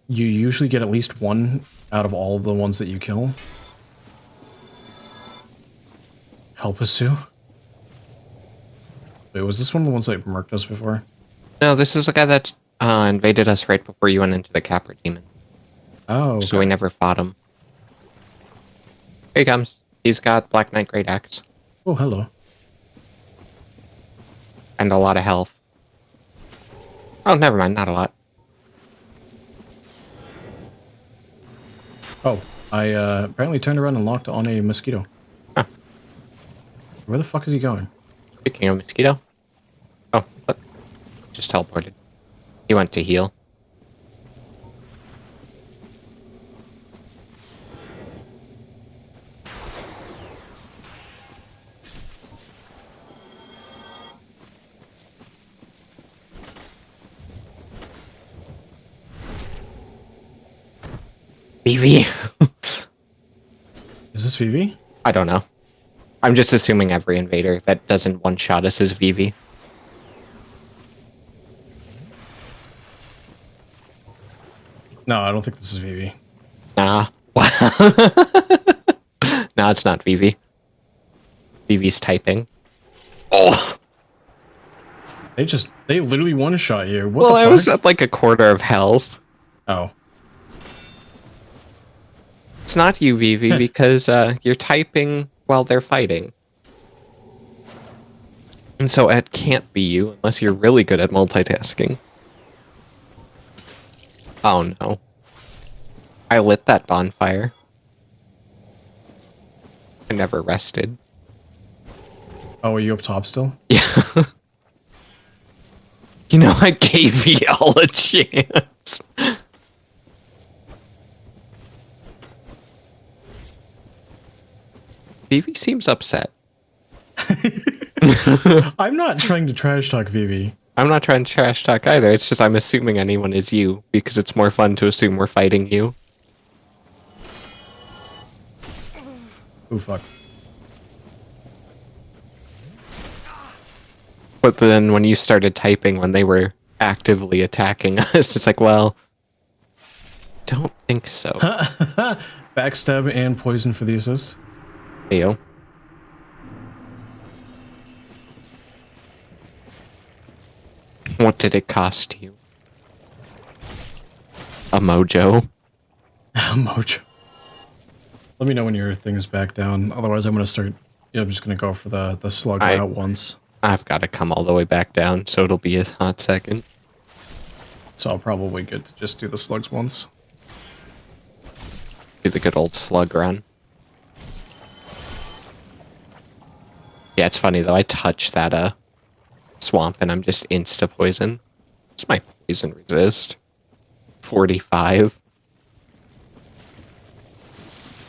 You usually get at least one out of all the ones that you kill. Help us, Sue. Wait, was this one of the ones that murked us before? No, this is the guy that invaded us right before you went into the Capra Demon. Oh, okay. So we never fought him. Here he comes. He's got Black Knight Great Axe. Oh, hello. And a lot of health. Oh, never mind, not a lot. Oh, I apparently turned around and locked on a mosquito. Huh. Where the fuck is he going? Speaking of mosquito. Oh, look. Just teleported. He went to heal. Vivi. Is this Vivi? I don't know. I'm just assuming every invader that doesn't one-shot us is Vivi. No, I don't think this is Vivi. Nah. Nah, it's not Vivi. Vivi's typing. Oh! They literally one-shot you. What Well, the I fuck? was at like a quarter of health. Oh. It's not you, Vivi, because you're typing while they're fighting. And so it can't be you unless you're really good at multitasking. Oh no. I lit that bonfire. I never rested. Oh, are you up top still? Yeah. You know, I gave y'all a chance. Vivi seems upset. I'm not trying to trash talk Vivi. I'm not trying to trash talk either. It's just I'm assuming anyone is you because it's more fun to assume we're fighting you. Oh fuck. But then when you started typing when they were actively attacking us, it's like, well, don't think so. Backstab and poison for the assist. Ew. What did it cost you? A mojo? Mojo. Let me know when your thing is back down. Otherwise, I'm gonna start. Yeah, I'm just gonna go for the slug out once. I've got to come all the way back down, so it'll be a hot second. So I'll probably get to just do the slugs once. Do the good old slug run. Yeah, it's funny though. I touch that swamp and I'm just insta poison. What's my poison resist? 45.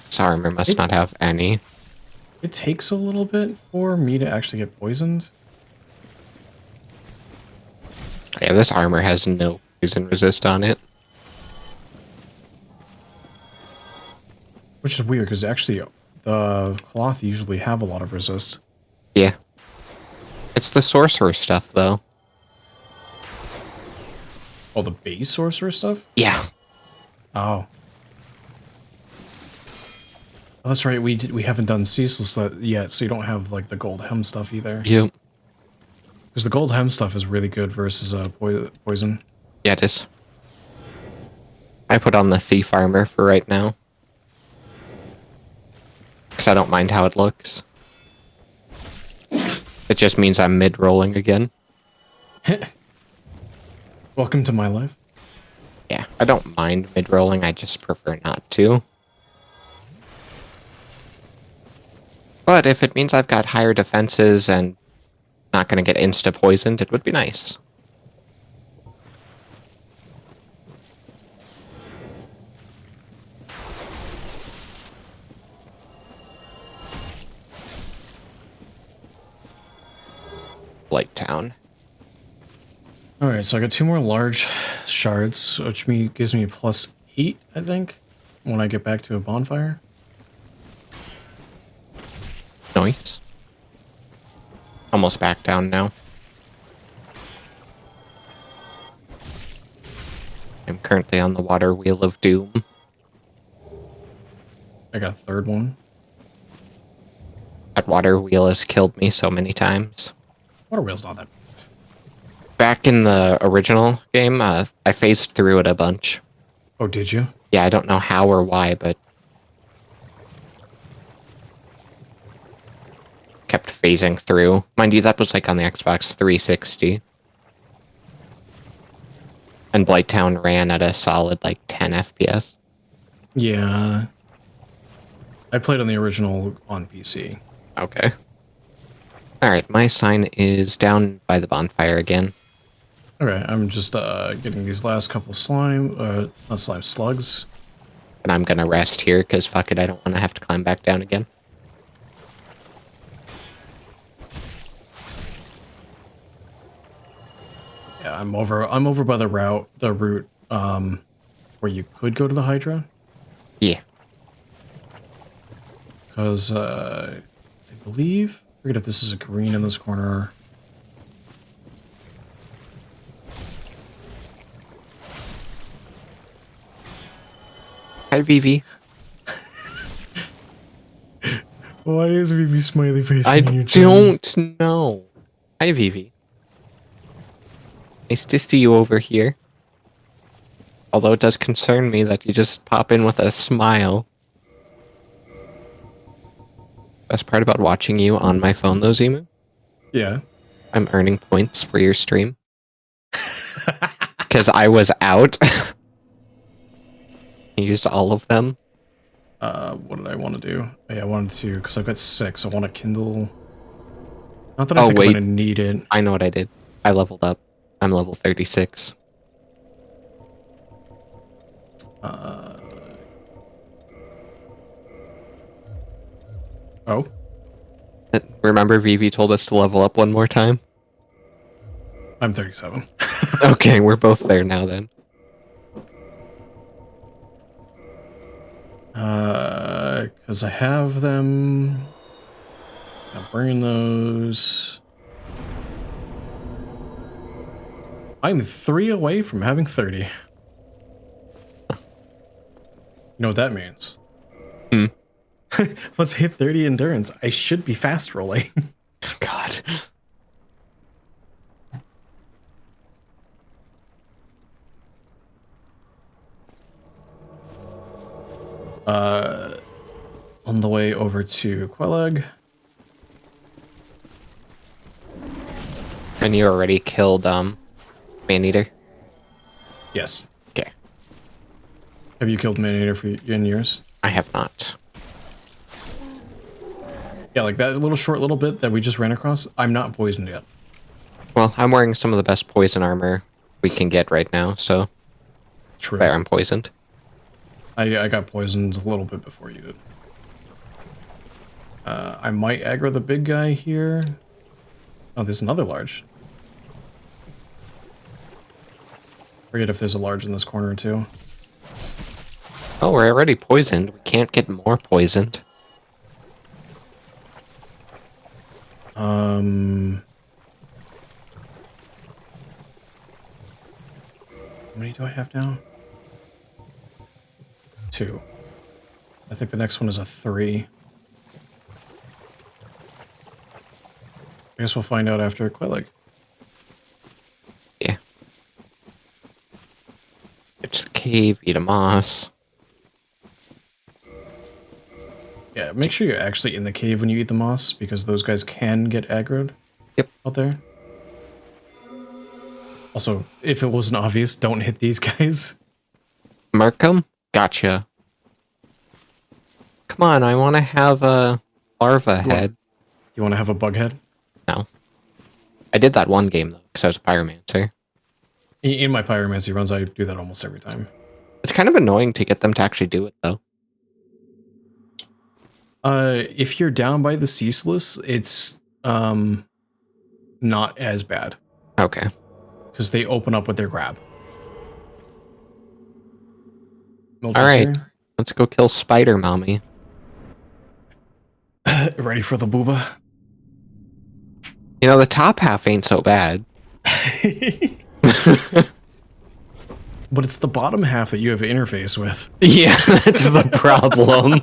This armor must not have any. It takes a little bit for me to actually get poisoned. Yeah, this armor has no poison resist on it. Which is weird, because actually, the cloth usually have a lot of resist. Yeah. It's the sorcerer stuff, though. Oh, the base sorcerer stuff? Yeah. Oh. Oh, that's right, we haven't done ceaseless yet, so you don't have, like, the gold hem stuff either. Yep. Because the gold hem stuff is really good versus poison. Yeah, it is. I put on the thief armor for right now. Because I don't mind how it looks. It just means I'm mid-rolling again. Welcome to my life. Yeah, I don't mind mid-rolling, I just prefer not to. But if it means I've got higher defenses and not going to get insta-poisoned, it would be nice. Blight Town. Alright, so I got 2 more large shards, which gives me +8, I think, when I get back to a bonfire. Nice. Almost back down now. I'm currently on the water wheel of doom. I got a 3rd one. That water wheel has killed me so many times. Water wheel's not that. Back in the original game, I phased through it a bunch. Oh, did you? Yeah, I don't know how or why, but kept phasing through. Mind you, that was like on the Xbox 360. And Blighttown ran at a solid like 10 FPS. Yeah. I played on the original on PC. Okay. Alright, my sign is down by the bonfire again. Okay, I'm just getting these last couple not slime, slugs. And I'm gonna rest here, because fuck it, I don't want to have to climb back down again. Yeah, I'm over by the route, where you could go to the Hydra. Yeah. Because, I believe, I forget if this is a green in this corner. Hi, Vivi. Why is Vivi smiley face I in your chat? don't know. Hi, Vivi. Nice to see you over here. Although it does concern me that you just pop in with a smile. Best part about watching you on my phone, though, Zimu? Yeah. I'm earning points for your stream. Because I was out. I used all of them. What did I want to do? Yeah, I wanted to, because I've got 6, I want to kindle... Not that I Oh, think wait. I'm going to need it. I know what I did. I leveled up. I'm level 36. Oh? Remember Vivi told us to level up one more time? I'm 37. Okay, we're both there now then. Because I have them... I'm bringing those... I'm 3 away from having 30. You know what that means? Hmm. Let's hit 30 endurance. I should be fast rolling. God. On the way over to Quelleg. And you already killed, Maneater? Yes. Okay. Have you killed Maneater in yours? I have not. Yeah, like that little bit that we just ran across, I'm not poisoned yet. Well, I'm wearing some of the best poison armor we can get right now, so... True. There, I'm poisoned. I got poisoned a little bit before you did. I might aggro the big guy here. Oh, there's another large. Forget if there's a large in this corner too. Oh, we're already poisoned. We can't get more poisoned. How many do I have now? 2. I think the next one is a 3. I guess we'll find out after Quelleg. Yeah. It's a cave, eat a moss. Yeah, make sure you're actually in the cave when you eat the moss, because those guys can get aggroed. Yep. Out there. Also, if it wasn't obvious, don't hit these guys. Markham? Gotcha. Come on, I want to have a larva head. You want to have a bug head? No. I did that one game, though, because I was a pyromancer. In my pyromancy runs, I do that almost every time. It's kind of annoying to get them to actually do it, though. If you're down by the ceaseless, it's not as bad. Okay. Because they open up with their grab. Alright, let's go kill Spider Mommy. Ready for the booba? You know, the top half ain't so bad. But it's the bottom half that you have an interface with. Yeah, that's the problem.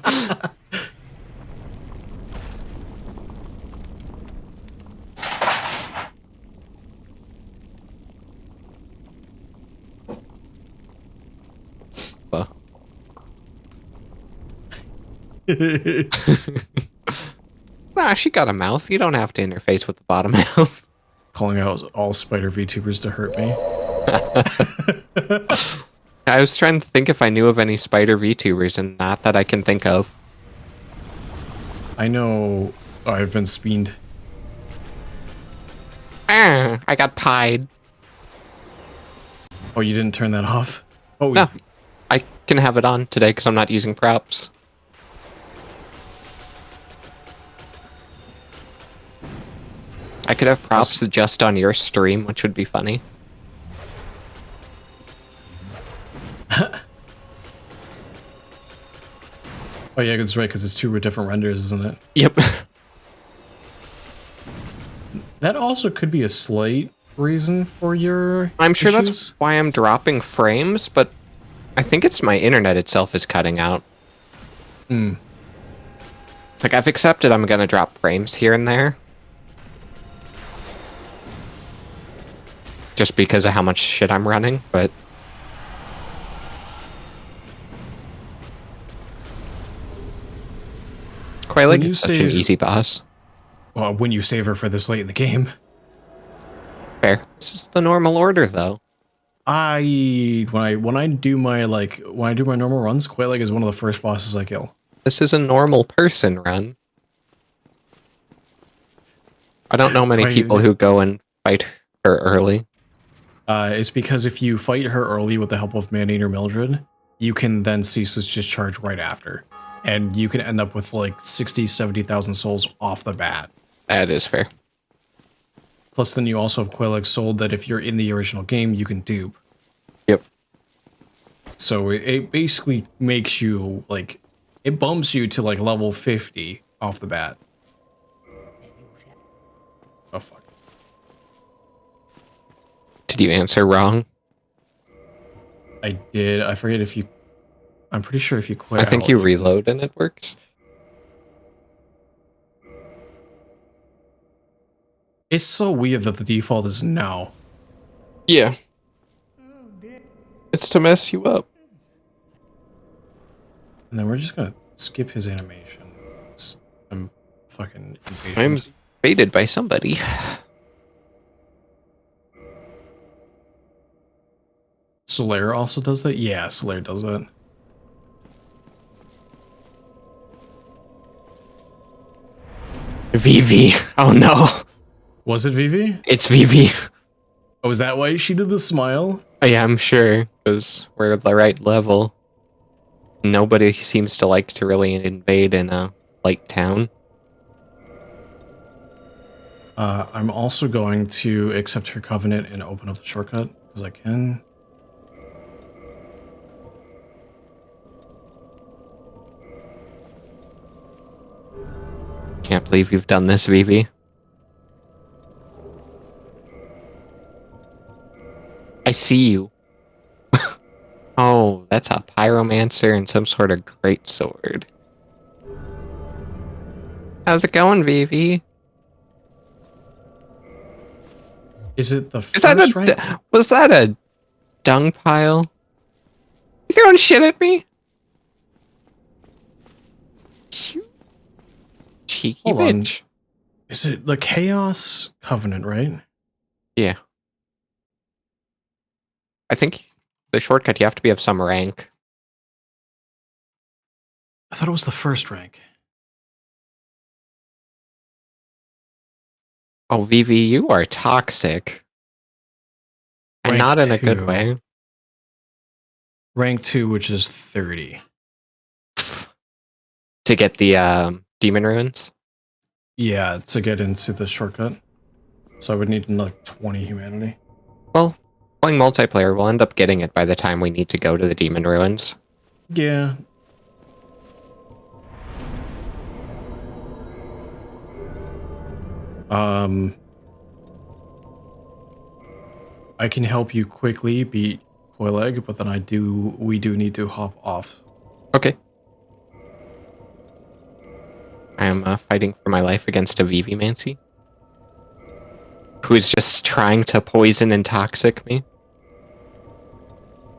Nah, she got a mouth. You don't have to interface with the bottom half. Calling out all spider VTubers to hurt me. I was trying to think if I knew of any spider VTubers, and not that I can think of. I know I've been speened. Ah, I got pied. Oh, you didn't turn that off? Oh, No, I can have it on today because I'm not using props. I could have props just on your stream, which would be funny. Oh yeah, that's right, because it's two different renders, isn't it? Yep. That also could be a slight reason for your I'm sure issues. that's why I'm dropping frames, but I think it's my internet itself is cutting out. Hmm. Like, I've accepted I'm gonna drop frames here and there. Just because of how much shit I'm running, but... Quailig is such an easy boss. Well, when you save her for this late in the game. Fair. This is the normal order, though. When I do my normal runs, Quailig is one of the first bosses I kill. This is a normal person run. I don't know many people who go and fight her early. It's because if you fight her early with the help of Maneater Mildred, you can then cease its discharge right after. And you can end up with like 60, 70,000 souls off the bat. That is fair. Plus then you also have Quailig Soul that if you're in the original game, you can dupe. Yep. So it basically makes you, like, it bumps you to like level 50 off the bat. Oh fuck. Did you answer wrong? I did. I forget if you... I'm pretty sure if you quit I think out, you reload and it works. It's so weird that the default is no. Yeah. It's to mess you up. And then we're just gonna skip his animation. I'm fucking impatient. I'm baited by somebody. Solaire also does that? Yeah, Solaire does that. Vivi. Oh no. Was it Vivi? It's Vivi. Oh, is that why she did the smile? Yeah, I'm sure, because we're at the right level. Nobody seems to like to really invade in a light town. I'm also going to accept her covenant and open up the shortcut, because I can. Can't believe you've done this, Vivi. I see you. Oh, that's a pyromancer and some sort of greatsword. How's it going, Vivi? Is it the Is that first a... rank? Was that a dung pile? You throwing shit at me? You cheeky Hold on. bitch. Is it the Chaos Covenant, right? Yeah. I think the shortcut, you have to be of some rank. I thought it was the first rank. Oh, Vivi, you are toxic. And Rank not in a good 2. way. Rank 2, which is 30. To get the demon ruins? Yeah, to get into the shortcut. So I would need another 20 humanity. Well, playing multiplayer, we'll end up getting it by the time we need to go to the demon ruins. Yeah. I can help you quickly beat Quailig, but then we do need to hop off. Okay. I am fighting for my life against a Vivi Mancy, who is just trying to poison and toxic me.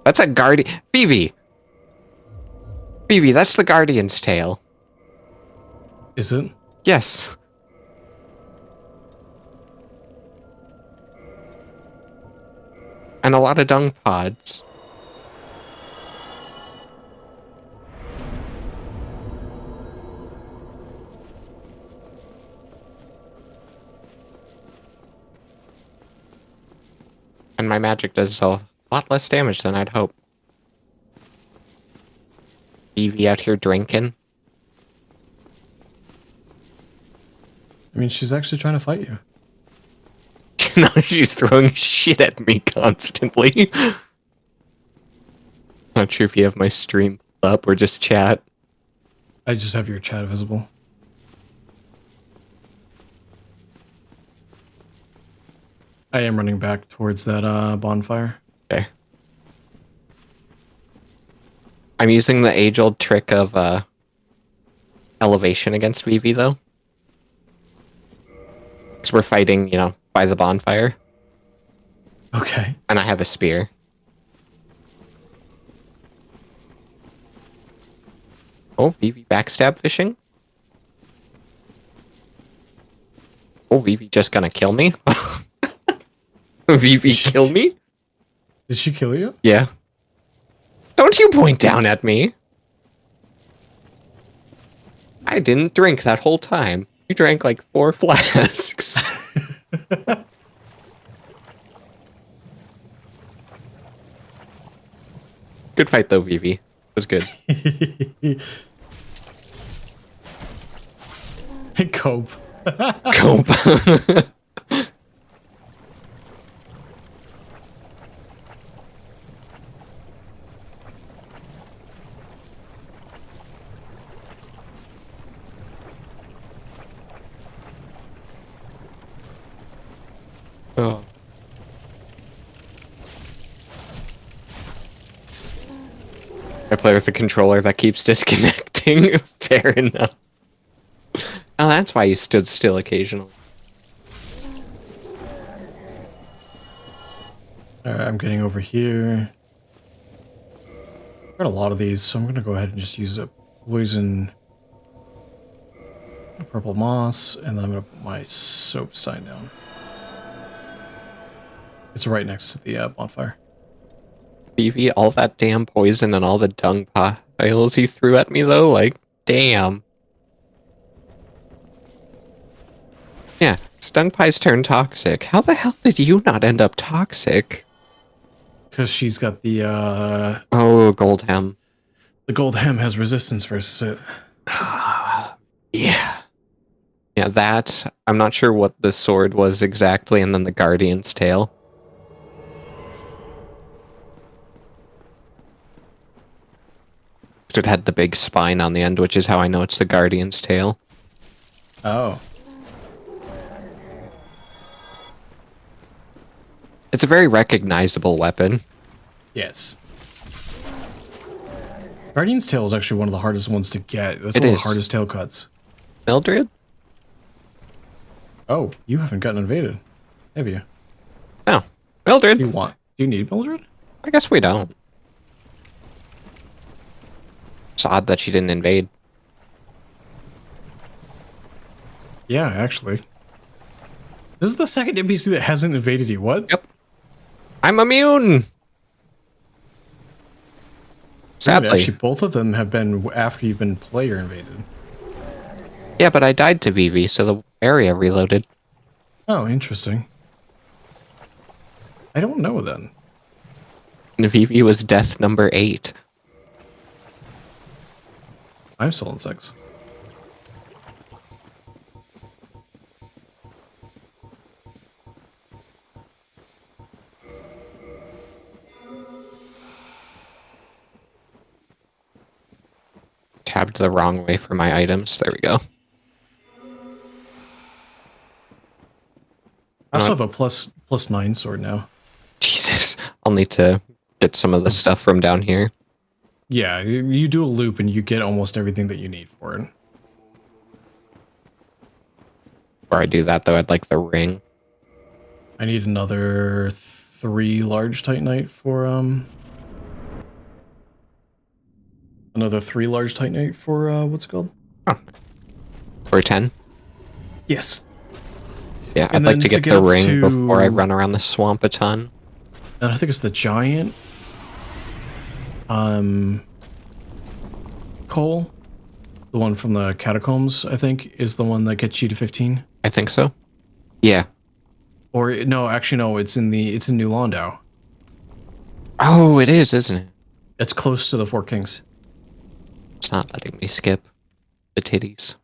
That's a guardian. Vivi! Vivi, that's the guardian's tail. Is it? Yes. And a lot of dung pods. And my magic does a lot less damage than I'd hope. Evie out here drinking. I mean, she's actually trying to fight you. No, she's throwing shit at me constantly. Not sure if you have my stream up or just chat. I just have your chat visible. I am running back towards that bonfire. Okay. I'm using the age-old trick of elevation against Vivi, though. Because we're fighting, you know, by the bonfire. Okay. And I have a spear. Oh, Vivi backstab fishing? Oh, Vivi just gonna kill me? Vivi kill me? Did she kill you? Yeah. Don't you point down at me! I didn't drink that whole time. You drank like 4 flasks. Good fight though, Vivi. It was good. Cope. Cope. Oh. I play with a controller that keeps disconnecting. Fair enough. Oh, that's why you stood still occasionally. Alright, I'm getting over here. Got a lot of these, so I'm gonna go ahead and just use a poison, a purple moss, and then I'm gonna put my soap sign down. It's right next to the bonfire. Vivi, all that damn poison and all the dung piles he threw at me, though, like, damn. Yeah, dung pies turn toxic. How the hell did you not end up toxic? Because she's got the Oh, gold hem. the gold hem has resistance versus it. Yeah. Yeah, that. I'm not sure what the sword was exactly, and then the Guardian's tail. It had the big spine on the end, which is how I know it's the Guardian's tail. Oh. It's a very recognizable weapon. Yes. Guardian's tail is actually one of the hardest ones to get. That's It one of is. the hardest tail cuts. Mildred? Oh, you haven't gotten invaded, have you? No. Mildred? Do you need Mildred? I guess we don't. It's odd that she didn't invade. Yeah, actually. This is the second NPC that hasn't invaded you. What? Yep. I'm immune! Sadly. Actually, both of them have been after you've been player invaded. Yeah, but I died to Vivi, so the area reloaded. Oh, interesting. I don't know then. And Vivi was death number 8. I'm still in 6. Tabbed the wrong way for my items. There we go. I also have a plus 9 sword now. Jesus. I'll need to get some of the stuff from down here. Yeah, you do a loop and you get almost everything that you need for it. Before I do that, though, I'd like the ring. I need another 3 large titanite for another 3 large titanite for what's it called? Oh. For 10? Yes. Yeah, I'd And like then to to get get the up ring to- before I run around the swamp a ton. And I think it's the giant Cole, the one from the catacombs, I think, is the one that gets you to 15. I think so. Yeah. Or no, actually no, it's in New Landau. Oh, it is, isn't it? It's close to the Four Kings. It's not letting me skip the titties.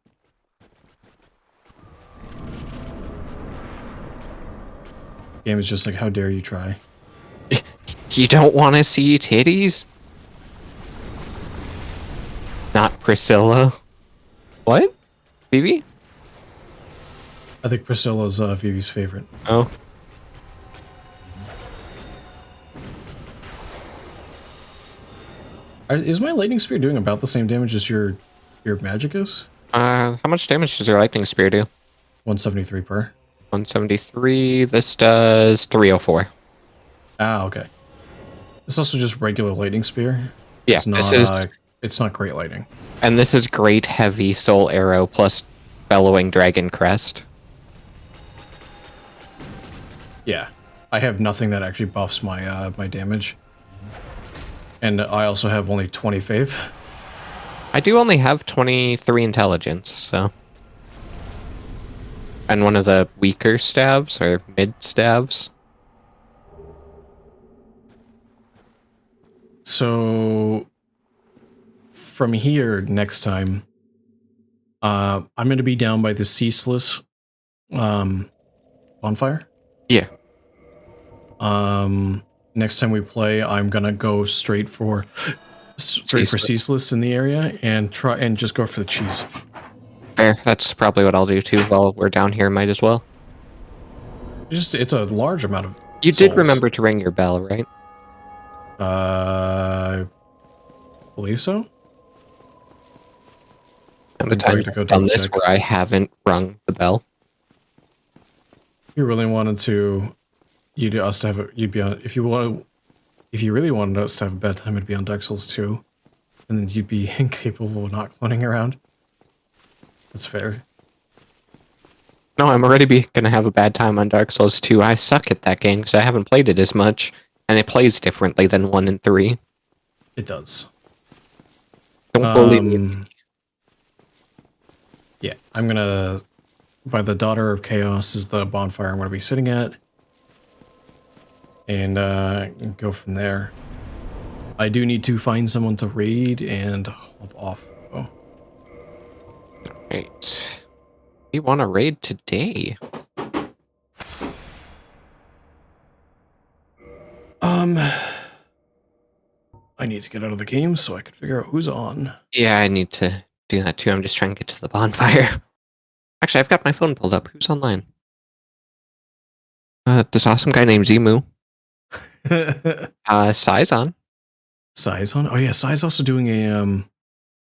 Game is just like, how dare you try? You don't want to see titties? Not Priscilla. What? Phoebe? I think Priscilla's Vivi's favorite. Oh. Is my lightning spear doing about the same damage as your magic is? How much damage does your lightning spear do? 173 per. 173. This does 304. Ah, okay. It's also just regular lightning spear. Yeah, it's not, this is... it's not great lightning. And this is great heavy soul arrow plus bellowing dragon crest. Yeah, I have nothing that actually buffs my my damage, and I also have only 20 faith. I do only have 23 intelligence, so. And one of the weaker staves or mid staves. So from here next time, I'm going to be down by the ceaseless bonfire. Yeah. Next time we play, I'm gonna go straight for ceaseless in the area and try and just go for the cheese. Fair. That's probably what I'll do too. While we're down here, might as well. It's a large amount of. You souls. did remember to ring your bell, right? I believe so. And the times I've done this where I haven't rung the bell. If you really wanted to, you'd us to have you'd be on if you really wanted us to have a bad time, it'd be on Dark Souls 2, and then you'd be incapable of not cloning around. That's fair. No, I'm already gonna have a bad time on Dark Souls 2. I suck at that game because I haven't played it as much, and it plays differently than 1 and 3. It does. Don't believe me. Yeah, I'm gonna... By the Daughter of Chaos is the bonfire I'm gonna be sitting at. And go from there. I do need to find someone to raid and hop off, though. Right. You want to raid today? I need to get out of the game so I can figure out who's on. Yeah, I need to do that too. I'm just trying to get to the bonfire. Actually, I've got my phone pulled up. Who's online? This awesome guy named Zimu. Sai's on. Sai's on? Oh yeah, Sai's also doing a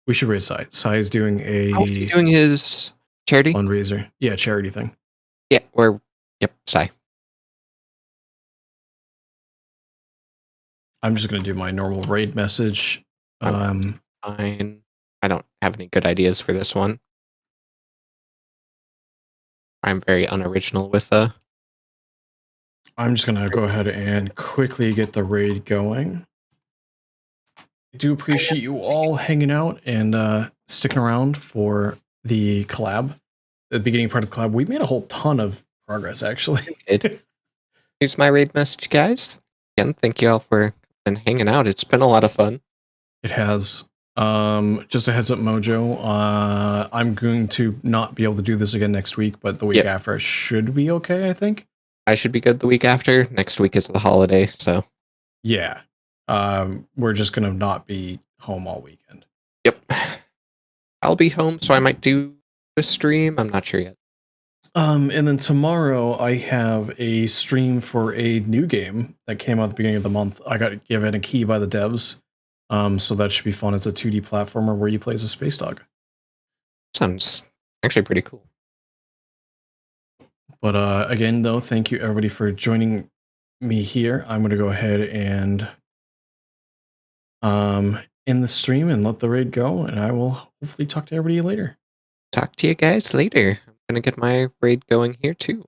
we should raid Sai. Sai's doing a Oh, is he doing his charity fundraiser. Yeah, charity thing. Yeah, yep, Sai. I'm just gonna do my normal raid message. Fine. I don't have any good ideas for this one. I'm very unoriginal with I'm just gonna go ahead and quickly get the raid going. I do appreciate you all hanging out and sticking around for the collab. The beginning part of the collab, we made a whole ton of progress, actually. Here's my raid message, guys. Again, thank you all for hanging out. It's been a lot of fun. It has. Just a heads up, Mojo. I'm going to not be able to do this again next week, but the week after I should be okay, I think. I should be good the week after. Next week is the holiday, so. Yeah. We're just gonna not be home all weekend. Yep. I'll be home, so I might do a stream. I'm not sure yet. And then tomorrow I have a stream for a new game that came out at the beginning of the month. I got given a key by the devs. So that should be fun. It's a 2D platformer where you play as a space dog. Sounds actually pretty cool. But again, though, thank you everybody for joining me here. I'm going to go ahead and end the stream and let the raid go, and I will hopefully talk to everybody later. Talk to you guys later. I'm going to get my raid going here too.